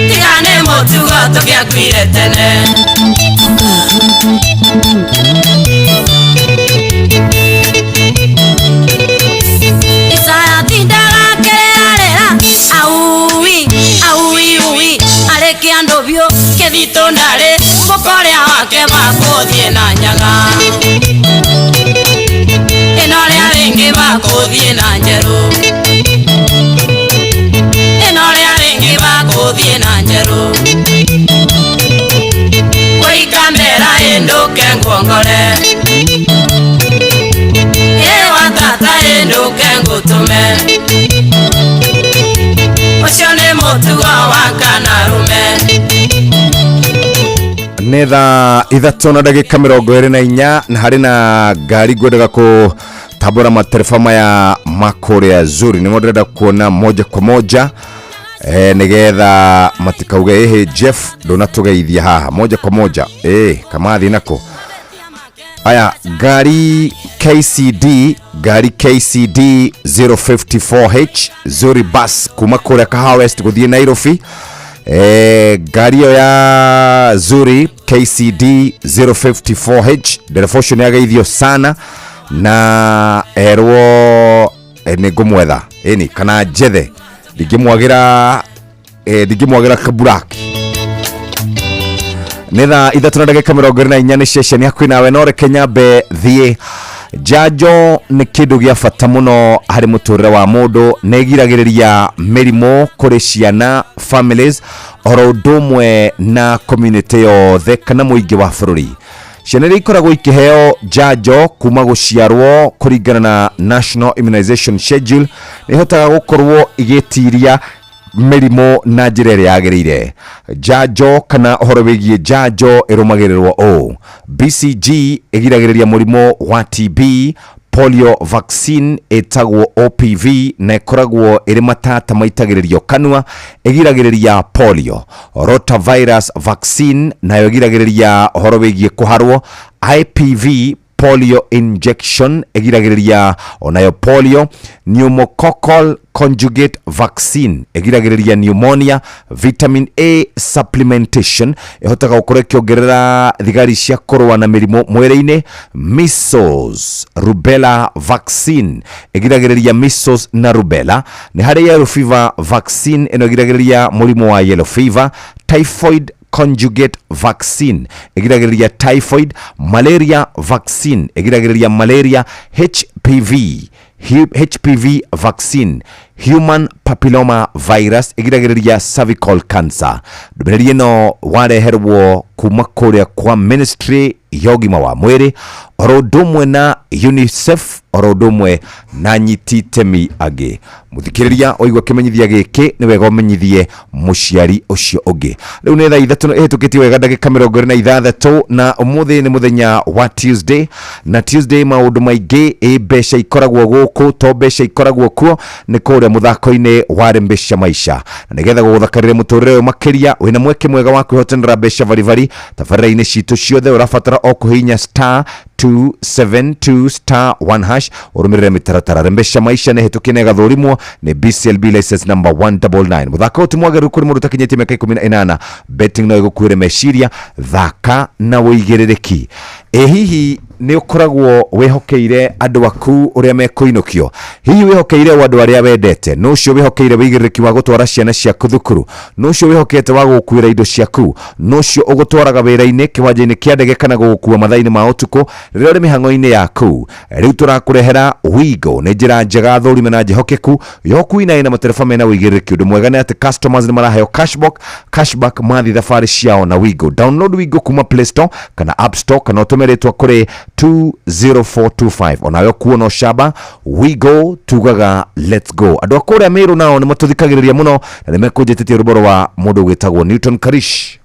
Tigane mutugo tugiakwire tene Isaya tindara kerera Aui, aui, ui Areke andovyo Kethito ndare Mukorea wake bakuthie na nyaga Enorea ringi bakuthie na njeru gutume ucio ni mutugo wa Kanarume. Nĩ thaa 3:24 na harĩ na ngari ngwendaga kũtambũra matereba maya makũrĩa Zuri. Nĩmo ndĩrenda kuona moja kwa moja nĩgetha matikauge ehe Jeff ndũnatũgeithia haha moja kwa moja. Kamathi nako aya ngari KCD 054H Zuri bus kuma kũrĩa Kahawa West gũthiĩ Nairobi. Ngari ya Zuri KCD 054H derefosho nĩ ageithio sana na erwo nĩngũmwetha ĩni kana njethe ndingĩmwagira kaburaki. Nĩ thaa 3:24 nĩ ceceni hakuhĩ nawe no reke nyambe thiĩ. Njanjo nĩ kĩndũ gĩa bata mũno harĩ mũtũrĩre wa mũndũ, nĩ ĩgiragĩrĩria mĩrimũ kũrĩ ciana, families, oro ũndũ ũmwe na community yothe kana mũingĩ wa bũrũri. Ciana iria ikoragwo ikĩheo njanjo kuma gũciarwo kũringana na National Immunization Schedule nĩ ihotaga gũkorwo igĩtiria mĩrimũ na njĩra ĩrĩa yagĩrĩire. Njanjo kana ũhoro wĩgiĩ njanjo ĩrũmagĩrĩrwo ũũ: BCG ĩgiragĩrĩria mũrimũ wa TB, polio vaccine ĩtagwo OPV na ĩkoragwo ĩrĩ matata maitagĩrĩrio kanua ĩgiragĩrĩria polio. Rotavirus vaccine nayo ĩgiragĩrĩria ũhoro wĩgiĩ kũharwo. IPV polio injection ĩgiragĩrĩria onayo polio. Pneumococcal conjugate vaccine ĩgiragĩrĩria pneumonia. Vitamin A supplementation ĩhotaga gũkorwo ĩkĩongerera thigari cia kũrũa na mĩrimũ mwĩrĩ-inĩ. Measles rubella vaccine ĩgiragĩrĩria measles na rubella. Nĩ harĩ yellow fever vaccine ĩno ĩgiragĩrĩria mũrimũ wa yellow fever. Typhoid conjugate vaccine ĩgiragĩrĩria typhoid. Malaria vaccine ĩgiragĩrĩria malaria. HPV vaccine human papilloma virus ĩgiragĩrĩria cervical cancer. Ndũmĩrĩri ĩno wareherwo kuma kũrĩa kwa ministry ya ũgima wa mwĩrĩ oro ũndũ ũmwe na UNICEF oro ũndũ ũmwe na nyiti itemi angĩ. Mũthikĩrĩria oigua kĩmenyithia gĩkĩ nĩ wega ũmenyithie mũciari ũcio ũngĩ. Rĩu nĩ thaa 3 ĩhĩtũkĩtie wega ndagĩka 26 na ũmũthĩ nĩ mũthenya wa Tuesday, na Tuesday maũndũ maingĩ mbeca ikoragwo gũkũ to mbeca ikoragwo kuo nĩ kũrĩa mũthako-inĩ wa Rembesha Maisha. Na nĩgetha gũgũthakarĩre mũtũrĩre ũyũ makĩria wĩna mweke mwega wa kwĩhotanĩra mbeca barivari tabarĩra-inĩ citũ ciothe ũrabatara o kũhihinya *272*1# ũrũmĩrĩre mĩtaratara. Rembesha Maisha nĩ hĩtũkie na ĩgathũrimwo nĩ BCLB license number 199. Mũthako ũyũ ti mwagĩrĩru kũrĩ mũndũ ũtakinyĩtie mĩaka 18. Betting no ĩgũkuĩre meciria, thaka na wĩigĩrĩrĩki. Hihi nĩ ũkoragwo wĩhokeire andũ aku ũrĩa mekũinũkio? Hihi wĩhokeire andũ arĩa wendete? No ũcio wĩhokeire wĩigĩrĩrĩki wa gũtwara ciana ciaku thukuru? No ũcio wĩhokete wa gũkuĩra indo ciaku? No ũcio ũgũtwaraga wĩra-inĩ, kĩwanja-inĩ kĩa ndege kana gũgũkua mathaa-inĩ ma ũtukũ rĩrĩa ũrĩ mĩhang'o-inĩ yaku? Rĩu tũrakũrehera Wigo. Nĩ njĩra njega thũrime na njĩhokeku ya ũkui na matereba mena wĩigĩrĩrĩki. Ũndũ mwega nĩ atĩ customers nĩ maraheo cashback mathi thabarĩ ciao na Wigo. Download Wigo kuma Play Store kana App Store kana ũtũme rĩtwa kũrĩ 20425. Onayo kuona shaba Wigo tugaga let's go. Andũ akũrĩa Meru nao nĩ matũthikagĩrĩria mũno na nĩ mekũnjĩtĩtie rũboro wa mũndũ gwĩtagwo Newton Karish.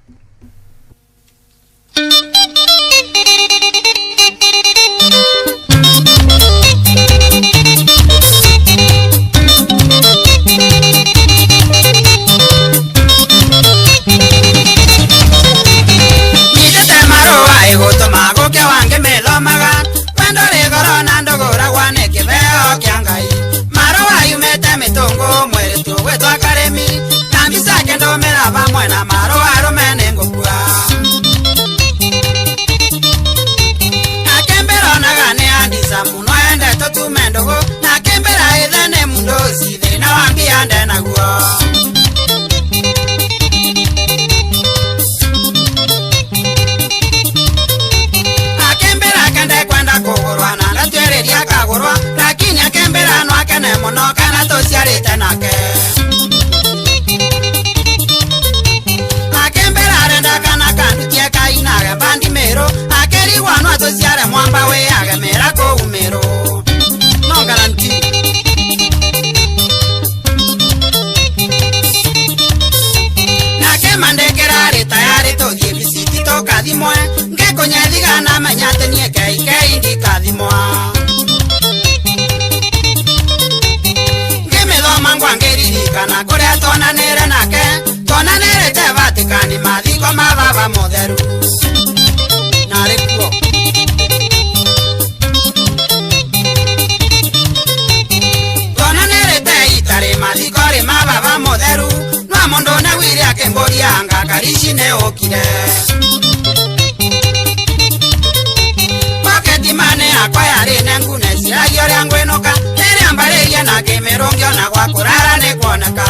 Mwamba we agamera ko umero no guarantee Mugire akemboria ngakarishi ne okire Paketi mane akwa yari nengune siragio yangu enoka Nere ambare ya na kemerongio na kwa kurara ne kuoneka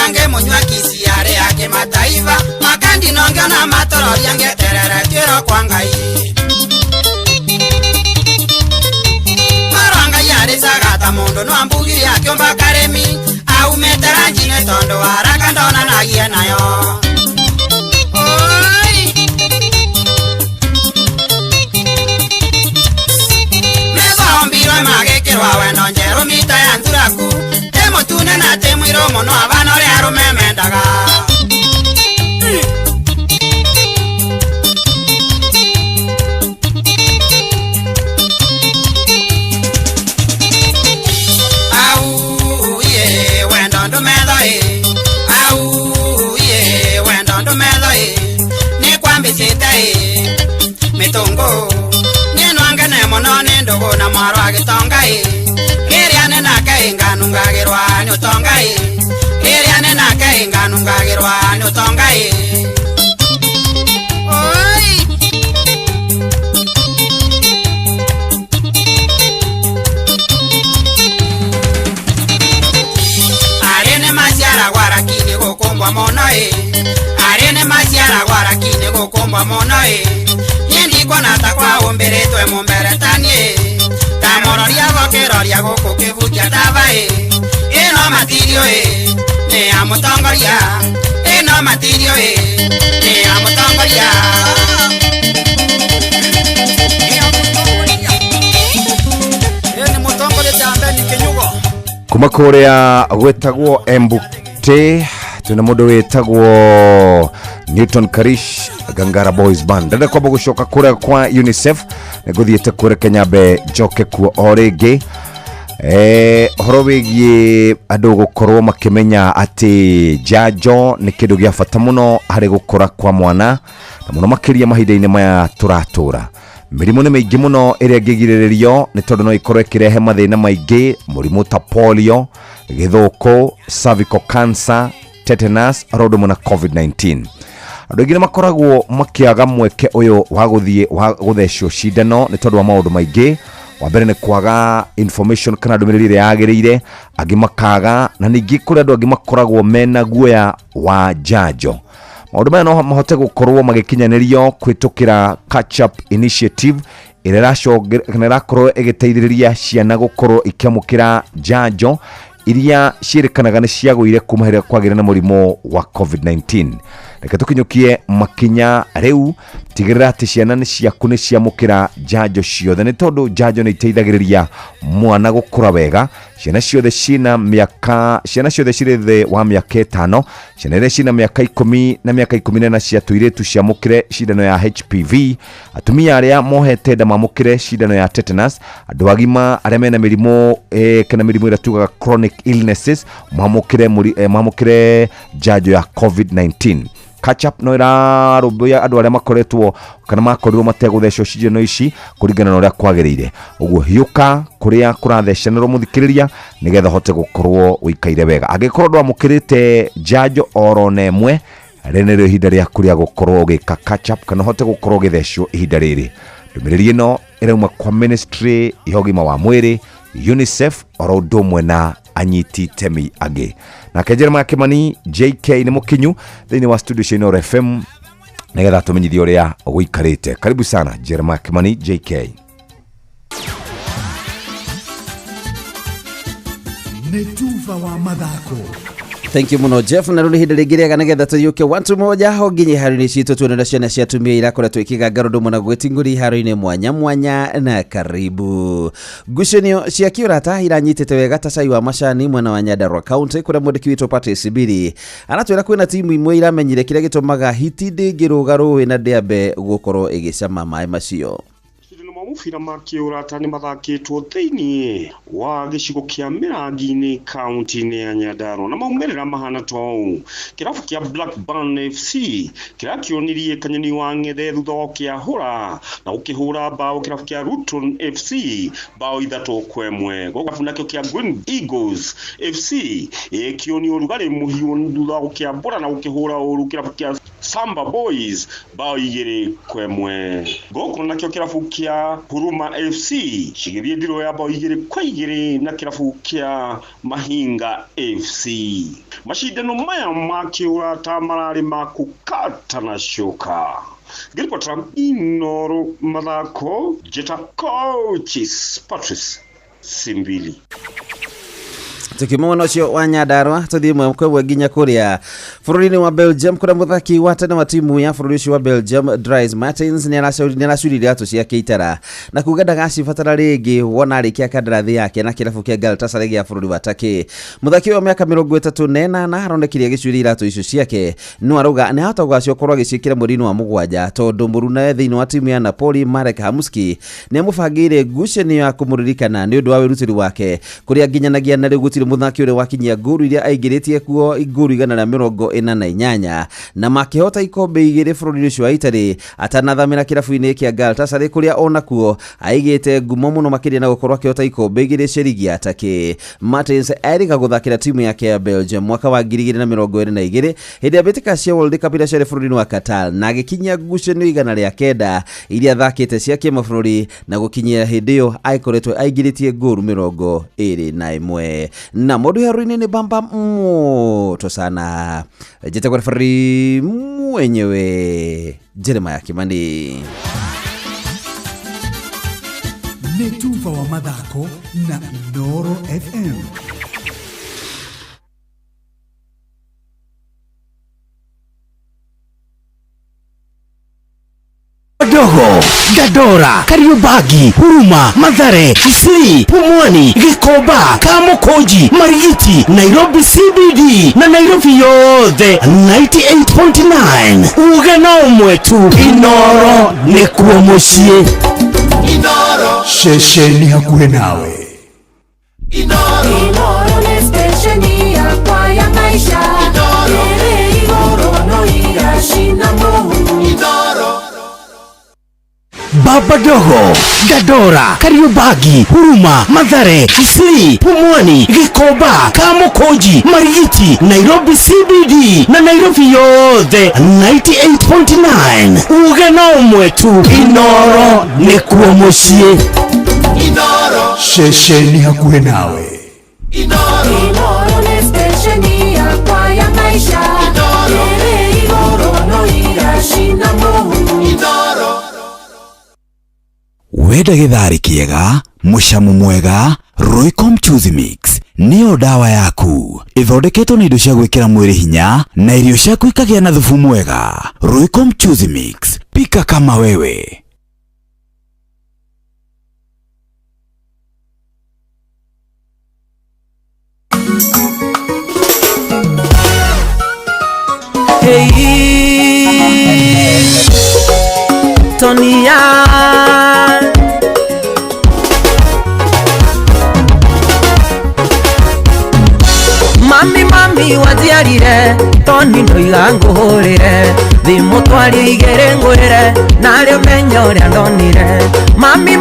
Nge munywa kisiare yake mataifa Makandi nongio na matorori yange terere tiro kwa ngai Maranga yare sagata mondo no ambugiri yake omba karemi Au metera njine tondo waraka ndona na gie nayo Oi Meza ombirwe magekirwa wendo njeru mita ya nturaku Temo tune na temu iromo no abano le arume mendaga Au ye wendo ndo medo e Au ye wendo ndo medo e Ni kwambi sita e Mitungo Nino ange nemo no nindogo na maro agitonga e Iriane na kainga nungagirwa ni utonga e Iriane na kainga nungagirwa ni utonga e Oi Arene masiara guarakini gukumbwa mono e Arene masiara guarakini gukumbwa mono e Yendi kwa natakwa umbiritwe mumberetani e Tamororia gokeroria goko kivukia dava e Ino matirio e Ne amutongoria Ino matirio e Ne amutongoria Ene mutongoria jambe ni kenyugo kuma kuria gwetagwo Embukte tuna mundu wetagwo Newton Karish Gangara Boys Band ndenda kwamba gushoka kuria kwa UNICEF neguthiete kurekenya be njoke kuo origi horo wigie andu gukorwo makimenya ati njanjo ni kindu gia bata muno hari gukura kwa mwana na muno makiria mahinda-ini maya turatura mirimu ni maingi muno iria ngigiririo ni tondu no ikorwo ikirehe mathina maingi murimu ta polio githuko cervical cancer tetanus rodo na COVID-19 andu aingi makoragwo makiaga mweke uyu wa guthie wa guthecwo cindano ni tondu wa maundu maingi wa mbere ni kwaga information kana ndumiriri yagirire angi makaga na ningi kuri andu angi makoragwo mena guoya wa njanjo maundu maya no mahote gukorwo magikinyanirio kwitukira catch up initiative ira rakorwo igiteithiriria ciana gukorwo ikiamukira njanjo iria cirekanaga ni ciagwire kumahira kwagira na murimo wa COVID-19 reka tukinyukie makinya riu tigirira ati ciana ni ciaku ni ciamukira njanjo ciothe ni tondu njanjo ni iteithagiriria mwana gukura wega ciana ciothe cina miaka ciana ciothe ciri thi wa miaka 5 ciana iria cina miaka 10 na miaka 14 cia tuiretu ciamukire cindano ya HPV atumia aria mohete nda mamukire cindano ya tetanus andu agima aria mena mirimo kana mirimo ira tugaga chronic illnesses mamukire njanjo ya COVID-19 catch up no irarubuya andu aria makoretwo kana makorirwo mategũthecwo cindano ici kuringana na uria kwagirire uguo hiuka kuria kurathecanirwo muthikiriria nigetha hote gukorwo wikaire wega angikorwo ndwamukirite njanjo oro nemwe renero ihinda ria kuria gukorwo ugika catch up kana hote gukorwo githecwo ihinda riri ndumiriri ino irauma kwa ministry ya ũgima wa mwĩrĩ UNICEF oro ndomwe na anyiti temi age na Jeremiah Kimani JK ni mukinyu thini wa studio cia Inooro FM nigetha tumenyithie uria guikarite karibu sana Jeremiah Kimani JK Netuva wa mathako. Thank you muno Jeff na ruri hindiri ngiriaga nigetha tuyuke wantu moja hoginye haruni citu tuonera ciana cia tumia irakora twikiga ndomo na gwetinguri haruni mwanya mwanya na karibu gucenio cia kiurata iranyitete wega ta cai wa macani mwena wa Nyandarua County kuria mwandiki witũ Patrice Biri anatwira kwina timu imwe iramenyire kiria gitumaga hiti ndingiruga ruwi na ndiambe gukorwo igicama mai macio mubira makiurata ni mathakitwo thiini wa gicigo kia Mirangi-ini kaunti-ini ya Nyandarua na maumerera mahana tou. Kirabu kia Blackburn FC kirakĩonirie Kanyoni wa Ng'ethe thutha wa kĩahũra na gũkĩhũra bao kirabu kia Luton FC bao 3-1. Gũgabu nakĩo kia Green Eagles FC kĩonio ũrugarĩ mũhiũ thutha wa gũkĩambũra na gũkĩhũra ũru kirabu kia Samba Boys bao 2-1. Gũkũ nakĩo kirabu kia Huruma FC cigĩthiĩ ndiro ya bao 2-2 na kirabu kia Mahinga FC. Mashindano maya makĩũrata mararĩ ma kũkata na coka. Ngĩribotera Inooro mathako Njeta Coaches Patrice Simbili. Tukimona ucio wa Nyandarua tuthie mwekwe nginya kuria bũrũri-inĩ wa Belgium kuria muthaki wa tene wa timu ya bũrũri ucio wa Belgium Dries Mertens ni aracurire atu cia Keitara na kuga ndagacibatara ringi wona arikia kandarathi yake na kirabu kia Galatasaray ya bũrũri wa Turkey. Muthaki wa miaka 38 aronekire gicurire iratu icio ciake no arauga ni ahota gũgacio korwo agicikira mweri-inĩ wa mũgwanja tondu mũruna thĩinĩ wa timu ya Napoli Marek Hamšík ni amũbangĩire ngucanio ya kũmũririkana ni ũndũ wa wĩrutĩri wake kuria nginyanagia na rĩu gũtirĩ muthaki ule wakinyia nguru iria aigĩrĩtie kuo nguru 148 na makĩhota ikombe 2 bũrũri ucio wa Italy atanathamĩra kĩrabu-inĩ kia Galatasaray kuria ona kuo aigĩte ngumo mũno makĩria na gũkorwo akĩhota ikombe 2 cia ligi ya Turkey. Mertens erĩga gũthakĩra timu yake ya Belgium mwaka wa 2022 hĩndĩ ya mbĩtĩka cia World Cup iria ciarĩ bũrũri-inĩ wa Qatar na agĩkinyia ngucanio 109 iria thakĩte cia kĩmabũrũri na gũkinyia hĩndĩ ĩyo aikoretwo aigĩrĩtie nguru 21 na modu heroine ni bamba moto sana. Jeta kwa refari mwenyewe Jeremiah Kimani. Netuva wa mathako na Inooro FM. Dogo, Dadora, Kariobangi, Huruma, Mathare, Kisii, Pumwani, Gikoba, Kamukunji, Marigiti, Nairobi CBD na Nairobi yothe 98.9. Ugana umwetu Inooro ni kuwa muciĩ. Inooro shesheni hakuhe nawe. Inooro ni stesheni yakwa ya maisha. Inooro no irashina Mungu. Inooro Baba Dogo, Dadora, Kariobangi, Huruma, Mathare, Kisii, Pumwani, Gikoba, Kamukunji, Marigiti, Nairobi CBD na Nairobi yothe 98.9. Ugana umwetu Inooro ni kuwa muciĩ. Inooro shesheni hakuhe nawe. Inooro ni stesheni yakwa ya maisha. Inooro no irashina Mungu. Inooro Wenda githari kiega, mushamu mwega, Royco Mchuzi Mix niyo dawa yaku. Ithondeketwo na indo cia gwĩkĩra mwĩrĩ hinya na irio ciaku ikagĩa na thubu mwega. Royco Mchuzi Mix, pika kama wewe. Hey, Tonia Mami wadziarire Toni ndoiga nguhurire thimu twarie igere ngwire nario menyo ria ndonire. Mami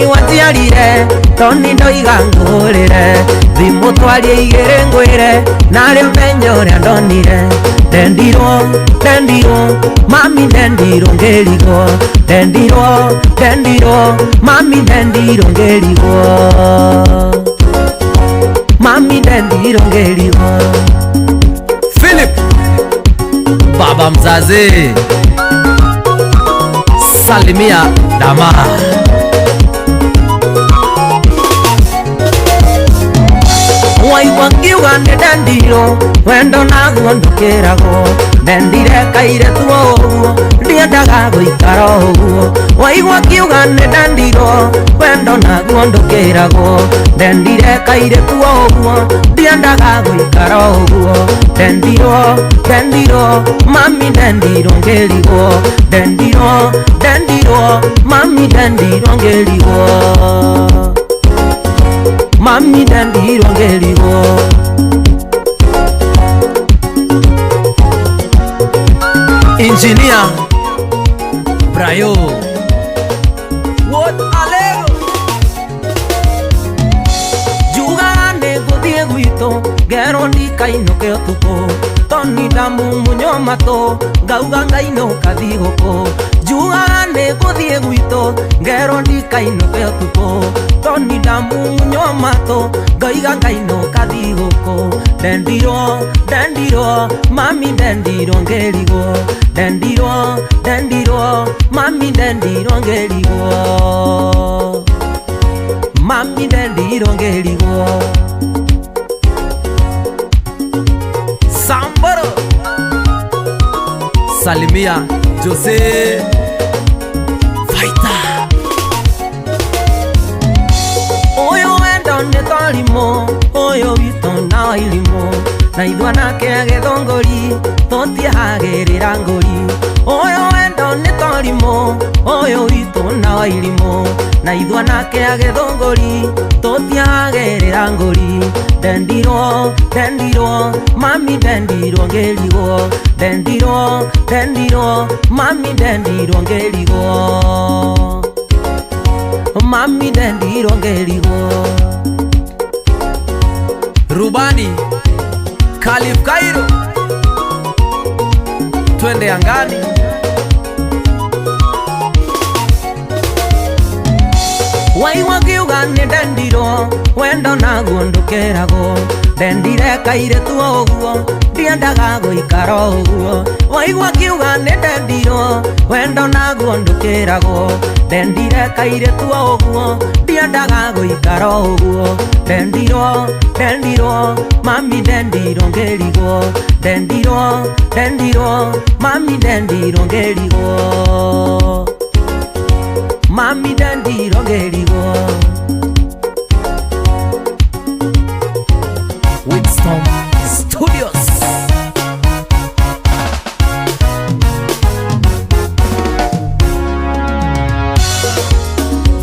wadziarire Toni ndoiga nguhurire thimu twarie igere ngwire nario menyo ria ndonire. Dendirwo mami dendirwo ngerigo dendirwo mami dendirwo ngerigo mami dendirwo ngerigo. Philip baba mzazi salimia dama waigua ngiuga nĩ ndendirwo wendo naguo ndũkĩragwo ndendire kairetuo ũguo ndiendaga gũikara ũguo. Waigua ngiuga nĩ ndendirwo wendo naguo ndũkĩragwo ndendire kairetuo ũguo ndiendaga gũikara ũguo. Ndendirwo mami ndendirwo ngĩrigwo ndendirwo ngeligo mami dandiro ngeligo mami dandiro ngeligo Engineer Brayo What alero Juga nego dieguito Gero ni kaino ke otuko Toni damu munyo mato Gauga ngaino kadigoko Juga nego dieguito Gero ni kaino ke otuko Toni damu munyo mato Gaiga ngaino kadigoko Dendiro, dendiro, mami dendiro ngeligo Dendiro, dendiro, mami dendiro ngeligo Mami dendiro ngeligo Sambaro Salimia Jose Fighter Oyo endo netalimo Oyo ito na ilimo Na idwana ke agethongori Totie hagerera ngori Oyo endo netalimo Oyo ito na ilimo Na idwana ke agethongori Totie hagerera ngori Dendiro, dendiro, mami dendiro ngeligo Dendiro, dendiro, mami dendiro ngeligo Mami dendiro ngeligo Rubani Khalif Cairo Twende angani Waiwa kiuga ni dendiro Wendo na gundukerago Dendire kaire tuo oguo Diendaga guikara oguo Waiwa kiuga ni dendiro Wendo na gundukerago Dendire kaire tuo oguo Diendaga guikara oguo Dendiro, dendiro, mami dendiro ngeligo Dendiro, dendiro, mami dendiro ngeligo Mami dendiro ngeligo Winston Studios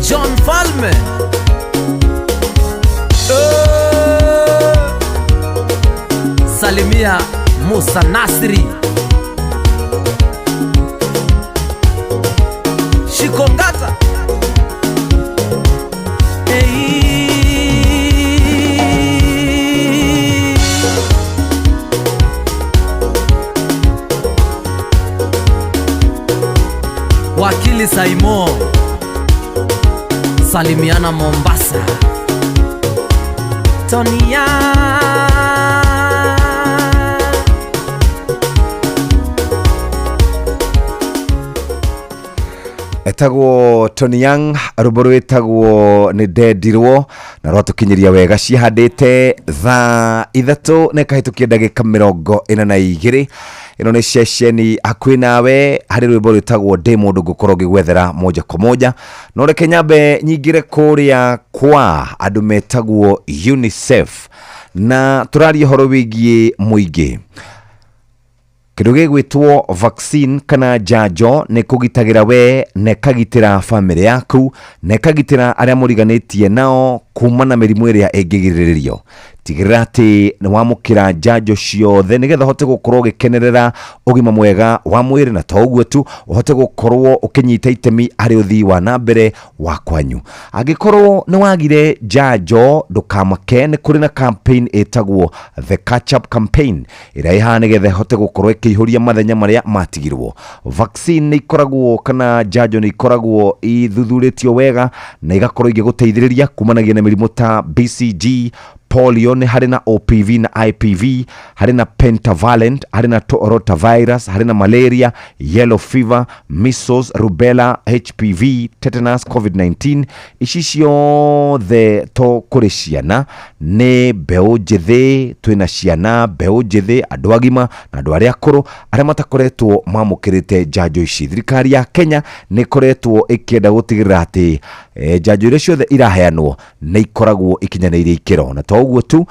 John Falme Salimia Musa Nasri Shikongata Wakili Saimo Salimiana Mombasa Tonia etagwo Tony Young ruburu etagwo ni Dendirwo na rwatukinyiria wega cihandite thaa 3 na kahitukia ndagika 42 ino ni ceceni hakuhi nawe hari rwimbo rwitagwo ndi mundu ngukorwo ngigwethera moja kwa moja no reke nyambe nyingire kuria kwa andu metagwo UNICEF na turaria horo wigie muingi kindu gigwitwo vaccine kana janjo ni kugitagira we ne kagitira family yaku ne kagitira aria muriganitie nao kumana mirimu iria ingigiririo tigirira ati ni wamukira janjo ciothe nigetha hote gukorwo gikenerera ugima mwega wa mwiri na toguo tu uhote gukorwo ukinyita itemi ari uthii wa nambere wa kwanyu agikorwo ni wagire janjo ndukamake ni kuri na campaign etagwo the catch up campaign ira iha nigetha hote gukorwo ikihuria mathenya maria matigirwo vaccine ni ikoragwo kana janjo ni ikoragwo ithuthuritio wega na igakorwo igiguteithiriria kumanagia na mirimu ta BCG polio ni hari na OPV na IPV hari na pentavalent hari na rotavirus hari na malaria yellow fever measles rubella HPV tetanus COVID-19 icio the to kuri ciana ni mbeu njithi twina ciana mbeu njithi andu agima na andu aria akuru aria matakoretwo mamukirite janjo ici thirikari ya Kenya ni koretwo ikienda gutigirira ati janjo icio ciothe iraheanwo ni ikoragwo ikinyaneirie ikiro na to uguo tu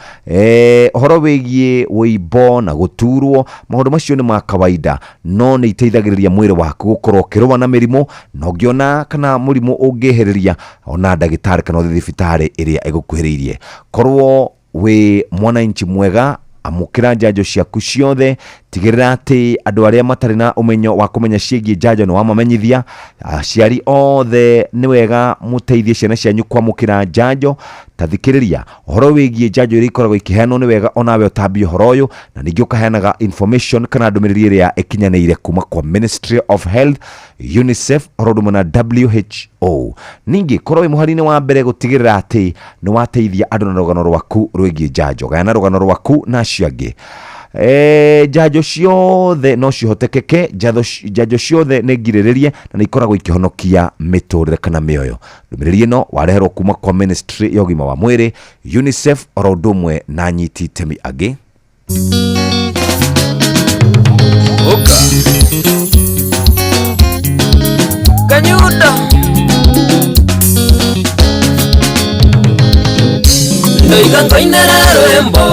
horo wigie wibo na guturwo maundu macio ni ma kawaida no ni iteithagiriria mwiri waku gukorwo kirwa na mirimo no ngiona kana murimu ungihereria ona ndagitari kana thibitari iria igukuhiririe korwo we mwananchi mwega amukira njanjo ciaku ciothe tigirira ati andu aria matari na umenyo wa kumenya ciĩgiĩ njanjo no wamamenyithia aciari othe ni wega muteithie ciana cianyu kwamukira njanjo tathikiriria horo wigie njanjo iria ikoragwo ikiheanwo ni wega onawe utambie horo uyu na ningi ukaheanaga information kana ndumiriri iria ikinyanĩire kuma kwa Ministry of Health, UNICEF orodumo na WHO. Ningi korwo muharine wa mbere gutigirira ati ni wateithia andu na rugano rwaku rwigie njanjo gayana rugano rwaku na ciangi njanjo ciothe no cihotekeke njanjo ciothe nĩ ngirĩrĩrie na nĩ ikoragwo ikihonokia mĩtũrĩre kana mĩoyo. Ndũmĩrĩri ĩno wareherwo kuma kwa Ministry ya ũgima wa mwĩrĩ, UNICEF oro ũndũ ũmwe na anyiti itemi angĩ. Kanyuda Noiga ngoinera rwembo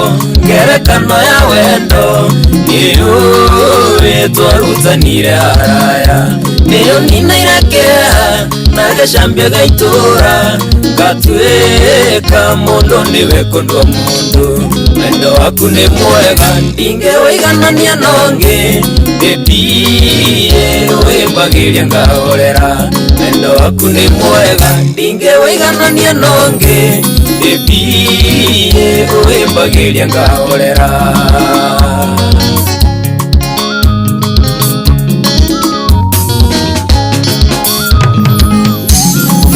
ngerekano ya wendo niyo twarutanire haraya niyo ninairakea nagacambia gaitura ngatuĩka mundu niwe kondwa mundu wendo waku ni mwega ndingĩwĩiganania nongi ndĩmbie wĩmbagĩria ngahorera wendo waku ni mwega ndingĩwĩiganania nongi ndĩmbie wĩmbagĩria ngahorera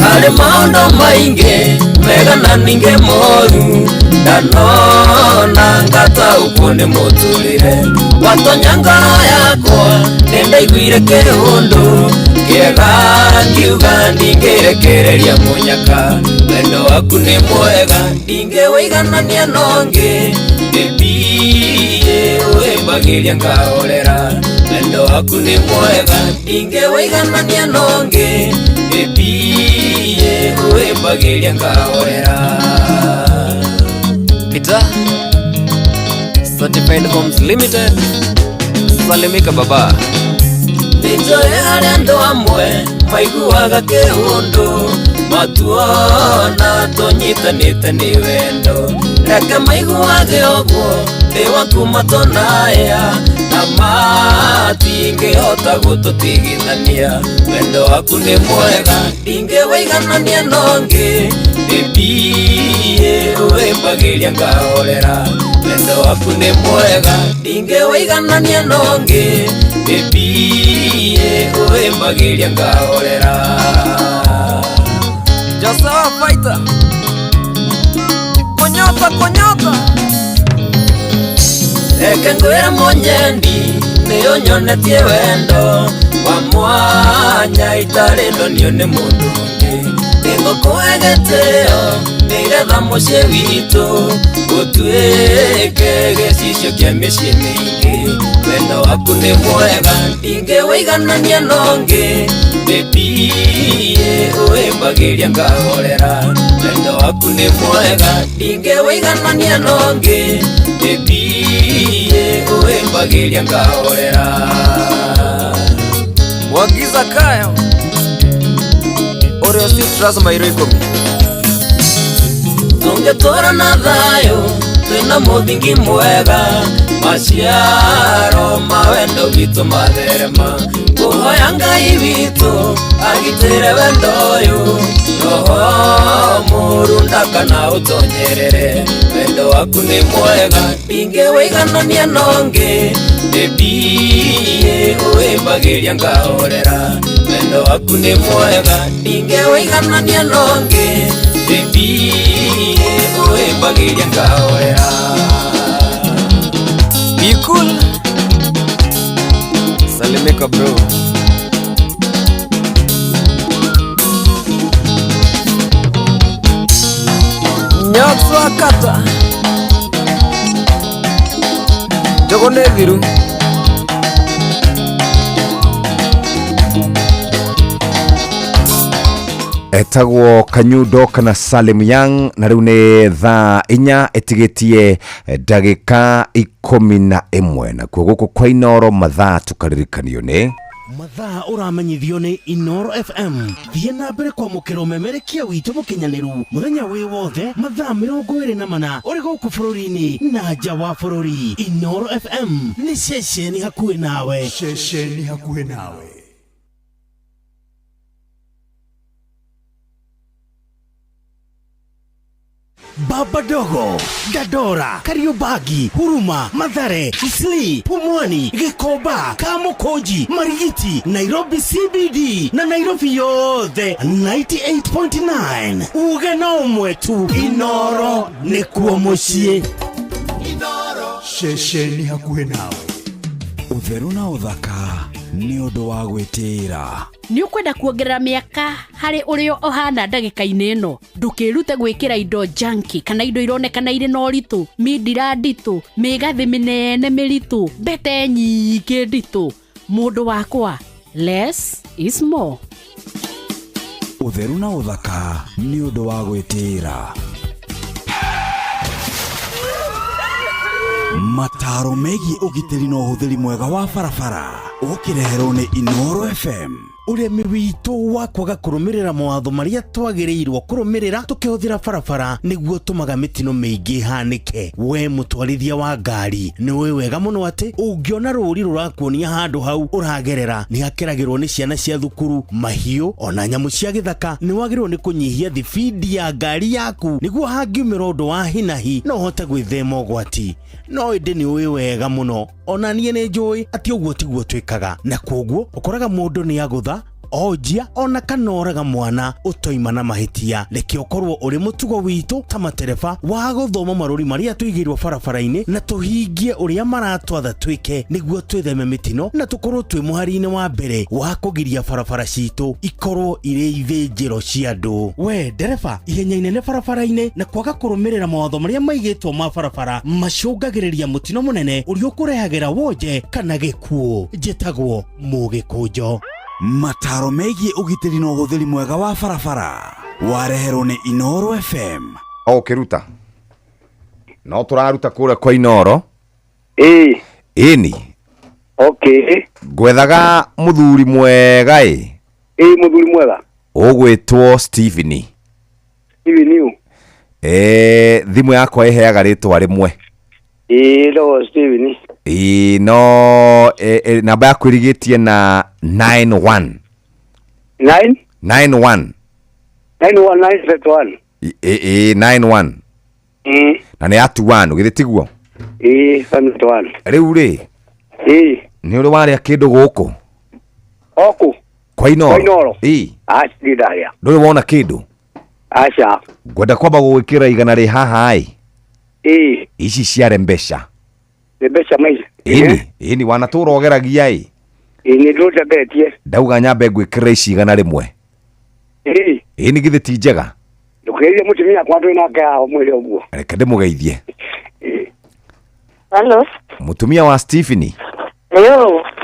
harĩ maũndũ maingĩ mega na ningĩ moru ndanona ngataũkwo nĩ mũtũrĩre watonya ngoro yakwa nĩndaiguire kĩũndũ kĩega ngiuga ndingĩrekereria mũnyaka wendo waku nĩ mwega ndingĩwĩiganania nongĩ ndĩmbie wĩmbagĩria ngahorera wendo waku nĩ mwega ndingĩwĩiganania nongĩ ndĩmbie wĩmbagĩria ngahorera. Peter Certified Homes Limited Salimika baba nĩnjoe harĩa andũ amwe maiguaga kĩũndũ matuona tũnyitanĩte nĩ wendo reke maiguage ũguo ndĩ waku matonaya na matingĩhota gũtũtigithania wendo waku nĩ mwega ndingĩwĩiganania nongĩ ndĩmbie wĩmbagĩria ngahorera wendo waku nĩ mwega ndingĩwĩiganania nongĩ ndĩmbie wĩmbagĩria ngahorera. Josawa Fighter Konyota reke ngwĩre mũnyendi nĩyo nyonetie wendo wa mwanya itarĩ ndonio nĩ mũndũ ũngĩ nĩngũkũhe gĩtĩo nĩgetha mũciĩ witũ gũtuĩke gĩcicio kĩa mĩciĩ mĩingĩ wendo waku nĩ mwega ndingĩwĩiganania nongĩ ndĩmbie wĩmbagĩria ngahorera wendo waku nĩ mwega ndingĩwĩiganania nongĩ ndĩmbie wĩmbagĩria ngahorera. Mwagiza kayo ũrĩa citrus mairo ikũmi tũngĩtũra na thayũ twĩna mũthingi mwega maciaro ma wendo witũ matherema kũhoya Ngai witũ agitĩre wendo ũyũ roho mũru ndakana ũtonyerere wendo waku nĩ mwega ndingĩwĩiganania nongĩ ndĩmbie wĩmbagĩria ngahorera wendo waku nĩ mwega ndingĩwĩiganania nongĩ ndĩmbie wĩmbagĩria ngahorera. Be cool Salimika bro Nyotso akata Jogo neviru etagwo Kanyundo kana Salim Young na riu ni thaa 4 etigetie ndagika 11 na kuo guku kwa Inoro mathaa tukaririkanio ni mathaa uramenyithio ni Inoro FM thie na mbere kwa mukiro memerekia witu mukinyaniru muthenya wi wothe mathaa 24 uri guku bururi-ini na nja wa bururi. Inoro FM ni ceceni hakuhi nawe, ceceni hakuhi nawe. Baba Dogo, Dadora, Kariobagi, Huruma, Mathare, Isli, Pumwani, Gikoba, Kamukoji, Marigiti, Nairobi CBD na Nairobi yothe 98.9 ugena umwetu. Inoro ni kuo mucie. Inoro ceceni hakuhi nawe. Utheru na uthaka ni undu wa gwitira. Ni ukwenda kuongerera miaka hari urio ohana ndagika-ini ino. Ndukirute gwikira indo junky kana indo ironekana iri no ritu, midira nditu, migathi minene miritu, mbete nyingi nditu. Mundu wakwa, less is more. Utheru na uthaka ni undu wa gwitira. Mataro megi ugitiri no huthiri mwega wa barabara ukireherwo ni Inoro FM. Uremi witu wa kwaga kurumirira mawatho maria twagirirwo kurumirira tukihuthira barabara niguo tumaga mitino miingi hanike. We mutwarithia wa ngari ni we wega muno ati ungiona ruri rurakuonia handu hau uragerera ni hakeragirwo ni ciana cia thukuru, mahiu ona nyamu cia githaka. Ni wagirwo ni kunyihia thibidi ya ngari yaku niguo hangiumira undu wa hinahi no hote gwithema ugwati. No indi ni we wega muno ona nie ni njui ati uguo tiguo twikaga, na koguo ukoraga mundu ni agutha ojia ona kanoraga mwana utoima na mahitia. Leki okorwo uri mutugo witu ta matereba wa guthoma maruri maria tuigirwo barabara-ini na tuhingie uria maratwatha twike niguo twitheme mitino na tukorwo twi muhari-ini wa mbere wa kugiria barabara citu ikorwo iri ithinjiro cia andu. We ndereba ihenya inene barabara-ini na kwaga kurumirira mawatho maria maigitwo ma barabara macungagiriria mutino munene uria ukurehagira wonje kana gikuo. Njitagwo Mugikunjo. Mataro megi ugitiri no huthiri mwega wa barabara wareherwo ni Inoro FM. Kiruta no turaruta kure kwa Inoro ini gwethaga muthuri mwega muthuri mwega ugwitwo Stephen thimu yakwa iheaga ritwa rimwe no Stephen no namba yaku irigitie na 91 na ni atu 1 ugithitiguo riu ri ni uri waria kindu guku oku kwa Inoro ndidaria nduri wona kindu acha ngwenda kwamba gugwikira igana ri haha ici ciare mbeca maize ini wanatura ogeragia ni ndoja betie ndauga nyambe gwikira ici igana rimwe ini githiti njega ndukeire mutumia kwa ndwina ngao mwili oguo reke ndimugeithie. Hello mutumia wa Stephen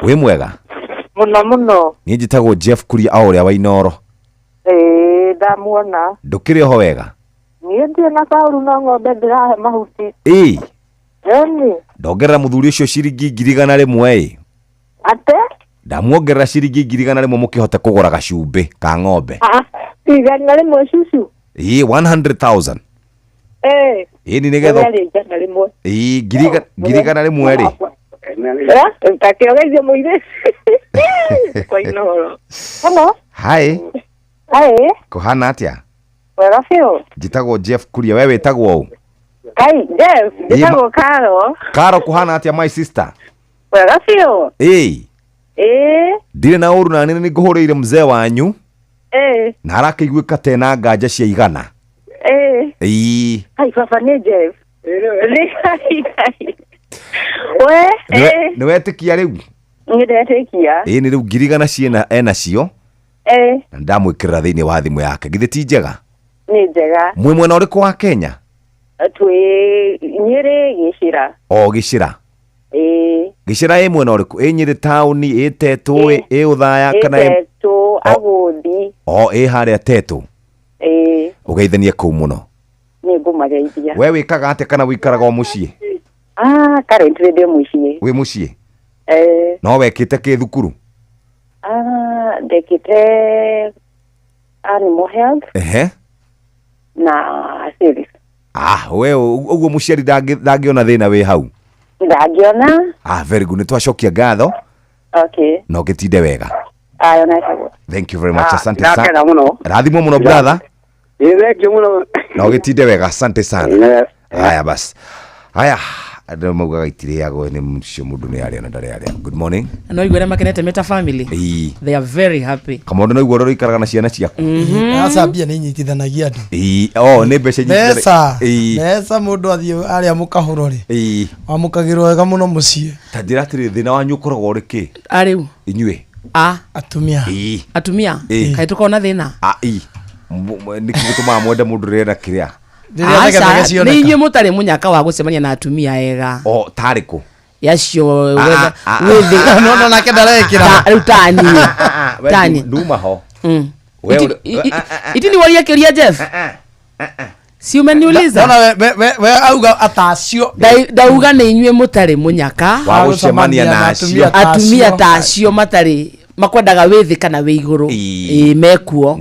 wi mwega muno ni njitagwo Jeff Kuria auria wa Inoro ndamuona ndukire ho wega ni ndie na kauru na ng'ombe ndirahe mahuti ndongerera muthuri ucio ciringi 100 ate ndamuongerera ciringi 100 mukihota kugura gacumbi ka ng'ombe igana rimwe cucu 100,000 ni nigetha ngirigana rimwe ri ntakiogeithia muire kwa Inoro. Hi kuhana atia wega biũ njitagwo Jeff Kuria we witagwo Kai Jeff njitagwo Karo kuhana atia my sister wega biũ ndire na uru na nini nguhuriire mzee wanyu na arakiguika tena nganja cia igana hai baba ni Jeff ni wetikia riu ndetikia ni riu ngirigana ciena enacio na ndamwikirira thiini wa thimu yake githiti njega ni njega mwe mwena uriku wa Kenya twi Nyeri Gicira Gicira Gicira mwena uriku Nyeri town Tetu uthaya kana Tetu Aguthi haria Tetu ugeithanie kuu muno ni ngumageithia. we wikaga atia kana wikaraga o mucii? Currently ndi mucii. wi mucii? no wekite ki thukuru? Ndekite animal health na civics. we uguo muciari ndangiona thina wi hau? Ndangiona. Very good. Nitwacokia ngatho. Okay. No gitinde wega. Thank you very much. Asante sana. Rathimo muno brother. Thank you muno. No gitinde wega. Asante sana. Haya basi. Haya. Ando maugaga itire yago ni mcio mundu ni ari na ndari ari. Good morning. No igwere makenete Meta family. They are very happy. Kama ndo no igworo ikaraga na ciana ciaku. Asa bia ni nyitithanagia andu. Ni mbeca nyitithanagia. Mesa mundu athio ari amukahuro ri. Amukagirwo wega muno mucie. Tandira atiri thina wanyu ukoragwo ri ki? Ariu. Inyue. Atumia. Atumia. Kai tukona thina. Nikigutuma mwende mundu rena kiria. Ni inye mutari munyaka wa gucemania na atumia ega. Tariku yacio wethe no na kedara ekira tani nduma ho itini waria kiria Jeff si umeniuliza we auga atacio ndauga ni inyue mutari munyaka wa gucemania na atumia tacio matari makwendaga withi kana wi iguru mekuo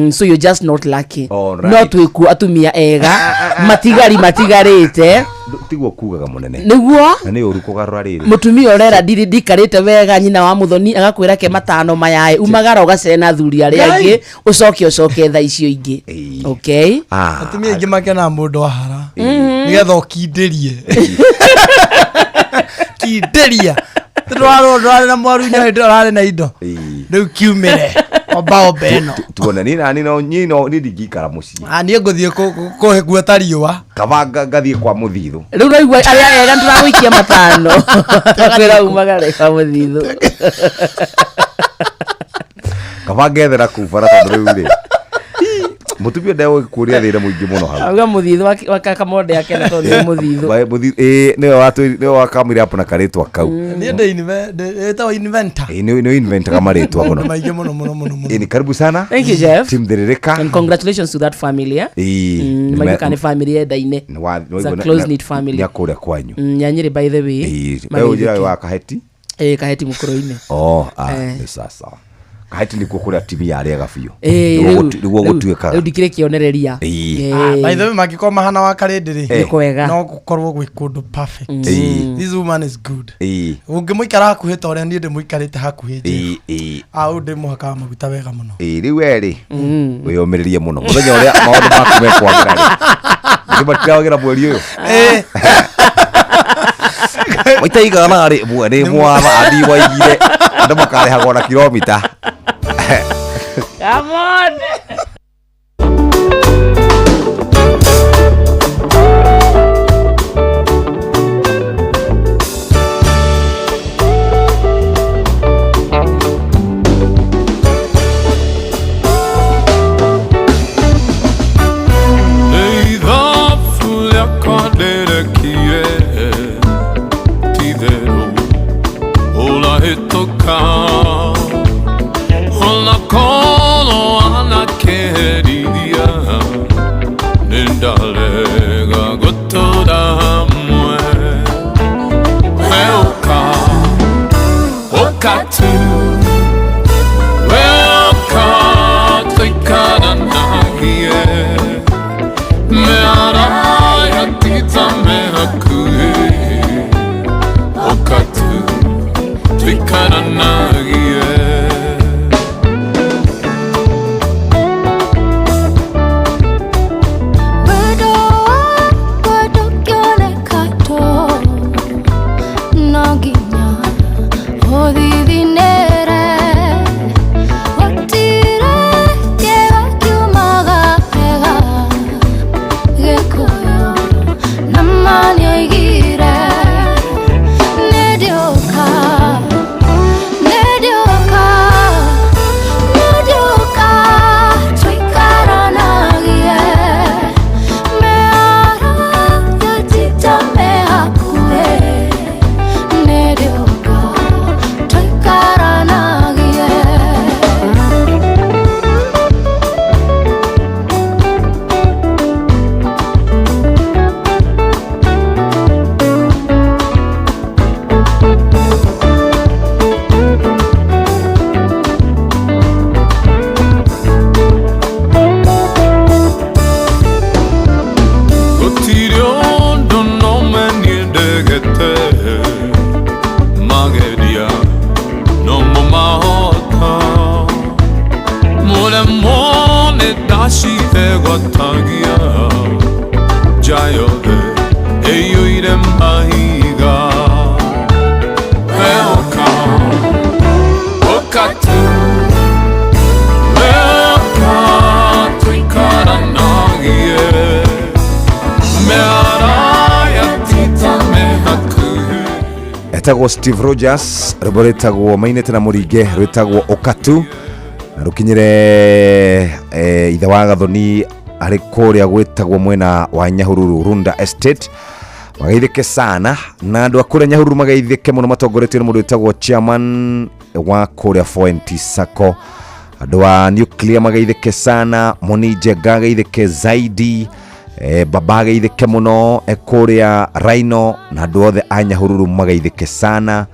so you just not lucky no twiku atumia ega matigarite tiguo kugaga munene niguo na ni uru kugarura riri mutumia orera ndikarite wega nyina wa muthoni agakwira ke matano mayae umagara ugacena thuri ari angi ucoke tha icio ingi okay atumia ingi makena mundu wa hara nigetha ukindirie kindiria Ndwaro na mwaru nya ndorare na indo. Riu kiumire. Obao beno. Tuona ni nani no nyino ni ndigikara muci. Ni nguthie kuhe guota riwa. Kabanga gathie kwa muthithu. Riu raigwa aria ega ndiraguikia matano. Kwira umagare kwa muthithu. Kabanga ethera kubara tondu riu ri. Mutubio ndewe kuria thira muingi muno hau. Auga muthithu wakaka monde yake na tondu muthithu. Niwe wakamira hapo na karitwa kau. Ni etawa inventor. Ni inventor kama ritwa muno. Maige muno. Ni karibu sana. Thank you Jeff. Team Derereka. And congratulations to that family. Magikane family edaine. It's a close knit family. Yakore kwanyu. Nyanyire by the way. Wewe ujira wa Kaheti? Kaheti mukoroine. Ni sasa. Kaheti ni kukuria TV ya rega biu. Niguo gutuika. Ndikire kionereria. By the way magikoma hana wa karindiri. Nikwega. No gukorwo gwi kundu perfect. This woman is good. Ungimuikara hakuhi ta uria ndi muikarite hakuhi je. Ndi muhaka maguta wega muno. Riu eri. Wiyomiririe muno. Muthenya uria maundu maku mekwagira. Ndibatiragira mweri uyu. Waitaiga na ari ni mwana adi waigire. Ndo makare hagona kilomita. Come on. watagia jayothe eiyũire mahiga meoka ũkatu meoka tũikaranagie mearaya tita mehakuhĩ. Etagwo Steve Rogers, rwĩmbo rwĩtagwo mainĩte na mũringe rwĩtagwo ũkatu, na rũkinyire ithe wa Gathoni arĩ kũrĩa gwĩtagwo mwena wa Nyahururu Runda Estate. Magaithĩke sana na andũ a kũrĩa Nyahururu magaithĩke mũno matongoretio nĩ mũndũ wĩtagwo chairman wa kũrĩa Foenti Sacco. Andũ a Nuclear magaithĩke sana, Moni Njenga agaithĩke zaidi, baba agaithĩke mũno kũrĩa Rhino, na andũ othe a Nyahururu magaithĩke sana.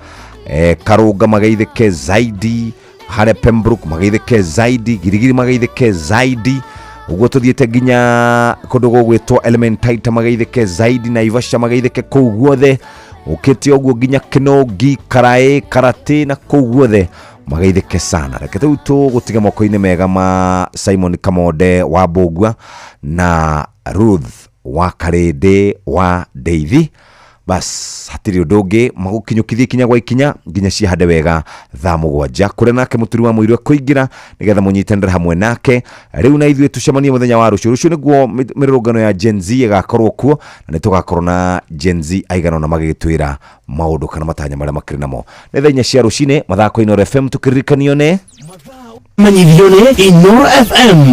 Karũnga magaithĩke zaidi, harĩa Pembroke magaithĩke zaidi, Girigiri magaithĩke zaidi. Uguo tuthiĩte nginya kũndũ gũgwĩtwo Elementaita magaithĩke zaidi, na Naivasha magaithĩke kũu guothe. Ũkĩte ũguo nginya Kinongi, Karaĩ, Karati na kũu guothe magaithĩke sana. Reke rĩu tũgũtige moko-inĩ mega ma Simon Kamonde wa Mbũngua na Ruth wa Karĩndĩ wa Ndeithi. Bas hatiri ũndũ ũngĩ magũkinyũkithie kinya gwa ikinya nginya ciahande wega thaa mũgwanja kũrĩa nake mũturi wa mũirũ kũingĩra nĩgetha mũnyitanĩre hamwe nake. Rĩu na ithuĩ tucemanie mũthenya wa rũciũ. Rũciũ nĩguo mĩrũrũngano ya Gen Z ĩgakorwo kuo, na nĩtũgakorwo na Gen Z aigana na magĩgĩtwĩra maũndũ kana matanya marĩa makĩrĩ namo. Nĩ thaa 4 cia rũcinĩ mathako Inoro FM, tũkĩririkanio nĩ manyithio nĩ Inoro FM.